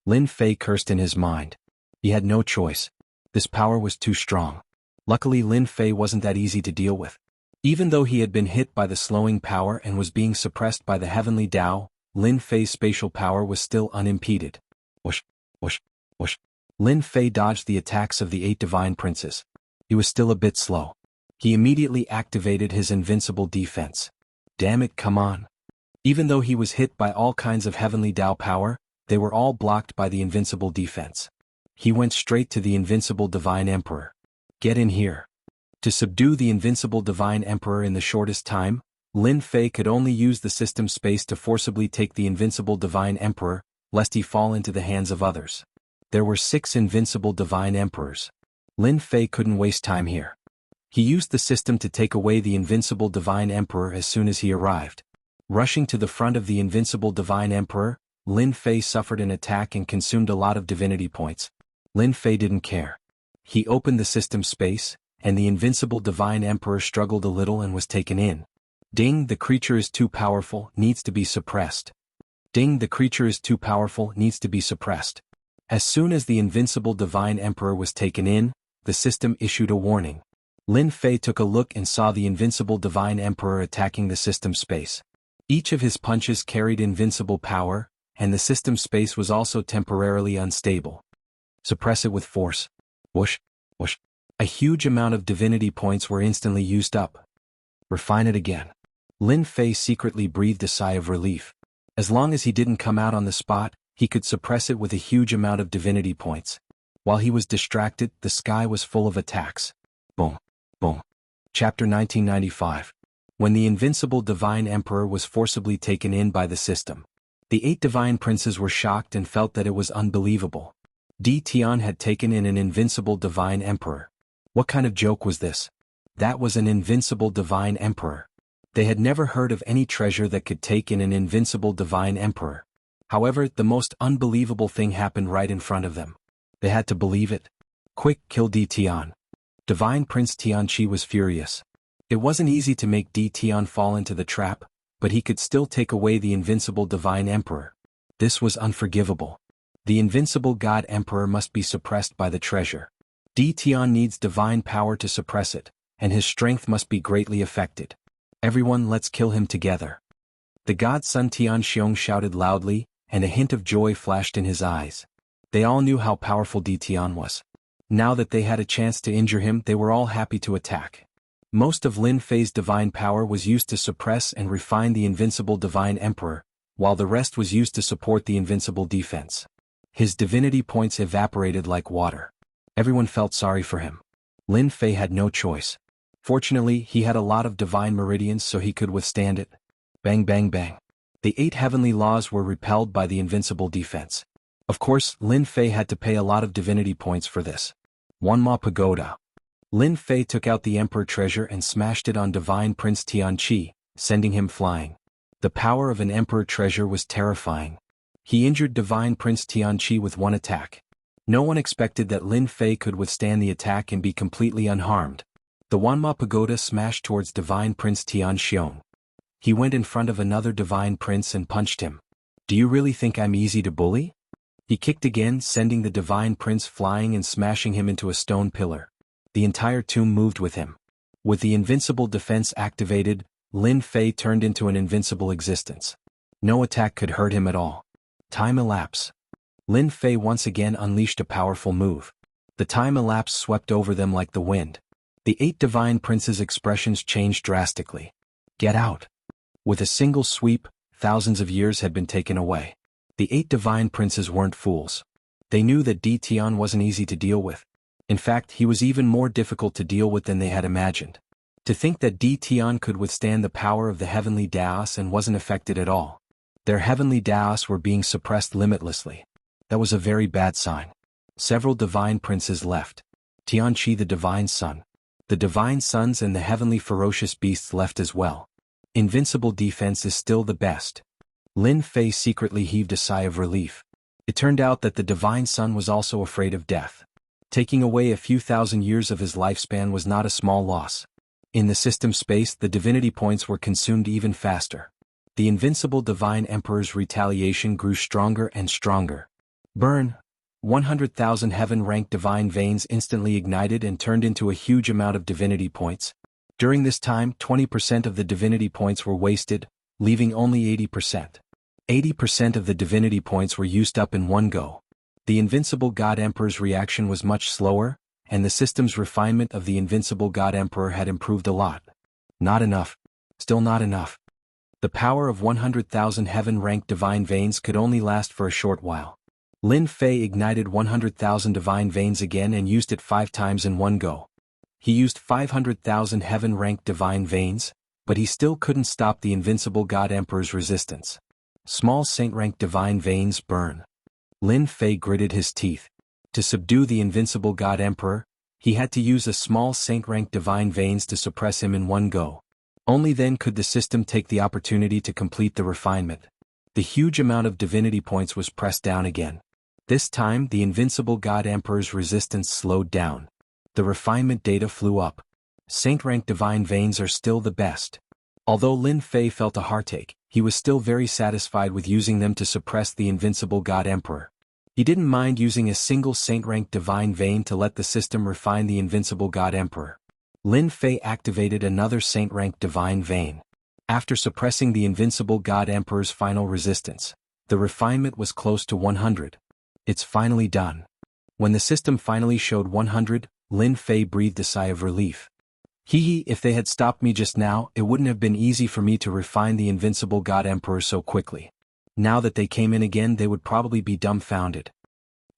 Lin Fei cursed in his mind. He had no choice. This power was too strong. Luckily Lin Fei wasn't that easy to deal with. Even though he had been hit by the slowing power and was being suppressed by the heavenly Tao, Lin Fei's spatial power was still unimpeded. Whoosh, whoosh, whoosh. Lin Fei dodged the attacks of the 8 divine princes. He was still a bit slow. He immediately activated his invincible defense. Damn it, come on. Even though he was hit by all kinds of heavenly Tao power, they were all blocked by the invincible defense. He went straight to the invincible divine emperor. Get in here. To subdue the invincible divine emperor in the shortest time, Lin Fei could only use the system space to forcibly take the invincible divine emperor, lest he fall into the hands of others. There were 6 invincible divine emperors. Lin Fei couldn't waste time here. He used the system to take away the invincible divine emperor as soon as he arrived. Rushing to the front of the invincible divine emperor, Lin Fei suffered an attack and consumed a lot of divinity points. Lin Fei didn't care. He opened the system space, and the invincible divine emperor struggled a little and was taken in. Ding, the creature is too powerful, needs to be suppressed. Ding, the creature is too powerful, needs to be suppressed. As soon as the invincible Divine Emperor was taken in, the system issued a warning. Lin Fei took a look and saw the invincible Divine Emperor attacking the system space. Each of his punches carried invincible power, and the system space was also temporarily unstable. Suppress it with force. Whoosh, whoosh. A huge amount of divinity points were instantly used up. Refine it again. Lin Fei secretly breathed a sigh of relief. As long as he didn't come out on the spot, he could suppress it with a huge amount of divinity points. While he was distracted, the sky was full of attacks. Boom, boom. Chapter 1995. When the invincible Divine Emperor was forcibly taken in by the system, the 8 divine princes were shocked and felt that it was unbelievable. Di Tian had taken in an invincible Divine Emperor. What kind of joke was this? That was an invincible Divine Emperor. They had never heard of any treasure that could take in an invincible Divine Emperor. However, the most unbelievable thing happened right in front of them. They had to believe it. Quick, kill Di Tian. Divine Prince Tianqi was furious. It wasn't easy to make Di Tian fall into the trap, but he could still take away the invincible Divine Emperor. This was unforgivable. The invincible God Emperor must be suppressed by the treasure. Di Tian needs divine power to suppress it, and his strength must be greatly affected. Everyone, let's kill him together. The god Sun Tianxiong shouted loudly, and a hint of joy flashed in his eyes. They all knew how powerful Di Tian was. Now that they had a chance to injure him, they were all happy to attack. Most of Lin Fei's divine power was used to suppress and refine the invincible Divine Emperor, while the rest was used to support the invincible defense. His divinity points evaporated like water. Everyone felt sorry for him. Lin Fei had no choice. Fortunately, he had a lot of divine meridians so he could withstand it. Bang bang bang. The 8 heavenly laws were repelled by the invincible defense. Of course, Lin Fei had to pay a lot of divinity points for this. Wanma Pagoda. Lin Fei took out the Emperor treasure and smashed it on Divine Prince Tianqi, sending him flying. The power of an Emperor treasure was terrifying. He injured Divine Prince Tianqi with one attack. No one expected that Lin Fei could withstand the attack and be completely unharmed. The Wanma Pagoda smashed towards Divine Prince Tianxiong. He went in front of another Divine Prince and punched him. Do you really think I'm easy to bully? He kicked again, sending the Divine Prince flying and smashing him into a stone pillar. The entire tomb moved with him. With the invincible defense activated, Lin Fei turned into an invincible existence. No attack could hurt him at all. Time elapse. Lin Fei once again unleashed a powerful move. The time elapse swept over them like the wind. The 8 divine princes' expressions changed drastically. Get out. With a single sweep, thousands of years had been taken away. The 8 divine princes weren't fools. They knew that Di Tian wasn't easy to deal with. In fact, he was even more difficult to deal with than they had imagined. To think that Di Tian could withstand the power of the heavenly Daos and wasn't affected at all. Their heavenly Daos were being suppressed limitlessly. That was a very bad sign. Several divine princes left. Tianqi the divine son. The divine sons and the heavenly ferocious beasts left as well. Invincible defense is still the best. Lin Fei secretly heaved a sigh of relief. It turned out that the divine son was also afraid of death. Taking away a few thousand years of his lifespan was not a small loss. In the system space, the divinity points were consumed even faster. The invincible Divine Emperor's retaliation grew stronger and stronger. Burn! 100,000 heaven-ranked divine veins instantly ignited and turned into a huge amount of divinity points. During this time, 20% of the divinity points were wasted, leaving only 80%. 80% of the divinity points were used up in one go. The invincible God Emperor's reaction was much slower, and the system's refinement of the invincible God Emperor had improved a lot. Not enough. Still not enough. The power of 100,000 heaven-ranked divine veins could only last for a short while. Lin Fei ignited 100,000 divine veins again and used it 5 times in one go. He used 500,000 heaven-ranked divine veins, but he still couldn't stop the invincible God Emperor's resistance. Small saint-ranked divine veins burn. Lin Fei gritted his teeth. To subdue the invincible God Emperor, he had to use a small saint-ranked divine veins to suppress him in one go. Only then could the system take the opportunity to complete the refinement. The huge amount of divinity points was pressed down again. This time, the invincible God Emperor's resistance slowed down. The refinement data flew up. Saint-ranked divine veins are still the best. Although Lin Fei felt a heartache, he was still very satisfied with using them to suppress the invincible God Emperor. He didn't mind using a single saint-ranked divine vein to let the system refine the invincible God Emperor. Lin Fei activated another saint-ranked divine vein. After suppressing the invincible God Emperor's final resistance, the refinement was close to 100. It's finally done. When the system finally showed 100, Lin Fei breathed a sigh of relief. If they had stopped me just now, it wouldn't have been easy for me to refine the invincible God Emperor so quickly. Now that they came in again, they would probably be dumbfounded.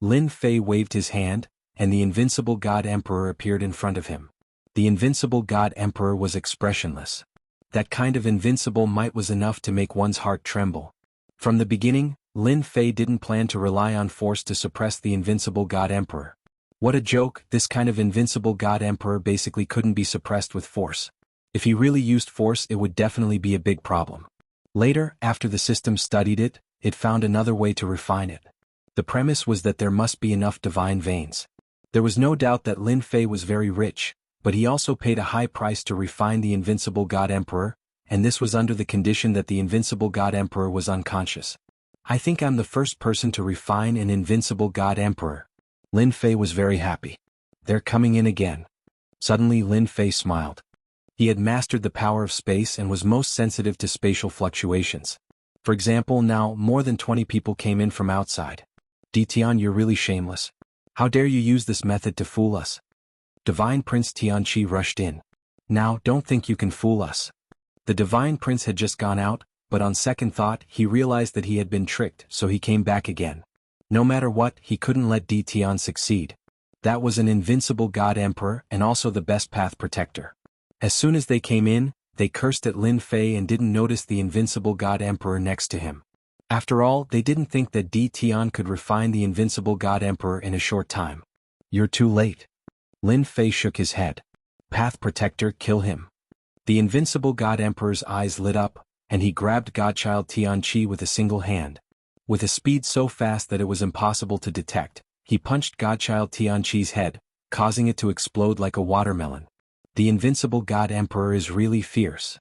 Lin Fei waved his hand, and the invincible God Emperor appeared in front of him. The invincible God Emperor was expressionless. That kind of invincible might was enough to make one's heart tremble. From the beginning, Lin Fei didn't plan to rely on force to suppress the invincible God Emperor. What a joke, this kind of invincible God Emperor basically couldn't be suppressed with force. If he really used force, it would definitely be a big problem. Later, after the system studied it, it found another way to refine it. The premise was that there must be enough divine veins. There was no doubt that Lin Fei was very rich, but he also paid a high price to refine the invincible God Emperor, and this was under the condition that the invincible God Emperor was unconscious. I think I'm the first person to refine an invincible God Emperor. Lin Fei was very happy. They're coming in again. Suddenly Lin Fei smiled. He had mastered the power of space and was most sensitive to spatial fluctuations. For example, now more than 20 people came in from outside. Tian, you're really shameless. How dare you use this method to fool us? Divine Prince Tianqi rushed in. Now, don't think you can fool us. The Divine Prince had just gone out, but on second thought he realized that he had been tricked, so he came back again. No matter what, he couldn't let Tian succeed. That was an invincible God Emperor and also the best path protector. As soon as they came in, they cursed at Lin Fei and didn't notice the invincible God Emperor next to him. After all, they didn't think that Tian could refine the invincible God Emperor in a short time. You're too late. Lin Fei shook his head. Path protector, kill him. The invincible God Emperor's eyes lit up, and he grabbed Godchild Tianqi with a single hand. With a speed so fast that it was impossible to detect, he punched Godchild Tianqi's head, causing it to explode like a watermelon. The invincible God Emperor is really fierce.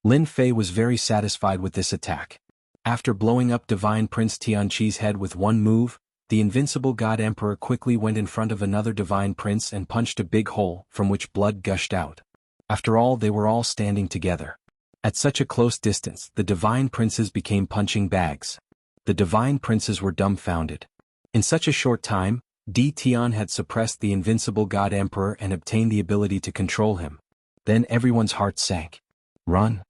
Lin Fei was very satisfied with this attack. After blowing up Divine Prince Tianqi's head with one move, the invincible God Emperor quickly went in front of another Divine Prince and punched a big hole from which blood gushed out. After all, they were all standing together. At such a close distance, the Divine Princes became punching bags. The Divine Princes were dumbfounded. In such a short time, Tian had suppressed the invincible God Emperor and obtained the ability to control him. Then everyone's heart sank. Run!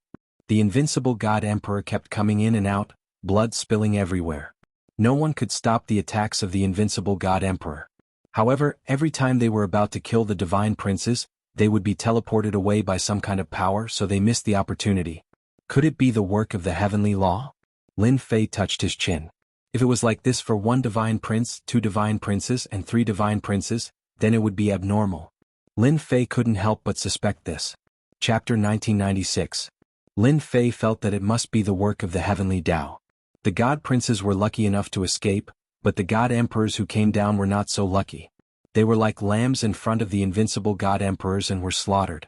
The invincible God Emperor kept coming in and out, blood spilling everywhere. No one could stop the attacks of the invincible God Emperor. However, every time they were about to kill the Divine Princes, they would be teleported away by some kind of power, so they missed the opportunity. Could it be the work of the heavenly law? Lin Fei touched his chin. If it was like this for one Divine Prince, 2 Divine Princes and 3 Divine Princes, then it would be abnormal. Lin Fei couldn't help but suspect this. Chapter 1996. Lin Fei felt that it must be the work of the heavenly Tao. The God Princes were lucky enough to escape, but the God Emperors who came down were not so lucky. They were like lambs in front of the invincible God Emperors and were slaughtered.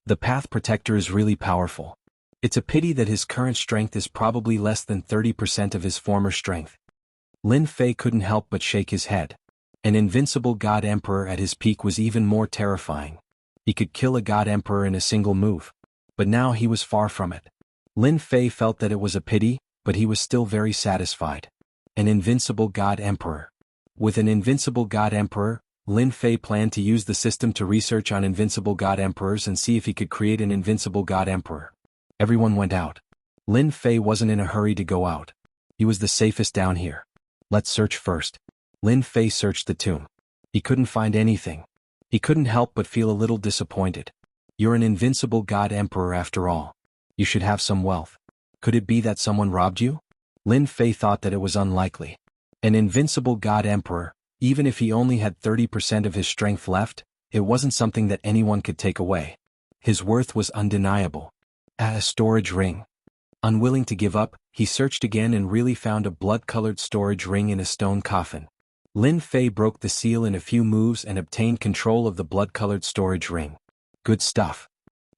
The Path Protector is really powerful. It's a pity that his current strength is probably less than 30% of his former strength. Lin Fei couldn't help but shake his head. An invincible God Emperor at his peak was even more terrifying. He could kill a God Emperor in a single move. But now he was far from it. Lin Fei felt that it was a pity, but he was still very satisfied. An invincible God Emperor. With an invincible God Emperor, Lin Fei planned to use the system to research on invincible God Emperors and see if he could create an invincible God Emperor. Everyone went out. Lin Fei wasn't in a hurry to go out. He was the safest down here. Let's search first. Lin Fei searched the tomb. He couldn't find anything. He couldn't help but feel a little disappointed. You're an invincible God Emperor after all. You should have some wealth. Could it be that someone robbed you? Lin Fei thought that it was unlikely. An invincible God Emperor, even if he only had 30% of his strength left, it wasn't something that anyone could take away. His worth was undeniable. A storage ring. Unwilling to give up, he searched again and really found a blood-colored storage ring in a stone coffin. Lin Fei broke the seal in a few moves and obtained control of the blood-colored storage ring. Good stuff.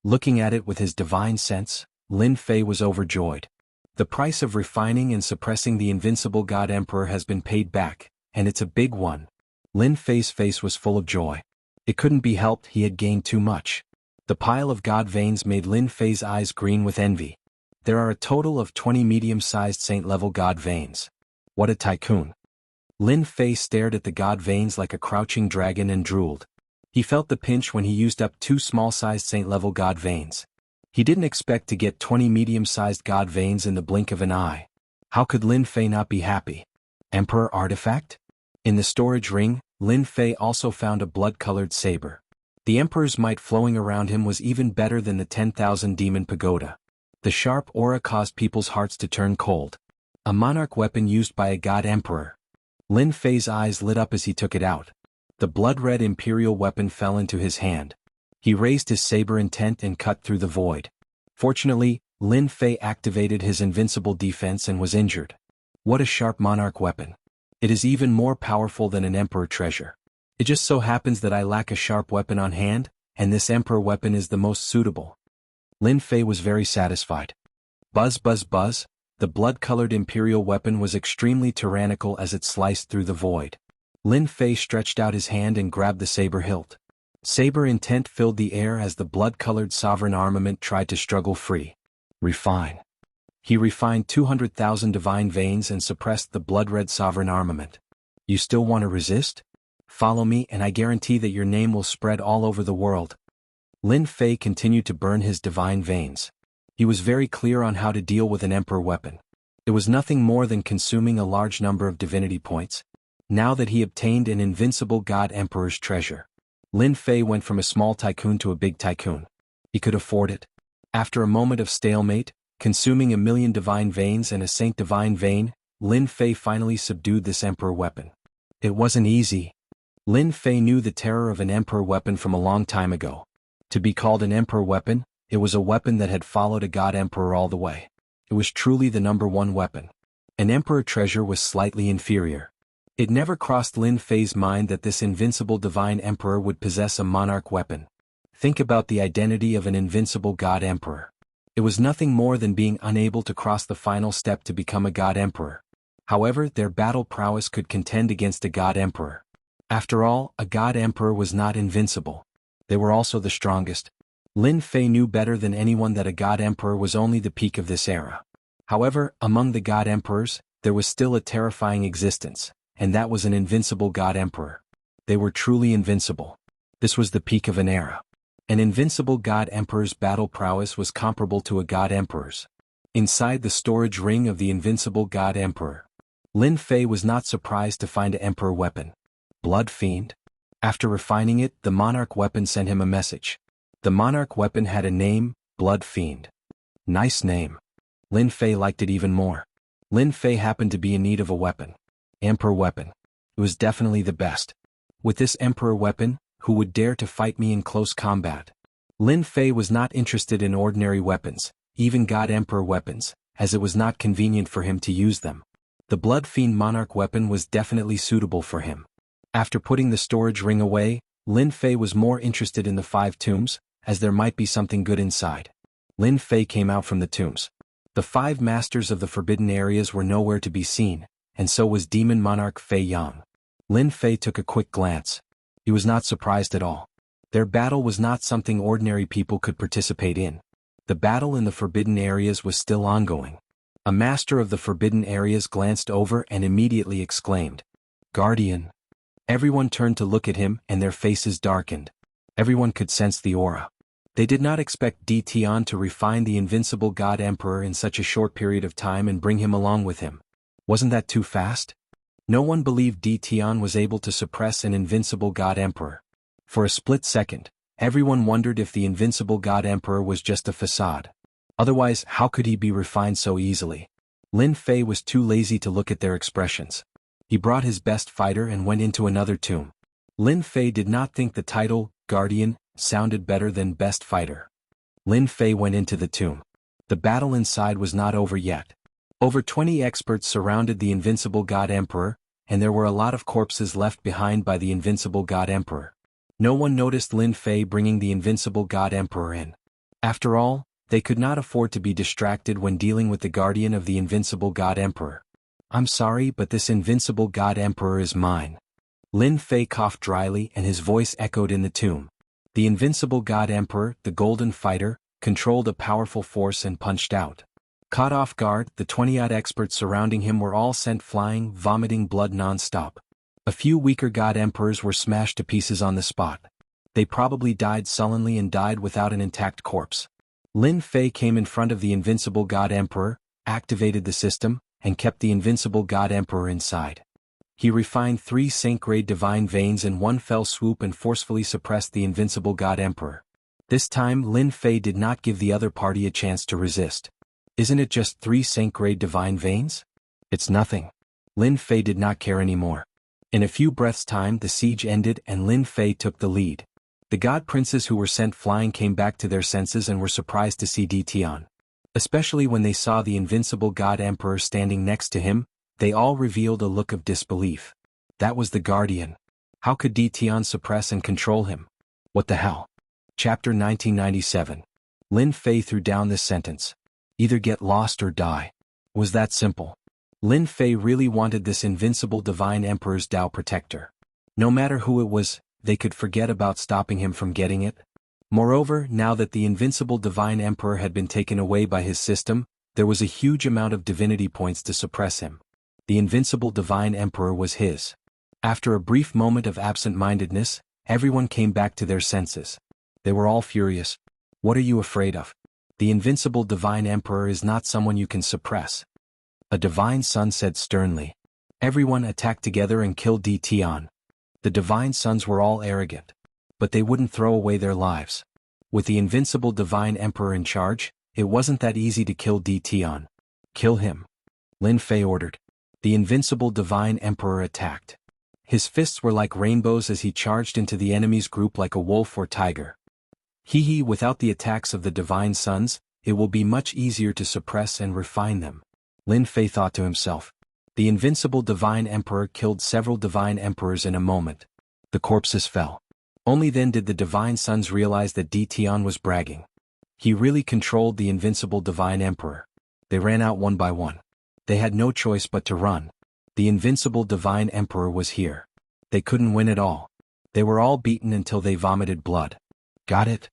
Looking at it with his divine sense, Lin Fei was overjoyed. The price of refining and suppressing the invincible God Emperor has been paid back, and it's a big one. Lin Fei's face was full of joy. It couldn't be helped, he had gained too much. The pile of god veins made Lin Fei's eyes green with envy. There are a total of 20 medium-sized saint-level god veins. What a tycoon. Lin Fei stared at the god veins like a crouching dragon and drooled. He felt the pinch when he used up 2 small-sized saint-level god veins. He didn't expect to get 20 medium-sized god veins in the blink of an eye. How could Lin Fei not be happy? Emperor artifact? In the storage ring, Lin Fei also found a blood-colored saber. The Emperor's might flowing around him was even better than the 10,000 demon pagoda. The sharp aura caused people's hearts to turn cold. A monarch weapon used by a god emperor. Lin Fei's eyes lit up as he took it out. The blood-red imperial weapon fell into his hand. He raised his saber intent and cut through the void. Fortunately, Lin Fei activated his invincible defense and was injured. What a sharp monarch weapon. It is even more powerful than an emperor treasure. It just so happens that I lack a sharp weapon on hand, and this emperor weapon is the most suitable. Lin Fei was very satisfied. Buzz buzz buzz, the blood-colored imperial weapon was extremely tyrannical as it sliced through the void. Lin Fei stretched out his hand and grabbed the saber hilt. Saber intent filled the air as the blood-colored sovereign armament tried to struggle free. Refine. He refined 200,000 divine veins and suppressed the blood-red sovereign armament. You still want to resist? Follow me and I guarantee that your name will spread all over the world. Lin Fei continued to burn his divine veins. He was very clear on how to deal with an emperor weapon. It was nothing more than consuming a large number of divinity points. Now that he obtained an invincible god emperor's treasure, Lin Fei went from a small tycoon to a big tycoon. He could afford it. After a moment of stalemate, consuming 1,000,000 divine veins and a saint divine vein, Lin Fei finally subdued this emperor weapon. It wasn't easy. Lin Fei knew the terror of an emperor weapon from a long time ago. To be called an emperor weapon, it was a weapon that had followed a god emperor all the way. It was truly the #1 weapon. An emperor treasure was slightly inferior. It never crossed Lin Fei's mind that this invincible divine emperor would possess a monarch weapon. Think about the identity of an invincible god emperor. It was nothing more than being unable to cross the final step to become a god emperor. However, their battle prowess could contend against a god emperor. After all, a god emperor was not invincible. They were also the strongest. Lin Fei knew better than anyone that a god emperor was only the peak of this era. However, among the god emperors, there was still a terrifying existence, and that was an invincible god emperor. They were truly invincible. This was the peak of an era. An invincible god emperor's battle prowess was comparable to a god emperor's. Inside the storage ring of the invincible god emperor, Lin Fei was not surprised to find an emperor weapon. Blood Fiend? After refining it, the monarch weapon sent him a message. The monarch weapon had a name, Blood Fiend. Nice name. Lin Fei liked it even more. Lin Fei happened to be in need of a weapon. Emperor weapon. It was definitely the best. With this emperor weapon, who would dare to fight me in close combat? Lin Fei was not interested in ordinary weapons, even god emperor weapons, as it was not convenient for him to use them. The Blood Fiend monarch weapon was definitely suitable for him. After putting the storage ring away, Lin Fei was more interested in the 5 tombs, as there might be something good inside. Lin Fei came out from the tombs. The 5 masters of the forbidden areas were nowhere to be seen, and so was demon monarch Fei Yang. Lin Fei took a quick glance. He was not surprised at all. Their battle was not something ordinary people could participate in. The battle in the forbidden areas was still ongoing. A master of the forbidden areas glanced over and immediately exclaimed, "Guardian." Everyone turned to look at him and their faces darkened. Everyone could sense the aura. They did not expect Di Tian to refine the invincible god emperor in such a short period of time and bring him along with him. Wasn't that too fast? No one believed Di Tian was able to suppress an invincible god emperor. For a split second, everyone wondered if the invincible god emperor was just a facade. Otherwise, how could he be refined so easily? Lin Fei was too lazy to look at their expressions. He brought his best fighter and went into another tomb. Lin Fei did not think the title, Guardian, sounded better than Best Fighter. Lin Fei went into the tomb. The battle inside was not over yet. Over 20 experts surrounded the invincible god emperor, and there were a lot of corpses left behind by the invincible god emperor. No one noticed Lin Fei bringing the invincible god emperor in. After all, they could not afford to be distracted when dealing with the guardian of the invincible god emperor. I'm sorry, but this invincible God Emperor is mine. Lin Fei coughed dryly and his voice echoed in the tomb. The invincible God Emperor, the Golden Fighter, controlled a powerful force and punched out. Caught off guard, the 20-odd experts surrounding him were all sent flying, vomiting blood non-stop. A few weaker God Emperors were smashed to pieces on the spot. They probably died sullenly and died without an intact corpse. Lin Fei came in front of the invincible God Emperor, activated the system, and kept the invincible God Emperor inside. He refined 3 Saint-grade divine veins in one fell swoop and forcefully suppressed the invincible God Emperor. This time Lin Fei did not give the other party a chance to resist. Isn't it just 3 Saint-grade divine veins? It's nothing. Lin Fei did not care anymore. In a few breaths' time the siege ended and Lin Fei took the lead. The god princes who were sent flying came back to their senses and were surprised to see Di Tian. Especially when they saw the invincible God Emperor standing next to him, they all revealed a look of disbelief. That was the Guardian. How could Di Tian suppress and control him? What the hell? Chapter 1997. Lin Fei threw down this sentence. Either get lost or die. Was that simple? Lin Fei really wanted this invincible divine emperor's Tao protector. No matter who it was, they could forget about stopping him from getting it. Moreover, now that the invincible divine emperor had been taken away by his system, there was a huge amount of divinity points to suppress him. The invincible divine emperor was his. After a brief moment of absent-mindedness, everyone came back to their senses. They were all furious. What are you afraid of? The invincible divine emperor is not someone you can suppress. A divine son said sternly. Everyone attacked together and killed Di Tian. The divine sons were all arrogant. But they wouldn't throw away their lives. With the invincible divine emperor in charge, it wasn't that easy to kill Di Tian. Kill him. Lin Fei ordered. The invincible divine emperor attacked. His fists were like rainbows as he charged into the enemy's group like a wolf or tiger. Without the attacks of the divine sons, it will be much easier to suppress and refine them. Lin Fei thought to himself. The invincible divine emperor killed several divine emperors in a moment. The corpses fell. Only then did the divine sons realize that Di Tian was bragging. He really controlled the invincible divine emperor. They ran out one by one. They had no choice but to run. The invincible divine emperor was here. They couldn't win at all. They were all beaten until they vomited blood. Got it?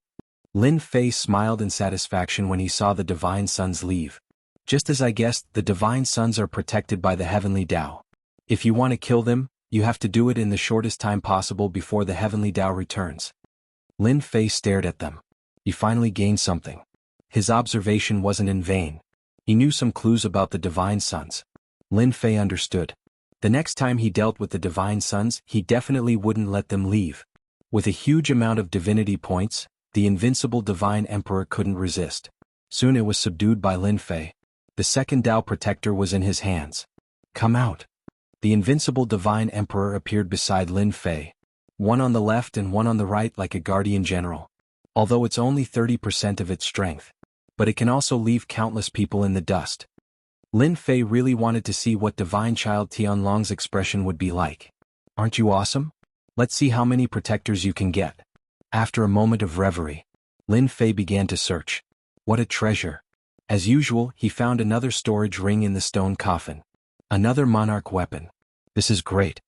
Lin Fei smiled in satisfaction when he saw the divine sons leave. Just as I guessed, the divine sons are protected by the heavenly Tao. If you want to kill them, you have to do it in the shortest time possible before the heavenly Tao returns. Lin Fei stared at them. He finally gained something. His observation wasn't in vain. He knew some clues about the divine sons. Lin Fei understood. The next time he dealt with the divine sons, he definitely wouldn't let them leave. With a huge amount of divinity points, the invincible divine emperor couldn't resist. Soon it was subdued by Lin Fei. The second Tao protector was in his hands. Come out. The invincible divine emperor appeared beside Lin Fei. One on the left and one on the right like a guardian general. Although it's only 30% of its strength. But it can also leave countless people in the dust. Lin Fei really wanted to see what divine child Tianlong's expression would be like. Aren't you awesome? Let's see how many protectors you can get. After a moment of reverie, Lin Fei began to search. What a treasure. As usual, he found another storage ring in the stone coffin. Another monarch weapon. This is great.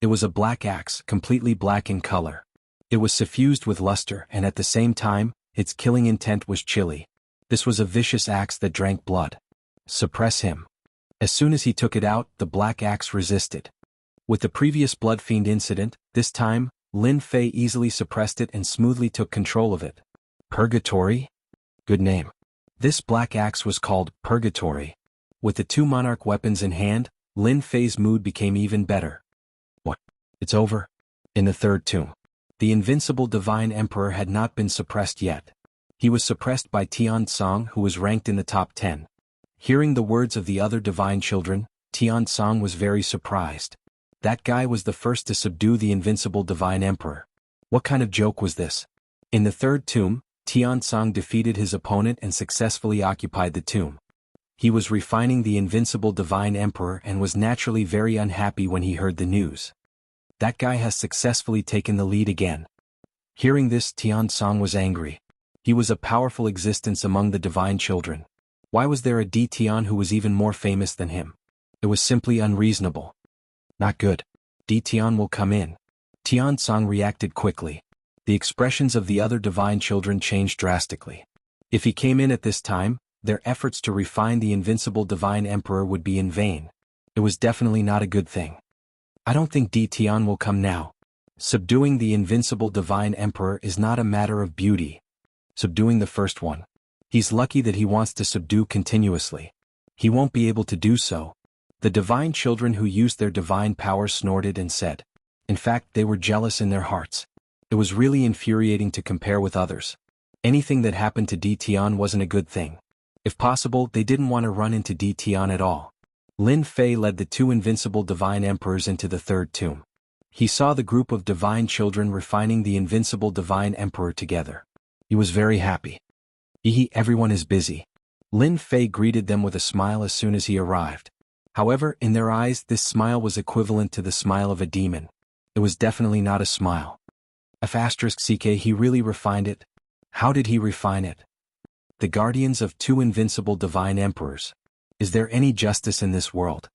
It was a black axe, completely black in color. It was suffused with luster and at the same time, its killing intent was chilly. This was a vicious axe that drank blood. Suppress him. As soon as he took it out, the black axe resisted. With the previous blood fiend incident, this time, Lin Fei easily suppressed it and smoothly took control of it. Purgatory? Good name. This black axe was called Purgatory. With the 2 monarch weapons in hand, Lin Fei's mood became even better. What? It's over? In the third tomb. The invincible divine emperor had not been suppressed yet. He was suppressed by Tian Song, who was ranked in the top 10. Hearing the words of the other divine children, Tian Song was very surprised. That guy was the first to subdue the invincible divine emperor. What kind of joke was this? In the third tomb, Tian Song defeated his opponent and successfully occupied the tomb. He was refining the invincible divine emperor and was naturally very unhappy when he heard the news. That guy has successfully taken the lead again. Hearing this, Tian Song was angry. He was a powerful existence among the divine children. Why was there a Di Tian who was even more famous than him? It was simply unreasonable. Not good. Di Tian will come in. Tiansong reacted quickly. The expressions of the other divine children changed drastically. If he came in at this time, their efforts to refine the invincible divine emperor would be in vain. It was definitely not a good thing. I don't think Di Tian will come now. Subduing the invincible divine emperor is not a matter of beauty. Subduing the first one. He's lucky that he wants to subdue continuously. He won't be able to do so. The divine children who used their divine power snorted and said. In fact, they were jealous in their hearts. It was really infuriating to compare with others. Anything that happened to Di Tian wasn't a good thing. If possible, they didn't want to run into Di Tian at all. Lin Fei led the two invincible divine emperors into the third tomb. He saw the group of divine children refining the invincible divine emperor together. He was very happy. Everyone is busy. Lin Fei greeted them with a smile as soon as he arrived. However, in their eyes, this smile was equivalent to the smile of a demon. It was definitely not a smile. *CK, he really refined it. How did he refine it? The guardians of two invincible divine emperors. Is there any justice in this world?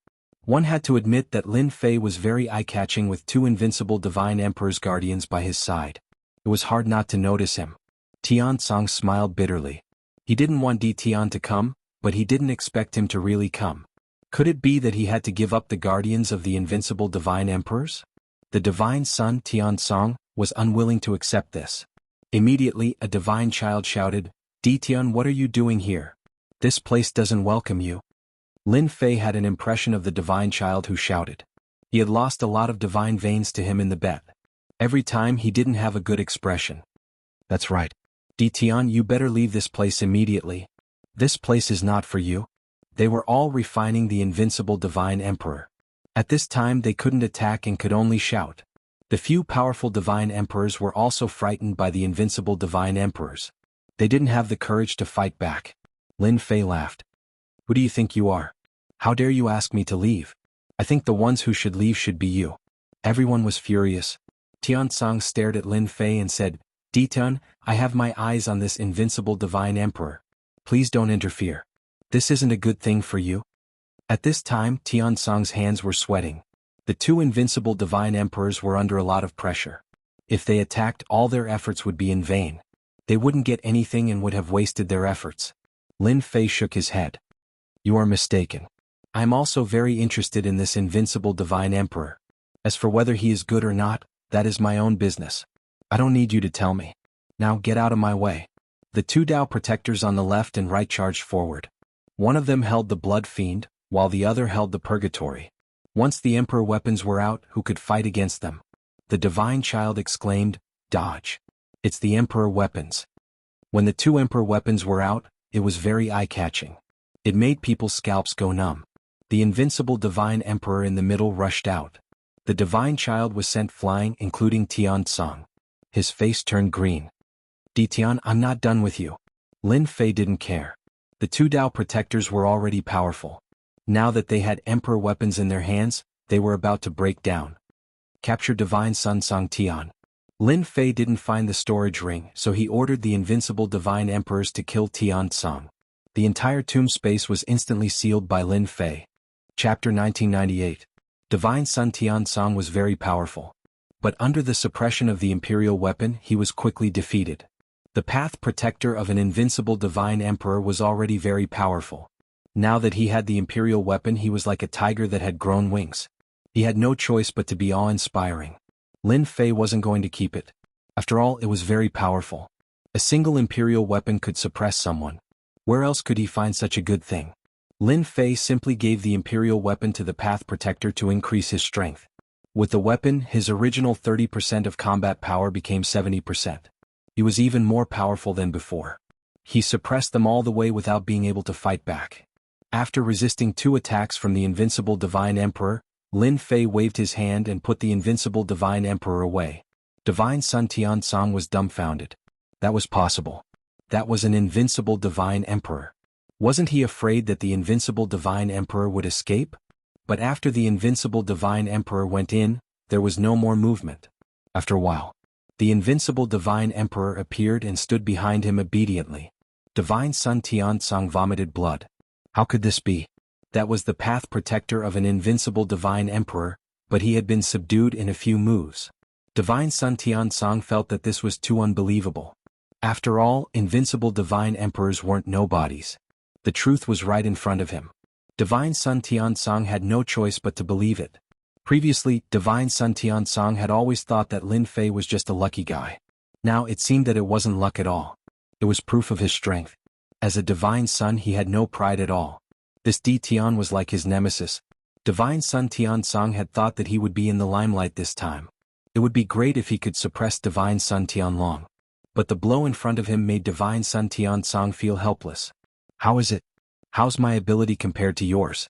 One had to admit that Lin Fei was very eye-catching with two invincible divine emperors guardians by his side. It was hard not to notice him. Tiansong smiled bitterly. He didn't want Di Tian to come, but he didn't expect him to really come. Could it be that he had to give up the guardians of the invincible divine emperors? The divine son Tiansong was unwilling to accept this. Immediately, a divine child shouted, Di Tian, what are you doing here? This place doesn't welcome you. Lin Fei had an impression of the divine child who shouted. He had lost a lot of divine veins to him in the bet. Every time he didn't have a good expression. That's right. Di Tian, you better leave this place immediately. This place is not for you. They were all refining the invincible divine emperor. At this time they couldn't attack and could only shout. The few powerful divine emperors were also frightened by the invincible divine emperors. They didn't have the courage to fight back. Lin Fei laughed. Who do you think you are? How dare you ask me to leave? I think the ones who should leave should be you. Everyone was furious. Tiansong stared at Lin Fei and said, Di Tian, I have my eyes on this invincible divine emperor. Please don't interfere. This isn't a good thing for you. At this time, Tiansong's hands were sweating. The two invincible divine emperors were under a lot of pressure. If they attacked, all their efforts would be in vain. They wouldn't get anything and would have wasted their efforts. Lin Fei shook his head. You are mistaken. I am also very interested in this invincible divine emperor. As for whether he is good or not, that is my own business. I don't need you to tell me. Now get out of my way. The two Dao protectors on the left and right charged forward. One of them held the blood fiend, while the other held the purgatory. Once the emperor weapons were out, who could fight against them? The divine child exclaimed, Dodge. It's the emperor weapons. When the two emperor weapons were out, it was very eye-catching. It made people's scalps go numb. The invincible divine emperor in the middle rushed out. The divine child was sent flying, including Tiansong. His face turned green. Di Tian, I'm not done with you. Lin Fei didn't care. The two Dao protectors were already powerful. Now that they had emperor weapons in their hands, they were about to break down. Capture divine son Song Tian. Lin Fei didn't find the storage ring, so he ordered the invincible divine emperors to kill Tiansong. The entire tomb space was instantly sealed by Lin Fei. Chapter 1998. Divine son Tiansong was very powerful. But under the suppression of the imperial weapon, he was quickly defeated. The path protector of an invincible divine emperor was already very powerful. Now that he had the imperial weapon, he was like a tiger that had grown wings. He had no choice but to be awe-inspiring. Lin Fei wasn't going to keep it. After all, it was very powerful. A single imperial weapon could suppress someone. Where else could he find such a good thing? Lin Fei simply gave the imperial weapon to the path protector to increase his strength. With the weapon, his original 30% of combat power became 70%. He was even more powerful than before. He suppressed them all the way without being able to fight back. After resisting 2 attacks from the invincible divine emperor, Lin Fei waved his hand and put the invincible divine emperor away. Divine son Tiansong was dumbfounded. That was possible. That was an invincible divine emperor. Wasn't he afraid that the invincible divine emperor would escape? But after the invincible divine emperor went in, there was no more movement. After a while, the invincible divine emperor appeared and stood behind him obediently. Divine son Tiansong vomited blood. How could this be? That was the path protector of an invincible divine emperor, but he had been subdued in a few moves. Divine Sun Tiansong felt that this was too unbelievable. After all, invincible divine emperors weren't nobodies. The truth was right in front of him. Divine Sun Tiansong had no choice but to believe it. Previously, Divine Sun Tiansong had always thought that Lin Fei was just a lucky guy. Now it seemed that it wasn't luck at all. It was proof of his strength. As a divine son he had no pride at all. This Di Tian was like his nemesis. Divine Sun Tiansong had thought that he would be in the limelight this time. It would be great if he could suppress Divine Sun Tianlong. But the blow in front of him made Divine Sun Tiansong feel helpless. How is it? How's my ability compared to yours?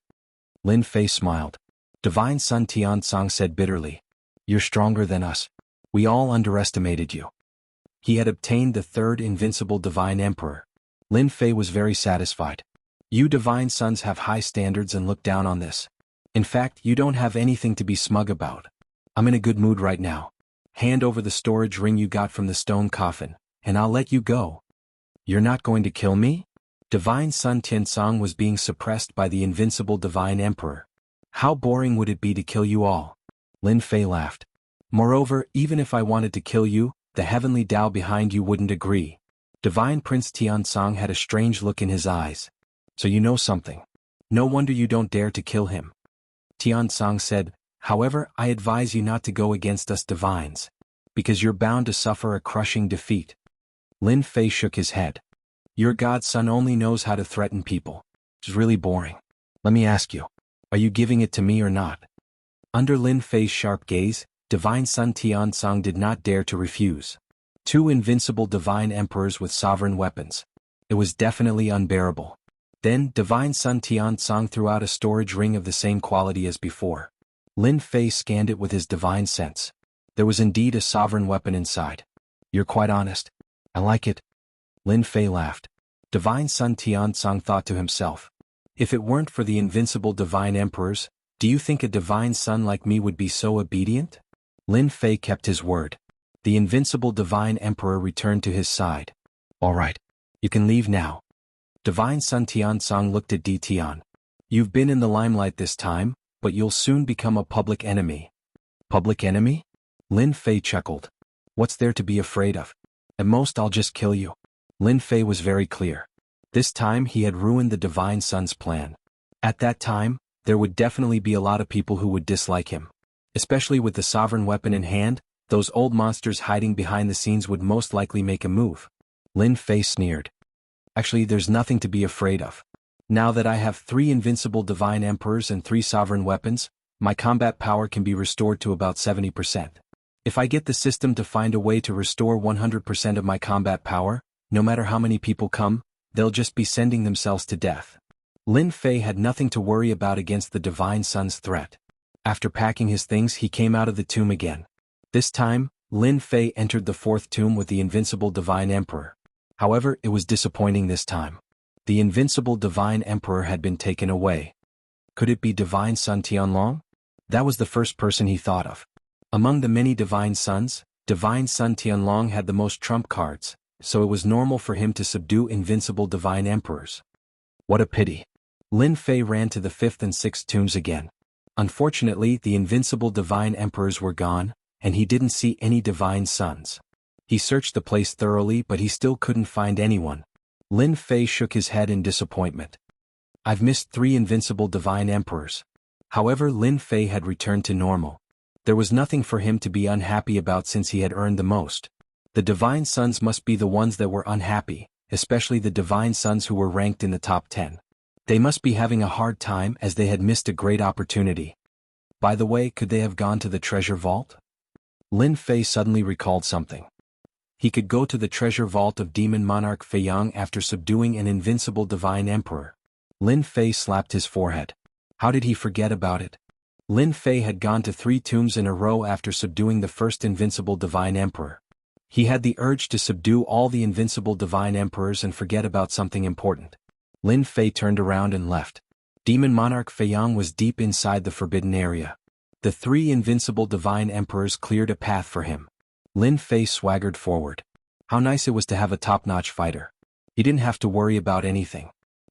Lin Fei smiled. Divine Sun Tiansong said bitterly. You're stronger than us. We all underestimated you. He had obtained the third invincible divine emperor. Lin Fei was very satisfied. You divine sons have high standards and look down on this. In fact, you don't have anything to be smug about. I'm in a good mood right now. Hand over the storage ring you got from the stone coffin, and I'll let you go. You're not going to kill me? Divine Sun Tiansong was being suppressed by the invincible divine emperor. How boring would it be to kill you all? Lin Fei laughed. Moreover, even if I wanted to kill you, the heavenly Tao behind you wouldn't agree. Divine Prince Tiansong had a strange look in his eyes. So you know something. No wonder you don't dare to kill him. Tiansong said, however, I advise you not to go against us divines. Because you're bound to suffer a crushing defeat. Lin Fei shook his head. Your godson only knows how to threaten people. It's really boring. Let me ask you, are you giving it to me or not? Under Lin Fei's sharp gaze, Divine Sun Tiansong did not dare to refuse. Two invincible divine emperors with sovereign weapons. It was definitely unbearable. Then, Divine Sun Tiansong threw out a storage ring of the same quality as before. Lin Fei scanned it with his divine sense. There was indeed a sovereign weapon inside. You're quite honest. I like it. Lin Fei laughed. Divine Sun Tiansong thought to himself. If it weren't for the invincible divine emperors, do you think a divine son like me would be so obedient? Lin Fei kept his word. The invincible divine emperor returned to his side. All right. You can leave now. Divine Sun Tiansong looked at Di Tian. You've been in the limelight this time, but you'll soon become a public enemy. Public enemy? Lin Fei chuckled. What's there to be afraid of? At most I'll just kill you. Lin Fei was very clear. This time he had ruined the divine son's plan. At that time, there would definitely be a lot of people who would dislike him. Especially with the sovereign weapon in hand, those old monsters hiding behind the scenes would most likely make a move. Lin Fei sneered. Actually, there's nothing to be afraid of. Now that I have 3 invincible divine emperors and 3 sovereign weapons, my combat power can be restored to about 70%. If I get the system to find a way to restore 100% of my combat power, no matter how many people come, they'll just be sending themselves to death. Lin Fei had nothing to worry about against the divine son's threat. After packing his things he came out of the tomb again. This time, Lin Fei entered the 4th tomb with the invincible divine emperor. However, it was disappointing this time. The invincible divine emperor had been taken away. Could it be Divine Sun Tianlong? That was the first person he thought of. Among the many divine sons, Divine Sun Tianlong had the most trump cards, so it was normal for him to subdue invincible divine emperors. What a pity. Lin Fei ran to the 5th and 6th tombs again. Unfortunately, the invincible divine emperors were gone, and he didn't see any divine sons. He searched the place thoroughly but he still couldn't find anyone. Lin Fei shook his head in disappointment. I've missed 3 invincible divine emperors. However, Lin Fei had returned to normal. There was nothing for him to be unhappy about since he had earned the most. The divine sons must be the ones that were unhappy, especially the divine sons who were ranked in the top 10. They must be having a hard time as they had missed a great opportunity. By the way, could they have gone to the treasure vault? Lin Fei suddenly recalled something. He could go to the treasure vault of Demon Monarch Feiyang after subduing an invincible divine emperor. Lin Fei slapped his forehead. How did he forget about it? Lin Fei had gone to 3 tombs in a row after subduing the first invincible divine emperor. He had the urge to subdue all the invincible divine emperors and forget about something important. Lin Fei turned around and left. Demon Monarch Feiyang was deep inside the forbidden area. The 3 invincible divine emperors cleared a path for him. Lin Fei swaggered forward. How nice it was to have a top-notch fighter. He didn't have to worry about anything.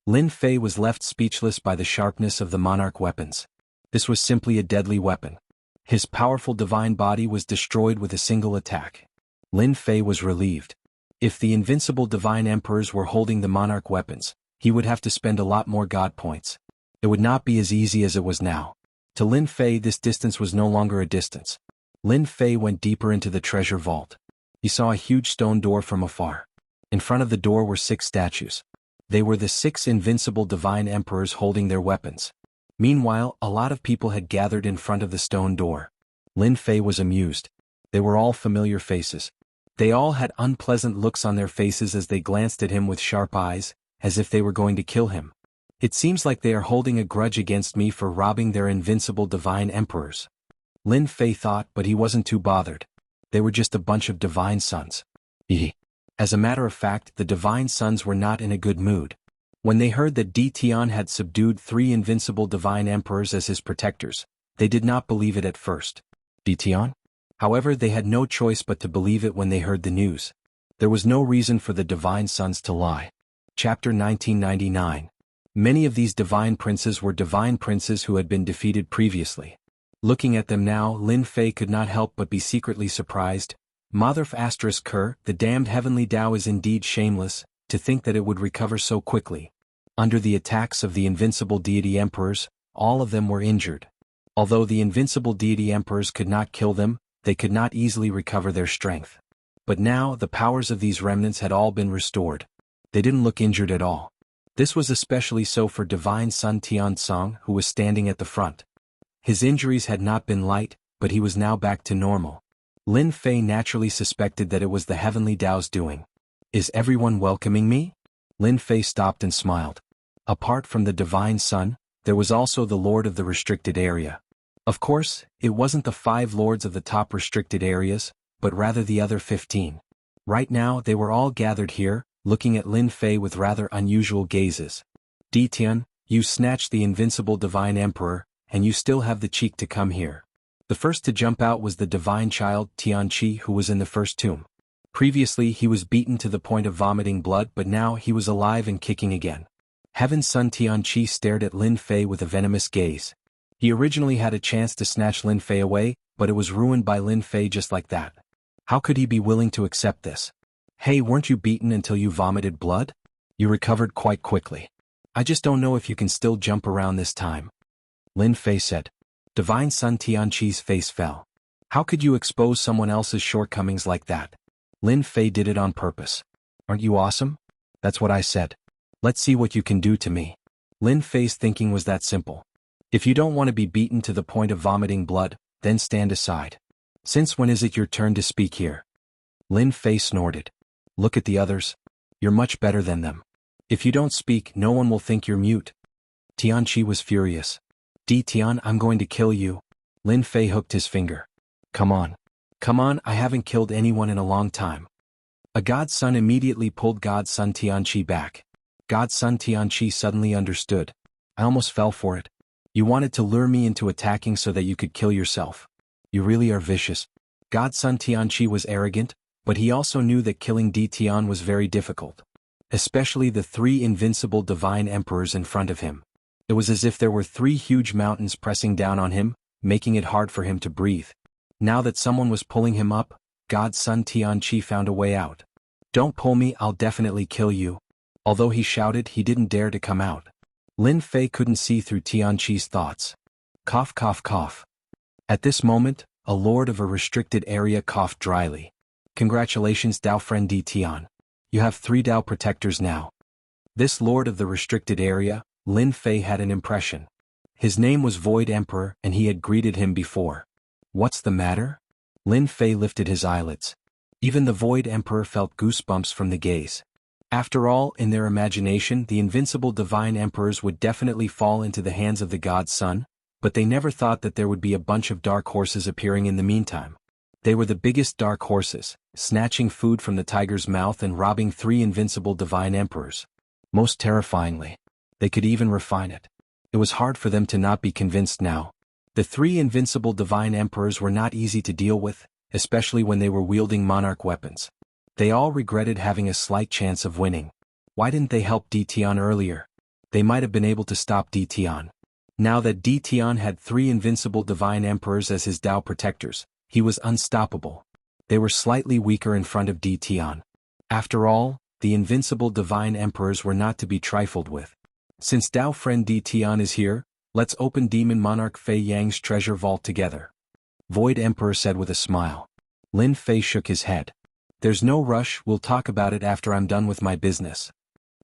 Lin Fei was left speechless by the sharpness of the monarch weapons. This was simply a deadly weapon. His powerful divine body was destroyed with a single attack. Lin Fei was relieved. If the invincible divine emperors were holding the monarch weapons, he would have to spend a lot more god points. It would not be as easy as it was now. To Lin Fei, this distance was no longer a distance. Lin Fei went deeper into the treasure vault. He saw a huge stone door from afar. In front of the door were 6 statues. They were the 6 invincible divine emperors holding their weapons. Meanwhile, a lot of people had gathered in front of the stone door. Lin Fei was amused. They were all familiar faces. They all had unpleasant looks on their faces as they glanced at him with sharp eyes, as if they were going to kill him. It seems like they are holding a grudge against me for robbing their invincible divine emperors. Lin Fei thought, but he wasn't too bothered. They were just a bunch of divine sons. As a matter of fact, the divine sons were not in a good mood. When they heard that Di Tian had subdued 3 invincible divine emperors as his protectors, they did not believe it at first. Di Tian? However, they had no choice but to believe it when they heard the news. There was no reason for the divine sons to lie. Chapter 1999. Many of these divine princes were divine princes who had been defeated previously. Looking at them now, Lin Fei could not help but be secretly surprised. Motherf *Ker, the damned heavenly Tao is indeed shameless, to think that it would recover so quickly. Under the attacks of the invincible deity emperors, all of them were injured. Although the invincible deity emperors could not kill them, they could not easily recover their strength. But now, the powers of these remnants had all been restored. They didn't look injured at all. This was especially so for divine son Tiansong, who was standing at the front. His injuries had not been light, but he was now back to normal. Lin Fei naturally suspected that it was the heavenly Tao's doing. Is everyone welcoming me? Lin Fei stopped and smiled. Apart from the divine son, there was also the lord of the restricted area. Of course, it wasn't the 5 lords of the top restricted areas, but rather the other 15. Right now they were all gathered here, looking at Lin Fei with rather unusual gazes. Di Tian, you snatched the invincible divine emperor, and you still have the cheek to come here. The first to jump out was the divine child Tianqi, who was in the first tomb. Previously he was beaten to the point of vomiting blood, but now he was alive and kicking again. Heaven's son Tianqi stared at Lin Fei with a venomous gaze. He originally had a chance to snatch Lin Fei away, but it was ruined by Lin Fei just like that. How could he be willing to accept this? Hey, weren't you beaten until you vomited blood? You recovered quite quickly. I just don't know if you can still jump around this time. Lin Fei said. Divine son Tianqi's face fell. How could you expose someone else's shortcomings like that? Lin Fei did it on purpose. Aren't you awesome? That's what I said. Let's see what you can do to me. Lin Fei's thinking was that simple. If you don't want to be beaten to the point of vomiting blood, then stand aside. Since when is it your turn to speak here? Lin Fei snorted. Look at the others. You're much better than them. If you don't speak, no one will think you're mute. Tianqi was furious. Di Tian, I'm going to kill you. Lin Fei hooked his finger. Come on. Come on, I haven't killed anyone in a long time. A godson immediately pulled godson Tianqi back. Godson Tianqi suddenly understood. I almost fell for it. You wanted to lure me into attacking so that you could kill yourself. You really are vicious. Godson Tianqi was arrogant, but he also knew that killing Di Tian was very difficult. Especially the 3 invincible divine emperors in front of him. It was as if there were 3 huge mountains pressing down on him, making it hard for him to breathe. Now that someone was pulling him up, godson Tianqi found a way out. Don't pull me, I'll definitely kill you. Although he shouted, he didn't dare to come out. Lin Fei couldn't see through Tianqi's thoughts. Cough, cough, cough. At this moment, a lord of a restricted area coughed dryly. Congratulations, Dao friend Di Tian. You have 3 Dao protectors now. This lord of the restricted area, Lin Fei had an impression. His name was Void Emperor, and he had greeted him before. What's the matter? Lin Fei lifted his eyelids. Even the Void Emperor felt goosebumps from the gaze. After all, in their imagination, the invincible divine emperors would definitely fall into the hands of the god Sun, but they never thought that there would be a bunch of dark horses appearing in the meantime. They were the biggest dark horses, snatching food from the tiger's mouth and robbing 3 invincible divine emperors. Most terrifyingly. They could even refine it. It was hard for them to not be convinced now. The 3 invincible divine emperors were not easy to deal with, especially when they were wielding monarch weapons. They all regretted having a slight chance of winning. Why didn't they help Di Tian earlier? they might have been able to stop Tian. Now that Tian had 3 invincible divine emperors as his Tao protectors, he was unstoppable. They were slightly weaker in front of Tian. After all, the invincible divine emperors were not to be trifled with. Since Tao friend Tian is here, let's open Demon Monarch Fei Yang's treasure vault together. Void Emperor said with a smile. Lin Fei shook his head. There's no rush, we'll talk about it after I'm done with my business.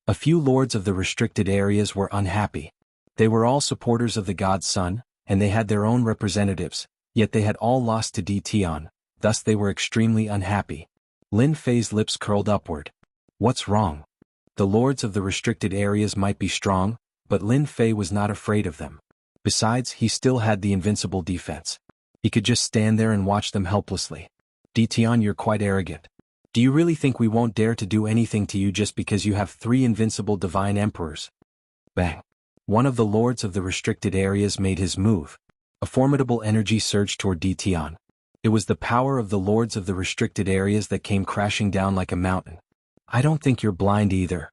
A few lords of the restricted areas were unhappy. They were all supporters of the God's Son, and they had their own representatives, yet they had all lost to Tian, thus they were extremely unhappy. Lin Fei's lips curled upward. What's wrong? The lords of the restricted areas might be strong, but Lin Fei was not afraid of them. Besides, he still had the invincible defense. He could just stand there and watch them helplessly. Tian, you're quite arrogant. Do you really think we won't dare to do anything to you just because you have 3 invincible divine emperors? Bang. One of the lords of the restricted areas made his move. A formidable energy surged toward Tian. It was the power of the lords of the restricted areas that came crashing down like a mountain. I don't think you're blind either.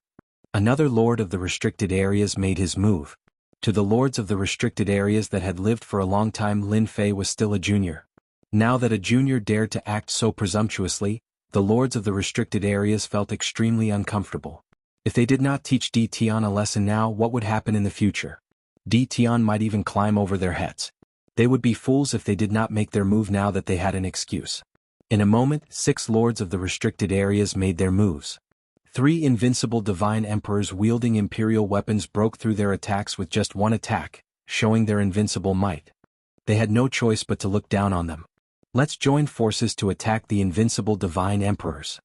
Another lord of the restricted areas made his move. To the lords of the restricted areas that had lived for a long time, Lin Fei was still a junior. Now that a junior dared to act so presumptuously, the lords of the restricted areas felt extremely uncomfortable. If they did not teach Tian a lesson now, what would happen in the future? Tian might even climb over their heads. They would be fools if they did not make their move now that they had an excuse. In a moment, 6 lords of the restricted areas made their moves. 3 invincible divine emperors wielding imperial weapons broke through their attacks with just one attack, showing their invincible might. They had no choice but to look down on them. Let's join forces to attack the invincible divine emperors.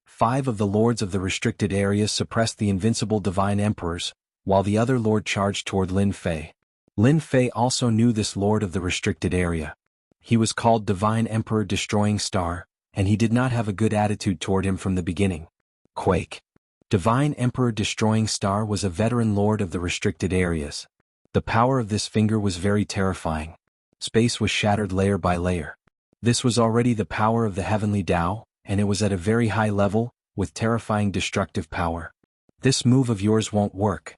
5 of the lords of the restricted areas suppressed the invincible divine emperors, while the other lord charged toward Lin Fei. Lin Fei also knew this lord of the restricted area. He was called Divine Emperor Destroying Star, and he did not have a good attitude toward him from the beginning. Quake. Divine Emperor Destroying Star was a veteran lord of the restricted areas. The power of this finger was very terrifying. Space was shattered layer by layer. This was already the power of the heavenly Tao, and it was at a very high level, with terrifying destructive power. This move of yours won't work.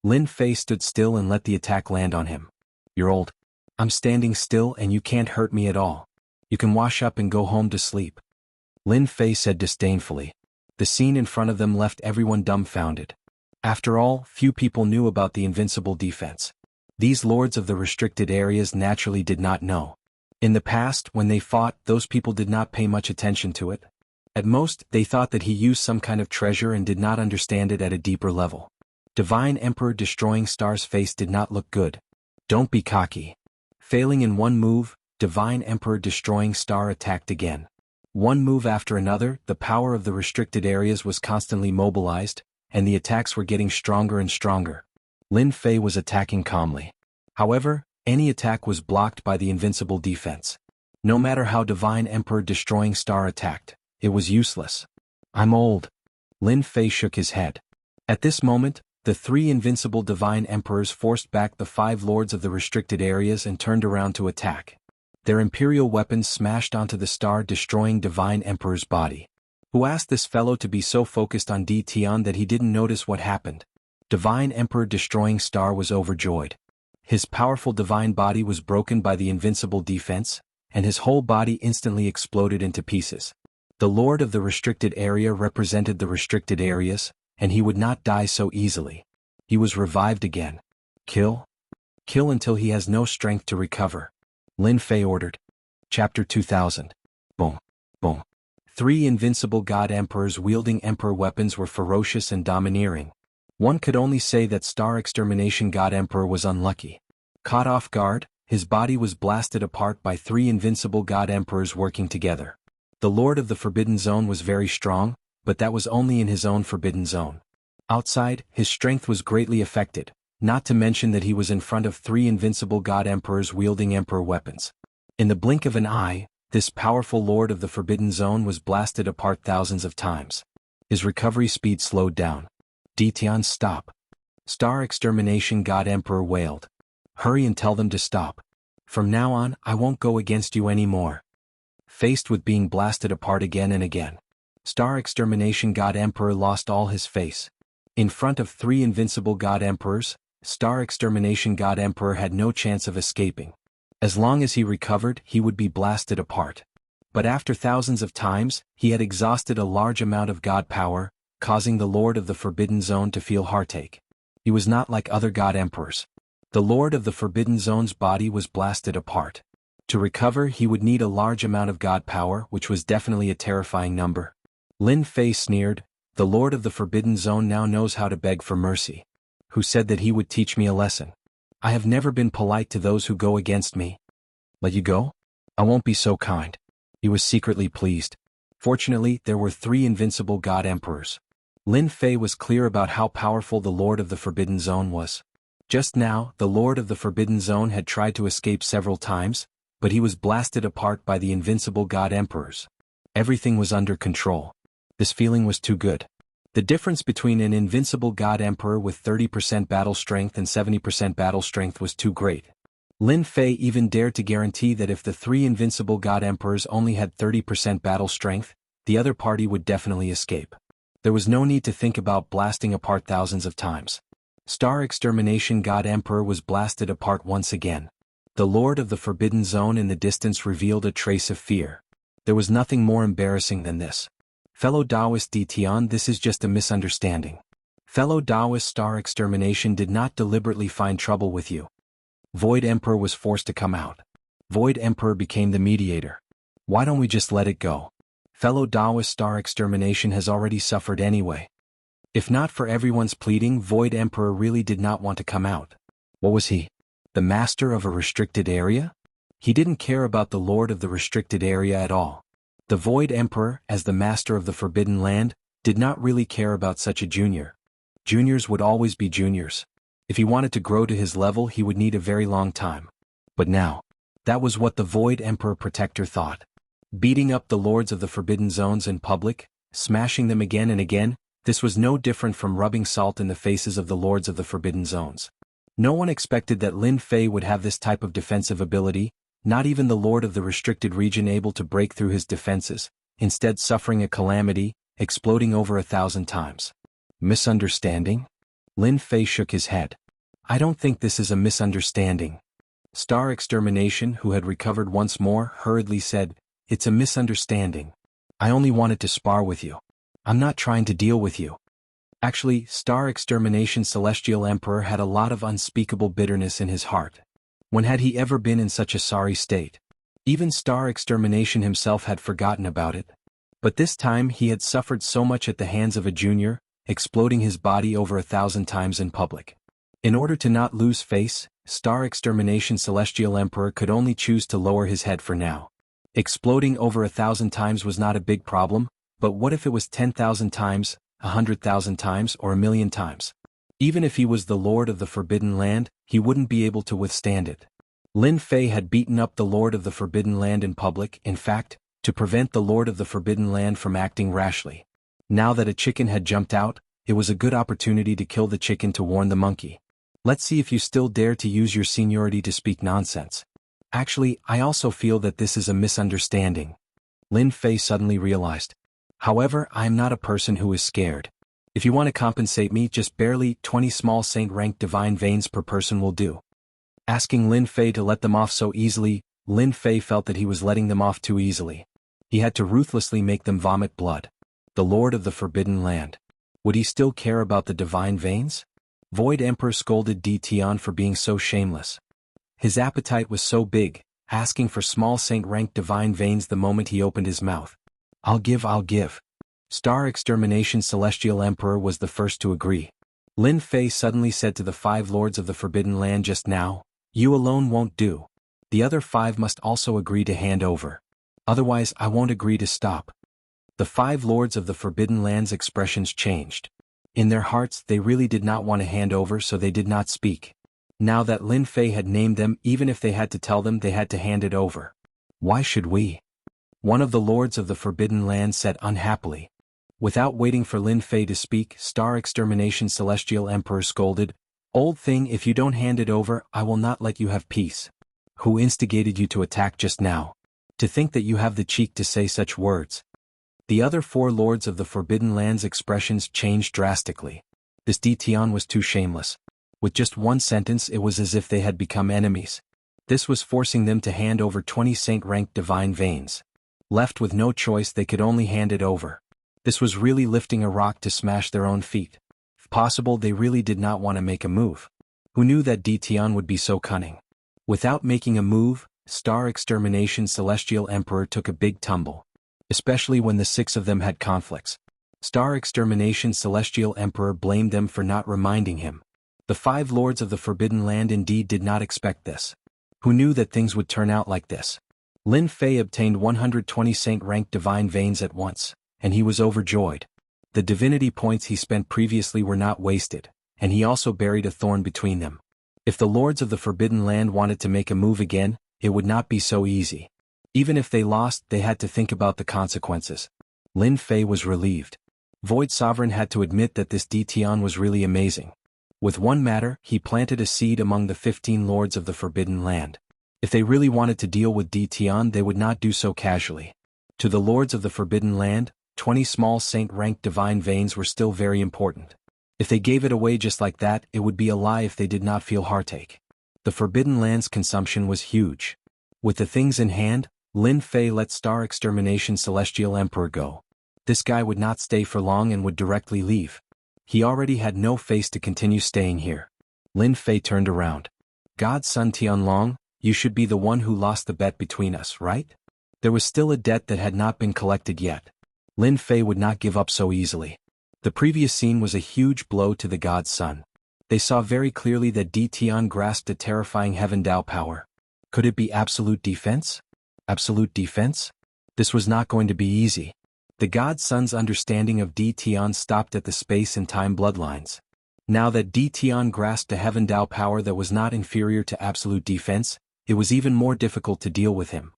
Lin Fei stood still and let the attack land on him. You're old. I'm standing still and you can't hurt me at all. You can wash up and go home to sleep. Lin Fei said disdainfully. The scene in front of them left everyone dumbfounded. After all, few people knew about the invincible defense. These lords of the restricted areas naturally did not know. In the past, when they fought, those people did not pay much attention to it. At most, they thought that he used some kind of treasure and did not understand it at a deeper level. Divine Emperor Destroying Star's face did not look good. Don't be cocky. Failing in one move, Divine Emperor Destroying Star attacked again. One move after another, the power of the restricted areas was constantly mobilized, and the attacks were getting stronger and stronger. Lin Fei was attacking calmly. However, any attack was blocked by the invincible defense. No matter how Divine Emperor Destroying Star attacked, it was useless. I'm old. Lin Fei shook his head. At this moment, the 3 invincible divine emperors forced back the 5 lords of the restricted areas and turned around to attack. Their imperial weapons smashed onto the star, destroying Divine Emperor's body. Who asked this fellow to be so focused on Tian that he didn't notice what happened? Divine Emperor Destroying Star was overjoyed. His powerful divine body was broken by the invincible defense, and his whole body instantly exploded into pieces. The Lord of the restricted area represented the restricted areas, and he would not die so easily. He was revived again. Kill? Kill until he has no strength to recover. Lin Fei ordered. Chapter 2000. Boom. Boom. 3 invincible god emperors wielding emperor weapons were ferocious and domineering. One could only say that Star Extermination God Emperor was unlucky. Caught off guard, his body was blasted apart by 3 invincible god emperors working together. The Lord of the Forbidden Zone was very strong, but that was only in his own forbidden zone. Outside, his strength was greatly affected, not to mention that he was in front of 3 invincible god emperors wielding emperor weapons. In the blink of an eye, this powerful Lord of the Forbidden Zone was blasted apart thousands of times. His recovery speed slowed down. Tian, stop. Star Extermination God Emperor wailed. Hurry and tell them to stop. From now on, I won't go against you anymore. Faced with being blasted apart again and again, Star Extermination God Emperor lost all his face. In front of 3 invincible God Emperors, Star Extermination God Emperor had no chance of escaping. As long as he recovered, he would be blasted apart. But after thousands of times, he had exhausted a large amount of God power, causing the Lord of the Forbidden Zone to feel heartache. He was not like other God Emperors. The Lord of the Forbidden Zone's body was blasted apart. To recover, he would need a large amount of God power, which was definitely a terrifying number. Lin Fei sneered, "The Lord of the Forbidden Zone now knows how to beg for mercy. Who said that he would teach me a lesson? I have never been polite to those who go against me. Let you go? I won't be so kind." He was secretly pleased. Fortunately, there were 3 invincible God Emperors. Lin Fei was clear about how powerful the Lord of the Forbidden Zone was. Just now, the Lord of the Forbidden Zone had tried to escape several times, but he was blasted apart by the invincible God Emperors. Everything was under control. This feeling was too good. The difference between an invincible God Emperor with 30% battle strength and 70% battle strength was too great. Lin Fei even dared to guarantee that if the 3 invincible God Emperors only had 30% battle strength, the other party would definitely escape. There was no need to think about blasting apart thousands of times. Star Extermination God Emperor was blasted apart once again. The Lord of the Forbidden Zone in the distance revealed a trace of fear. There was nothing more embarrassing than this. Fellow Taoist Tian, this is just a misunderstanding. Fellow Taoist, Star Extermination did not deliberately find trouble with you. Void Emperor was forced to come out. Void Emperor became the mediator. Why don't we just let it go? Fellow Taoist, Star Extermination has already suffered anyway. If not for everyone's pleading, Void Emperor really did not want to come out. What was he? The master of a restricted area? He didn't care about the Lord of the restricted area at all. The Void Emperor, as the master of the Forbidden Land, did not really care about such a junior. Juniors would always be juniors. If he wanted to grow to his level, he would need a very long time. But now, that was what the Void Emperor Protector thought. Beating up the Lords of the Forbidden Zones in public, smashing them again and again, this was no different from rubbing salt in the faces of the Lords of the Forbidden Zones. No one expected that Lin Fei would have this type of defensive ability, not even the Lord of the Restricted Region able to break through his defenses, instead suffering a calamity, exploding over 1,000 times. Misunderstanding? Lin Fei shook his head. I don't think this is a misunderstanding. Star Extermination, who had recovered once more, hurriedly said, "It's a misunderstanding. I only wanted to spar with you. I'm not trying to deal with you." Actually, Star Extermination Celestial Emperor had a lot of unspeakable bitterness in his heart. When had he ever been in such a sorry state? Even Star Extermination himself had forgotten about it. But this time he had suffered so much at the hands of a junior, exploding his body over 1,000 times in public. In order to not lose face, Star Extermination Celestial Emperor could only choose to lower his head for now. Exploding over 1,000 times was not a big problem, but what if it was 10,000 times, 100,000 times, or 1,000,000 times? Even if he was the Lord of the Forbidden Land, he wouldn't be able to withstand it. Lin Fei had beaten up the Lord of the Forbidden Land in public, in fact, to prevent the Lord of the Forbidden Land from acting rashly. Now that a chicken had jumped out, it was a good opportunity to kill the chicken to warn the monkey. Let's see if you still dare to use your seniority to speak nonsense. Actually, I also feel that this is a misunderstanding. Lin Fei suddenly realized. However, I am not a person who is scared. If you want to compensate me, just barely 20 small saint-ranked divine veins per person will do. Asking Lin Fei to let them off so easily, Lin Fei felt that he was letting them off too easily. He had to ruthlessly make them vomit blood. The Lord of the Forbidden Land. Would he still care about the divine veins? Void Emperor scolded Tian for being so shameless. His appetite was so big, asking for small saint-ranked divine veins the moment he opened his mouth. I'll give. Star Extermination Celestial Emperor was the first to agree. Lin Fei suddenly said to the 5 Lords of the Forbidden Land just now, "You alone won't do. The other 5 must also agree to hand over. Otherwise I won't agree to stop." The 5 Lords of the Forbidden Land's expressions changed. In their hearts they really did not want to hand over, so they did not speak. Now that Lin Fei had named them, even if they had to tell them, they had to hand it over. Why should we? One of the Lords of the Forbidden Land said unhappily. Without waiting for Lin Fei to speak, Star Extermination Celestial Emperor scolded, "Old thing, if you don't hand it over, I will not let you have peace. Who instigated you to attack just now? To think that you have the cheek to say such words." The other 4 Lords of the Forbidden Land's expressions changed drastically. This Tian was too shameless. With just one sentence it was as if they had become enemies. This was forcing them to hand over 20 saint-ranked divine veins. Left with no choice they could only hand it over. This was really lifting a rock to smash their own feet. If possible they really did not want to make a move. Who knew that Tian would be so cunning? Without making a move, Star Extermination Celestial Emperor took a big tumble. Especially when the 6 of them had conflicts. Star Extermination Celestial Emperor blamed them for not reminding him. The 5 lords of the Forbidden Land indeed did not expect this. Who knew that things would turn out like this? Lin Fei obtained 120 saint-ranked divine veins at once, and he was overjoyed. The divinity points he spent previously were not wasted, and he also buried a thorn between them. If the lords of the Forbidden Land wanted to make a move again, it would not be so easy. Even if they lost, they had to think about the consequences. Lin Fei was relieved. Void Sovereign had to admit that this Tian was really amazing. With one matter, he planted a seed among the 15 lords of the Forbidden Land. If they really wanted to deal with Tian, they would not do so casually. To the lords of the Forbidden Land, 20 small saint-ranked divine veins were still very important. If they gave it away just like that, it would be a lie if they did not feel heartache. The Forbidden Land's consumption was huge. With the things in hand, Lin Fei let Star Extermination Celestial Emperor go. This guy would not stay for long and would directly leave. He already had no face to continue staying here. Lin Fei turned around. God's son Tianlong, you should be the one who lost the bet between us, right? There was still a debt that had not been collected yet. Lin Fei would not give up so easily. The previous scene was a huge blow to the God's son. They saw very clearly that Tian grasped a terrifying Heaven Dao power. Could it be absolute defense? Absolute defense? This was not going to be easy. The God's son's understanding of Tian stopped at the space and time bloodlines. Now that Tian grasped a Heaven Dao power that was not inferior to absolute defense, it was even more difficult to deal with him.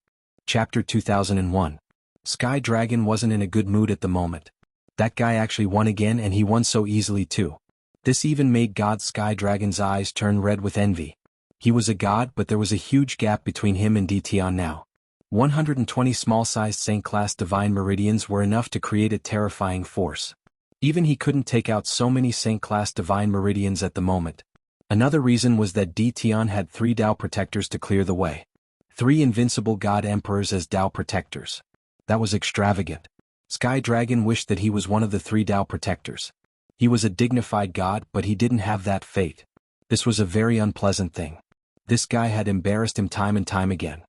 Chapter 2001. Sky Dragon wasn't in a good mood at the moment. That guy actually won again, and he won so easily too. This even made God Sky Dragon's eyes turn red with envy. He was a god, but there was a huge gap between him and Tian now. 120 small-sized Saint-class divine meridians were enough to create a terrifying force. Even he couldn't take out so many Saint-class divine meridians at the moment. Another reason was that Tian had 3 Dao protectors to clear the way. 3 invincible god emperors as Dao protectors. That was extravagant. Sky Dragon wished that he was one of the 3 Dao protectors. He was a dignified god, but he didn't have that fate. This was a very unpleasant thing. This guy had embarrassed him time and time again.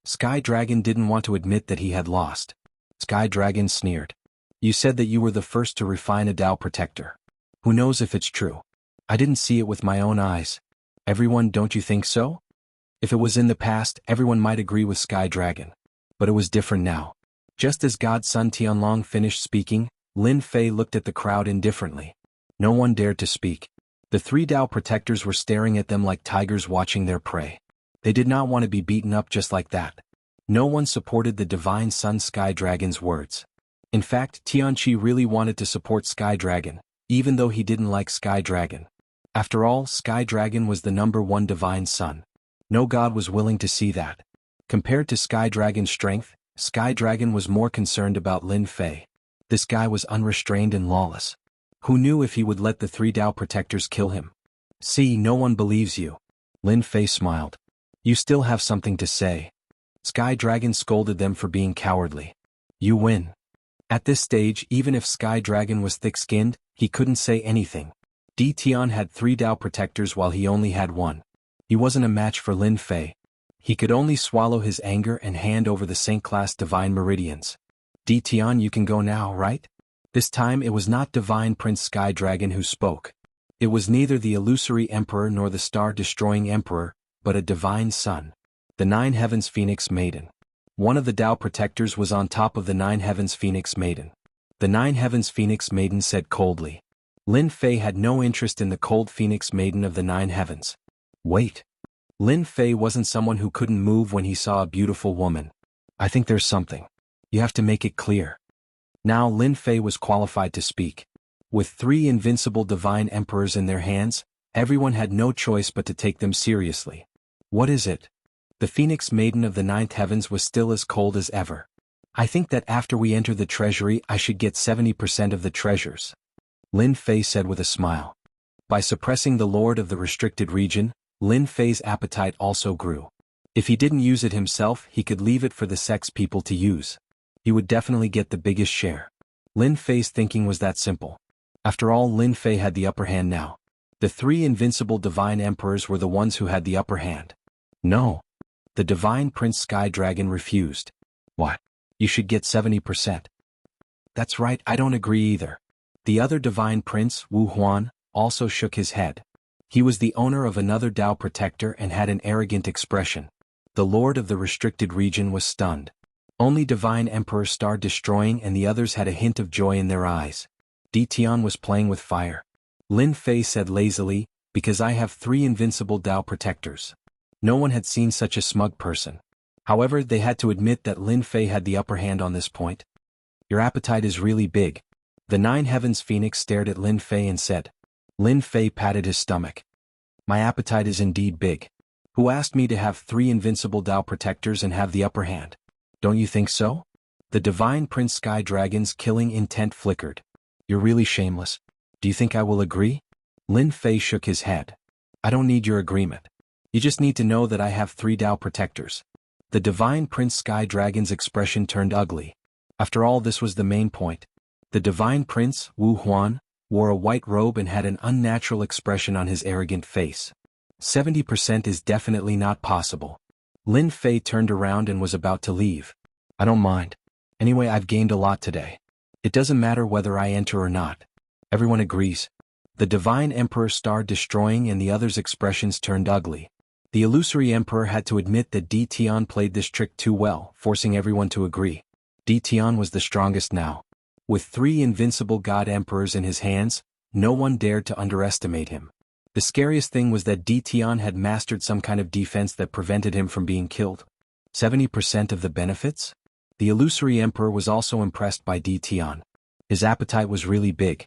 Sky Dragon didn't want to admit that he had lost. Sky Dragon sneered. You said that you were the first to refine a Dao protector. Who knows if it's true? I didn't see it with my own eyes. Everyone, don't you think so? If it was in the past, everyone might agree with Sky Dragon. But it was different now. Just as God's son Tianlong finished speaking, Lin Fei looked at the crowd indifferently. No one dared to speak. The 3 Dao protectors were staring at them like tigers watching their prey. They did not want to be beaten up just like that. No one supported the divine son Sky Dragon's words. In fact, Tianqi really wanted to support Sky Dragon, even though he didn't like Sky Dragon. After all, Sky Dragon was the #1 divine son. No god was willing to see that. Compared to Sky Dragon's strength, Sky Dragon was more concerned about Lin Fei. This guy was unrestrained and lawless. Who knew if he would let the 3 Dao protectors kill him? See, no one believes you. Lin Fei smiled. You still have something to say. Sky Dragon scolded them for being cowardly. You win. At this stage, even if Sky Dragon was thick-skinned, he couldn't say anything. Tian had 3 Dao protectors while he only had 1. He wasn't a match for Lin Fei. He could only swallow his anger and hand over the Saint-class divine meridians. Tian, you can go now, right? This time it was not Divine Prince Sky Dragon who spoke. It was neither the illusory emperor nor the star-destroying emperor, but a divine son. The 9 Heavens Phoenix Maiden. One of the Dao protectors was on top of the 9 Heavens Phoenix Maiden. The 9 Heavens Phoenix Maiden said coldly. Lin Fei had no interest in the cold Phoenix Maiden of the 9 Heavens. Wait. Lin Fei wasn't someone who couldn't move when he saw a beautiful woman. I think there's something. You have to make it clear. Now Lin Fei was qualified to speak. With 3 invincible divine emperors in their hands, everyone had no choice but to take them seriously. What is it? The Phoenix Maiden of the 9th Heavens was still as cold as ever. I think that after we enter the treasury I should get 70% of the treasures. Lin Fei said with a smile. By suppressing the Lord of the restricted region, Lin Fei's appetite also grew. If he didn't use it himself, he could leave it for the sex people to use. He would definitely get the biggest share. Lin Fei's thinking was that simple. After all, Lin Fei had the upper hand now. The three invincible divine emperors were the ones who had the upper hand. No. The divine prince Sky Dragon refused. What? You should get 70%. That's right, I don't agree either. The other divine prince, Wu Huan, also shook his head. He was the owner of another Dao protector and had an arrogant expression. The lord of the restricted region was stunned. Only divine emperor Star Destroying and the others had a hint of joy in their eyes. Di Tian was playing with fire. Lin Fei said lazily, because I have 3 invincible Dao protectors. No one had seen such a smug person. However, they had to admit that Lin Fei had the upper hand on this point. Your appetite is really big. The 9 Heavens Phoenix stared at Lin Fei and said. Lin Fei patted his stomach. My appetite is indeed big. Who asked me to have 3 invincible Dao protectors and have the upper hand? Don't you think so? The divine Prince Sky Dragon's killing intent flickered. You're really shameless. Do you think I will agree? Lin Fei shook his head. I don't need your agreement. You just need to know that I have 3 Dao protectors. The divine Prince Sky Dragon's expression turned ugly. After all, this was the main point. The divine prince, Wu Huan, wore a white robe and had an unnatural expression on his arrogant face. 70% is definitely not possible. Lin Fei turned around and was about to leave. I don't mind. Anyway, I've gained a lot today. It doesn't matter whether I enter or not. Everyone agrees. The divine emperor Star Destroying and the others' expressions turned ugly. The illusory emperor had to admit that Di Tian played this trick too well, forcing everyone to agree. Di Tian was the strongest now. With 3 invincible god emperors in his hands, no one dared to underestimate him. The scariest thing was that Di Tian had mastered some kind of defense that prevented him from being killed. 70% of the benefits? The illusory emperor was also impressed by Di Tian. His appetite was really big.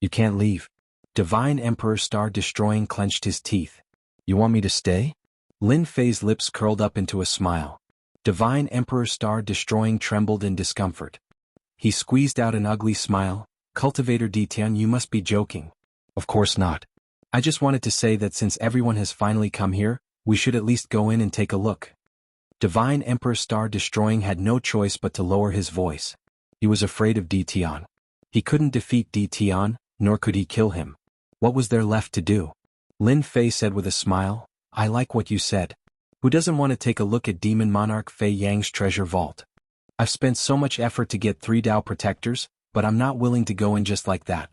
You can't leave. Divine Emperor Star Destroying clenched his teeth. You want me to stay? Lin Fei's lips curled up into a smile. Divine Emperor Star Destroying trembled in discomfort. He squeezed out an ugly smile. Cultivator Di Tian, you must be joking. Of course not. I just wanted to say that since everyone has finally come here, we should at least go in and take a look. Divine Emperor Star Destroying had no choice but to lower his voice. He was afraid of Di Tian. He couldn't defeat Di Tian, nor could he kill him. What was there left to do? Lin Fei said with a smile, I like what you said. Who doesn't want to take a look at Demon Monarch Fei Yang's treasure vault? I've spent so much effort to get 3 Dao protectors, but I'm not willing to go in just like that.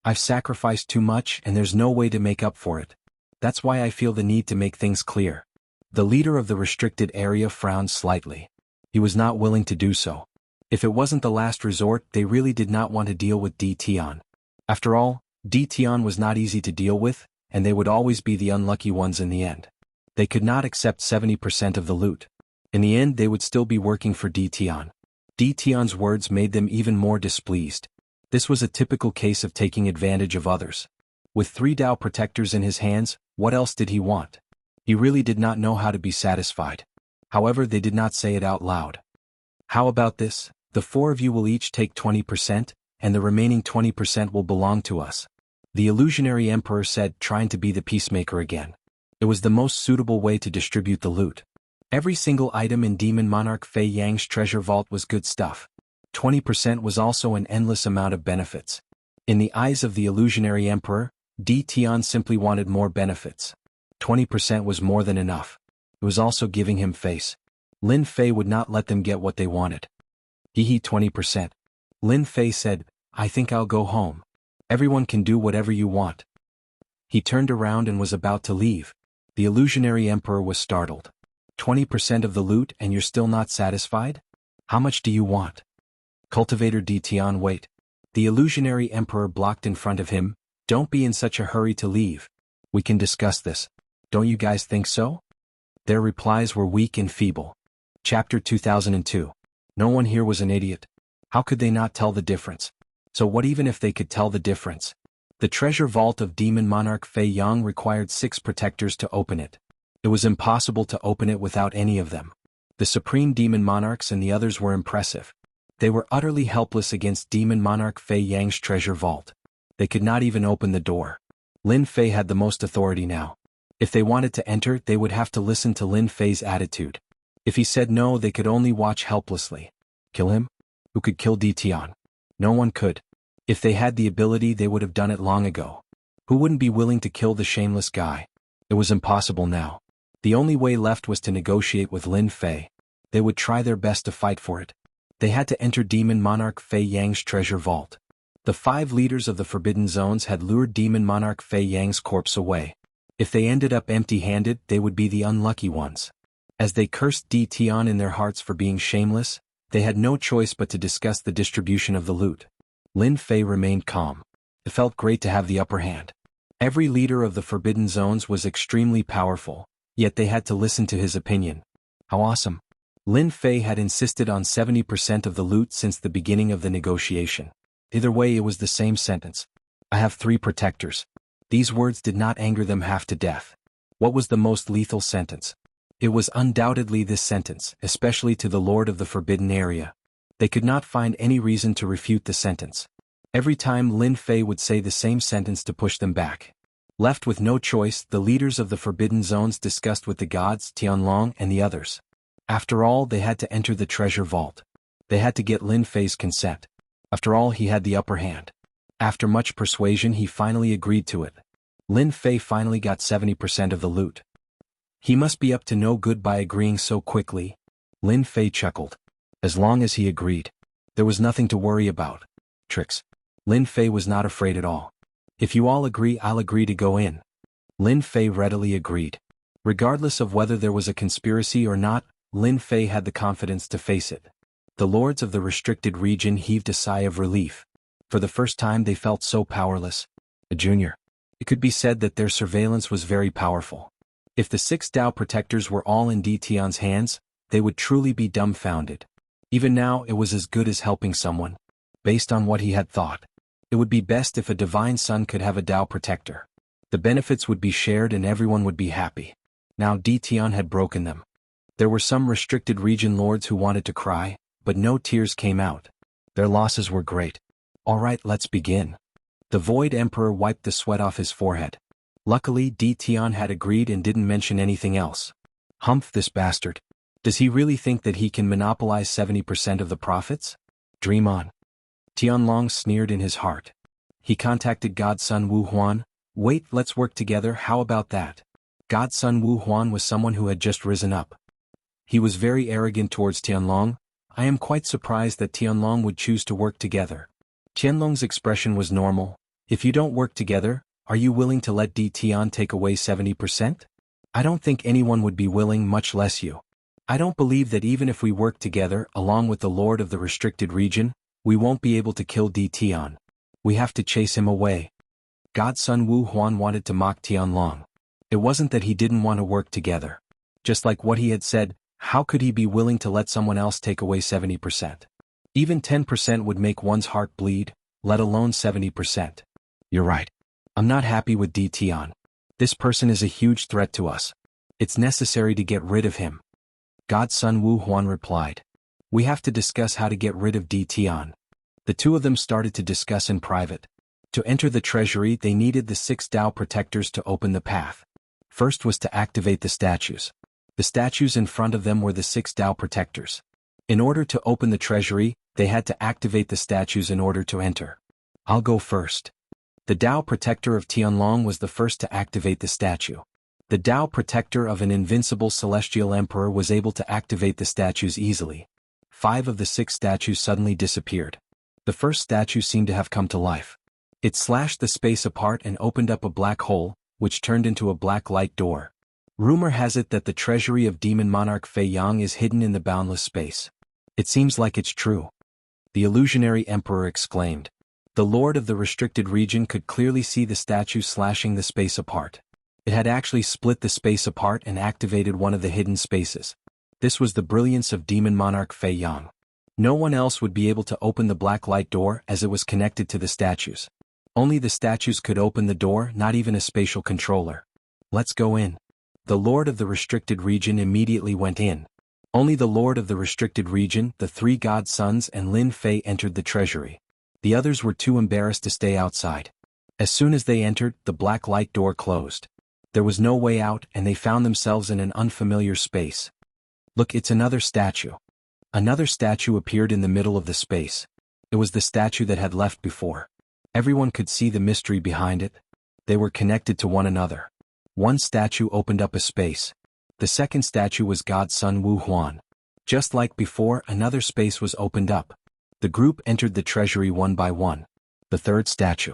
I've sacrificed too much and there's no way to make up for it. That's why I feel the need to make things clear. The leader of the restricted area frowned slightly. He was not willing to do so. If it wasn't the last resort, they really did not want to deal with Di Tian. After all, Di Tian was not easy to deal with, and they would always be the unlucky ones in the end. They could not accept 70% of the loot. In the end, they would still be working for Di Tian. Di Tian's words made them even more displeased. This was a typical case of taking advantage of others. With 3 Dao protectors in his hands, what else did he want? He really did not know how to be satisfied. However, they did not say it out loud. How about this? The 4 of you will each take 20%, and the remaining 20% will belong to us. The illusionary emperor said, trying to be the peacemaker again. It was the most suitable way to distribute the loot. Every single item in Demon Monarch Fei Yang's treasure vault was good stuff. 20% was also an endless amount of benefits. In the eyes of the illusionary emperor, Di Tian simply wanted more benefits. 20% was more than enough. It was also giving him face. Lin Fei would not let them get what they wanted. Hee 20%. Lin Fei said, I think I'll go home. Everyone can do whatever you want. He turned around and was about to leave. The illusionary emperor was startled. 20% of the loot and you're still not satisfied? How much do you want? Cultivator Di Tian, wait. The illusionary emperor blocked in front of him. Don't be in such a hurry to leave. We can discuss this. Don't you guys think so? Their replies were weak and feeble. Chapter 2002. No one here was an idiot. How could they not tell the difference? So what even if they could tell the difference? The treasure vault of Demon Monarch Fei Yang required 6 protectors to open it. It was impossible to open it without any of them. The Supreme Demon Monarchs and the others were impressive. They were utterly helpless against Demon Monarch Fei Yang's treasure vault. They could not even open the door. Lin Fei had the most authority now. If they wanted to enter, they would have to listen to Lin Fei's attitude. If he said no, they could only watch helplessly. Kill him? Who could kill Di Tian? No one could. If they had the ability, they would have done it long ago. Who wouldn't be willing to kill the shameless guy? It was impossible now. The only way left was to negotiate with Lin Fei. They would try their best to fight for it. They had to enter Demon Monarch Fei Yang's treasure vault. The 5 leaders of the Forbidden Zones had lured Demon Monarch Fei Yang's corpse away. If they ended up empty-handed, they would be the unlucky ones. As they cursed Di Tian in their hearts for being shameless, they had no choice but to discuss the distribution of the loot. Lin Fei remained calm. It felt great to have the upper hand. Every leader of the Forbidden Zones was extremely powerful, yet they had to listen to his opinion. How awesome. Lin Fei had insisted on 70% of the loot since the beginning of the negotiation. Either way, it was the same sentence. I have 3 protectors. These words did not anger them half to death. What was the most lethal sentence? It was undoubtedly this sentence, especially to the Lord of the Forbidden Area. They could not find any reason to refute the sentence. Every time Lin Fei would say the same sentence to push them back. Left with no choice, the leaders of the Forbidden Zones discussed with the gods, Tianlong and the others. After all, they had to enter the treasure vault. They had to get Lin Fei's consent. After all, he had the upper hand. After much persuasion, he finally agreed to it. Lin Fei finally got 70% of the loot. He must be up to no good by agreeing so quickly. Lin Fei chuckled. As long as he agreed, there was nothing to worry about. Tricks. Lin Fei was not afraid at all. If you all agree, I'll agree to go in. Lin Fei readily agreed. Regardless of whether there was a conspiracy or not, Lin Fei had the confidence to face it. The lords of the restricted region heaved a sigh of relief. For the first time they felt so powerless. A junior. It could be said that their surveillance was very powerful. If the 6 Dao protectors were all in Di Tian's hands, they would truly be dumbfounded. Even now it was as good as helping someone. Based on what he had thought, it would be best if a divine son could have a Dao protector. The benefits would be shared and everyone would be happy. Now Di Tian had broken them. There were some restricted region lords who wanted to cry, but no tears came out. Their losses were great. All right, let's begin. The Void Emperor wiped the sweat off his forehead. Luckily, Di Tian had agreed and didn't mention anything else. Humph, this bastard. Does he really think that he can monopolize 70% of the profits? Dream on. Tianlong sneered in his heart. He contacted Godson Wu Huan. Wait, let's work together, how about that? Godson Wu Huan was someone who had just risen up. He was very arrogant towards Tianlong. I am quite surprised that Tianlong would choose to work together. Tianlong's expression was normal. If you don't work together, are you willing to let Di Tian take away 70%? I don't think anyone would be willing, much less you. I don't believe that even if we work together, along with the Lord of the Restricted Region, we won't be able to kill Di Tian. We have to chase him away. Godson Wu Huan wanted to mock Tianlong. It wasn't that he didn't want to work together. Just like what he had said, how could he be willing to let someone else take away 70%? Even 10% would make one's heart bleed, let alone 70%. You're right. I'm not happy with Di Tian. This person is a huge threat to us. It's necessary to get rid of him. Godson Wu Huan replied. We have to discuss how to get rid of Di Tian. The 2 of them started to discuss in private. To enter the treasury, they needed the 6 Dao protectors to open the path. First was to activate the statues. The statues in front of them were the 6 Dao protectors. In order to open the treasury, they had to activate the statues in order to enter. I'll go first. The Dao protector of Tianlong was the first to activate the statue. The Dao protector of an invincible celestial emperor was able to activate the statues easily. 5 of the 6 statues suddenly disappeared. The first statue seemed to have come to life. It slashed the space apart and opened up a black hole, which turned into a black light door. Rumor has it that the treasury of Demon Monarch Fei Yang is hidden in the boundless space. It seems like it's true. The illusionary emperor exclaimed. The lord of the restricted region could clearly see the statue slashing the space apart. It had actually split the space apart and activated one of the hidden spaces. This was the brilliance of Demon Monarch Fei Yang. No one else would be able to open the black light door as it was connected to the statues. Only the statues could open the door, not even a spatial controller. Let's go in. The lord of the restricted region immediately went in. Only the lord of the restricted region, the 3 godsons and Lin Fei entered the treasury. The others were too embarrassed to stay outside. As soon as they entered, the black light door closed. There was no way out and they found themselves in an unfamiliar space. Look, it's another statue. Another statue appeared in the middle of the space. It was the statue that had left before. Everyone could see the mystery behind it. They were connected to one another. One statue opened up a space. The second statue was God's son Wu Huan. Just like before, another space was opened up. The group entered the treasury one by one. The third statue.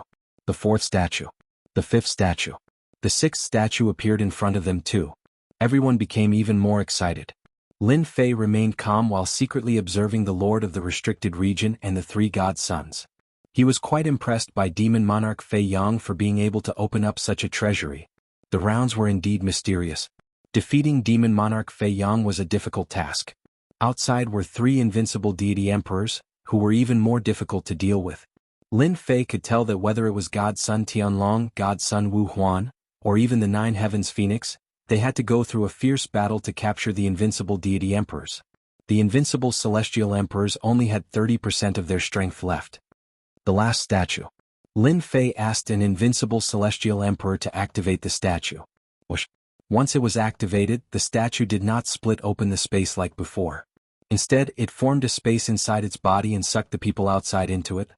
The fourth statue. The fifth statue. The sixth statue appeared in front of them too. Everyone became even more excited. Lin Fei remained calm while secretly observing the lord of the restricted region and the three god sons. He was quite impressed by demon monarch Fei Yang for being able to open up such a treasury. The rounds were indeed mysterious. Defeating demon monarch Fei Yang was a difficult task. Outside were three invincible deity emperors, who were even more difficult to deal with. Lin Fei could tell that whether it was God's son Tianlong, God's son Wu Huan, or even the Nine Heavens Phoenix, they had to go through a fierce battle to capture the invincible deity emperors. The invincible celestial emperors only had 30% of their strength left. The last statue. Lin Fei asked an invincible celestial emperor to activate the statue. Once it was activated, the statue did not split open the space like before. Instead, it formed a space inside its body and sucked the people outside into it.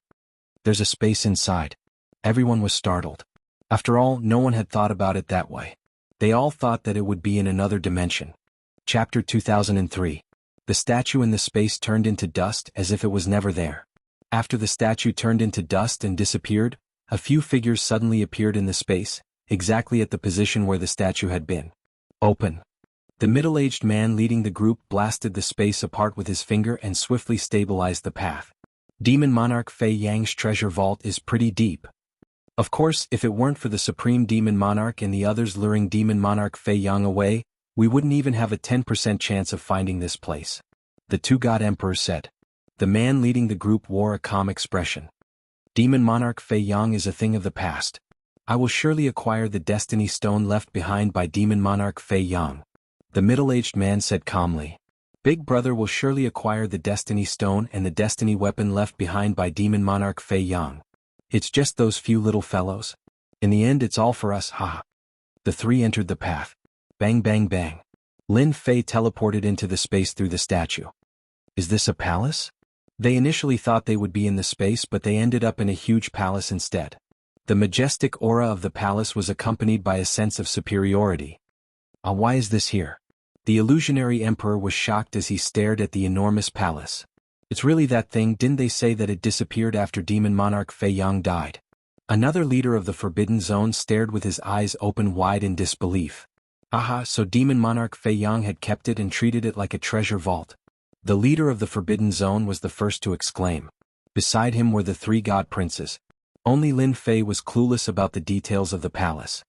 There's a space inside. Everyone was startled. After all, no one had thought about it that way. They all thought that it would be in another dimension. Chapter 2003. The statue in the space turned into dust as if it was never there. After the statue turned into dust and disappeared, a few figures suddenly appeared in the space, exactly at the position where the statue had been. Open. The middle-aged man leading the group blasted the space apart with his finger and swiftly stabilized the path. Demon Monarch Fei Yang's treasure vault is pretty deep. Of course, if it weren't for the Supreme Demon Monarch and the others luring Demon Monarch Fei Yang away, we wouldn't even have a 10% chance of finding this place. The two God Emperors said. The man leading the group wore a calm expression. Demon Monarch Fei Yang is a thing of the past. I will surely acquire the Destiny Stone left behind by Demon Monarch Fei Yang. The middle-aged man said calmly. Big Brother will surely acquire the Destiny Stone and the Destiny Weapon left behind by Demon Monarch Fei Yang. It's just those few little fellows. In the end it's all for us, haha. The three entered the path. Bang bang bang. Lin Fei teleported into the space through the statue. Is this a palace? They initially thought they would be in the space but they ended up in a huge palace instead. The majestic aura of the palace was accompanied by a sense of superiority. Why is this here? The illusionary emperor was shocked as he stared at the enormous palace. It's really that thing, didn't they say that it disappeared after Demon Monarch Fei Yang died? Another leader of the Forbidden Zone stared with his eyes open wide in disbelief. Aha, so Demon Monarch Fei Yang had kept it and treated it like a treasure vault. The leader of the Forbidden Zone was the first to exclaim. Beside him were the three god princes. Only Lin Fei was clueless about the details of the palace.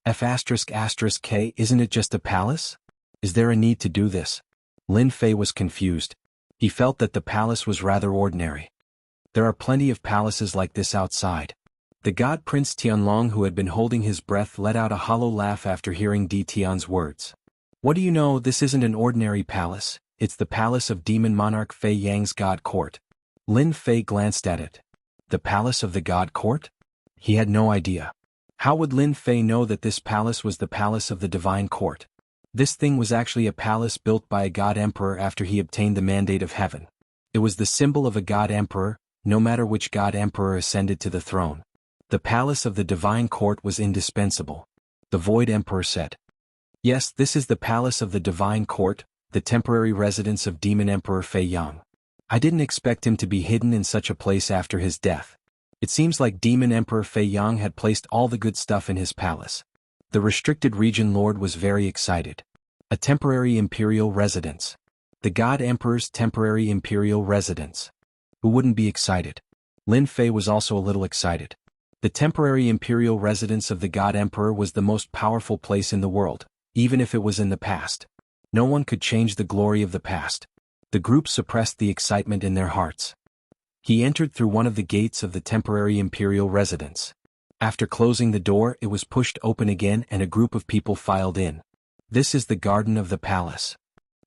F***K, isn't it just a palace? Is there a need to do this? Lin Fei was confused. He felt that the palace was rather ordinary. There are plenty of palaces like this outside. The god Prince Tianlong, who had been holding his breath, let out a hollow laugh after hearing Di Tian's words. What do you know, this isn't an ordinary palace, it's the palace of Demon Monarch Fei Yang's god court. Lin Fei glanced at it. The palace of the god court? He had no idea. How would Lin Fei know that this palace was the palace of the divine court? This thing was actually a palace built by a god emperor after he obtained the mandate of heaven. It was the symbol of a god emperor, no matter which god emperor ascended to the throne. The palace of the divine court was indispensable. The Void Emperor said. Yes, this is the palace of the divine court, the temporary residence of Demon Emperor Fei Yang. I didn't expect him to be hidden in such a place after his death. It seems like Demon Emperor Fei Yang had placed all the good stuff in his palace. The restricted region lord was very excited. A temporary imperial residence. The God Emperor's temporary imperial residence. Who wouldn't be excited? Lin Fei was also a little excited. The temporary imperial residence of the God Emperor was the most powerful place in the world, even if it was in the past. No one could change the glory of the past. The group suppressed the excitement in their hearts. He entered through one of the gates of the temporary imperial residence. After closing the door, it was pushed open again and a group of people filed in. This is the garden of the palace.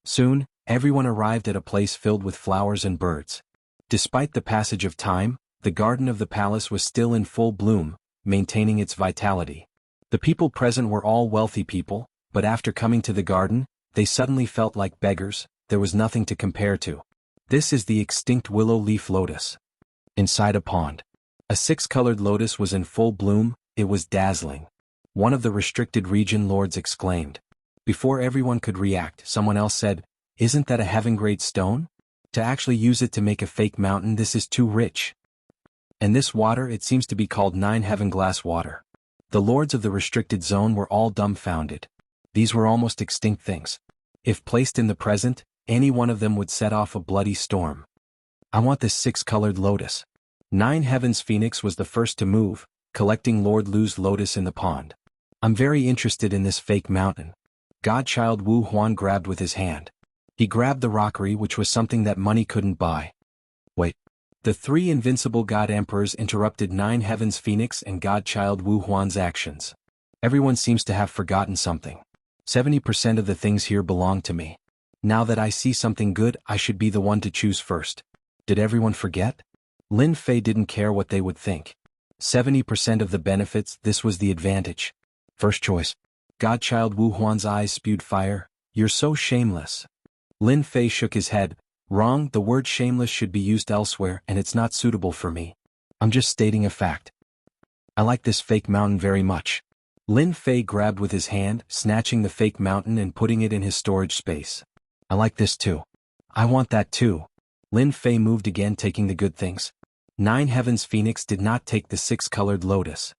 Soon, everyone arrived at a place filled with flowers and birds. Despite the passage of time, the garden of the palace was still in full bloom, maintaining its vitality. The people present were all wealthy people, but after coming to the garden, they suddenly felt like beggars. There was nothing to compare to. This is the extinct willow leaf lotus. Inside a pond. A six-colored lotus was in full bloom. It was dazzling. One of the restricted region lords exclaimed. Before everyone could react, someone else said, "Isn't that a heaven-grade stone? To actually use it to make a fake mountain, this is too rich." And this water, it seems to be called 9 heaven glass water. The lords of the restricted zone were all dumbfounded. These were almost extinct things. If placed in the present, any one of them would set off a bloody storm. I want this 6-colored lotus. 9 Heaven's Phoenix was the first to move, collecting Lord Lu's lotus in the pond. I'm very interested in this fake mountain. Godchild Wu Huan grabbed with his hand. He grabbed the rockery, which was something that money couldn't buy. Wait. The 3 invincible God Emperors interrupted 9 Heaven's Phoenix and Godchild Wu Huan's actions. Everyone seems to have forgotten something. 70% of the things here belong to me. Now that I see something good, I should be the one to choose first. Did everyone forget? Lin Fei didn't care what they would think. 70% of the benefits, this was the advantage. First choice. Godchild Wu Huan's eyes spewed fire. You're so shameless. Lin Fei shook his head. Wrong, the word shameless should be used elsewhere, and it's not suitable for me. I'm just stating a fact. I like this fake mountain very much. Lin Fei grabbed with his hand, snatching the fake mountain and putting it in his storage space. I like this too. I want that too. Lin Fei moved again, taking the good things. 9 Heaven's Phoenix did not take the 6-colored lotus.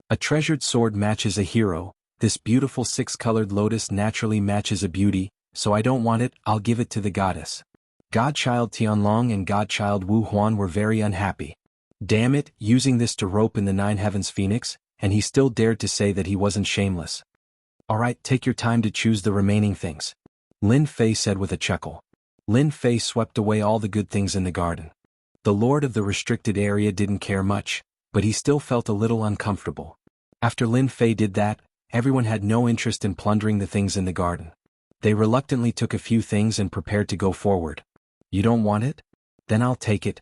A treasured sword matches a hero. This beautiful 6-colored lotus naturally matches a beauty, so I don't want it, I'll give it to the goddess. Godchild Tianlong and Godchild Wu Huan were very unhappy. Damn it, using this to rope in the 9 Heaven's Phoenix, and he still dared to say that he wasn't shameless. Alright, take your time to choose the remaining things. Lin Fei said with a chuckle. Lin Fei swept away all the good things in the garden. The lord of the restricted area didn't care much, but he still felt a little uncomfortable. After Lin Fei did that, everyone had no interest in plundering the things in the garden. They reluctantly took a few things and prepared to go forward. You don't want it? Then I'll take it.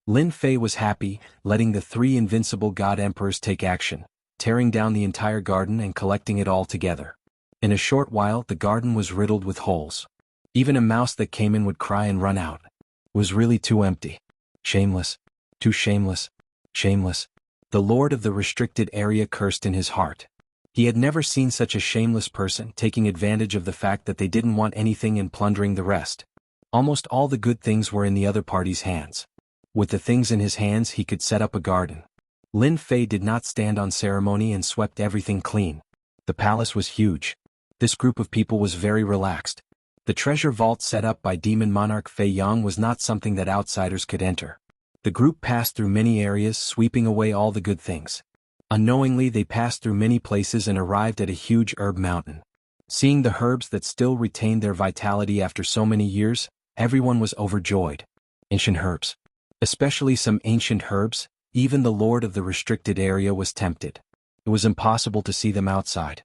Lin Fei was happy, letting the 3 invincible God Emperors take action, tearing down the entire garden and collecting it all together. In a short while, the garden was riddled with holes. Even a mouse that came in would cry and run out. It was really too empty. Shameless. Too shameless. Shameless. The lord of the restricted area cursed in his heart. He had never seen such a shameless person, taking advantage of the fact that they didn't want anything and plundering the rest. Almost all the good things were in the other party's hands. With the things in his hands, he could set up a garden. Lin Fei did not stand on ceremony and swept everything clean. The palace was huge. This group of people was very relaxed. The treasure vault set up by Demon Monarch Fei Yang was not something that outsiders could enter. The group passed through many areas, sweeping away all the good things. Unknowingly, they passed through many places and arrived at a huge herb mountain. Seeing the herbs that still retained their vitality after so many years, everyone was overjoyed. Ancient herbs. Especially some ancient herbs, even the lord of the restricted area was tempted. It was impossible to see them outside.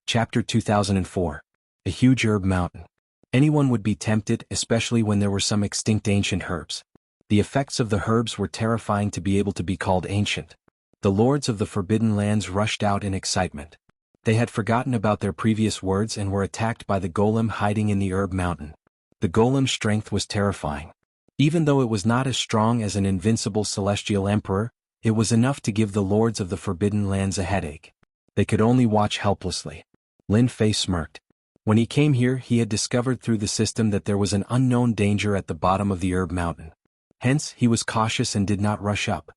Chapter 2004. A huge herb mountain. Anyone would be tempted, especially when there were some extinct ancient herbs. The effects of the herbs were terrifying to be able to be called ancient. The lords of the Forbidden Lands rushed out in excitement. They had forgotten about their previous words and were attacked by the golem hiding in the herb mountain. The golem's strength was terrifying. Even though it was not as strong as an invincible celestial emperor, it was enough to give the lords of the Forbidden Lands a headache. They could only watch helplessly. Lin Fei smirked. When he came here, he had discovered through the system that there was an unknown danger at the bottom of the herb mountain. Hence, he was cautious and did not rush up.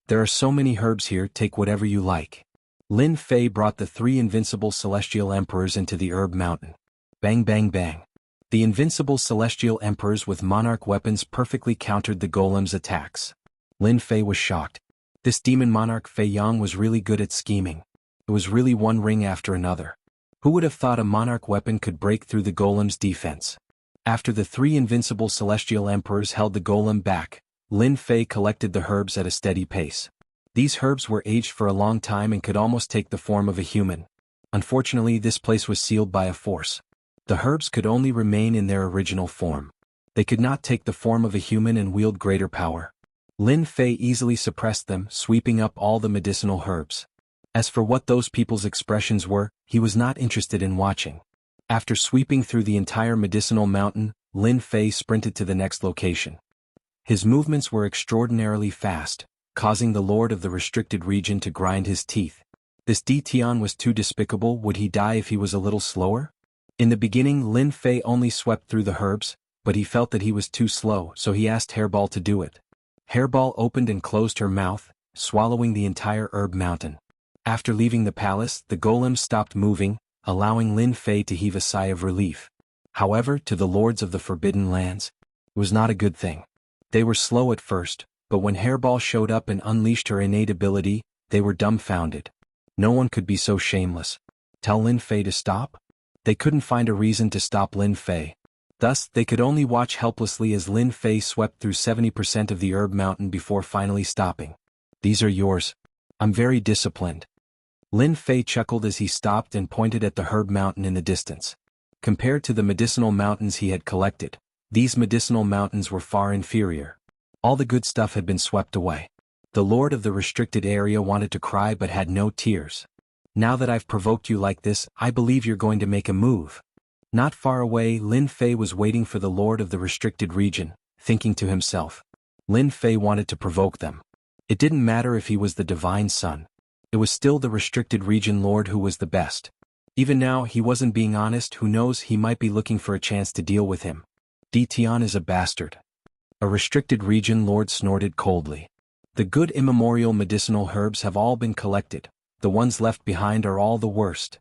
There are so many herbs here, take whatever you like. Lin Fei brought the 3 invincible celestial emperors into the herb mountain. Bang bang bang. The invincible celestial emperors with monarch weapons perfectly countered the golem's attacks. Lin Fei was shocked. This demon monarch Fei Yang was really good at scheming. It was really one ring after another. Who would have thought a monarch weapon could break through the golem's defense? After the 3 invincible celestial emperors held the golem back, Lin Fei collected the herbs at a steady pace. These herbs were aged for a long time and could almost take the form of a human. Unfortunately, this place was sealed by a force. The herbs could only remain in their original form. They could not take the form of a human and wield greater power. Lin Fei easily suppressed them, sweeping up all the medicinal herbs. As for what those people's expressions were, he was not interested in watching. After sweeping through the entire medicinal mountain, Lin Fei sprinted to the next location. His movements were extraordinarily fast, causing the lord of the restricted region to grind his teeth. This D Tian was too despicable. Would he die if he was a little slower? In the beginning, Lin Fei only swept through the herbs, but he felt that he was too slow, so he asked Hairball to do it. Hairball opened and closed her mouth, swallowing the entire herb mountain. After leaving the palace, the golem stopped moving, allowing Lin Fei to heave a sigh of relief. However, to the lords of the Forbidden Lands, it was not a good thing. They were slow at first, but when Hairball showed up and unleashed her innate ability, they were dumbfounded. No one could be so shameless. Tell Lin Fei to stop? They couldn't find a reason to stop Lin Fei. Thus, they could only watch helplessly as Lin Fei swept through 70% of the herb mountain before finally stopping. These are yours. I'm very disciplined. Lin Fei chuckled as he stopped and pointed at the herb mountain in the distance. Compared to the medicinal mountains he had collected, these medicinal mountains were far inferior. All the good stuff had been swept away. The lord of the restricted area wanted to cry but had no tears. Now that I've provoked you like this, I believe you're going to make a move. Not far away, Lin Fei was waiting for the lord of the restricted region, thinking to himself. Lin Fei wanted to provoke them. It didn't matter if he was the divine son. It was still the restricted region lord who was the best. Even now, he wasn't being honest. Who knows, he might be looking for a chance to deal with him. D Tian is a bastard. A restricted region lord snorted coldly. The good immemorial medicinal herbs have all been collected. The ones left behind are all the worst.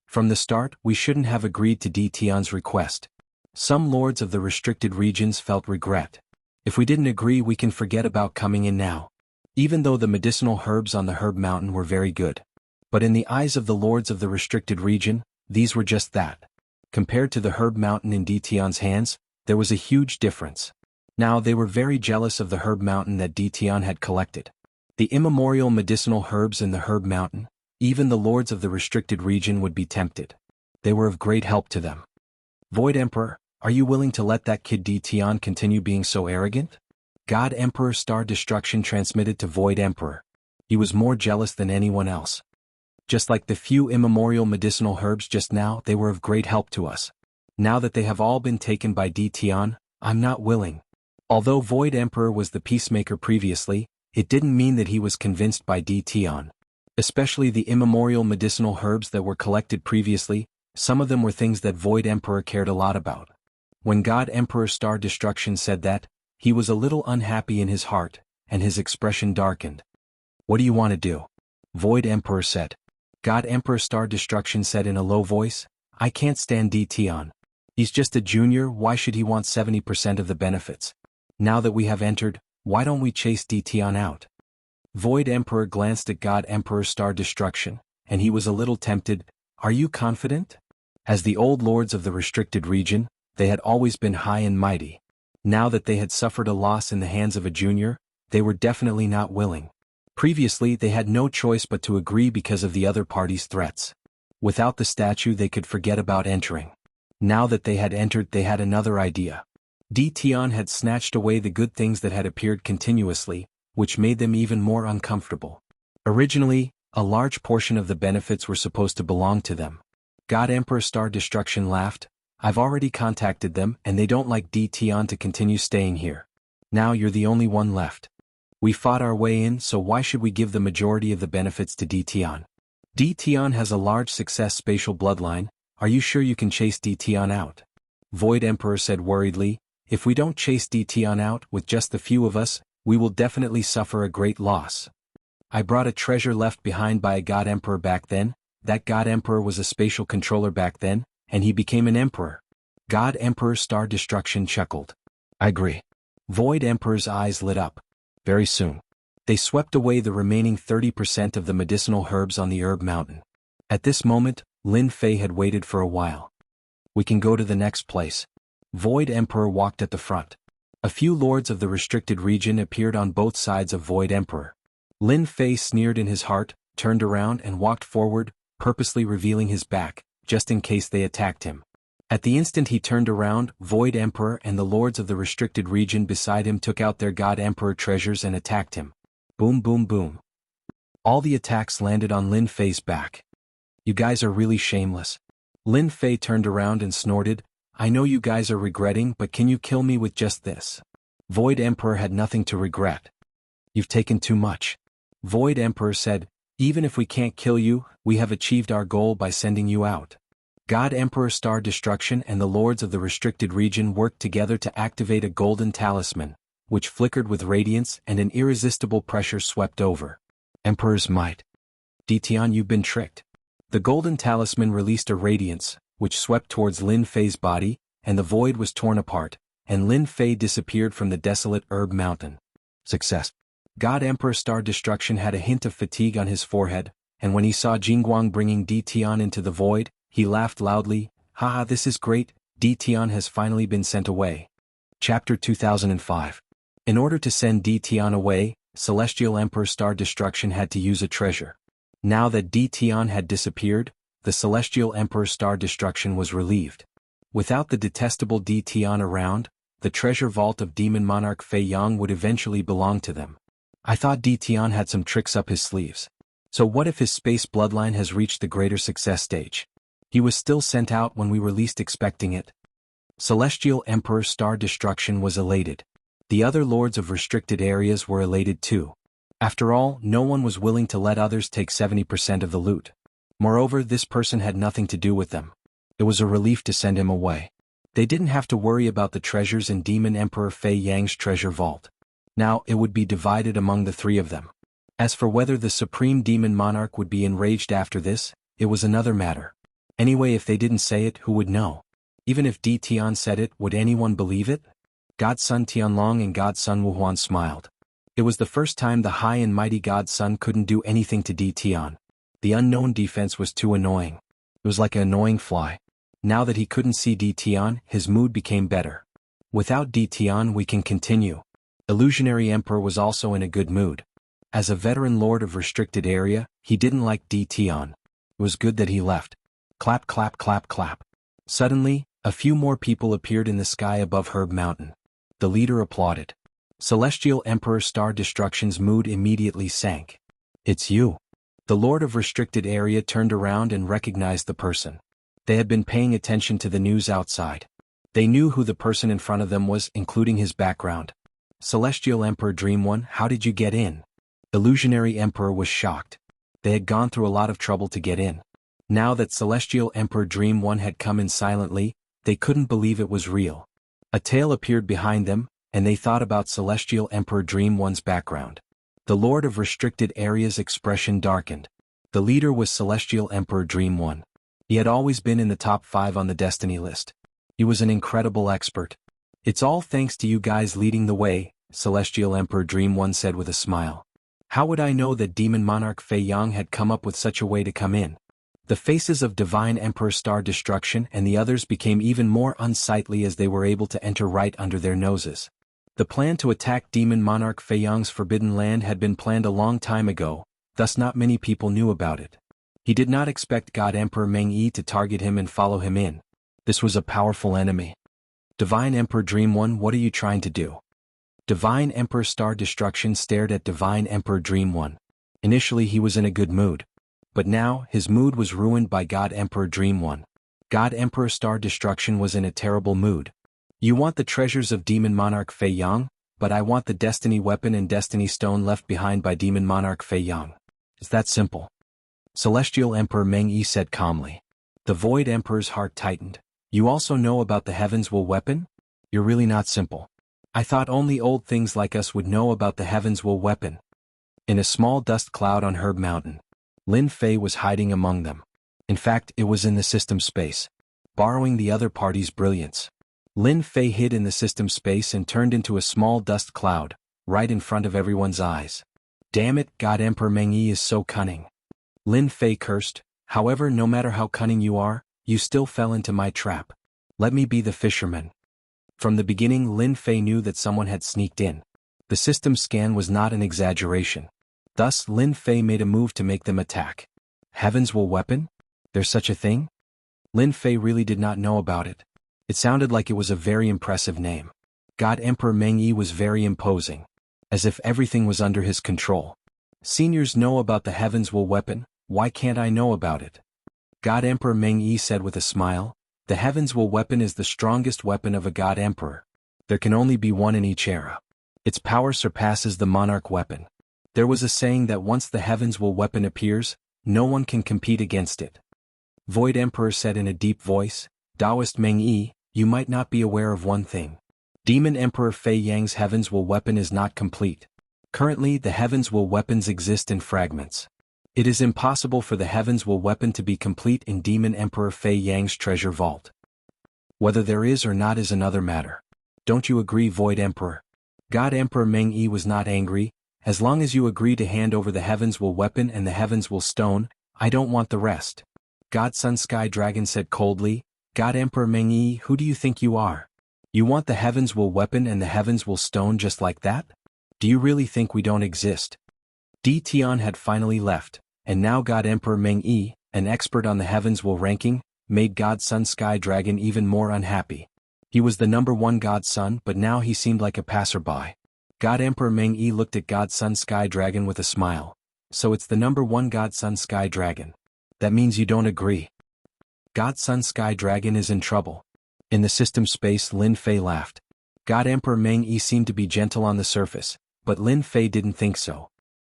From the start, we shouldn't have agreed to D Tian's request. Some lords of the restricted regions felt regret. If we didn't agree, we can forget about coming in now. Even though the medicinal herbs on the herb mountain were very good. But in the eyes of the lords of the restricted region, these were just that. Compared to the herb mountain in D Tian's hands, there was a huge difference. Now they were very jealous of the herb mountain that D Tian had collected. The immemorial medicinal herbs in the herb mountain, even the lords of the restricted region would be tempted. They were of great help to them. Void Emperor, are you willing to let that kid D Tian continue being so arrogant? God Emperor Star Destruction transmitted to Void Emperor. He was more jealous than anyone else. Just like the few immemorial medicinal herbs just now, they were of great help to us. Now that they have all been taken by D Tian, I'm not willing. Although Void Emperor was the peacemaker previously, it didn't mean that he was convinced by D Tian. Especially the immemorial medicinal herbs that were collected previously, some of them were things that Void Emperor cared a lot about. When God Emperor Star Destruction said that, he was a little unhappy in his heart, and his expression darkened. What do you want to do? Void Emperor said. God Emperor Star Destruction said in a low voice, I can't stand D Tian. He's just a junior. Why should he want 70% of the benefits? Now that we have entered, why don't we chase D Tian out? Void Emperor glanced at God Emperor Star Destruction, and he was a little tempted. Are you confident? As the old lords of the restricted region, they had always been high and mighty. Now that they had suffered a loss in the hands of a junior, they were definitely not willing. Previously, they had no choice but to agree because of the other party's threats. Without the statue, they could forget about entering. Now that they had entered, they had another idea. D Tian had snatched away the good things that had appeared continuously, which made them even more uncomfortable. Originally, a large portion of the benefits were supposed to belong to them. God Emperor Star Destruction laughed. I've already contacted them and they don't like D Tian to continue staying here. Now you're the only one left. We fought our way in, so why should we give the majority of the benefits to D Tian? D Tian has a large success spatial bloodline. Are you sure you can chase D Tian out? Void Emperor said worriedly. If we don't chase D Tian out with just the few of us, we will definitely suffer a great loss. I brought a treasure left behind by a God Emperor back then. That God Emperor was a spatial controller back then, and he became an emperor. God Emperor Star Destruction chuckled. I agree. Void Emperor's eyes lit up. Very soon, they swept away the remaining 30% of the medicinal herbs on the herb mountain. At this moment, Lin Fei had waited for a while. We can go to the next place. Void Emperor walked at the front. A few lords of the restricted region appeared on both sides of Void Emperor. Lin Fei sneered in his heart, turned around and walked forward, purposely revealing his back, just in case they attacked him. At the instant he turned around, Void Emperor and the lords of the restricted region beside him took out their God Emperor treasures and attacked him. Boom boom boom. All the attacks landed on Lin Fei's back. You guys are really shameless. Lin Fei turned around and snorted, I know you guys are regretting, but can you kill me with just this? Void Emperor had nothing to regret. You've taken too much. Void Emperor said, even if we can't kill you, we have achieved our goal by sending you out. God Emperor Star Destruction and the Lords of the Restricted Region worked together to activate a golden talisman, which flickered with radiance and an irresistible pressure swept over. Emperor's might. Ditian, you've been tricked. The golden talisman released a radiance, which swept towards Lin Fei's body, and the void was torn apart, and Lin Fei disappeared from the desolate herb mountain. Success. God Emperor Star Destruction had a hint of fatigue on his forehead, and when he saw Jingguang bringing Ditian into the void, he laughed loudly, haha, this is great, Ditian has finally been sent away. Chapter 2005. In order to send Ditian away, Celestial Emperor Star Destruction had to use a treasure. Now that Ditian had disappeared, the Celestial Emperor Star Destruction was relieved. Without the detestable Ditian around, the treasure vault of Demon Monarch Fei Yang would eventually belong to them. I thought Ditian had some tricks up his sleeves. So what if his space bloodline has reached the greater success stage? He was still sent out when we were least expecting it. Celestial Emperor Star Destruction was elated. The other lords of restricted areas were elated too. After all, no one was willing to let others take 70% of the loot. Moreover, this person had nothing to do with them. It was a relief to send him away. They didn't have to worry about the treasures in Demon Emperor Fei Yang's treasure vault. Now it would be divided among the three of them. As for whether the Supreme Demon Monarch would be enraged after this, it was another matter. Anyway, if they didn't say it, who would know? Even if Ditian said it, would anyone believe it? Godson Tianlong and Godson Wuhuan smiled. It was the first time the high and mighty Godson couldn't do anything to Ditian. The unknown defense was too annoying. It was like an annoying fly. Now that he couldn't see Ditian, his mood became better. Without Ditian we can continue. Illusionary Emperor was also in a good mood. As a veteran lord of restricted area, he didn't like Ditian. It was good that he left. Clap clap clap clap. Suddenly, a few more people appeared in the sky above Herb Mountain. The leader applauded. Celestial Emperor Star Destruction's mood immediately sank. It's you. The Lord of Restricted Area turned around and recognized the person. They had been paying attention to the news outside. They knew who the person in front of them was, including his background. Celestial Emperor Dream One, how did you get in? Illusionary Emperor was shocked. They had gone through a lot of trouble to get in. Now that Celestial Emperor Dream One had come in silently, they couldn't believe it was real. A tail appeared behind them, and they thought about Celestial Emperor Dream One's background. The Lord of Restricted Area's expression darkened. The leader was Celestial Emperor Dream One. He had always been in the top 5 on the destiny list. He was an incredible expert. It's all thanks to you guys leading the way, Celestial Emperor Dream One said with a smile. How would I know that Demon Monarch Fei Yang had come up with such a way to come in? The faces of Divine Emperor Star Destruction and the others became even more unsightly as they were able to enter right under their noses. The plan to attack Demon Monarch Fei Yang's forbidden land had been planned a long time ago, thus not many people knew about it. He did not expect God Emperor Meng Yi to target him and follow him in. This was a powerful enemy. Divine Emperor Dream One, what are you trying to do? Divine Emperor Star Destruction stared at Divine Emperor Dream One. Initially he was in a good mood. But now, his mood was ruined by God Emperor Dream One. God Emperor Star Destruction was in a terrible mood. You want the treasures of Demon Monarch Fei Yang, but I want the Destiny Weapon and Destiny Stone left behind by Demon Monarch Fei Yang. It's that simple. Celestial Emperor Meng Yi said calmly. The Void Emperor's heart tightened. You also know about the Heaven's Will Weapon? You're really not simple. I thought only old things like us would know about the Heaven's Will Weapon. In a small dust cloud on Herb Mountain, Lin Fei was hiding among them. In fact, it was in the system space. Borrowing the other party's brilliance. Lin Fei hid in the system space and turned into a small dust cloud, right in front of everyone's eyes. Damn it, God Emperor Meng Yi is so cunning. Lin Fei cursed. However, no matter how cunning you are, you still fell into my trap. Let me be the fisherman. From the beginning, Lin Fei knew that someone had sneaked in. The system scan was not an exaggeration. Thus, Lin Fei made a move to make them attack. Heaven's Will Weapon? There's such a thing? Lin Fei really did not know about it. It sounded like it was a very impressive name. God Emperor Meng Yi was very imposing. As if everything was under his control. Seniors know about the Heaven's Will weapon, why can't I know about it? God Emperor Meng Yi said with a smile, the Heaven's Will weapon is the strongest weapon of a God Emperor. There can only be one in each era. Its power surpasses the monarch weapon. There was a saying that once the Heaven's Will weapon appears, no one can compete against it. Void Emperor said in a deep voice, Taoist Meng Yi, you might not be aware of one thing. Demon Emperor Fei Yang's Heaven's Will weapon is not complete. Currently, the Heaven's Will weapons exist in fragments. It is impossible for the Heaven's Will weapon to be complete in Demon Emperor Fei Yang's treasure vault. Whether there is or not is another matter. Don't you agree, Void Emperor? God Emperor Meng Yi was not angry. As long as you agree to hand over the Heaven's Will weapon and the Heaven's Will stone, I don't want the rest. God Sun Sky Dragon said coldly, God Emperor Meng Yi, who do you think you are? You want the Heaven's Will weapon and the Heaven's Will stone just like that? Do you really think we don't exist? Di Tian had finally left, and now God Emperor Meng Yi, an expert on the Heaven's Will ranking, made God Sun Sky Dragon even more unhappy. He was the #1 God Sun, but now he seemed like a passerby. God Emperor Meng Yi looked at God Sun Sky Dragon with a smile. So it's the #1 God Sun Sky Dragon. That means you don't agree. God Sun Sky Dragon is in trouble. In the system space, Lin Fei laughed. God Emperor Meng Yi seemed to be gentle on the surface, but Lin Fei didn't think so.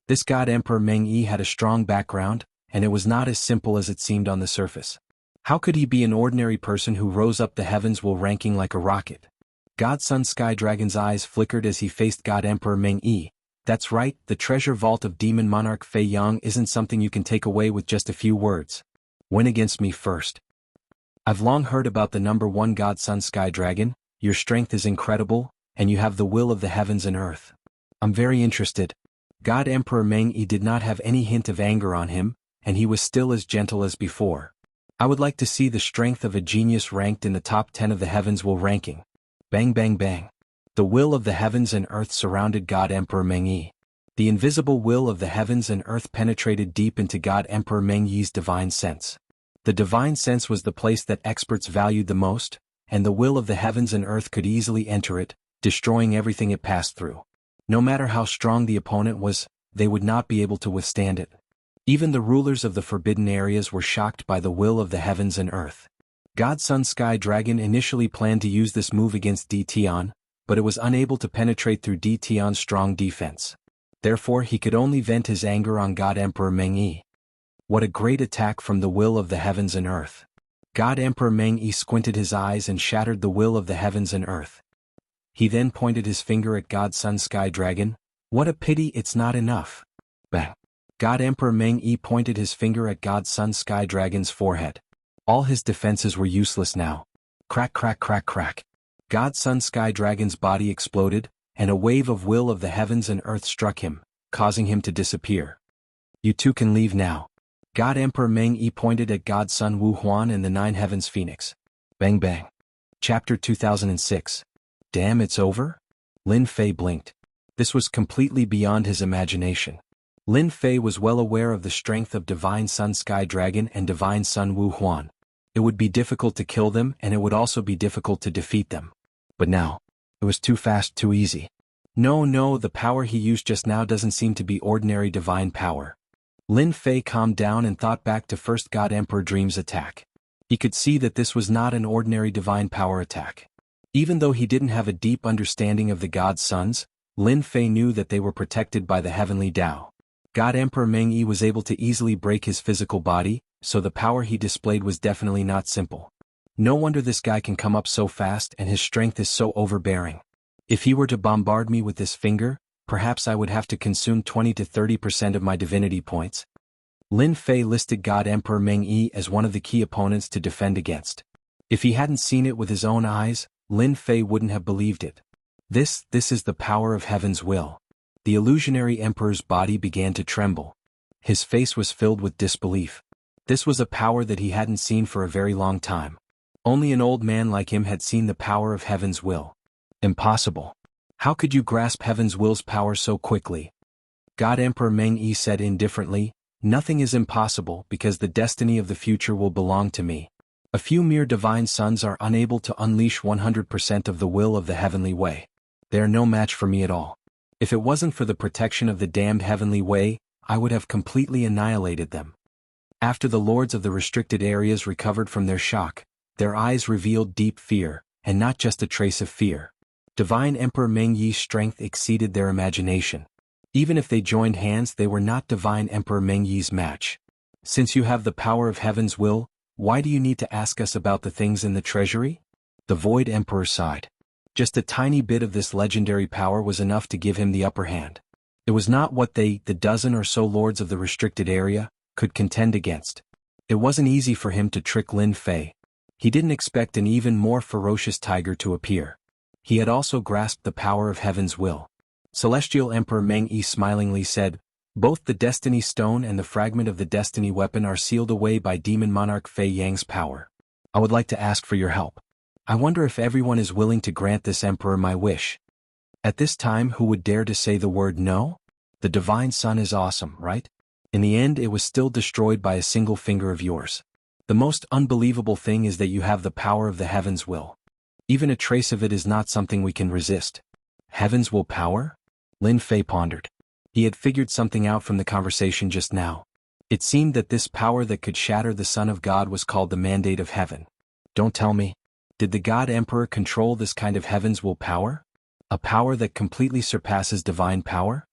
This God Emperor Meng Yi had a strong background, and it was not as simple as it seemed on the surface. How could he be an ordinary person who rose up the Heaven's Will ranking like a rocket? God Sun Sky Dragon's eyes flickered as he faced God Emperor Meng Yi. That's right, the treasure vault of Demon Monarch Fei Yang isn't something you can take away with just a few words. Win against me first. I've long heard about the #1 God Sun Sky Dragon. Your strength is incredible, and you have the will of the heavens and earth. I'm very interested. God Emperor Meng Yi did not have any hint of anger on him, and he was still as gentle as before. I would like to see the strength of a genius ranked in the top 10 of the Heaven's Will ranking. Bang bang bang. The will of the heavens and earth surrounded God Emperor Meng Yi. The invisible will of the heavens and earth penetrated deep into God Emperor Meng Yi's divine sense. The divine sense was the place that experts valued the most, and the will of the heavens and earth could easily enter it, destroying everything it passed through. No matter how strong the opponent was, they would not be able to withstand it. Even the rulers of the forbidden areas were shocked by the will of the heavens and earth. God Sun Sky Dragon initially planned to use this move against Di Tian, but it was unable to penetrate through Di Tian's strong defense. Therefore he could only vent his anger on God Emperor Meng Yi. What a great attack from the will of the heavens and earth. God Emperor Meng Yi squinted his eyes and shattered the will of the heavens and earth. He then pointed his finger at God Sun Sky Dragon. What a pity it's not enough. Bang. God Emperor Meng Yi pointed his finger at God Sun Sky Dragon's forehead. All his defenses were useless now. Crack crack crack crack. God Sun Sky Dragon's body exploded, and a wave of will of the heavens and earth struck him, causing him to disappear. You two can leave now. God Emperor Meng Yi pointed at God Sun Wu Huan and the 9 Heavens Phoenix. Bang bang. Chapter 2006. Damn, it's over? Lin Fei blinked. This was completely beyond his imagination. Lin Fei was well aware of the strength of Divine Sun Sky Dragon and Divine Sun Wu Huan. It would be difficult to kill them, and it would also be difficult to defeat them. But now, it was too fast, too easy. No, the power he used just now doesn't seem to be ordinary divine power. Lin Fei calmed down and thought back to first God Emperor Dream's attack. He could see that this was not an ordinary divine power attack. Even though he didn't have a deep understanding of the God's sons, Lin Fei knew that they were protected by the heavenly Tao. God Emperor Meng Yi was able to easily break his physical body, so the power he displayed was definitely not simple. No wonder this guy can come up so fast and his strength is so overbearing. If he were to bombard me with this finger, perhaps I would have to consume 20 to 30% of my divinity points. Lin Fei listed God Emperor Meng Yi as one of the key opponents to defend against. If he hadn't seen it with his own eyes, Lin Fei wouldn't have believed it. This is the power of heaven's will. The illusionary emperor's body began to tremble. His face was filled with disbelief. This was a power that he hadn't seen for a very long time. Only an old man like him had seen the power of heaven's will. Impossible. How could you grasp heaven's will's power so quickly? God Emperor Meng Yi said indifferently, nothing is impossible because the destiny of the future will belong to me. A few mere divine sons are unable to unleash 100% of the will of the heavenly way. They are no match for me at all. If it wasn't for the protection of the damned heavenly way, I would have completely annihilated them. After the lords of the restricted areas recovered from their shock, their eyes revealed deep fear, and not just a trace of fear. Divine Emperor Meng Yi's strength exceeded their imagination. Even if they joined hands, they were not Divine Emperor Meng Yi's match. Since you have the power of heaven's will, why do you need to ask us about the things in the treasury? The Void Emperor sighed. Just a tiny bit of this legendary power was enough to give him the upper hand. It was not what the dozen or so lords of the restricted area, could contend against. It wasn't easy for him to trick Lin Fei. He didn't expect an even more ferocious tiger to appear. He had also grasped the power of heaven's will. Celestial Emperor Meng Yi smilingly said, "Both the Destiny Stone and the fragment of the Destiny Weapon are sealed away by Demon Monarch Fei Yang's power. I would like to ask for your help. I wonder if everyone is willing to grant this Emperor my wish." At this time, who would dare to say the word no? The Divine Sun is awesome, right? In the end, it was still destroyed by a single finger of yours. The most unbelievable thing is that you have the power of the heavens will. Even a trace of it is not something we can resist. Heaven's will power? Lin Fei pondered. He had figured something out from the conversation just now. It seemed that this power that could shatter the Son of God was called the Mandate of Heaven. Don't tell me. Did the God Emperor control this kind of heaven's will power? A power that completely surpasses divine power?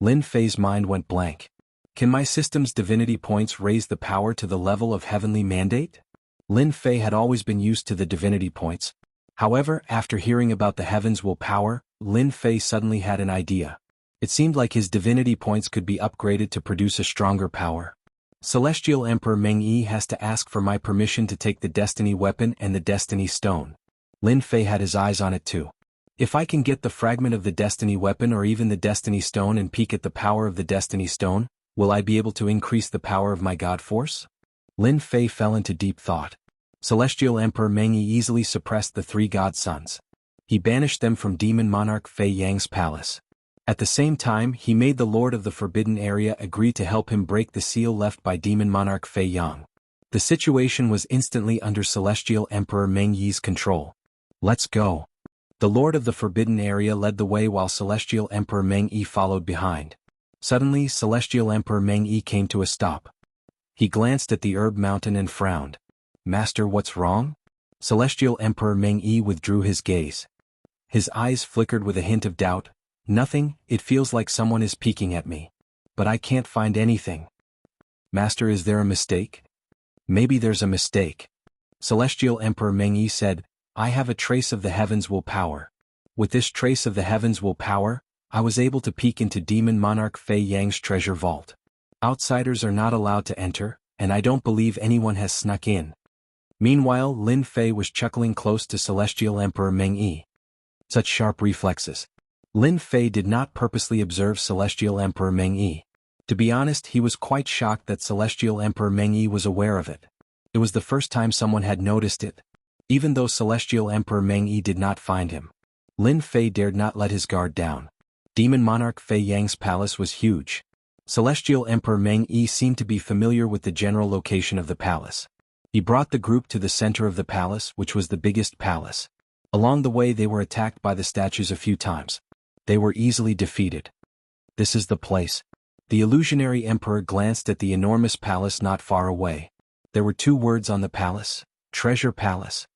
Lin Fei's mind went blank. Can my system's divinity points raise the power to the level of heavenly mandate? Lin Fei had always been used to the divinity points. However, after hearing about the heavens will power, Lin Fei suddenly had an idea. It seemed like his divinity points could be upgraded to produce a stronger power. Celestial Emperor Meng Yi has to ask for my permission to take the Destiny Weapon and the Destiny Stone. Lin Fei had his eyes on it too. If I can get the fragment of the Destiny Weapon or even the Destiny Stone and peek at the power of the Destiny Stone, will I be able to increase the power of my God Force? Lin Fei fell into deep thought. Celestial Emperor Meng Yi easily suppressed the three god sons. He banished them from Demon Monarch Fei Yang's palace. At the same time, he made the Lord of the Forbidden Area agree to help him break the seal left by Demon Monarch Fei Yang. The situation was instantly under Celestial Emperor Meng Yi's control. Let's go. The Lord of the Forbidden Area led the way while Celestial Emperor Meng Yi followed behind. Suddenly, Celestial Emperor Meng Yi came to a stop. He glanced at the herb mountain and frowned. Master, what's wrong? Celestial Emperor Meng Yi withdrew his gaze. His eyes flickered with a hint of doubt. Nothing, it feels like someone is peeking at me. But I can't find anything. Master, is there a mistake? Maybe there's a mistake. Celestial Emperor Meng Yi said, I have a trace of the heavens will power. With this trace of the heavens will power, I was able to peek into Demon Monarch Fei Yang's treasure vault. Outsiders are not allowed to enter, and I don't believe anyone has snuck in. Meanwhile, Lin Fei was chuckling close to Celestial Emperor Meng Yi. Such sharp reflexes. Lin Fei did not purposely observe Celestial Emperor Meng Yi. To be honest, he was quite shocked that Celestial Emperor Meng Yi was aware of it. It was the first time someone had noticed it. Even though Celestial Emperor Meng Yi did not find him, Lin Fei dared not let his guard down. Demon Monarch Fei Yang's palace was huge. Celestial Emperor Meng Yi seemed to be familiar with the general location of the palace. He brought the group to the center of the palace, which was the biggest palace. Along the way they were attacked by the statues a few times. They were easily defeated. This is the place. The illusionary emperor glanced at the enormous palace not far away. There were 2 words on the palace: Treasure Palace.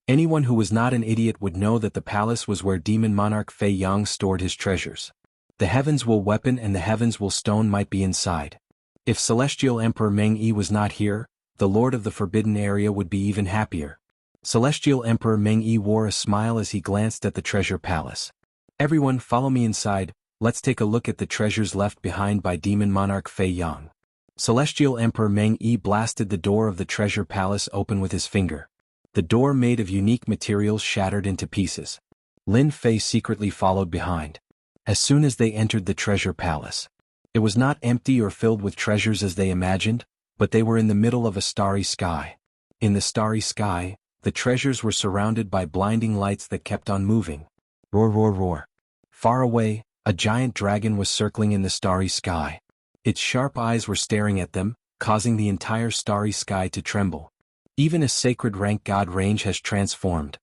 Anyone who was not an idiot would know that the palace was where Demon Monarch Fei Yang stored his treasures. The Heavens Will Weapon and the Heavens Will Stone might be inside. If Celestial Emperor Meng Yi was not here, the Lord of the Forbidden Area would be even happier. Celestial Emperor Meng Yi wore a smile as he glanced at the treasure palace. Everyone, follow me inside. Let's take a look at the treasures left behind by Demon Monarch Fei Yang. Celestial Emperor Meng Yi blasted the door of the treasure palace open with his finger. The door, made of unique materials, shattered into pieces. Lin Fei secretly followed behind. As soon as they entered the treasure palace, it was not empty or filled with treasures as they imagined, but they were in the middle of a starry sky. In the starry sky, the treasures were surrounded by blinding lights that kept on moving. Roar, roar, roar. Far away, a giant dragon was circling in the starry sky. Its sharp eyes were staring at them, causing the entire starry sky to tremble. Even a sacred rank god range has transformed.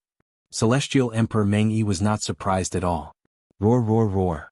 Celestial Emperor Meng Yi was not surprised at all. Roar, roar, roar.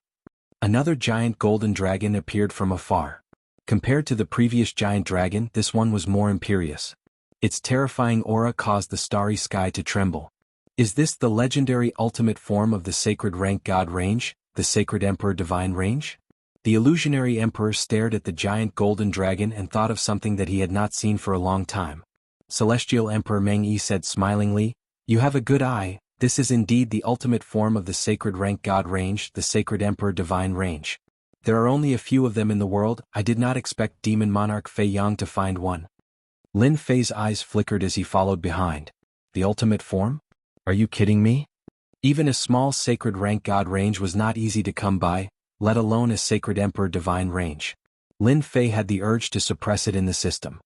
Another giant golden dragon appeared from afar. Compared to the previous giant dragon, this one was more imperious. Its terrifying aura caused the starry sky to tremble. Is this the legendary ultimate form of the sacred rank god range, the sacred emperor divine range? The illusionary emperor stared at the giant golden dragon and thought of something that he had not seen for a long time. Celestial Emperor Meng Yi said smilingly, "You have a good eye, this is indeed the ultimate form of the sacred rank god range, the sacred emperor divine range. There are only a few of them in the world, I did not expect demon monarch Fei Yang to find one." Lin Fei's eyes flickered as he followed behind. The ultimate form? Are you kidding me? Even a small sacred rank god range was not easy to come by, let alone a sacred emperor divine range. Lin Fei had the urge to suppress it in the system.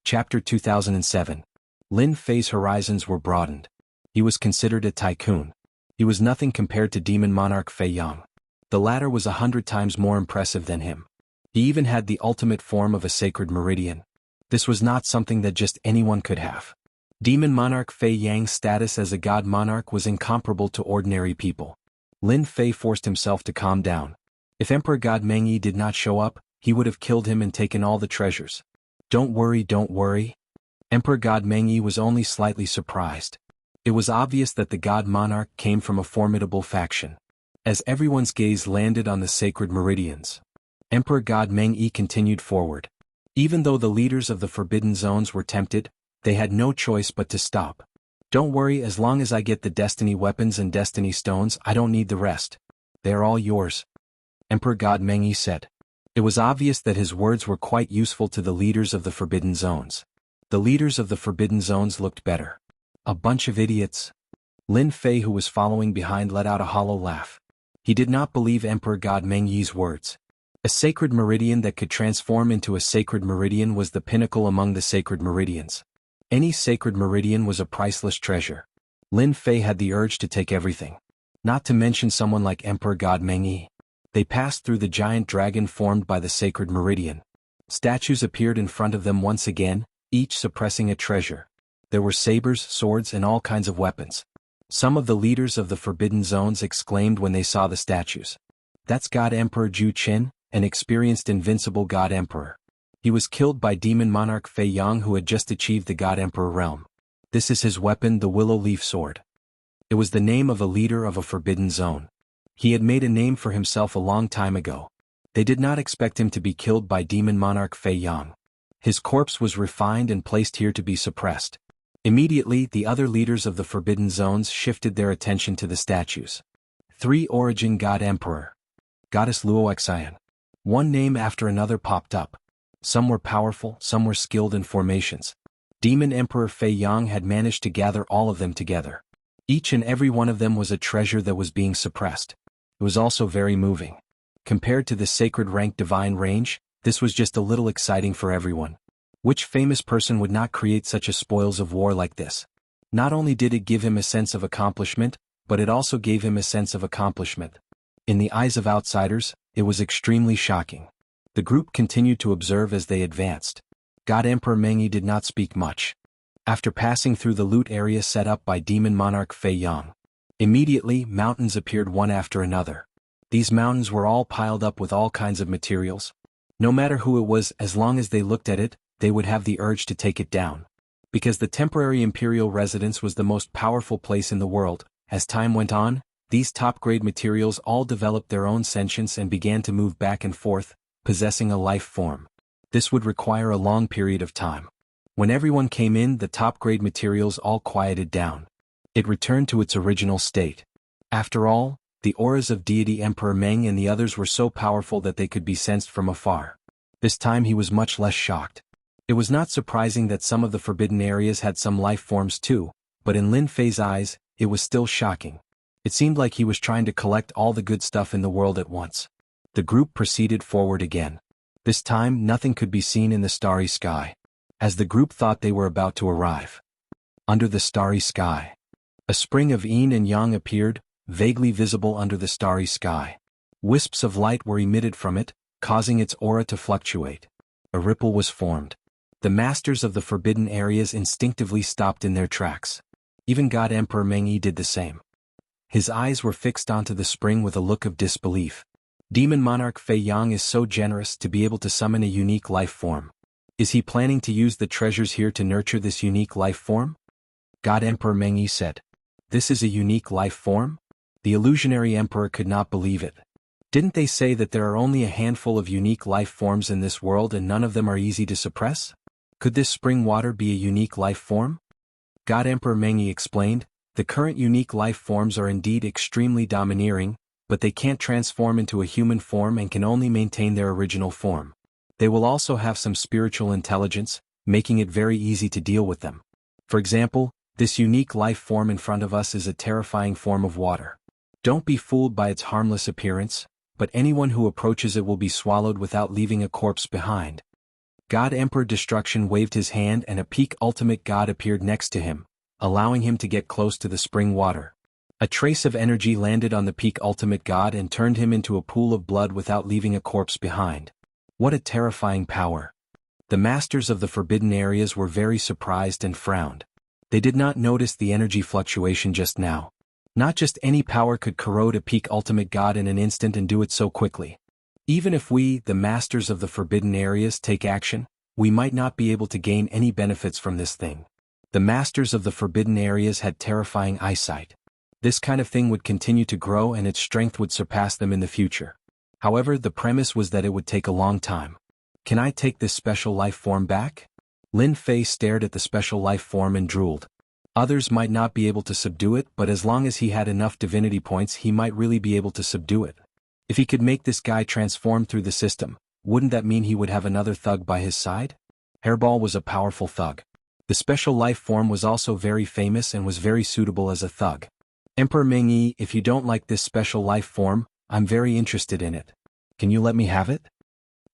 Chapter 2007. Lin Fei's horizons were broadened. He was considered a tycoon. He was nothing compared to demon monarch Fei Yang. The latter was 100 times more impressive than him. He even had the ultimate form of a sacred meridian. This was not something that just anyone could have. Demon monarch Fei Yang's status as a god monarch was incomparable to ordinary people. Lin Fei forced himself to calm down. If Emperor God Meng Yi did not show up, he would have killed him and taken all the treasures. Don't worry, don't worry. Emperor God Meng Yi was only slightly surprised. It was obvious that the god monarch came from a formidable faction. As everyone's gaze landed on the sacred meridians, Emperor God Meng Yi continued forward. Even though the leaders of the forbidden zones were tempted, they had no choice but to stop. Don't worry, as long as I get the destiny weapons and destiny stones, I don't need the rest. They are all yours. Emperor God Meng Yi said. It was obvious that his words were quite useful to the leaders of the forbidden zones. The leaders of the forbidden zones looked better. A bunch of idiots. Lin Fei, who was following behind, let out a hollow laugh. He did not believe Emperor God Meng Yi's words. A sacred meridian that could transform into a sacred meridian was the pinnacle among the sacred meridians. Any sacred meridian was a priceless treasure. Lin Fei had the urge to take everything. Not to mention someone like Emperor God Meng Yi. They passed through the giant dragon formed by the sacred meridian. Statues appeared in front of them once again, each suppressing a treasure. There were sabers, swords, and all kinds of weapons. Some of the leaders of the forbidden zones exclaimed when they saw the statues. That's God Emperor Ju Qin, an experienced invincible God Emperor. He was killed by demon monarch Fei Yang, who had just achieved the God Emperor realm. This is his weapon, the willow leaf sword. It was the name of a leader of a forbidden zone. He had made a name for himself a long time ago. They did not expect him to be killed by demon monarch Fei Yang. His corpse was refined and placed here to be suppressed. Immediately, the other leaders of the forbidden zones shifted their attention to the statues. 3 Origin God Emperor. Goddess Luoxian. One name after another popped up. Some were powerful, some were skilled in formations. Demon Emperor Fei Yang had managed to gather all of them together. Each and every one of them was a treasure that was being suppressed. It was also very moving. Compared to the sacred rank divine range, this was just a little exciting for everyone. Which famous person would not create such a spoils of war like this? Not only did it give him a sense of accomplishment, but it also gave him a sense of accomplishment. In the eyes of outsiders, it was extremely shocking. The group continued to observe as they advanced. God Emperor Meng Yi did not speak much. After passing through the loot area set up by demon monarch Fei Yang, immediately mountains appeared one after another. These mountains were all piled up with all kinds of materials. No matter who it was, as long as they looked at it, they would have the urge to take it down. Because the temporary imperial residence was the most powerful place in the world, as time went on, these top-grade materials all developed their own sentience and began to move back and forth, possessing a life form. This would require a long period of time. When everyone came in, the top-grade materials all quieted down. It returned to its original state. After all, the auras of deity Emperor Meng and the others were so powerful that they could be sensed from afar. This time he was much less shocked. It was not surprising that some of the forbidden areas had some life forms too, but in Lin Fei's eyes, it was still shocking. It seemed like he was trying to collect all the good stuff in the world at once. The group proceeded forward again. This time, nothing could be seen in the starry sky. As the group thought they were about to arrive. Under the starry sky. A spring of yin and yang appeared, vaguely visible under the starry sky. Wisps of light were emitted from it, causing its aura to fluctuate. A ripple was formed. The masters of the forbidden areas instinctively stopped in their tracks. Even God Emperor Meng Yi did the same. His eyes were fixed onto the spring with a look of disbelief. Demon Monarch Fei Yang is so generous to be able to summon a unique life form. Is he planning to use the treasures here to nurture this unique life form? God Emperor Meng Yi said. This is a unique life form? The illusionary emperor could not believe it. Didn't they say that there are only a handful of unique life forms in this world and none of them are easy to suppress? Could this spring water be a unique life form? God Emperor Meng Yi explained, the current unique life forms are indeed extremely domineering, but they can't transform into a human form and can only maintain their original form. They will also have some spiritual intelligence, making it very easy to deal with them. For example, this unique life form in front of us is a terrifying form of water. Don't be fooled by its harmless appearance, but anyone who approaches it will be swallowed without leaving a corpse behind. God Emperor Destruction waved his hand and a peak ultimate god appeared next to him, allowing him to get close to the spring water. A trace of energy landed on the peak ultimate god and turned him into a pool of blood without leaving a corpse behind. What a terrifying power. The masters of the forbidden areas were very surprised and frowned. They did not notice the energy fluctuation just now. Not just any power could corrode a peak ultimate god in an instant and do it so quickly. Even if we, the masters of the forbidden areas, take action, we might not be able to gain any benefits from this thing. The masters of the forbidden areas had terrifying eyesight. This kind of thing would continue to grow and its strength would surpass them in the future. However, the premise was that it would take a long time. Can I take this special life form back? Lin Fei stared at the special life form and drooled. Others might not be able to subdue it, but as long as he had enough divinity points he might really be able to subdue it. If he could make this guy transform through the system, wouldn't that mean he would have another thug by his side? Hairball was a powerful thug. The special life form was also very famous and was very suitable as a thug. Emperor Meng Yi, if you don't like this special life form, I'm very interested in it. Can you let me have it?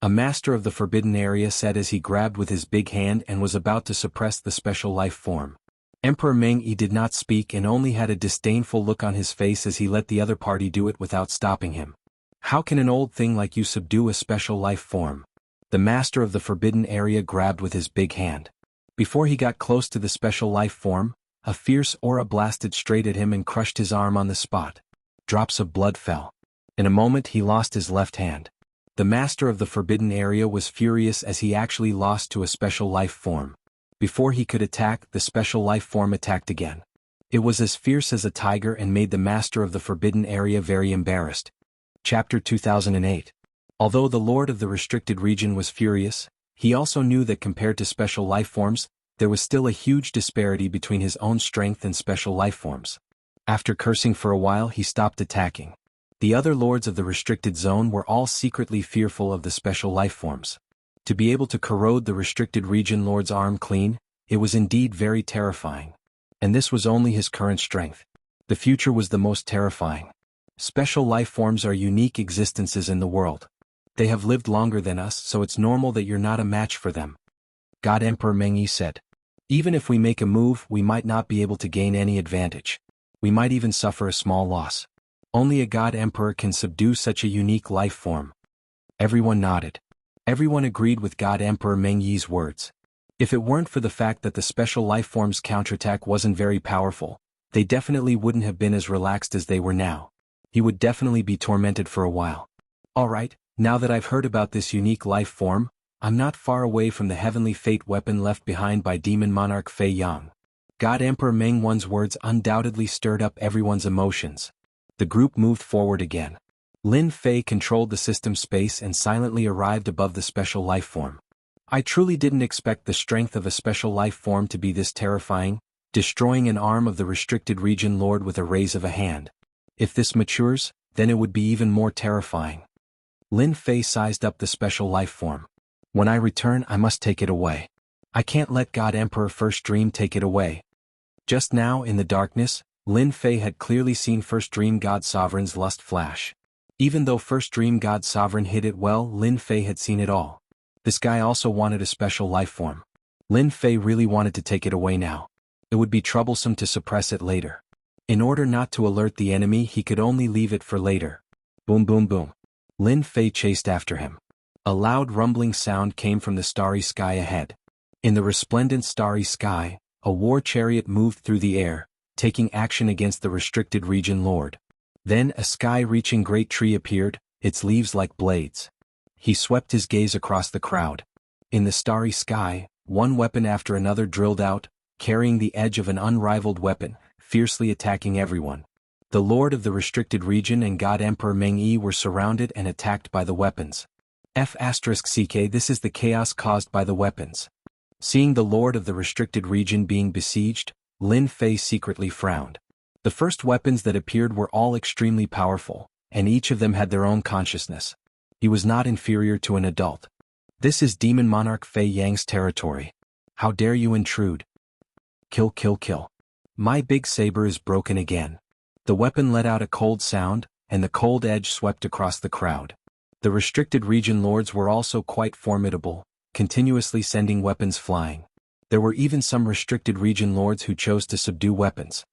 A master of the forbidden area said as he grabbed with his big hand and was about to suppress the special life form. Emperor Meng Yi did not speak and only had a disdainful look on his face as he let the other party do it without stopping him. How can an old thing like you subdue a special life form? The master of the forbidden area grabbed with his big hand. Before he got close to the special life form, a fierce aura blasted straight at him and crushed his arm on the spot. Drops of blood fell. In a moment he lost his left hand. The master of the forbidden area was furious as he actually lost to a special life form. Before he could attack, the special life form attacked again. It was as fierce as a tiger and made the master of the forbidden area very embarrassed. Chapter 2008. Although the lord of the restricted region was furious, he also knew that compared to special life forms, there was still a huge disparity between his own strength and special life forms. After cursing for a while he stopped attacking. The other lords of the restricted zone were all secretly fearful of the special life forms. To be able to corrode the restricted region lord's arm clean, it was indeed very terrifying. And this was only his current strength. The future was the most terrifying. Special life forms are unique existences in the world. They have lived longer than us, so it's normal that you're not a match for them. God Emperor Meng Yi said. Even if we make a move, we might not be able to gain any advantage. We might even suffer a small loss. Only a God Emperor can subdue such a unique life form. Everyone nodded. Everyone agreed with God Emperor Meng Yi's words. If it weren't for the fact that the special life form's counterattack wasn't very powerful, they definitely wouldn't have been as relaxed as they were now. He would definitely be tormented for a while. Alright, now that I've heard about this unique life form, I'm not far away from the heavenly fate weapon left behind by Demon Monarch Fei Yang. God Emperor Meng Wan's words undoubtedly stirred up everyone's emotions. The group moved forward again. Lin Fei controlled the system space and silently arrived above the special life form. I truly didn't expect the strength of a special life form to be this terrifying, destroying an arm of the restricted region lord with a raise of a hand. If this matures, then it would be even more terrifying. Lin Fei sized up the special life form. When I return, I must take it away. I can't let God Emperor First Dream take it away. Just now, in the darkness, Lin Fei had clearly seen First Dream God Sovereign's lust flash. Even though First Dream God Sovereign hid it well, Lin Fei had seen it all. This guy also wanted a special life form. Lin Fei really wanted to take it away now. It would be troublesome to suppress it later. In order not to alert the enemy, he could only leave it for later. Boom boom boom. Lin Fei chased after him. A loud rumbling sound came from the starry sky ahead. In the resplendent starry sky, a war chariot moved through the air, taking action against the restricted region lord. Then a sky-reaching great tree appeared, its leaves like blades. He swept his gaze across the crowd. In the starry sky, one weapon after another drilled out, carrying the edge of an unrivaled weapon, fiercely attacking everyone. The Lord of the Restricted Region and God Emperor Meng Yi were surrounded and attacked by the weapons. F***ck This is the chaos caused by the weapons. Seeing the Lord of the Restricted Region being besieged, Lin Fei secretly frowned. The first weapons that appeared were all extremely powerful, and each of them had their own consciousness. He was not inferior to an adult. This is Demon Monarch Fei Yang's territory. How dare you intrude? Kill, kill, kill. My big saber is broken again. The weapon let out a cold sound, and the cold edge swept across the crowd. The Restricted Region lords were also quite formidable, continuously sending weapons flying. There were even some Restricted Region lords who chose to subdue weapons.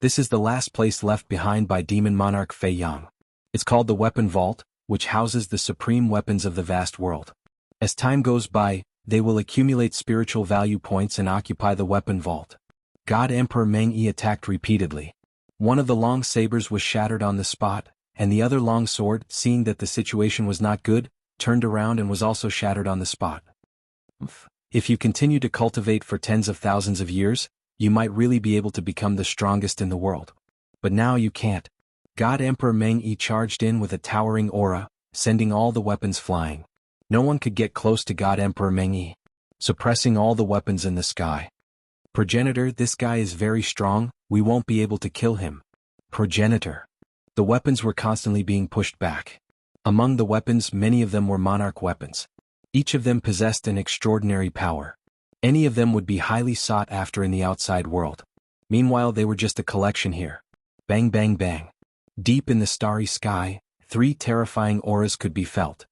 This is the last place left behind by Demon Monarch Fei Yang. It's called the Weapon Vault, which houses the supreme weapons of the vast world. As time goes by, they will accumulate spiritual value points and occupy the Weapon Vault. God Emperor Meng Yi attacked repeatedly. One of the long sabers was shattered on the spot, and the other long sword, seeing that the situation was not good, turned around and was also shattered on the spot. If you continue to cultivate for tens of thousands of years, you might really be able to become the strongest in the world. But now you can't. God Emperor Meng Yi charged in with a towering aura, sending all the weapons flying. No one could get close to God Emperor Meng Yi, suppressing all the weapons in the sky. Progenitor, this guy is very strong, we won't be able to kill him. Progenitor. The weapons were constantly being pushed back. Among the weapons, many of them were monarch weapons. Each of them possessed an extraordinary power. Any of them would be highly sought after in the outside world. Meanwhile, they were just a collection here. Bang bang bang. Deep in the starry sky, 3 terrifying auras could be felt.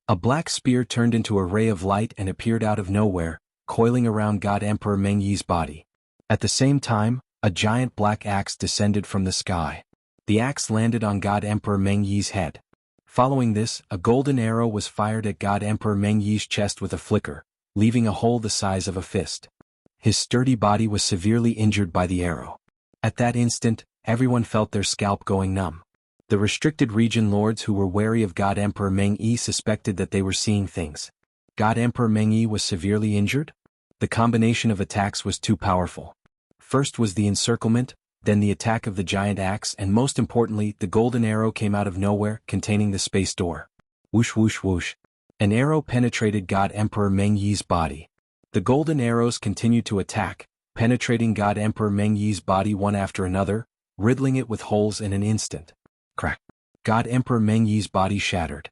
A black spear turned into a ray of light and appeared out of nowhere, coiling around God Emperor Meng Yi's body. At the same time, a giant black axe descended from the sky. The axe landed on God Emperor Meng Yi's head. Following this, a golden arrow was fired at God Emperor Meng Yi's chest with a flicker, leaving a hole the size of a fist. His sturdy body was severely injured by the arrow. At that instant, everyone felt their scalp going numb. The Restricted Region lords who were wary of God Emperor Meng Yi suspected that they were seeing things. God Emperor Meng Yi was severely injured? The combination of attacks was too powerful. First was the encirclement, then the attack of the giant axe, and most importantly, the golden arrow came out of nowhere, containing the space door. Whoosh whoosh whoosh. An arrow penetrated God Emperor Meng Yi's body. The golden arrows continued to attack, penetrating God Emperor Meng Yi's body one after another, riddling it with holes in an instant. Crack. God Emperor Meng Yi's body shattered.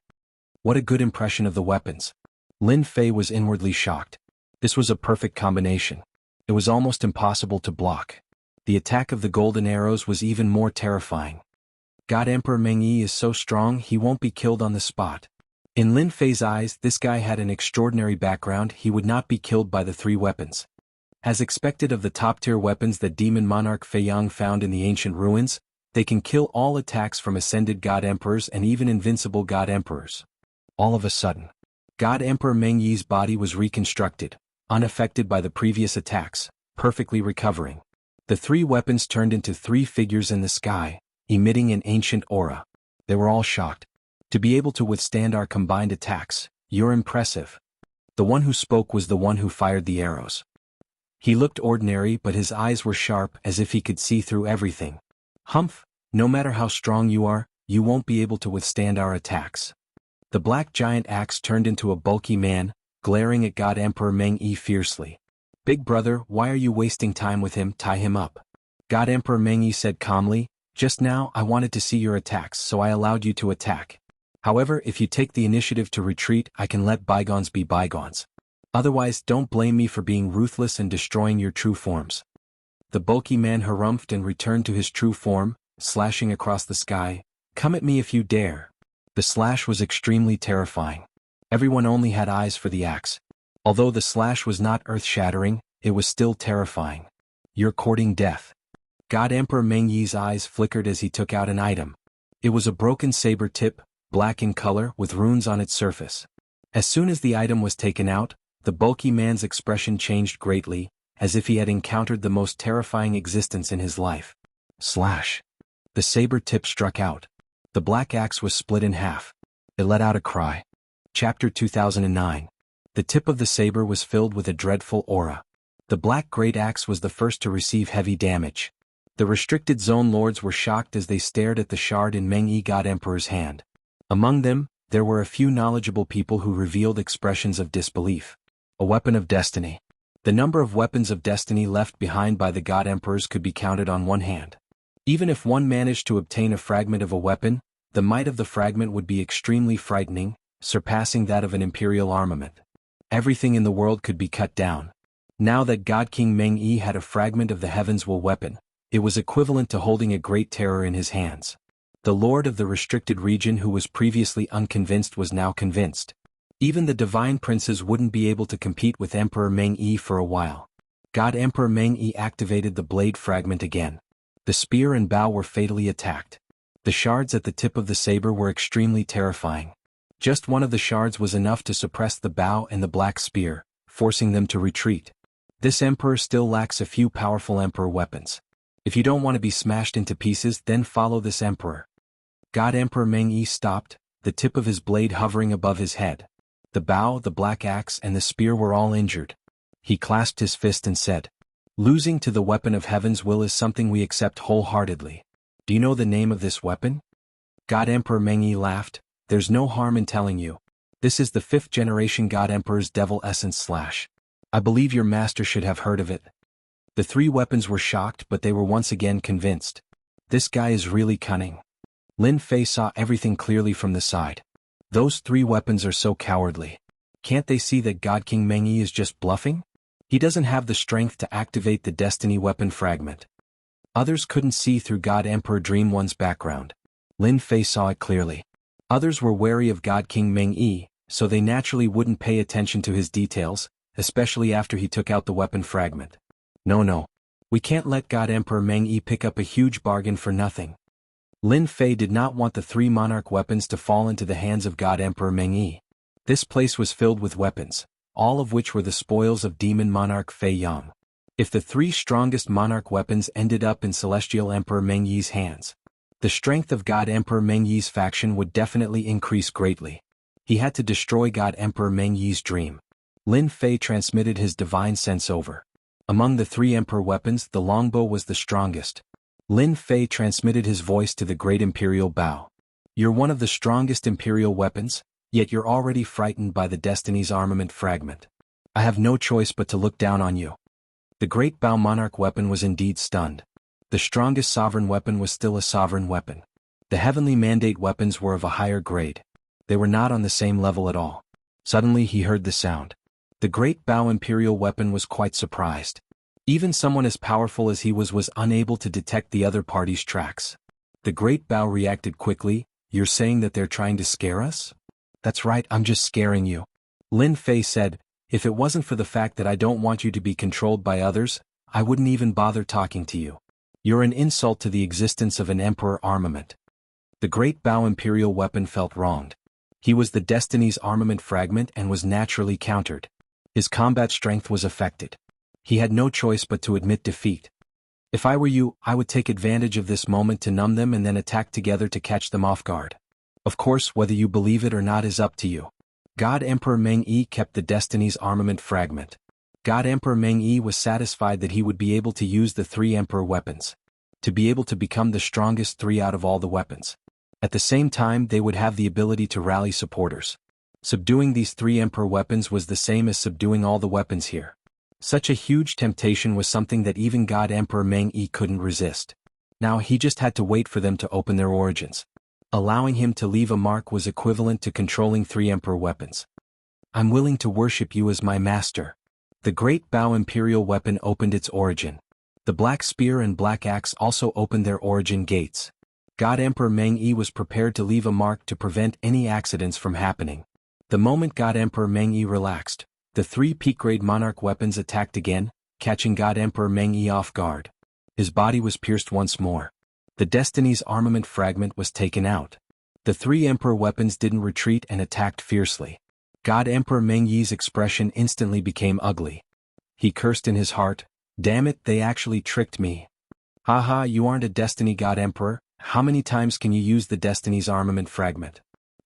What a good impression of the weapons. Lin Fei was inwardly shocked. This was a perfect combination. It was almost impossible to block. The attack of the golden arrows was even more terrifying. God Emperor Meng Yi is so strong he won't be killed on the spot. In Lin Fei's eyes, this guy had an extraordinary background. He would not be killed by the 3 weapons. As expected of the top-tier weapons that Demon Monarch Fei Yang found in the ancient ruins, they can kill all attacks from ascended God Emperors and even invincible God Emperors. All of a sudden, God Emperor Meng Yi's body was reconstructed, unaffected by the previous attacks, perfectly recovering. The 3 weapons turned into 3 figures in the sky, emitting an ancient aura. They were all shocked. To be able to withstand our combined attacks, you're impressive. The one who spoke was the one who fired the arrows. He looked ordinary, but his eyes were sharp, as if he could see through everything. Humph, no matter how strong you are, you won't be able to withstand our attacks. The black giant axe turned into a bulky man, glaring at God Emperor Meng Yi fiercely. Big brother, why are you wasting time with him? Tie him up. God Emperor Meng Yi said calmly, just now I wanted to see your attacks, so I allowed you to attack. However, if you take the initiative to retreat, I can let bygones be bygones. Otherwise, don't blame me for being ruthless and destroying your true forms. The bulky man harumphed and returned to his true form, slashing across the sky. Come at me if you dare. The slash was extremely terrifying. Everyone only had eyes for the axe. Although the slash was not earth-shattering, it was still terrifying. You're courting death. God Emperor Meng Yi's eyes flickered as he took out an item. It was a broken saber tip, black in color, with runes on its surface. As soon as the item was taken out, the bulky man's expression changed greatly, as if he had encountered the most terrifying existence in his life. Slash. The saber tip struck out. The black axe was split in half. It let out a cry. Chapter 2009. The tip of the saber was filled with a dreadful aura. The black great axe was the first to receive heavy damage. The restricted zone lords were shocked as they stared at the shard in Meng Yi God Emperor's hand. Among them, there were a few knowledgeable people who revealed expressions of disbelief. A weapon of destiny. The number of weapons of destiny left behind by the God Emperors could be counted on one hand. Even if one managed to obtain a fragment of a weapon, the might of the fragment would be extremely frightening, surpassing that of an imperial armament. Everything in the world could be cut down. Now that God King Meng Yi had a fragment of the Heaven's Will weapon, it was equivalent to holding a great terror in his hands. The lord of the restricted region who was previously unconvinced was now convinced. Even the divine princes wouldn't be able to compete with Emperor Meng Yi for a while. God Emperor Meng Yi activated the blade fragment again. The spear and bow were fatally attacked. The shards at the tip of the saber were extremely terrifying. Just one of the shards was enough to suppress the bow and the black spear, forcing them to retreat. This emperor still lacks a few powerful emperor weapons. If you don't want to be smashed into pieces, then follow this emperor. God Emperor Meng Yi stopped, the tip of his blade hovering above his head. The bow, the black axe, and the spear were all injured. He clasped his fist and said, "Losing to the weapon of Heaven's Will is something we accept wholeheartedly. Do you know the name of this weapon?" God Emperor Meng Yi laughed. "There's no harm in telling you. This is the 5th generation God Emperor's Devil Essence Slash. I believe your master should have heard of it." The 3 weapons were shocked, but they were once again convinced. This guy is really cunning. Lin Fei saw everything clearly from the side. Those 3 weapons are so cowardly. Can't they see that God King Meng Yi is just bluffing? He doesn't have the strength to activate the Destiny weapon fragment. Others couldn't see through God Emperor Dream One's background. Lin Fei saw it clearly. Others were wary of God King Meng Yi, so they naturally wouldn't pay attention to his details, especially after he took out the weapon fragment. No. We can't let God Emperor Meng Yi pick up a huge bargain for nothing. Lin Fei did not want the 3 monarch weapons to fall into the hands of God Emperor Meng Yi. This place was filled with weapons, all of which were the spoils of demon monarch Fei Yang. If the 3 strongest monarch weapons ended up in Celestial Emperor Meng Yi's hands, the strength of God Emperor Meng Yi's faction would definitely increase greatly. He had to destroy God Emperor Meng Yi's dream. Lin Fei transmitted his divine sense over. Among the 3 emperor weapons, the longbow was the strongest. Lin Fei transmitted his voice to the great imperial bow. "You're one of the strongest imperial weapons, yet you're already frightened by the Destiny's armament fragment. I have no choice but to look down on you." The great bow monarch weapon was indeed stunned. The strongest sovereign weapon was still a sovereign weapon. The heavenly mandate weapons were of a higher grade. They were not on the same level at all. Suddenly he heard the sound. The great bow imperial weapon was quite surprised. Even someone as powerful as he was unable to detect the other party's tracks. The great bow reacted quickly. "You're saying that they're trying to scare us?" "That's right, I'm just scaring you." Lin Fei said, "If it wasn't for the fact that I don't want you to be controlled by others, I wouldn't even bother talking to you. You're an insult to the existence of an emperor armament." The great bow imperial weapon felt wronged. He was the Destiny's armament fragment and was naturally countered. His combat strength was affected. He had no choice but to admit defeat. "If I were you, I would take advantage of this moment to numb them and then attack together to catch them off guard. Of course, whether you believe it or not is up to you." God Emperor Meng Yi kept the Destiny's armament fragment. God Emperor Meng Yi was satisfied that he would be able to use the 3 emperor weapons. To be able to become the strongest 3 out of all the weapons. At the same time, they would have the ability to rally supporters. Subduing these 3 emperor weapons was the same as subduing all the weapons here. Such a huge temptation was something that even God Emperor Meng Yi couldn't resist. Now he just had to wait for them to open their origins. Allowing him to leave a mark was equivalent to controlling 3 emperor weapons. "I'm willing to worship you as my master." The great bow imperial weapon opened its origin. The black spear and black axe also opened their origin gates. God Emperor Meng Yi was prepared to leave a mark to prevent any accidents from happening. The moment God Emperor Meng Yi relaxed, the 3 peak-grade monarch weapons attacked again, catching God Emperor Meng Yi off guard. His body was pierced once more. The Destiny's armament fragment was taken out. The 3 emperor weapons didn't retreat and attacked fiercely. God Emperor Meng Yi's expression instantly became ugly. He cursed in his heart, "Damn it, they actually tricked me. Haha, you aren't a Destiny God Emperor, How many times can you use the Destiny's armament fragment?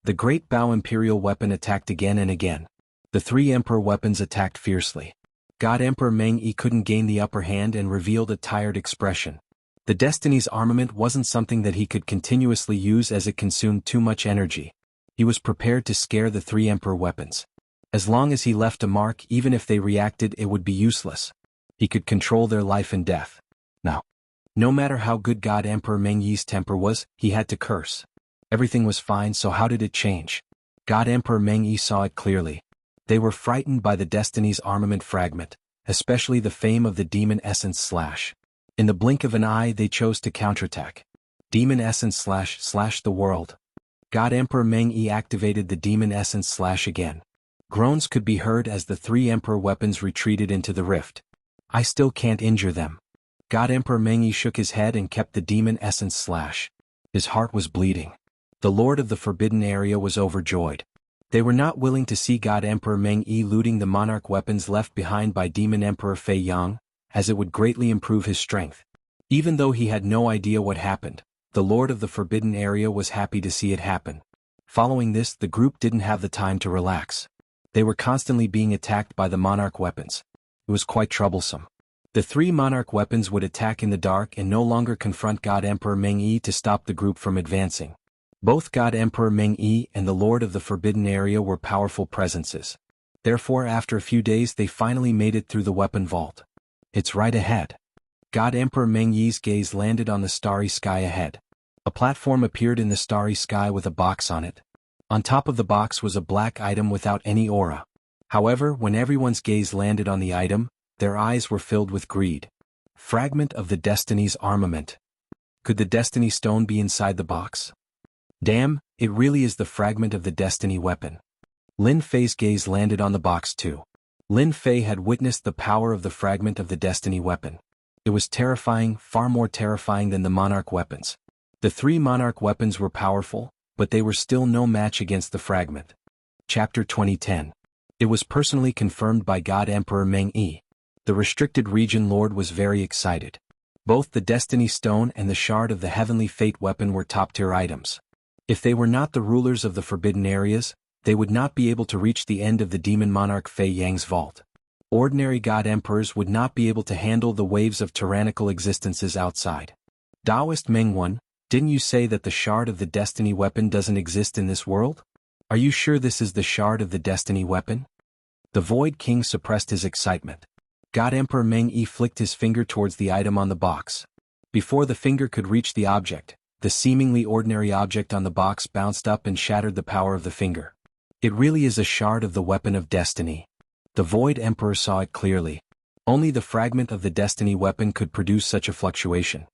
The Great Bao Imperial weapon attacked again and again. The three Emperor weapons attacked fiercely. God Emperor Meng Yi couldn't gain the upper hand and revealed a tired expression. The Destiny's armament wasn't something that he could continuously use as it consumed too much energy. He was prepared to scare the three Emperor weapons. As long as he left a mark, even if they reacted, it would be useless. He could control their life and death. Now, no matter how good God Emperor Meng Yi's temper was, he had to curse. Everything was fine, so how did it change? God Emperor Meng Yi saw it clearly. They were frightened by the Destiny's armament fragment, especially the fame of the Demon Essence Slash. In the blink of an eye, they chose to counterattack. Demon Essence Slash the world. God Emperor Meng Yi activated the Demon Essence Slash again. Groans could be heard as the three Emperor weapons retreated into the rift. I still can't injure them. God Emperor Meng Yi shook his head and kept the Demon Essence Slash. His heart was bleeding. The Lord of the Forbidden Area was overjoyed. They were not willing to see God Emperor Meng Yi looting the monarch weapons left behind by Demon Emperor Fei Yang, as it would greatly improve his strength. Even though he had no idea what happened, the Lord of the Forbidden Area was happy to see it happen. Following this, the group didn't have the time to relax. They were constantly being attacked by the monarch weapons. It was quite troublesome. The three monarch weapons would attack in the dark and no longer confront God Emperor Meng Yi to stop the group from advancing. Both God Emperor Meng Yi and the Lord of the Forbidden Area were powerful presences. Therefore, after a few days, they finally made it through the weapon vault. It's right ahead. God Emperor Meng Yi's gaze landed on the starry sky ahead. A platform appeared in the starry sky with a box on it. On top of the box was a black item without any aura. However, when everyone's gaze landed on the item, their eyes were filled with greed. Fragment of the Destiny's armament. Could the Destiny stone be inside the box? Damn, it really is the fragment of the Destiny weapon. Lin Fei's gaze landed on the box too. Lin Fei had witnessed the power of the fragment of the Destiny weapon. It was terrifying, far more terrifying than the monarch weapons. The three monarch weapons were powerful, but they were still no match against the fragment. Chapter 2010. It was personally confirmed by God Emperor Meng Yi. The restricted region lord was very excited. Both the Destiny Stone and the Shard of the Heavenly Fate weapon were top-tier items. If they were not the rulers of the Forbidden Areas, they would not be able to reach the end of the Demon Monarch Fei Yang's vault. Ordinary God Emperors would not be able to handle the waves of tyrannical existences outside. Taoist Mengwan, didn't you say that the Shard of the Destiny weapon doesn't exist in this world? Are you sure this is the Shard of the Destiny weapon? The Void King suppressed his excitement. God Emperor Meng Yi flicked his finger towards the item on the box. Before the finger could reach the object, the seemingly ordinary object on the box bounced up and shattered the power of the finger. It really is a shard of the weapon of destiny. The Void Emperor saw it clearly. Only the fragment of the Destiny weapon could produce such a fluctuation.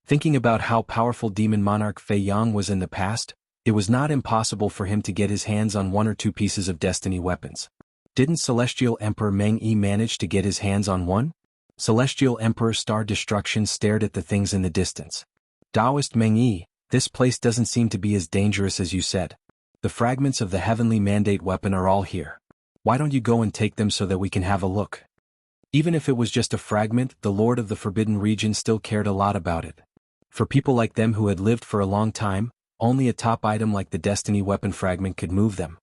Thinking about how powerful Demon Monarch Fei Yang was in the past, it was not impossible for him to get his hands on one or two pieces of Destiny weapons. Didn't Celestial Emperor Meng Yi manage to get his hands on one? Celestial Emperor Star Destruction stared at the things in the distance. Taoist Meng Yi, this place doesn't seem to be as dangerous as you said. The fragments of the Heavenly Mandate weapon are all here. Why don't you go and take them so that we can have a look? Even if it was just a fragment, the Lord of the Forbidden Region still cared a lot about it. For people like them who had lived for a long time, only a top item like the Destiny weapon fragment could move them.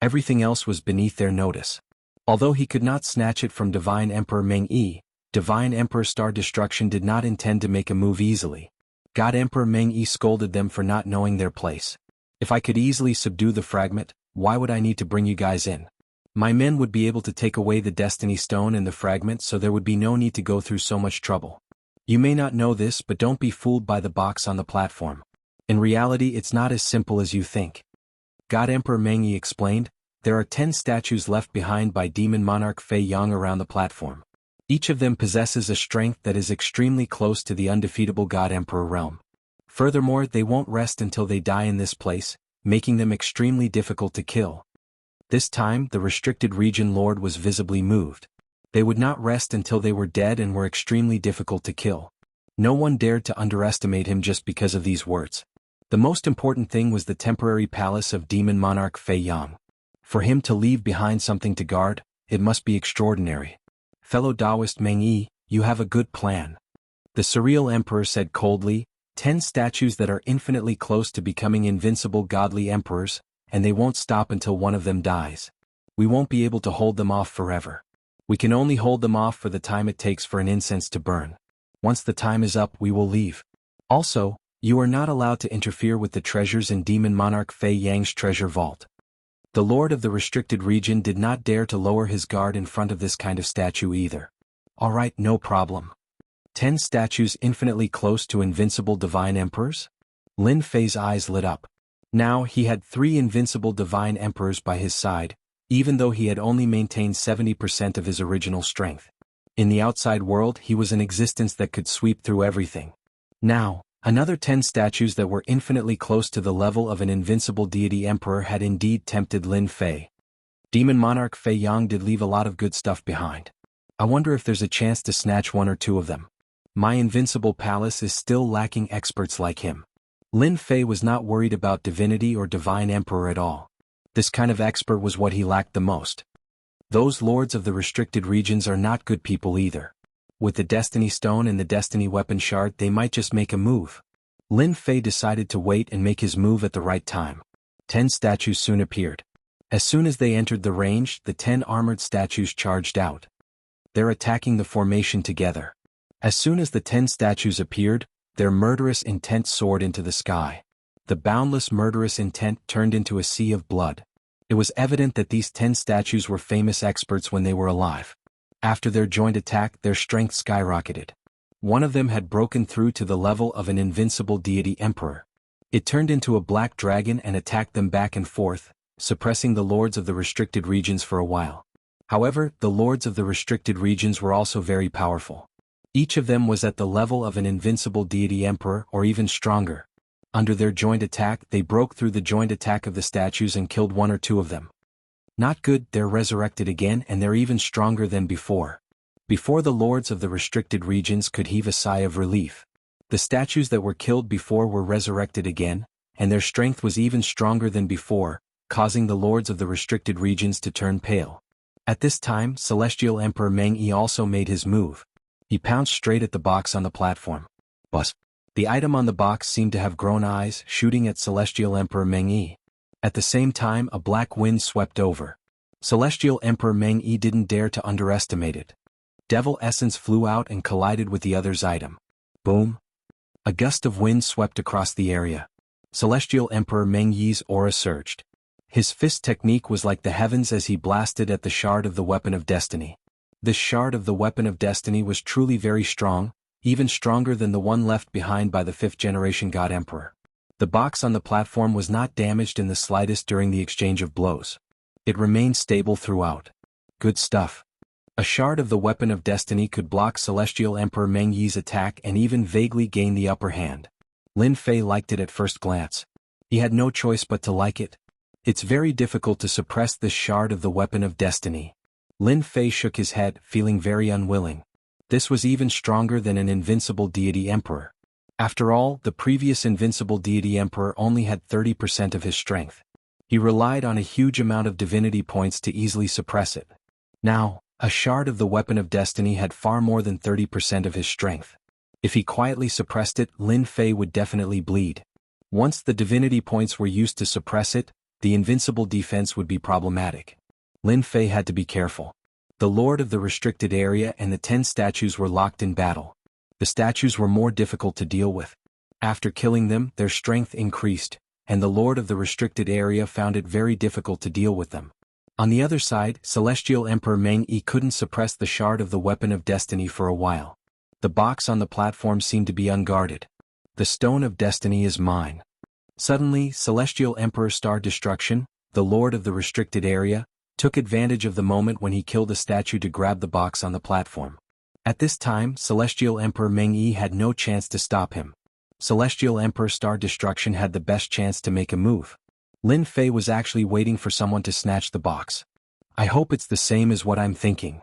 Everything else was beneath their notice. Although he could not snatch it from Divine Emperor Meng Yi, Divine Emperor Star Destruction did not intend to make a move easily. God Emperor Meng Yi scolded them for not knowing their place. If I could easily subdue the fragment, why would I need to bring you guys in? My men would be able to take away the Destiny Stone and the fragment, so there would be no need to go through so much trouble. You may not know this, but don't be fooled by the box on the platform. In reality, it's not as simple as you think. God Emperor Meng Yi explained, there are 10 statues left behind by Demon Monarch Fei Yang around the platform. Each of them possesses a strength that is extremely close to the undefeatable God Emperor realm. Furthermore, they won't rest until they die in this place, making them extremely difficult to kill. This time, the restricted region lord was visibly moved. They would not rest until they were dead and were extremely difficult to kill. No one dared to underestimate him just because of these words. The most important thing was the temporary palace of Demon Monarch Fei Yang. For him to leave behind something to guard, it must be extraordinary. Fellow Taoist Meng Yi, you have a good plan. The Surreal Emperor said coldly, 10 statues that are infinitely close to becoming invincible godly emperors, and they won't stop until one of them dies. We won't be able to hold them off forever. We can only hold them off for the time it takes for an incense to burn. Once the time is up, we will leave. Also, you are not allowed to interfere with the treasures in Demon Monarch Fei Yang's treasure vault. The Lord of the Restricted Region did not dare to lower his guard in front of this kind of statue either. Alright, no problem. 10 statues infinitely close to invincible divine emperors? Lin Fei's eyes lit up. Now he had 3 invincible divine emperors by his side, even though he had only maintained 70% of his original strength. In the outside world he was an existence that could sweep through everything. Now, another 10 statues that were infinitely close to the level of an invincible deity emperor had indeed tempted Lin Fei. Demon Monarch Fei Yang did leave a lot of good stuff behind. I wonder if there's a chance to snatch 1 or 2 of them. My invincible palace is still lacking experts like him. Lin Fei was not worried about divinity or divine emperor at all. This kind of expert was what he lacked the most. Those lords of the restricted regions are not good people either. With the Destiny Stone and the Destiny Weapon Shard they might just make a move. Lin Fei decided to wait and make his move at the right time. 10 statues soon appeared. As soon as they entered the range, the 10 armored statues charged out. They're attacking the formation together. As soon as the 10 statues appeared, their murderous intent soared into the sky. The boundless murderous intent turned into a sea of blood. It was evident that these 10 statues were famous experts when they were alive. After their joint attack, their strength skyrocketed. One of them had broken through to the level of an invincible deity emperor. It turned into a black dragon and attacked them back and forth, suppressing the lords of the restricted regions for a while. However, the lords of the restricted regions were also very powerful. Each of them was at the level of an invincible deity emperor or even stronger. Under their joint attack, they broke through the joint attack of the statues and killed 1 or 2 of them. Not good, they're resurrected again and they're even stronger than before. Before the lords of the restricted regions could heave a sigh of relief. The statues that were killed before were resurrected again, and their strength was even stronger than before, causing the lords of the restricted regions to turn pale. At this time, Celestial Emperor Meng Yi also made his move. He pounced straight at the box on the platform. Buzz. The item on the box seemed to have grown eyes, shooting at Celestial Emperor Meng Yi. At the same time, a black wind swept over. Celestial Emperor Meng Yi didn't dare to underestimate it. Devil Essence flew out and collided with the other's item. Boom! A gust of wind swept across the area. Celestial Emperor Meng Yi's aura surged. His fist technique was like the heavens as he blasted at the shard of the Weapon of Destiny. This shard of the Weapon of Destiny was truly very strong, even stronger than the one left behind by the 5th generation God Emperor. The box on the platform was not damaged in the slightest during the exchange of blows. It remained stable throughout. Good stuff. A shard of the Weapon of Destiny could block Celestial Emperor Meng Yi's attack and even vaguely gain the upper hand. Lin Fei liked it at first glance. He had no choice but to like it. It's very difficult to suppress this shard of the Weapon of Destiny. Lin Fei shook his head, feeling very unwilling. This was even stronger than an invincible deity emperor. After all, the previous invincible deity emperor only had 30% of his strength. He relied on a huge amount of divinity points to easily suppress it. Now, a shard of the Weapon of Destiny had far more than 30% of his strength. If he quietly suppressed it, Lin Fei would definitely bleed. Once the divinity points were used to suppress it, the invincible defense would be problematic. Lin Fei had to be careful. The Lord of the Restricted Area and the 10 statues were locked in battle. The statues were more difficult to deal with. After killing them, their strength increased, and the Lord of the Restricted Area found it very difficult to deal with them. On the other side, Celestial Emperor Meng Yi couldn't suppress the shard of the Weapon of Destiny for a while. The box on the platform seemed to be unguarded. The Stone of Destiny is mine. Suddenly, Celestial Emperor Star Destruction, the Lord of the Restricted Area, took advantage of the moment when he killed a statue to grab the box on the platform. At this time, Celestial Emperor Meng Yi had no chance to stop him. Celestial Emperor Star Destruction had the best chance to make a move. Lin Fei was actually waiting for someone to snatch the box. I hope it's the same as what I'm thinking.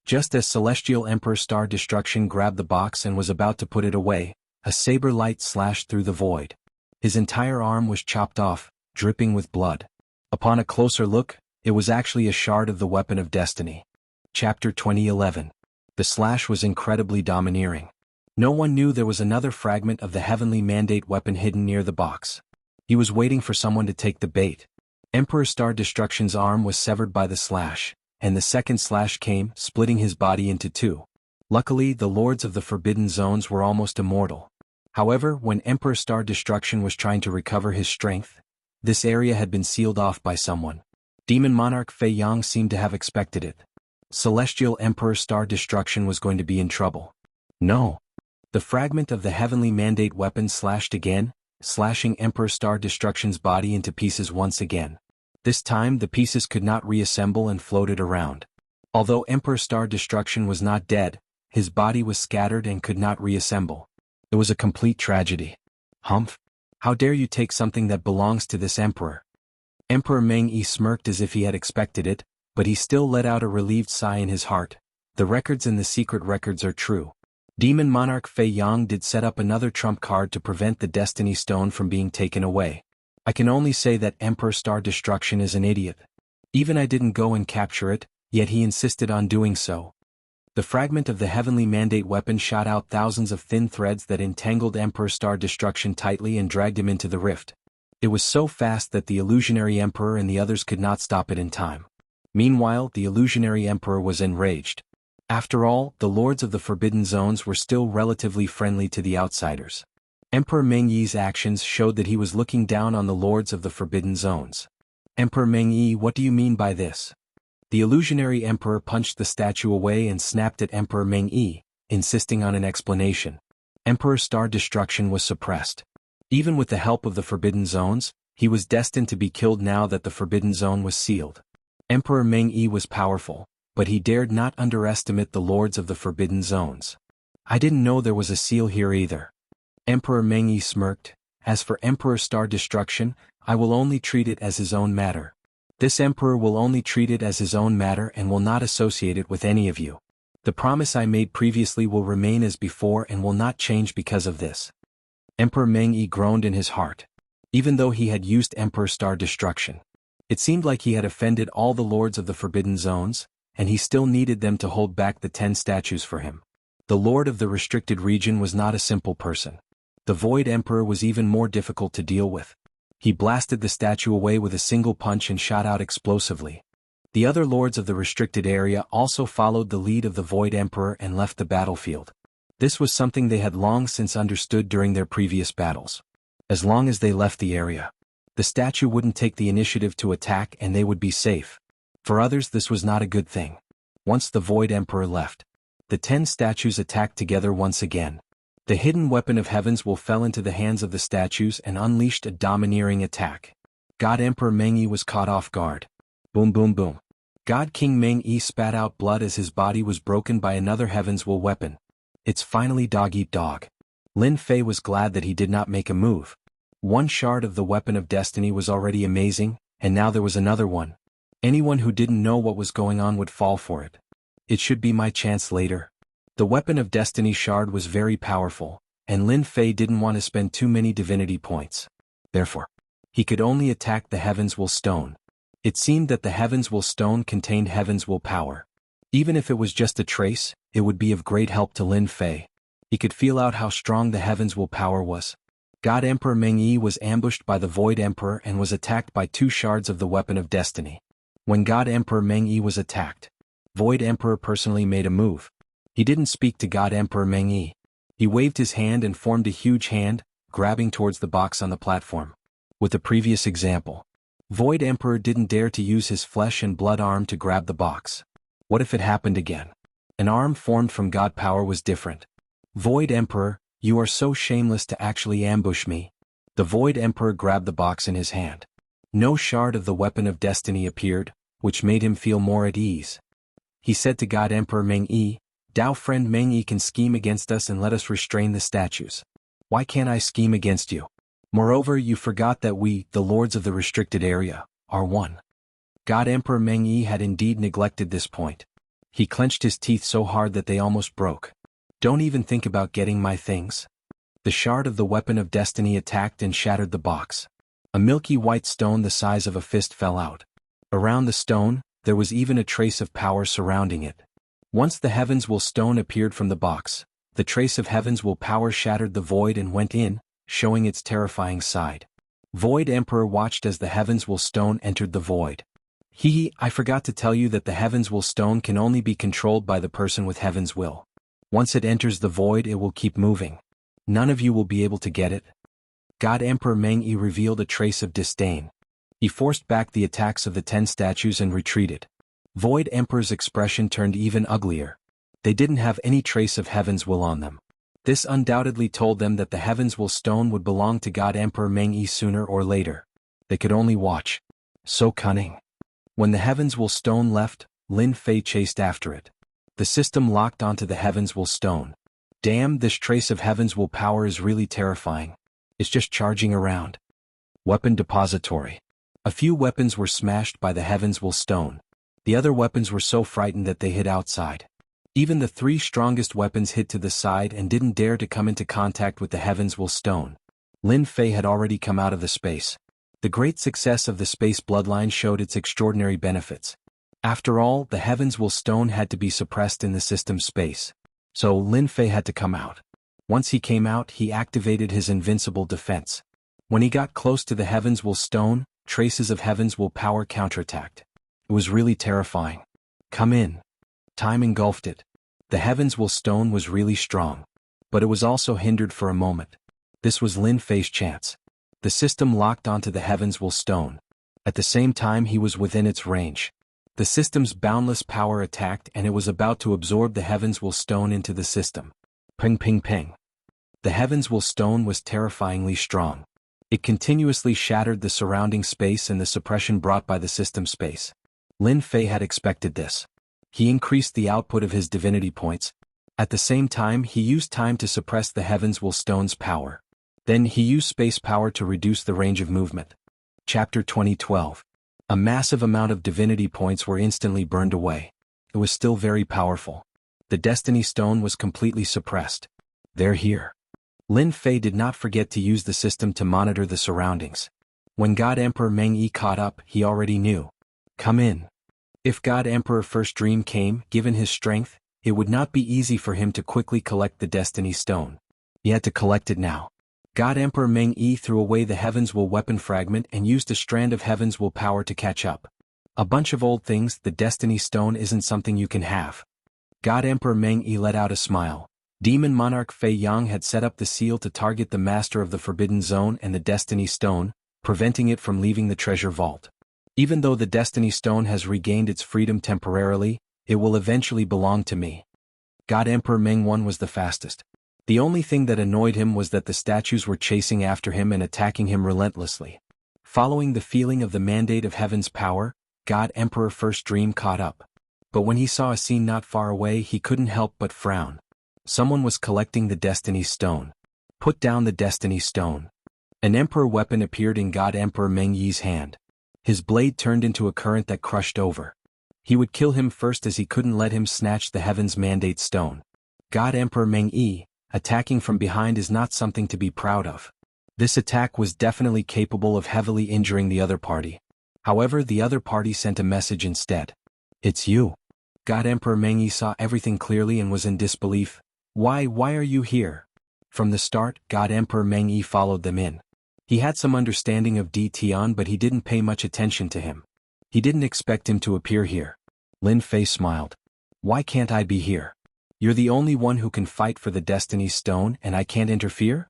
Just as Celestial Emperor Star Destruction grabbed the box and was about to put it away, a saber light slashed through the void. His entire arm was chopped off, dripping with blood. Upon a closer look, it was actually a shard of the Weapon of Destiny. Chapter 2011. The slash was incredibly domineering. No one knew there was another fragment of the heavenly mandate weapon hidden near the box. He was waiting for someone to take the bait. Emperor Star Destruction's arm was severed by the slash, and the second slash came, splitting his body into two. Luckily, the Lords of the Forbidden Zones were almost immortal. However, when Emperor Star Destruction was trying to recover his strength, this area had been sealed off by someone. Demon Monarch Fei Yang seemed to have expected it. Celestial Emperor Star Destruction was going to be in trouble. No. The fragment of the heavenly mandate weapon slashed again, slashing Emperor Star Destruction's body into pieces once again. This time the pieces could not reassemble and floated around. Although Emperor Star Destruction was not dead, his body was scattered and could not reassemble. It was a complete tragedy. Humph! How dare you take something that belongs to this emperor? Emperor Meng Yi smirked as if he had expected it, but he still let out a relieved sigh in his heart. The records in the secret records are true. Demon Monarch Fei Yang did set up another trump card to prevent the Destiny Stone from being taken away. I can only say that Emperor Star Destruction is an idiot. Even I didn't go and capture it, yet he insisted on doing so. The fragment of the heavenly mandate weapon shot out thousands of thin threads that entangled Emperor Star Destruction tightly and dragged him into the rift. It was so fast that the illusionary emperor and the others could not stop it in time. Meanwhile, the illusionary emperor was enraged. After all, the Lords of the Forbidden Zones were still relatively friendly to the outsiders. Emperor Meng Yi's actions showed that he was looking down on the Lords of the Forbidden Zones. Emperor Meng Yi, what do you mean by this? The illusionary emperor punched the statue away and snapped at Emperor Meng Yi, insisting on an explanation. Emperor Star Destruction was suppressed. Even with the help of the Forbidden Zones, he was destined to be killed now that the Forbidden Zone was sealed. Emperor Meng Yi was powerful, but he dared not underestimate the Lords of the Forbidden Zones. I didn't know there was a seal here either. Emperor Meng Yi smirked. As for Emperor Star Destruction, I will only treat it as his own matter. This emperor will only treat it as his own matter and will not associate it with any of you. The promise I made previously will remain as before and will not change because of this. Emperor Meng Yi groaned in his heart. Even though he had used Emperor Star Destruction, it seemed like he had offended all the Lords of the Forbidden Zones, and he still needed them to hold back the 10 statues for him. The Lord of the Restricted Region was not a simple person. The Void Emperor was even more difficult to deal with. He blasted the statue away with a single punch and shot out explosively. The other Lords of the Restricted Area also followed the lead of the Void Emperor and left the battlefield. This was something they had long since understood during their previous battles. As long as they left the area, the statue wouldn't take the initiative to attack and they would be safe. For others this was not a good thing. Once the Void Emperor left, the 10 statues attacked together once again. The hidden weapon of heavens will fell into the hands of the statues and unleashed a domineering attack. God Emperor Meng Yi was caught off guard. Boom boom boom. God King Meng Yi spat out blood as his body was broken by another heavens will weapon. It's finally dog eat dog. Lin Fei was glad that he did not make a move. One shard of the weapon of destiny was already amazing, and now there was another one. Anyone who didn't know what was going on would fall for it. It should be my chance later. The weapon of destiny shard was very powerful, and Lin Fei didn't want to spend too many divinity points. Therefore, he could only attack the heavens will stone. It seemed that the heavens will stone contained heavens will power. Even if it was just a trace, it would be of great help to Lin Fei. He could feel out how strong the heavens will power was. God Emperor Meng Yi was ambushed by the Void Emperor and was attacked by 2 shards of the weapon of destiny. When God Emperor Meng Yi was attacked, Void Emperor personally made a move. He didn't speak to God Emperor Meng Yi. He waved his hand and formed a huge hand, grabbing towards the box on the platform. With the previous example, Void Emperor didn't dare to use his flesh and blood arm to grab the box. What if it happened again? An arm formed from God power was different. Void Emperor, you are so shameless to actually ambush me. The Void Emperor grabbed the box in his hand. No shard of the weapon of destiny appeared, which made him feel more at ease. He said to God Emperor Meng Yi, Dao friend Meng Yi can scheme against us and let us restrain the statues. Why can't I scheme against you? Moreover, you forgot that we, the Lords of the Restricted Area, are one. God Emperor Meng Yi had indeed neglected this point. He clenched his teeth so hard that they almost broke. Don't even think about getting my things. The shard of the weapon of destiny attacked and shattered the box. A milky white stone the size of a fist fell out. Around the stone, there was even a trace of power surrounding it. Once the heavens will stone appeared from the box, The trace of heaven's willpower shattered the void and went in, showing its terrifying side. Void Emperor watched as the heavens will stone entered the void. I forgot to tell you that the heavens will stone can only be controlled by the person with heaven's will. Once it enters the void, it will keep moving. None of you will be able to get it. God Emperor Meng Yi revealed a trace of disdain. He forced back the attacks of the 10 statues and retreated. Void Emperor's expression turned even uglier. They didn't have any trace of heaven's will on them. This undoubtedly told them that the heavens will stone would belong to God Emperor Meng Yi sooner or later. They could only watch. So cunning. When the heavens will stone left, Lin Fei chased after it. The system locked onto the heavens will stone. Damn, this trace of heavens will power is really terrifying. It's just charging around. Weapon depository. A few weapons were smashed by the heavens will stone. The other weapons were so frightened that they hid outside. Even the 3 strongest weapons hid to the side and didn't dare to come into contact with the heavens will stone. Lin Fei had already come out of the space. The great success of the space bloodline showed its extraordinary benefits. After all, the heavens will stone had to be suppressed in the system space. So Lin Fei had to come out. Once he came out, he activated his invincible defense. When he got close to the heavens will stone, traces of heavens will power counterattacked. It was really terrifying. Come in. Time engulfed it. The heavens will stone was really strong. But it was also hindered for a moment. This was Lin Fei's chance. The system locked onto the heavens will stone. At the same time he was within its range. The system's boundless power attacked and it was about to absorb the heavens will stone into the system. Ping ping ping. The heavens will stone was terrifyingly strong. It continuously shattered the surrounding space and the suppression brought by the system space. Lin Fei had expected this. He increased the output of his divinity points. At the same time he used time to suppress the heavens will stone's power. Then he used space power to reduce the range of movement. Chapter 2012. A massive amount of divinity points were instantly burned away. It was still very powerful. The destiny stone was completely suppressed. They're here. Lin Fei did not forget to use the system to monitor the surroundings. When God Emperor Meng Yi caught up, he already knew. Come in. If God Emperor First Dream came, given his strength, it would not be easy for him to quickly collect the destiny stone. He had to collect it now. God Emperor Meng Yi threw away the heavens will weapon fragment and used a strand of heavens will power to catch up. A bunch of old things, the destiny stone isn't something you can have. God Emperor Meng Yi let out a smile. Demon Monarch Fei Yang had set up the seal to target the master of the Forbidden Zone and the Destiny Stone, preventing it from leaving the treasure vault. Even though the Destiny Stone has regained its freedom temporarily, it will eventually belong to me. God Emperor Meng Wan was the fastest. The only thing that annoyed him was that the statues were chasing after him and attacking him relentlessly. Following the feeling of the mandate of heaven's power, God Emperor First Dream caught up. But when he saw a scene not far away, he couldn't help but frown. Someone was collecting the Destiny Stone. Put down the Destiny Stone. An Emperor weapon appeared in God Emperor Meng Yi's hand. His blade turned into a current that crushed over. He would kill him first as he couldn't let him snatch the Heaven's Mandate Stone. God Emperor Meng Yi, attacking from behind is not something to be proud of. This attack was definitely capable of heavily injuring the other party. However, the other party sent a message instead. It's you. God Emperor Meng Yi saw everything clearly and was in disbelief. Why are you here? From the start, God Emperor Meng Yi followed them in. He had some understanding of Di Tian, but he didn't pay much attention to him. He didn't expect him to appear here. Lin Fei smiled. Why can't I be here? You're the only one who can fight for the Destiny Stone and I can't interfere?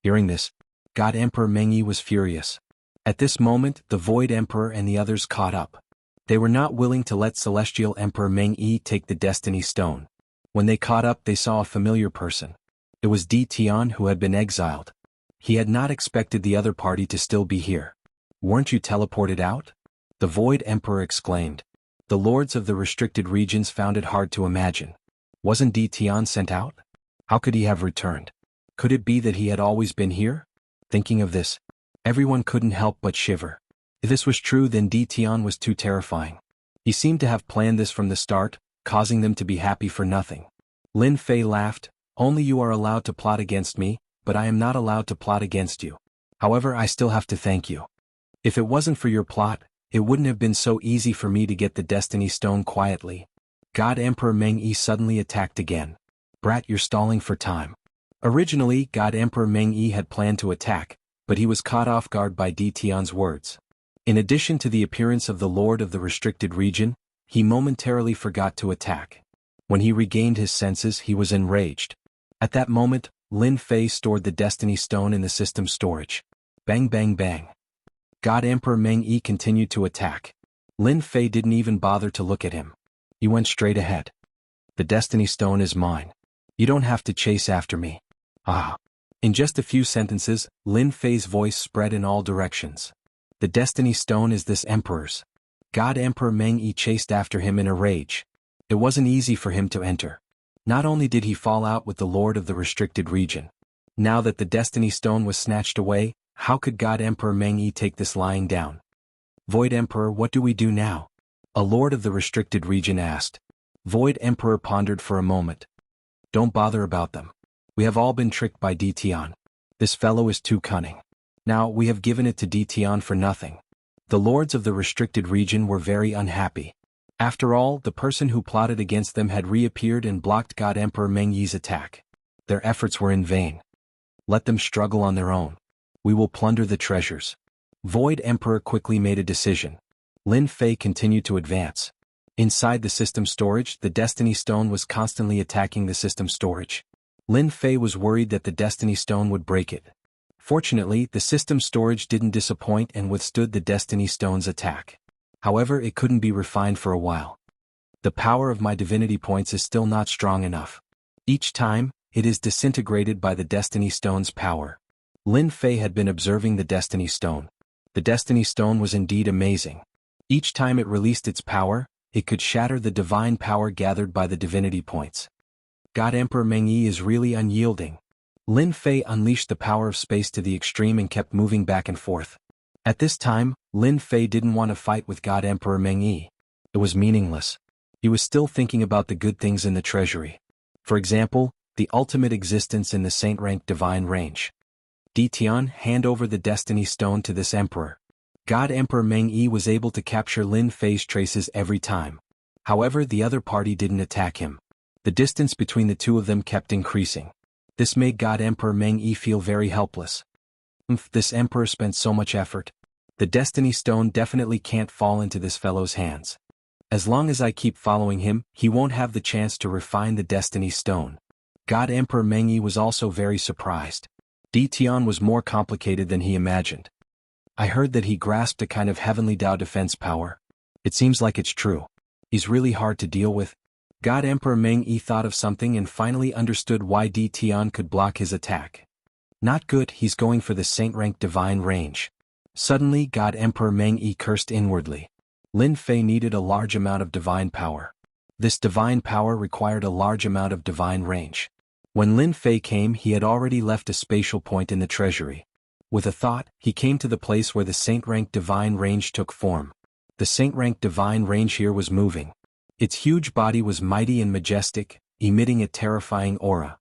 Hearing this, God Emperor Meng Yi was furious. At this moment, the Void Emperor and the others caught up. They were not willing to let Celestial Emperor Meng Yi take the Destiny Stone. When they caught up, they saw a familiar person. It was Di Tian who had been exiled. He had not expected the other party to still be here. Weren't you teleported out? The Void Emperor exclaimed. The lords of the restricted regions found it hard to imagine. Wasn't Di Tian sent out? How could he have returned? Could it be that he had always been here? Thinking of this, everyone couldn't help but shiver. If this was true, then Di Tian was too terrifying. He seemed to have planned this from the start, causing them to be happy for nothing. Lin Fei laughed. Only you are allowed to plot against me, but I am not allowed to plot against you. However, I still have to thank you. If it wasn't for your plot, it wouldn't have been so easy for me to get the Destiny Stone quietly. God Emperor Meng Yi suddenly attacked again. Brat, you're stalling for time. Originally, God Emperor Meng Yi had planned to attack, but he was caught off guard by Di Tian's words. In addition to the appearance of the Lord of the Restricted Region, he momentarily forgot to attack. When he regained his senses, he was enraged. At that moment, Lin Fei stored the Destiny Stone in the system storage. Bang bang bang. God Emperor Meng Yi continued to attack. Lin Fei didn't even bother to look at him. He went straight ahead. The Destiny Stone is mine. You don't have to chase after me. Ah. In just a few sentences, Lin Fei's voice spread in all directions. The Destiny Stone is this Emperor's. God Emperor Meng Yi chased after him in a rage. It wasn't easy for him to enter. Not only did he fall out with the Lord of the Restricted Region. Now that the Destiny Stone was snatched away, how could God Emperor Meng Yi take this lying down? Void Emperor, what do we do now? A Lord of the Restricted Region asked. Void Emperor pondered for a moment. Don't bother about them. We have all been tricked by Di Tian. This fellow is too cunning. Now we have given it to Di Tian for nothing. The lords of the restricted region were very unhappy. After all, the person who plotted against them had reappeared and blocked God Emperor Meng Yi's attack. Their efforts were in vain. Let them struggle on their own. We will plunder the treasures. Void Emperor quickly made a decision. Lin Fei continued to advance. Inside the system storage, the Destiny Stone was constantly attacking the system storage. Lin Fei was worried that the Destiny Stone would break it. Fortunately, the system storage didn't disappoint and withstood the Destiny Stone's attack. However, it couldn't be refined for a while. The power of my divinity points is still not strong enough. Each time, it is disintegrated by the Destiny Stone's power. Lin Fei had been observing the Destiny Stone. The Destiny Stone was indeed amazing. Each time it released its power, it could shatter the divine power gathered by the divinity points. God Emperor Meng Yi is really unyielding. Lin Fei unleashed the power of space to the extreme and kept moving back and forth. At this time, Lin Fei didn't want to fight with God Emperor Meng Yi. It was meaningless. He was still thinking about the good things in the treasury. For example, the ultimate existence in the saint-rank divine range. Di Tian, hand over the Destiny Stone to this emperor. God Emperor Meng Yi was able to capture Lin Fei's traces every time. However, the other party didn't attack him. The distance between the two of them kept increasing. This made God Emperor Meng Yi feel very helpless. This emperor spent so much effort. The Destiny Stone definitely can't fall into this fellow's hands. As long as I keep following him, he won't have the chance to refine the Destiny Stone. God Emperor Meng Yi was also very surprised. Di Tian was more complicated than he imagined. I heard that he grasped a kind of heavenly Dao defense power. It seems like it's true. He's really hard to deal with. God Emperor Meng Yi thought of something and finally understood why Di Tian could block his attack. Not good, he's going for the saint-rank divine range. Suddenly, God Emperor Meng Yi cursed inwardly. Lin Fei needed a large amount of divine power. This divine power required a large amount of divine range. When Lin Fei came, he had already left a spatial point in the treasury. With a thought, he came to the place where the saint-rank divine range took form. The saint-rank divine range here was moving. Its huge body was mighty and majestic, emitting a terrifying aura.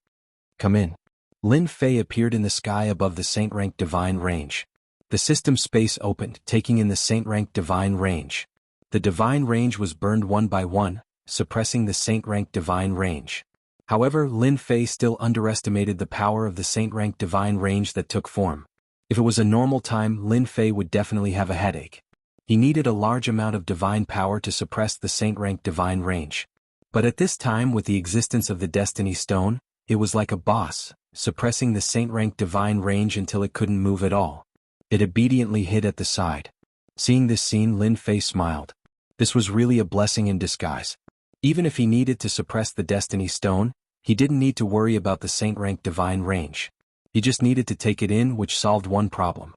Come in. Lin Fei appeared in the sky above the saint-rank divine range. The system space opened, taking in the saint-rank divine range. The divine range was burned one by one, suppressing the saint-rank divine range. However, Lin Fei still underestimated the power of the saint-rank divine range that took form. If it was a normal time, Lin Fei would definitely have a headache. He needed a large amount of divine power to suppress the saint-rank divine range. But at this time, with the existence of the Destiny Stone, it was like a boss, suppressing the saint-rank divine range until it couldn't move at all. It obediently hid at the side. Seeing this scene, Lin Fei smiled. This was really a blessing in disguise. Even if he needed to suppress the Destiny Stone, he didn't need to worry about the saint-rank divine range. He just needed to take it in, which solved one problem.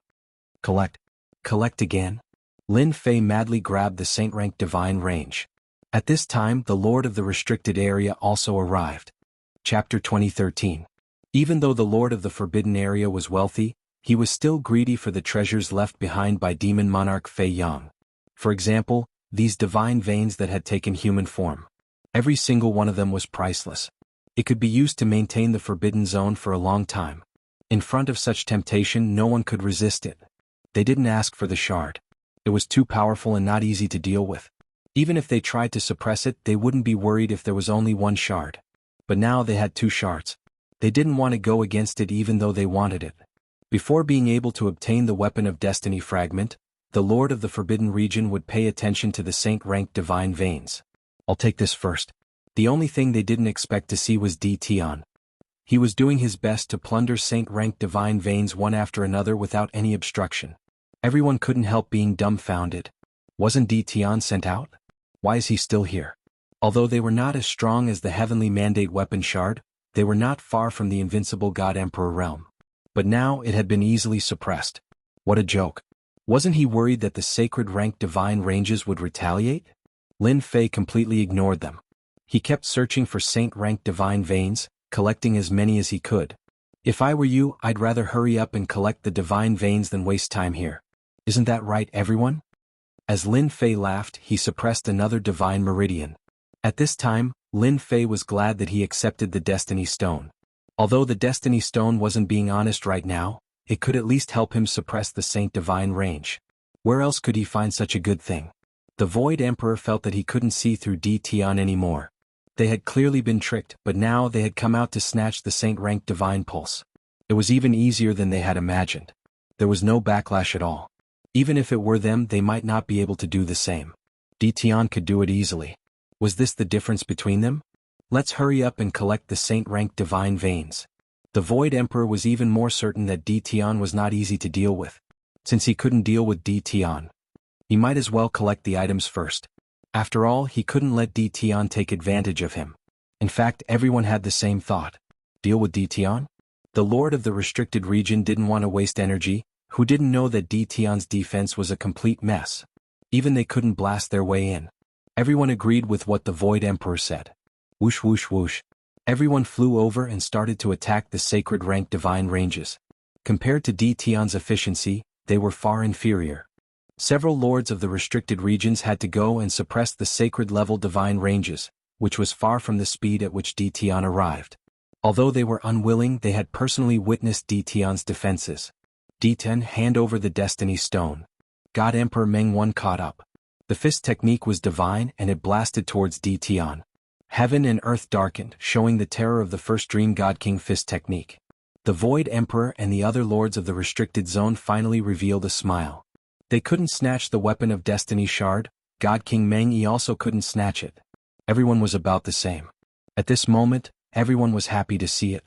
Collect. Collect again? Lin Fei madly grabbed the saint-rank divine range. At this time, the Lord of the Restricted Area also arrived. Chapter 2013. Even though the Lord of the Forbidden Area was wealthy, he was still greedy for the treasures left behind by Demon Monarch Fei Yang. For example, these divine veins that had taken human form. Every single one of them was priceless. It could be used to maintain the Forbidden Zone for a long time. In front of such temptation, no one could resist it. They didn't ask for the shard. It was too powerful and not easy to deal with. Even if they tried to suppress it, they wouldn't be worried if there was only one shard. but now they had 2 shards. They didn't want to go against it even though they wanted it. Before being able to obtain the Weapon of Destiny fragment, the Lord of the Forbidden Region would pay attention to the saint-ranked divine veins. I'll take this first. The only thing they didn't expect to see was Tian. He was doing his best to plunder saint-ranked divine veins one after another without any obstruction. Everyone couldn't help being dumbfounded. Wasn't Tian sent out? Why is he still here? Although they were not as strong as the heavenly mandate weapon shard, they were not far from the invincible God Emperor realm. But now it had been easily suppressed. What a joke. Wasn't he worried that the sacred ranked divine ranges would retaliate? Lin Fei completely ignored them. He kept searching for saint-ranked divine veins, collecting as many as he could. If I were you, I'd rather hurry up and collect the divine veins than waste time here. Isn't that right, everyone? As Lin Fei laughed, he suppressed another divine meridian. At this time, Lin Fei was glad that he accepted the Destiny Stone. Although the Destiny Stone wasn't being honest right now, it could at least help him suppress the Saint Divine range. Where else could he find such a good thing? The Void Emperor felt that he couldn't see through Tian anymore. They had clearly been tricked, but now they had come out to snatch the Saint-ranked Divine Pulse. It was even easier than they had imagined. There was no backlash at all. Even if it were them, they might not be able to do the same. Tian could do it easily. Was this the difference between them? Let's hurry up and collect the saint-ranked divine veins. The Void Emperor was even more certain that Tian was not easy to deal with. Since he couldn't deal with Tian, he might as well collect the items first. After all, he couldn't let Tian take advantage of him. In fact, everyone had the same thought. Deal with Tian? The Lord of the Restricted Region didn't want to waste energy, who didn't know that Tian's defense was a complete mess. Even they couldn't blast their way in. Everyone agreed with what the Void Emperor said. Whoosh whoosh whoosh. Everyone flew over and started to attack the sacred rank divine ranges. Compared to Tian's efficiency, they were far inferior. Several lords of the restricted regions had to go and suppress the sacred level divine ranges, which was far from the speed at which Tian arrived. Although they were unwilling, they had personally witnessed Tian's defenses. Tian, hand over the Destiny Stone. God Emperor Meng 1 caught up. The fist technique was divine and it blasted towards Tian. Heaven and earth darkened, showing the terror of the first Dream God King fist technique. The Void Emperor and the other lords of the restricted zone finally revealed a smile. They couldn't snatch the Weapon of Destiny shard, God King Meng Yi also couldn't snatch it. Everyone was about the same. At this moment, everyone was happy to see it.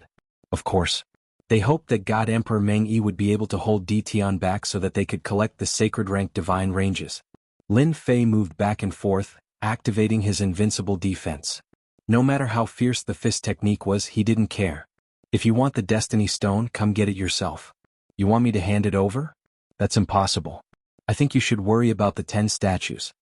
Of course. They hoped that God Emperor Meng Yi would be able to hold Tian back so that they could collect the sacred rank divine ranges. Lin Fei moved back and forth, activating his invincible defense. No matter how fierce the fist technique was, he didn't care. If you want the Destiny Stone, come get it yourself. You want me to hand it over? That's impossible. I think you should worry about the 10 statues.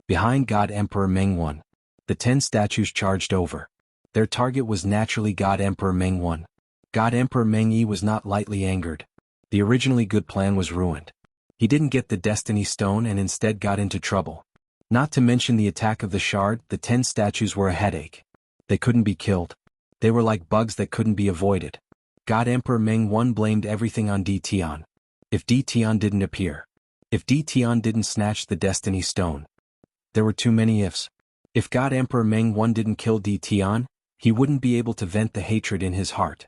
Behind God Emperor Meng 1, the 10 statues charged over. Their target was naturally God Emperor Meng 1. God Emperor Meng Yi was not lightly angered. The originally good plan was ruined. He didn't get the Destiny Stone and instead got into trouble. Not to mention the attack of the shard, the 10 statues were a headache. They couldn't be killed. They were like bugs that couldn't be avoided. God Emperor Meng 1 blamed everything on Tian. If Tian didn't appear. If Tian didn't snatch the Destiny Stone. There were too many ifs. If God Emperor Meng 1 didn't kill Tian, he wouldn't be able to vent the hatred in his heart.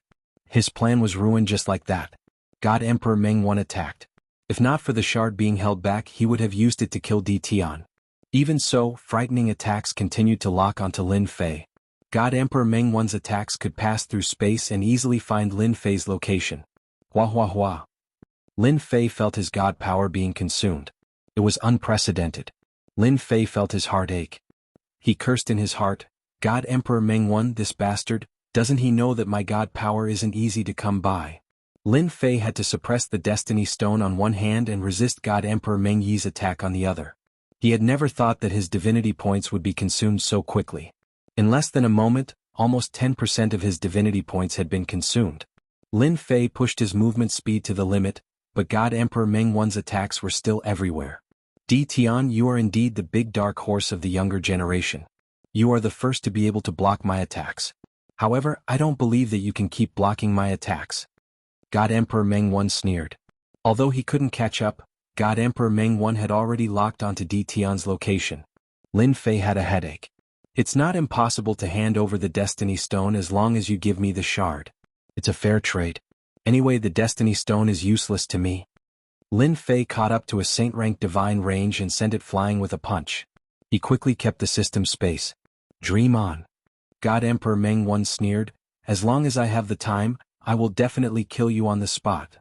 His plan was ruined just like that. God Emperor Meng 1 attacked. If not for the shard being held back, he would have used it to kill Tian. Even so, frightening attacks continued to lock onto Lin Fei. God Emperor Meng 1's attacks could pass through space and easily find Lin Fei's location. Hua hua hua. Lin Fei felt his god power being consumed. It was unprecedented. Lin Fei felt his heart ache. He cursed in his heart, God Emperor Meng 1, this bastard, doesn't he know that my god power isn't easy to come by? Lin Fei had to suppress the Destiny Stone on one hand and resist God Emperor Meng Yi's attack on the other. He had never thought that his divinity points would be consumed so quickly. In less than a moment, almost 10% of his divinity points had been consumed. Lin Fei pushed his movement speed to the limit, but God Emperor Meng 1's attacks were still everywhere. Tian, you are indeed the big dark horse of the younger generation. You are the first to be able to block my attacks. However, I don't believe that you can keep blocking my attacks. God Emperor Meng 1 sneered. Although he couldn't catch up, God Emperor Meng 1 had already locked onto Tian's location. Lin Fei had a headache. It's not impossible to hand over the Destiny Stone as long as you give me the shard. It's a fair trade. Anyway, the Destiny Stone is useless to me. Lin Fei caught up to a saint-rank divine range and sent it flying with a punch. He quickly kept the system space. Dream on. God Emperor Meng 1 sneered, as long as I have the time, I will definitely kill you on the spot.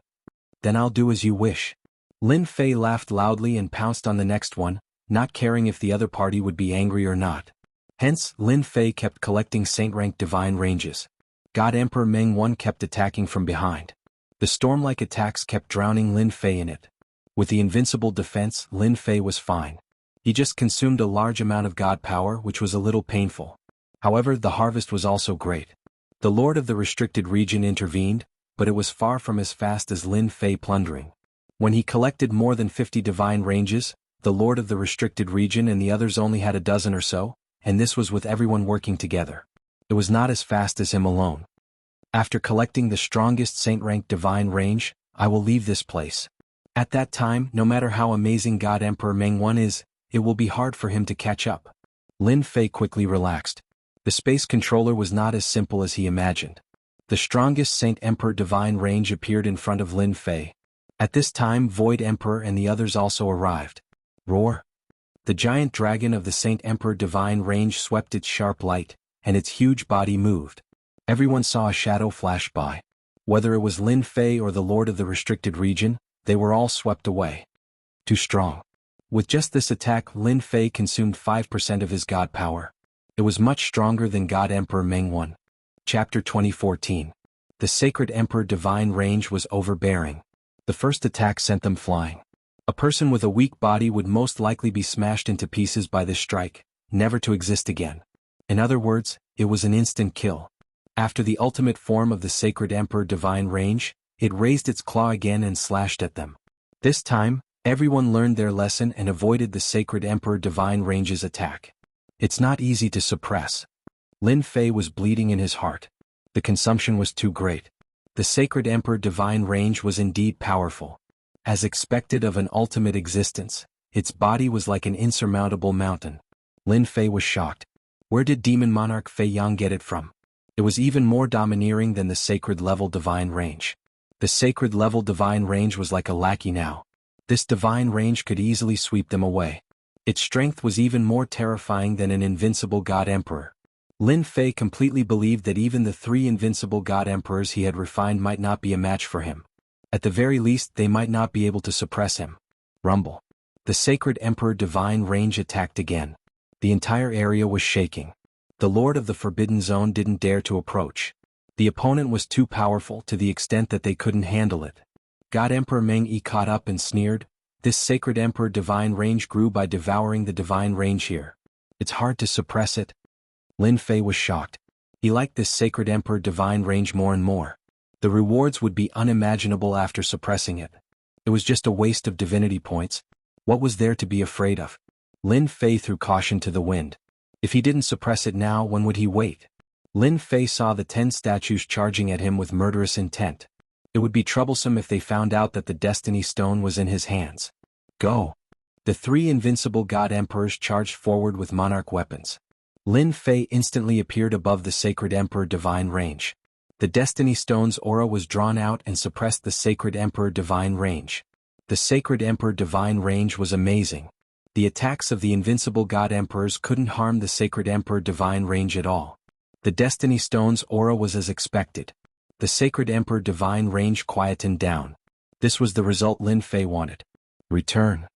Then I'll do as you wish. Lin Fei laughed loudly and pounced on the next one, not caring if the other party would be angry or not. Hence, Lin Fei kept collecting saint-rank divine ranges. God Emperor Meng 1 kept attacking from behind. The storm-like attacks kept drowning Lin Fei in it. With the invincible defense, Lin Fei was fine. He just consumed a large amount of god power, which was a little painful. However, the harvest was also great. The Lord of the restricted region intervened, but it was far from as fast as Lin Fei plundering. When he collected more than 50 divine ranges, the Lord of the restricted region and the others only had a dozen or so, and this was with everyone working together. It was not as fast as him alone. After collecting the strongest saint-rank divine range, I will leave this place. At that time, no matter how amazing God Emperor Meng 1 is, it will be hard for him to catch up. Lin Fei quickly relaxed. The space controller was not as simple as he imagined. The strongest Saint Emperor divine range appeared in front of Lin Fei. At this time, Void Emperor and the others also arrived. Roar! The giant dragon of the Saint Emperor divine range swept its sharp light, and its huge body moved. Everyone saw a shadow flash by. Whether it was Lin Fei or the Lord of the restricted region, they were all swept away. Too strong. With just this attack, Lin Fei consumed 5% of his god power. It was much stronger than God Emperor Meng 1. Chapter 2014. The Sacred Emperor divine range was overbearing. The first attack sent them flying. A person with a weak body would most likely be smashed into pieces by this strike, never to exist again. In other words, it was an instant kill. After the ultimate form of the Sacred Emperor divine range, it raised its claw again and slashed at them. This time, everyone learned their lesson and avoided the Sacred Emperor divine range's attack. It's not easy to suppress. Lin Fei was bleeding in his heart. The consumption was too great. The Sacred Emperor divine range was indeed powerful. As expected of an ultimate existence, its body was like an insurmountable mountain. Lin Fei was shocked. Where did Demon Monarch Fei Yang get it from? It was even more domineering than the Sacred Level divine range. The Sacred Level divine range was like a lackey now. This divine range could easily sweep them away. Its strength was even more terrifying than an invincible God Emperor. Lin Fei completely believed that even the 3 invincible God Emperors he had refined might not be a match for him. At the very least, they might not be able to suppress him. Rumble. The Sacred Emperor divine range attacked again. The entire area was shaking. The Lord of the Forbidden Zone didn't dare to approach. The opponent was too powerful to the extent that they couldn't handle it. God Emperor Meng Yi caught up and sneered, "This Sacred Emperor divine range grew by devouring the divine range here. It's hard to suppress it." Lin Fei was shocked. He liked this Sacred Emperor divine range more and more. The rewards would be unimaginable after suppressing it. It was just a waste of divinity points. What was there to be afraid of? Lin Fei threw caution to the wind. If he didn't suppress it now, when would he wait? Lin Fei saw the 10 statues charging at him with murderous intent. It would be troublesome if they found out that the Destiny Stone was in his hands. Go! The 3 invincible God Emperors charged forward with monarch weapons. Lin Fei instantly appeared above the Sacred Emperor divine range. The Destiny Stone's aura was drawn out and suppressed the Sacred Emperor divine range. The Sacred Emperor divine range was amazing. The attacks of the invincible God Emperors couldn't harm the Sacred Emperor divine range at all. The Destiny Stone's aura was as expected. The Sacred Emperor divine range quietened down. This was the result Lin Fei wanted. Return.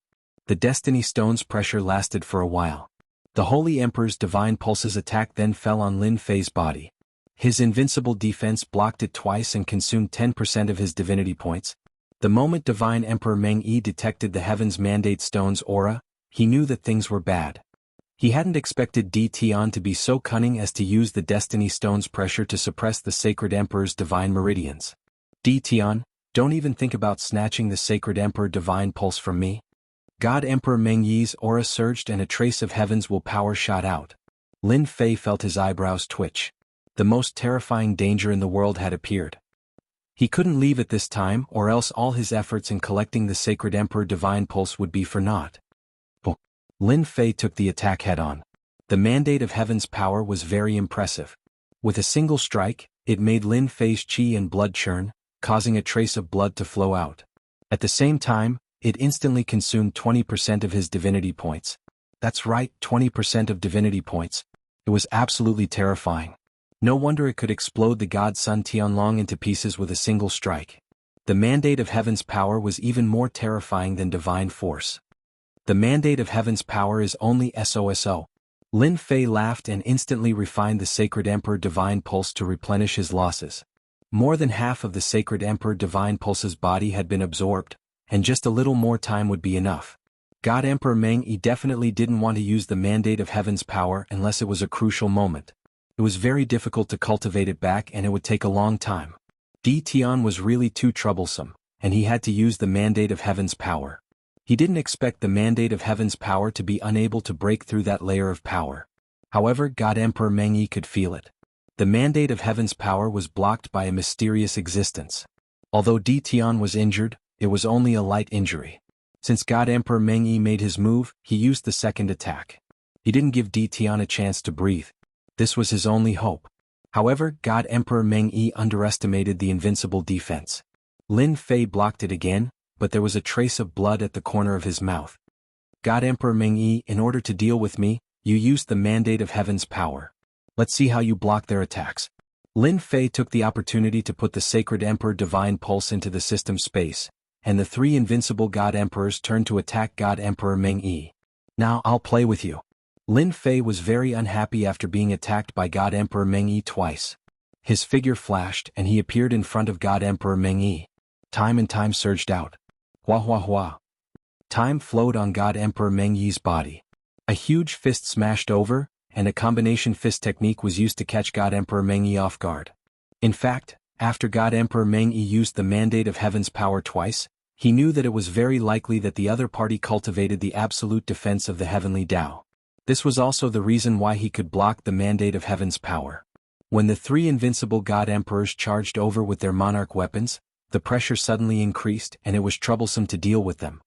The Destiny Stone's pressure lasted for a while. The Holy Emperor's divine pulse's attack then fell on Lin Fei's body. His invincible defense blocked it twice and consumed 10% of his divinity points. The moment Divine Emperor Meng Yi detected the Heaven's Mandate Stone's aura, he knew that things were bad. He hadn't expected Di Tian to be so cunning as to use the Destiny Stone's pressure to suppress the Sacred Emperor's divine meridians. Di Tian, don't even think about snatching the Sacred Emperor divine pulse from me. God Emperor Meng Yi's aura surged and a trace of Heaven's will power shot out. Lin Fei felt his eyebrows twitch. The most terrifying danger in the world had appeared. He couldn't leave at this time, or else all his efforts in collecting the Sacred Emperor divine pulse would be for naught. Lin Fei took the attack head-on. The mandate of heaven's power was very impressive. With a single strike, it made Lin Fei's qi and blood churn, causing a trace of blood to flow out. At the same time, it instantly consumed 20% of his divinity points. That's right, 20% of divinity points. It was absolutely terrifying. No wonder it could explode the god Sun Tianlong into pieces with a single strike. The mandate of heaven's power was even more terrifying than divine force. The mandate of heaven's power is only SOSO. Lin Fei laughed and instantly refined the Sacred Emperor Divine Pulse to replenish his losses. More than half of the Sacred Emperor Divine Pulse's body had been absorbed, and just a little more time would be enough. God Emperor Meng Yi definitely didn't want to use the mandate of heaven's power unless it was a crucial moment. It was very difficult to cultivate it back and it would take a long time. Di Tian was really too troublesome, and he had to use the mandate of heaven's power. He didn't expect the mandate of heaven's power to be unable to break through that layer of power. However, God Emperor Meng Yi could feel it. The mandate of heaven's power was blocked by a mysterious existence. Although Di Tian was injured, it was only a light injury. Since God Emperor Meng Yi made his move, he used the second attack. He didn't give Di Tian a chance to breathe. This was his only hope. However, God Emperor Meng Yi underestimated the invincible defense. Lin Fei blocked it again, but there was a trace of blood at the corner of his mouth. God Emperor Meng Yi, in order to deal with me, you used the mandate of heaven's power. Let's see how you block their attacks. Lin Fei took the opportunity to put the Sacred Emperor Divine Pulse into the system space, and the three invincible God Emperors turned to attack God Emperor Meng Yi. Now I'll play with you. Lin Fei was very unhappy after being attacked by God Emperor Meng Yi twice. His figure flashed and he appeared in front of God Emperor Meng Yi. Time and time surged out. Hua hua hua. Time flowed on God Emperor Meng Yi's body. A huge fist smashed over, and a combination fist technique was used to catch God Emperor Meng Yi off guard. In fact, after God Emperor Meng Yi used the mandate of heaven's power twice, he knew that it was very likely that the other party cultivated the absolute defense of the heavenly Tao. This was also the reason why he could block the mandate of heaven's power. When the three invincible God Emperors charged over with their monarch weapons, the pressure suddenly increased and it was troublesome to deal with them.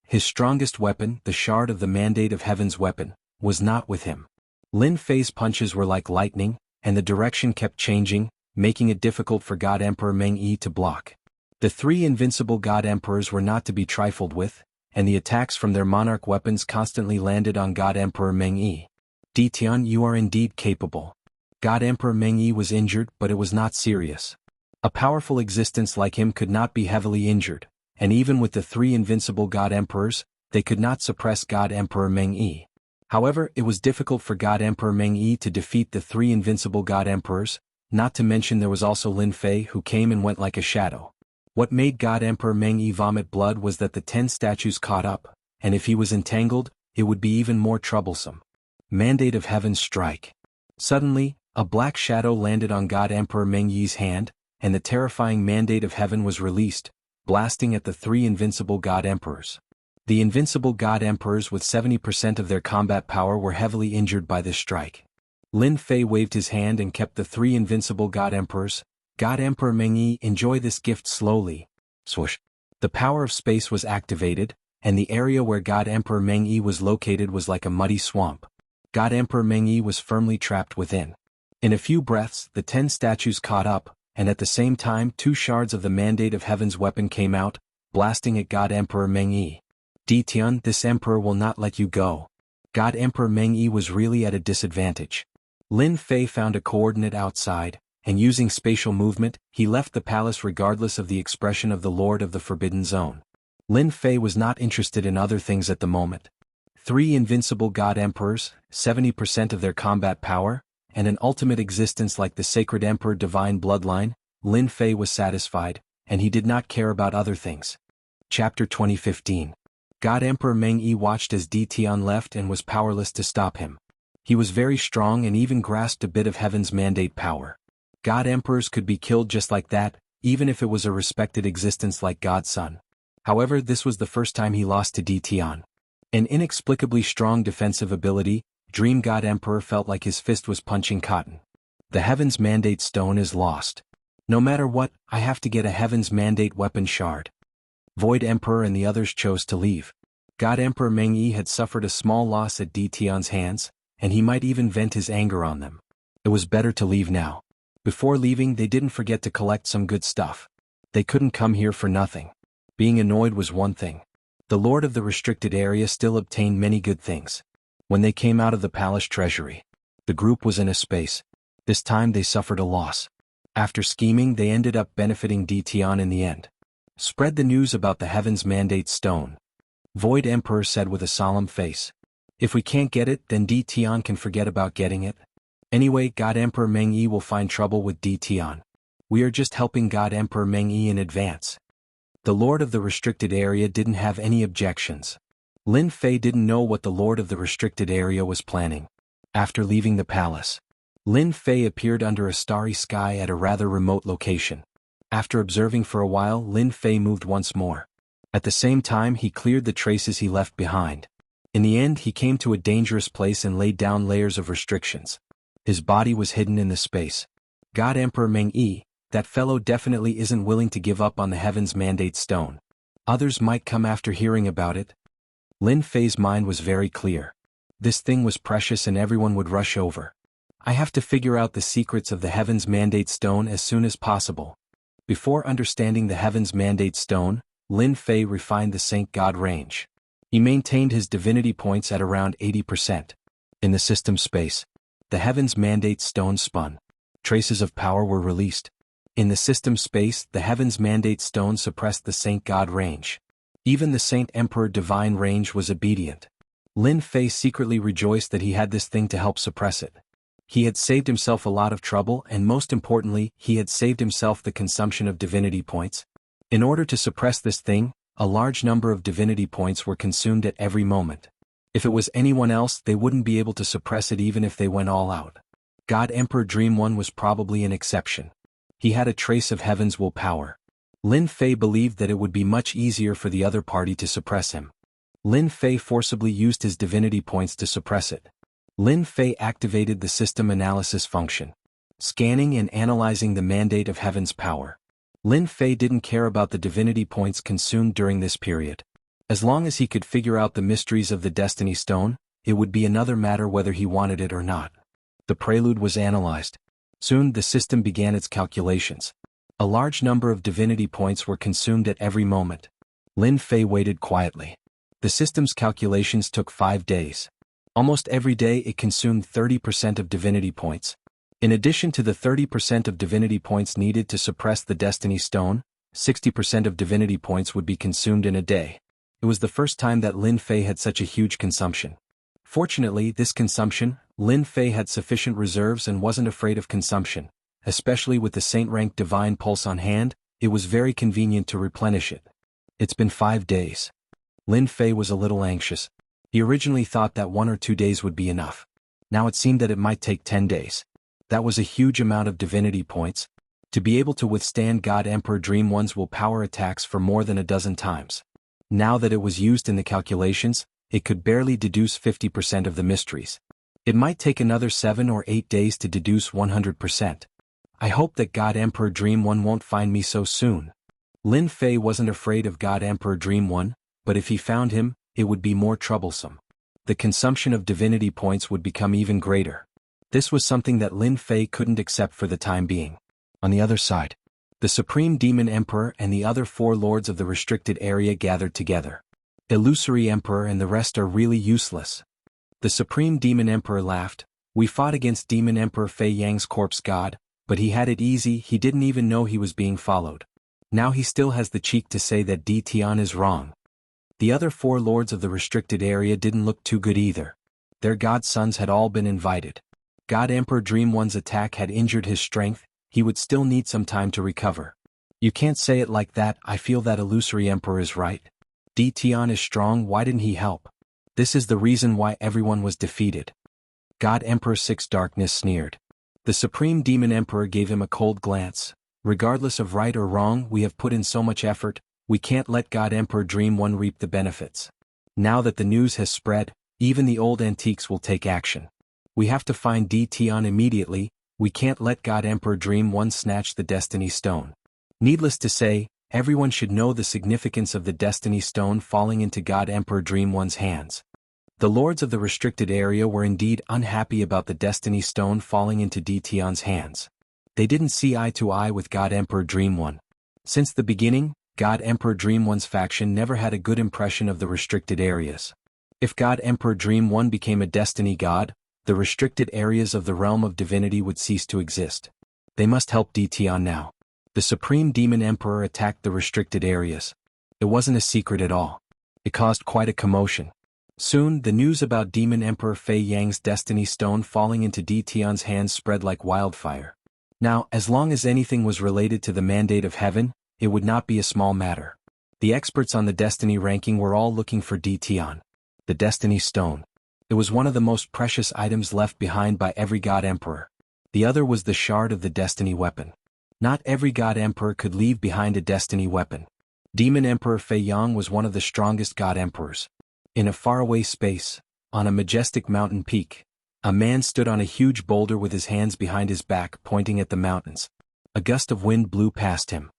His strongest weapon, the shard of the mandate of heaven's weapon, was not with him. Lin Fei's punches were like lightning, and the direction kept changing, making it difficult for God Emperor Meng Yi to block. The three invincible God Emperors were not to be trifled with, and the attacks from their monarch weapons constantly landed on God Emperor Meng Yi. Di Tian, you are indeed capable. God Emperor Meng Yi was injured, but it was not serious. A powerful existence like him could not be heavily injured, and even with the three invincible God Emperors, they could not suppress God Emperor Meng Yi. However, it was difficult for God Emperor Meng Yi to defeat the three invincible God Emperors, not to mention there was also Lin Fei who came and went like a shadow. What made God Emperor Meng Yi vomit blood was that the 10 statues caught up, and if he was entangled, it would be even more troublesome. Mandate of Heaven's strike. Suddenly, a black shadow landed on God Emperor Meng Yi's hand, and the terrifying mandate of heaven was released, blasting at the three invincible God Emperors. The invincible God Emperors with 70% of their combat power were heavily injured by this strike. Lin Fei waved his hand and kept the three invincible God Emperors. God Emperor Meng Yi, enjoy this gift slowly. Swoosh. The power of space was activated, and the area where God Emperor Meng Yi was located was like a muddy swamp. God Emperor Meng Yi was firmly trapped within. In a few breaths, the 10 statues caught up, and at the same time 2 shards of the mandate of heaven's weapon came out, blasting at God Emperor Meng Yi. Di Tian, this emperor will not let you go. God Emperor Meng Yi was really at a disadvantage. Lin Fei found a coordinate outside, and using spatial movement, he left the palace regardless of the expression of the Lord of the Forbidden Zone. Lin Fei was not interested in other things at the moment. 3 invincible God Emperors, 70% of their combat power, and an ultimate existence like the Sacred Emperor Divine Bloodline, Lin Fei was satisfied, and he did not care about other things. Chapter 2015. God Emperor Meng Yi watched as Di Tian left and was powerless to stop him. He was very strong and even grasped a bit of heaven's mandate power. God Emperors could be killed just like that, even if it was a respected existence like God's Son. However, this was the first time he lost to Di Tian. An inexplicably strong defensive ability, Dream God Emperor felt like his fist was punching cotton. The Heaven's Mandate Stone is lost. No matter what, I have to get a Heaven's Mandate weapon shard. Void Emperor and the others chose to leave. God Emperor Meng Yi had suffered a small loss at Di Tian's hands, and he might even vent his anger on them. It was better to leave now. Before leaving, they didn't forget to collect some good stuff. They couldn't come here for nothing. Being annoyed was one thing. The lord of the restricted area still obtained many good things. When they came out of the palace treasury, the group was in a space. This time they suffered a loss. After scheming, they ended up benefiting Tian in the end. Spread the news about the Heaven's Mandate Stone. Void Emperor said with a solemn face. If we can't get it, then Tian can forget about getting it. Anyway, God Emperor Meng Yi will find trouble with Tian. We are just helping God Emperor Meng Yi in advance. The Lord of the Restricted Area didn't have any objections. Lin Fei didn't know what the Lord of the Restricted Area was planning. After leaving the palace, Lin Fei appeared under a starry sky at a rather remote location. After observing for a while, Lin Fei moved once more. At the same time, he cleared the traces he left behind. In the end, he came to a dangerous place and laid down layers of restrictions. His body was hidden in the space. God Emperor Meng Yi, that fellow definitely isn't willing to give up on the Heaven's Mandate Stone. Others might come after hearing about it. Lin Fei's mind was very clear. This thing was precious and everyone would rush over. I have to figure out the secrets of the Heaven's Mandate Stone as soon as possible. Before understanding the Heaven's Mandate Stone, Lin Fei refined the Saint God range. He maintained his divinity points at around 80%. In the system space, the Heaven's Mandate Stone spun. Traces of power were released. In the system space, the Heaven's Mandate Stone suppressed the Saint God range. Even the Saint Emperor Divine range was obedient. Lin Fei secretly rejoiced that he had this thing to help suppress it. He had saved himself a lot of trouble, and most importantly, he had saved himself the consumption of divinity points. In order to suppress this thing, a large number of divinity points were consumed at every moment. If it was anyone else, they wouldn't be able to suppress it even if they went all out. God Emperor Dream One was probably an exception. He had a trace of Heaven's will power. Lin Fei believed that it would be much easier for the other party to suppress him. Lin Fei forcibly used his divinity points to suppress it. Lin Fei activated the system analysis function, scanning and analyzing the mandate of Heaven's power. Lin Fei didn't care about the divinity points consumed during this period. As long as he could figure out the mysteries of the Destiny Stone, it would be another matter whether he wanted it or not. The prelude was analyzed. Soon the system began its calculations. A large number of divinity points were consumed at every moment. Lin Fei waited quietly. The system's calculations took 5 days. Almost every day it consumed 30% of divinity points. In addition to the 30% of divinity points needed to suppress the Destiny Stone, 60% of divinity points would be consumed in a day. It was the first time that Lin Fei had such a huge consumption. Fortunately, this consumption, Lin Fei had sufficient reserves and wasn't afraid of consumption. Especially with the Saint-ranked Divine Pulse on hand, it was very convenient to replenish it. It's been 5 days. Lin Fei was a little anxious. He originally thought that 1 or 2 days would be enough. Now it seemed that it might take 10 days. That was a huge amount of divinity points. To be able to withstand God Emperor Dream One's will power attacks for more than a dozen times. Now that it was used in the calculations, it could barely deduce 50% of the mysteries. It might take another 7 or 8 days to deduce 100%. I hope that God Emperor Dream One won't find me so soon. Lin Fei wasn't afraid of God Emperor Dream One, but if he found him, it would be more troublesome. The consumption of divinity points would become even greater. This was something that Lin Fei couldn't accept for the time being. On the other side, the Supreme Demon Emperor and the other 4 lords of the restricted area gathered together. Illusory Emperor and the rest are really useless. The Supreme Demon Emperor laughed. We fought against Demon Emperor Fei Yang's corpse god, but he had it easy. He didn't even know he was being followed. Now he still has the cheek to say that Tian is wrong. The other 4 lords of the restricted area didn't look too good either. Their godsons had all been invited. God Emperor Dream One's attack had injured his strength. He would still need some time to recover. You can't say it like that. I feel that Illusory Emperor is right. Tian is strong. Why didn't he help? This is the reason why everyone was defeated. God Emperor Six Darkness sneered. The Supreme Demon Emperor gave him a cold glance. Regardless of right or wrong, we have put in so much effort. We can't let God Emperor Dream One reap the benefits. Now that the news has spread, even the old antiques will take action. We have to find Tian immediately. We can't let God Emperor Dream One snatch the Destiny Stone. Needless to say, everyone should know the significance of the Destiny Stone falling into God Emperor Dream One's hands. The lords of the restricted area were indeed unhappy about the Destiny Stone falling into Tion's hands. They didn't see eye to eye with God Emperor Dream One. Since the beginning, God Emperor Dream One's faction never had a good impression of the restricted areas. If God Emperor Dream One became a destiny god, the restricted areas of the realm of divinity would cease to exist. They must help Tion now. The Supreme Demon Emperor attacked the restricted areas. It wasn't a secret at all. It caused quite a commotion. Soon, the news about Demon Emperor Fei Yang's Destiny Stone falling into Tion's hands spread like wildfire. Now, as long as anything was related to the mandate of heaven, it would not be a small matter. The experts on the Destiny ranking were all looking for Tion. The Destiny Stone. It was one of the most precious items left behind by every God Emperor. The other was the shard of the Destiny weapon. Not every God Emperor could leave behind a Destiny weapon. Demon Emperor Fei Yang was one of the strongest God Emperors. In a faraway space, on a majestic mountain peak, a man stood on a huge boulder with his hands behind his back pointing at the mountains. A gust of wind blew past him.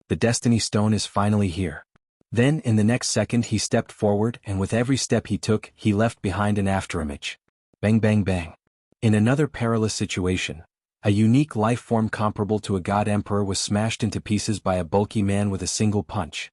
The Destiny Stone is finally here. Then, in the next second, he stepped forward, and with every step he took, he left behind an afterimage. Bang bang bang. In another perilous situation, a unique life form comparable to a God Emperor was smashed into pieces by a bulky man with a single punch.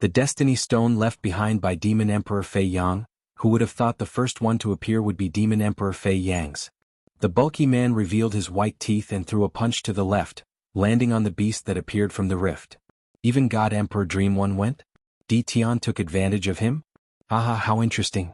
The Destiny Stone left behind by Demon Emperor Fei Yang, who would have thought the first one to appear would be Demon Emperor Fei Yang's. The bulky man revealed his white teeth and threw a punch to the left, landing on the beast that appeared from the rift. Even God Emperor Dream One went? Tion took advantage of him? Haha, how interesting.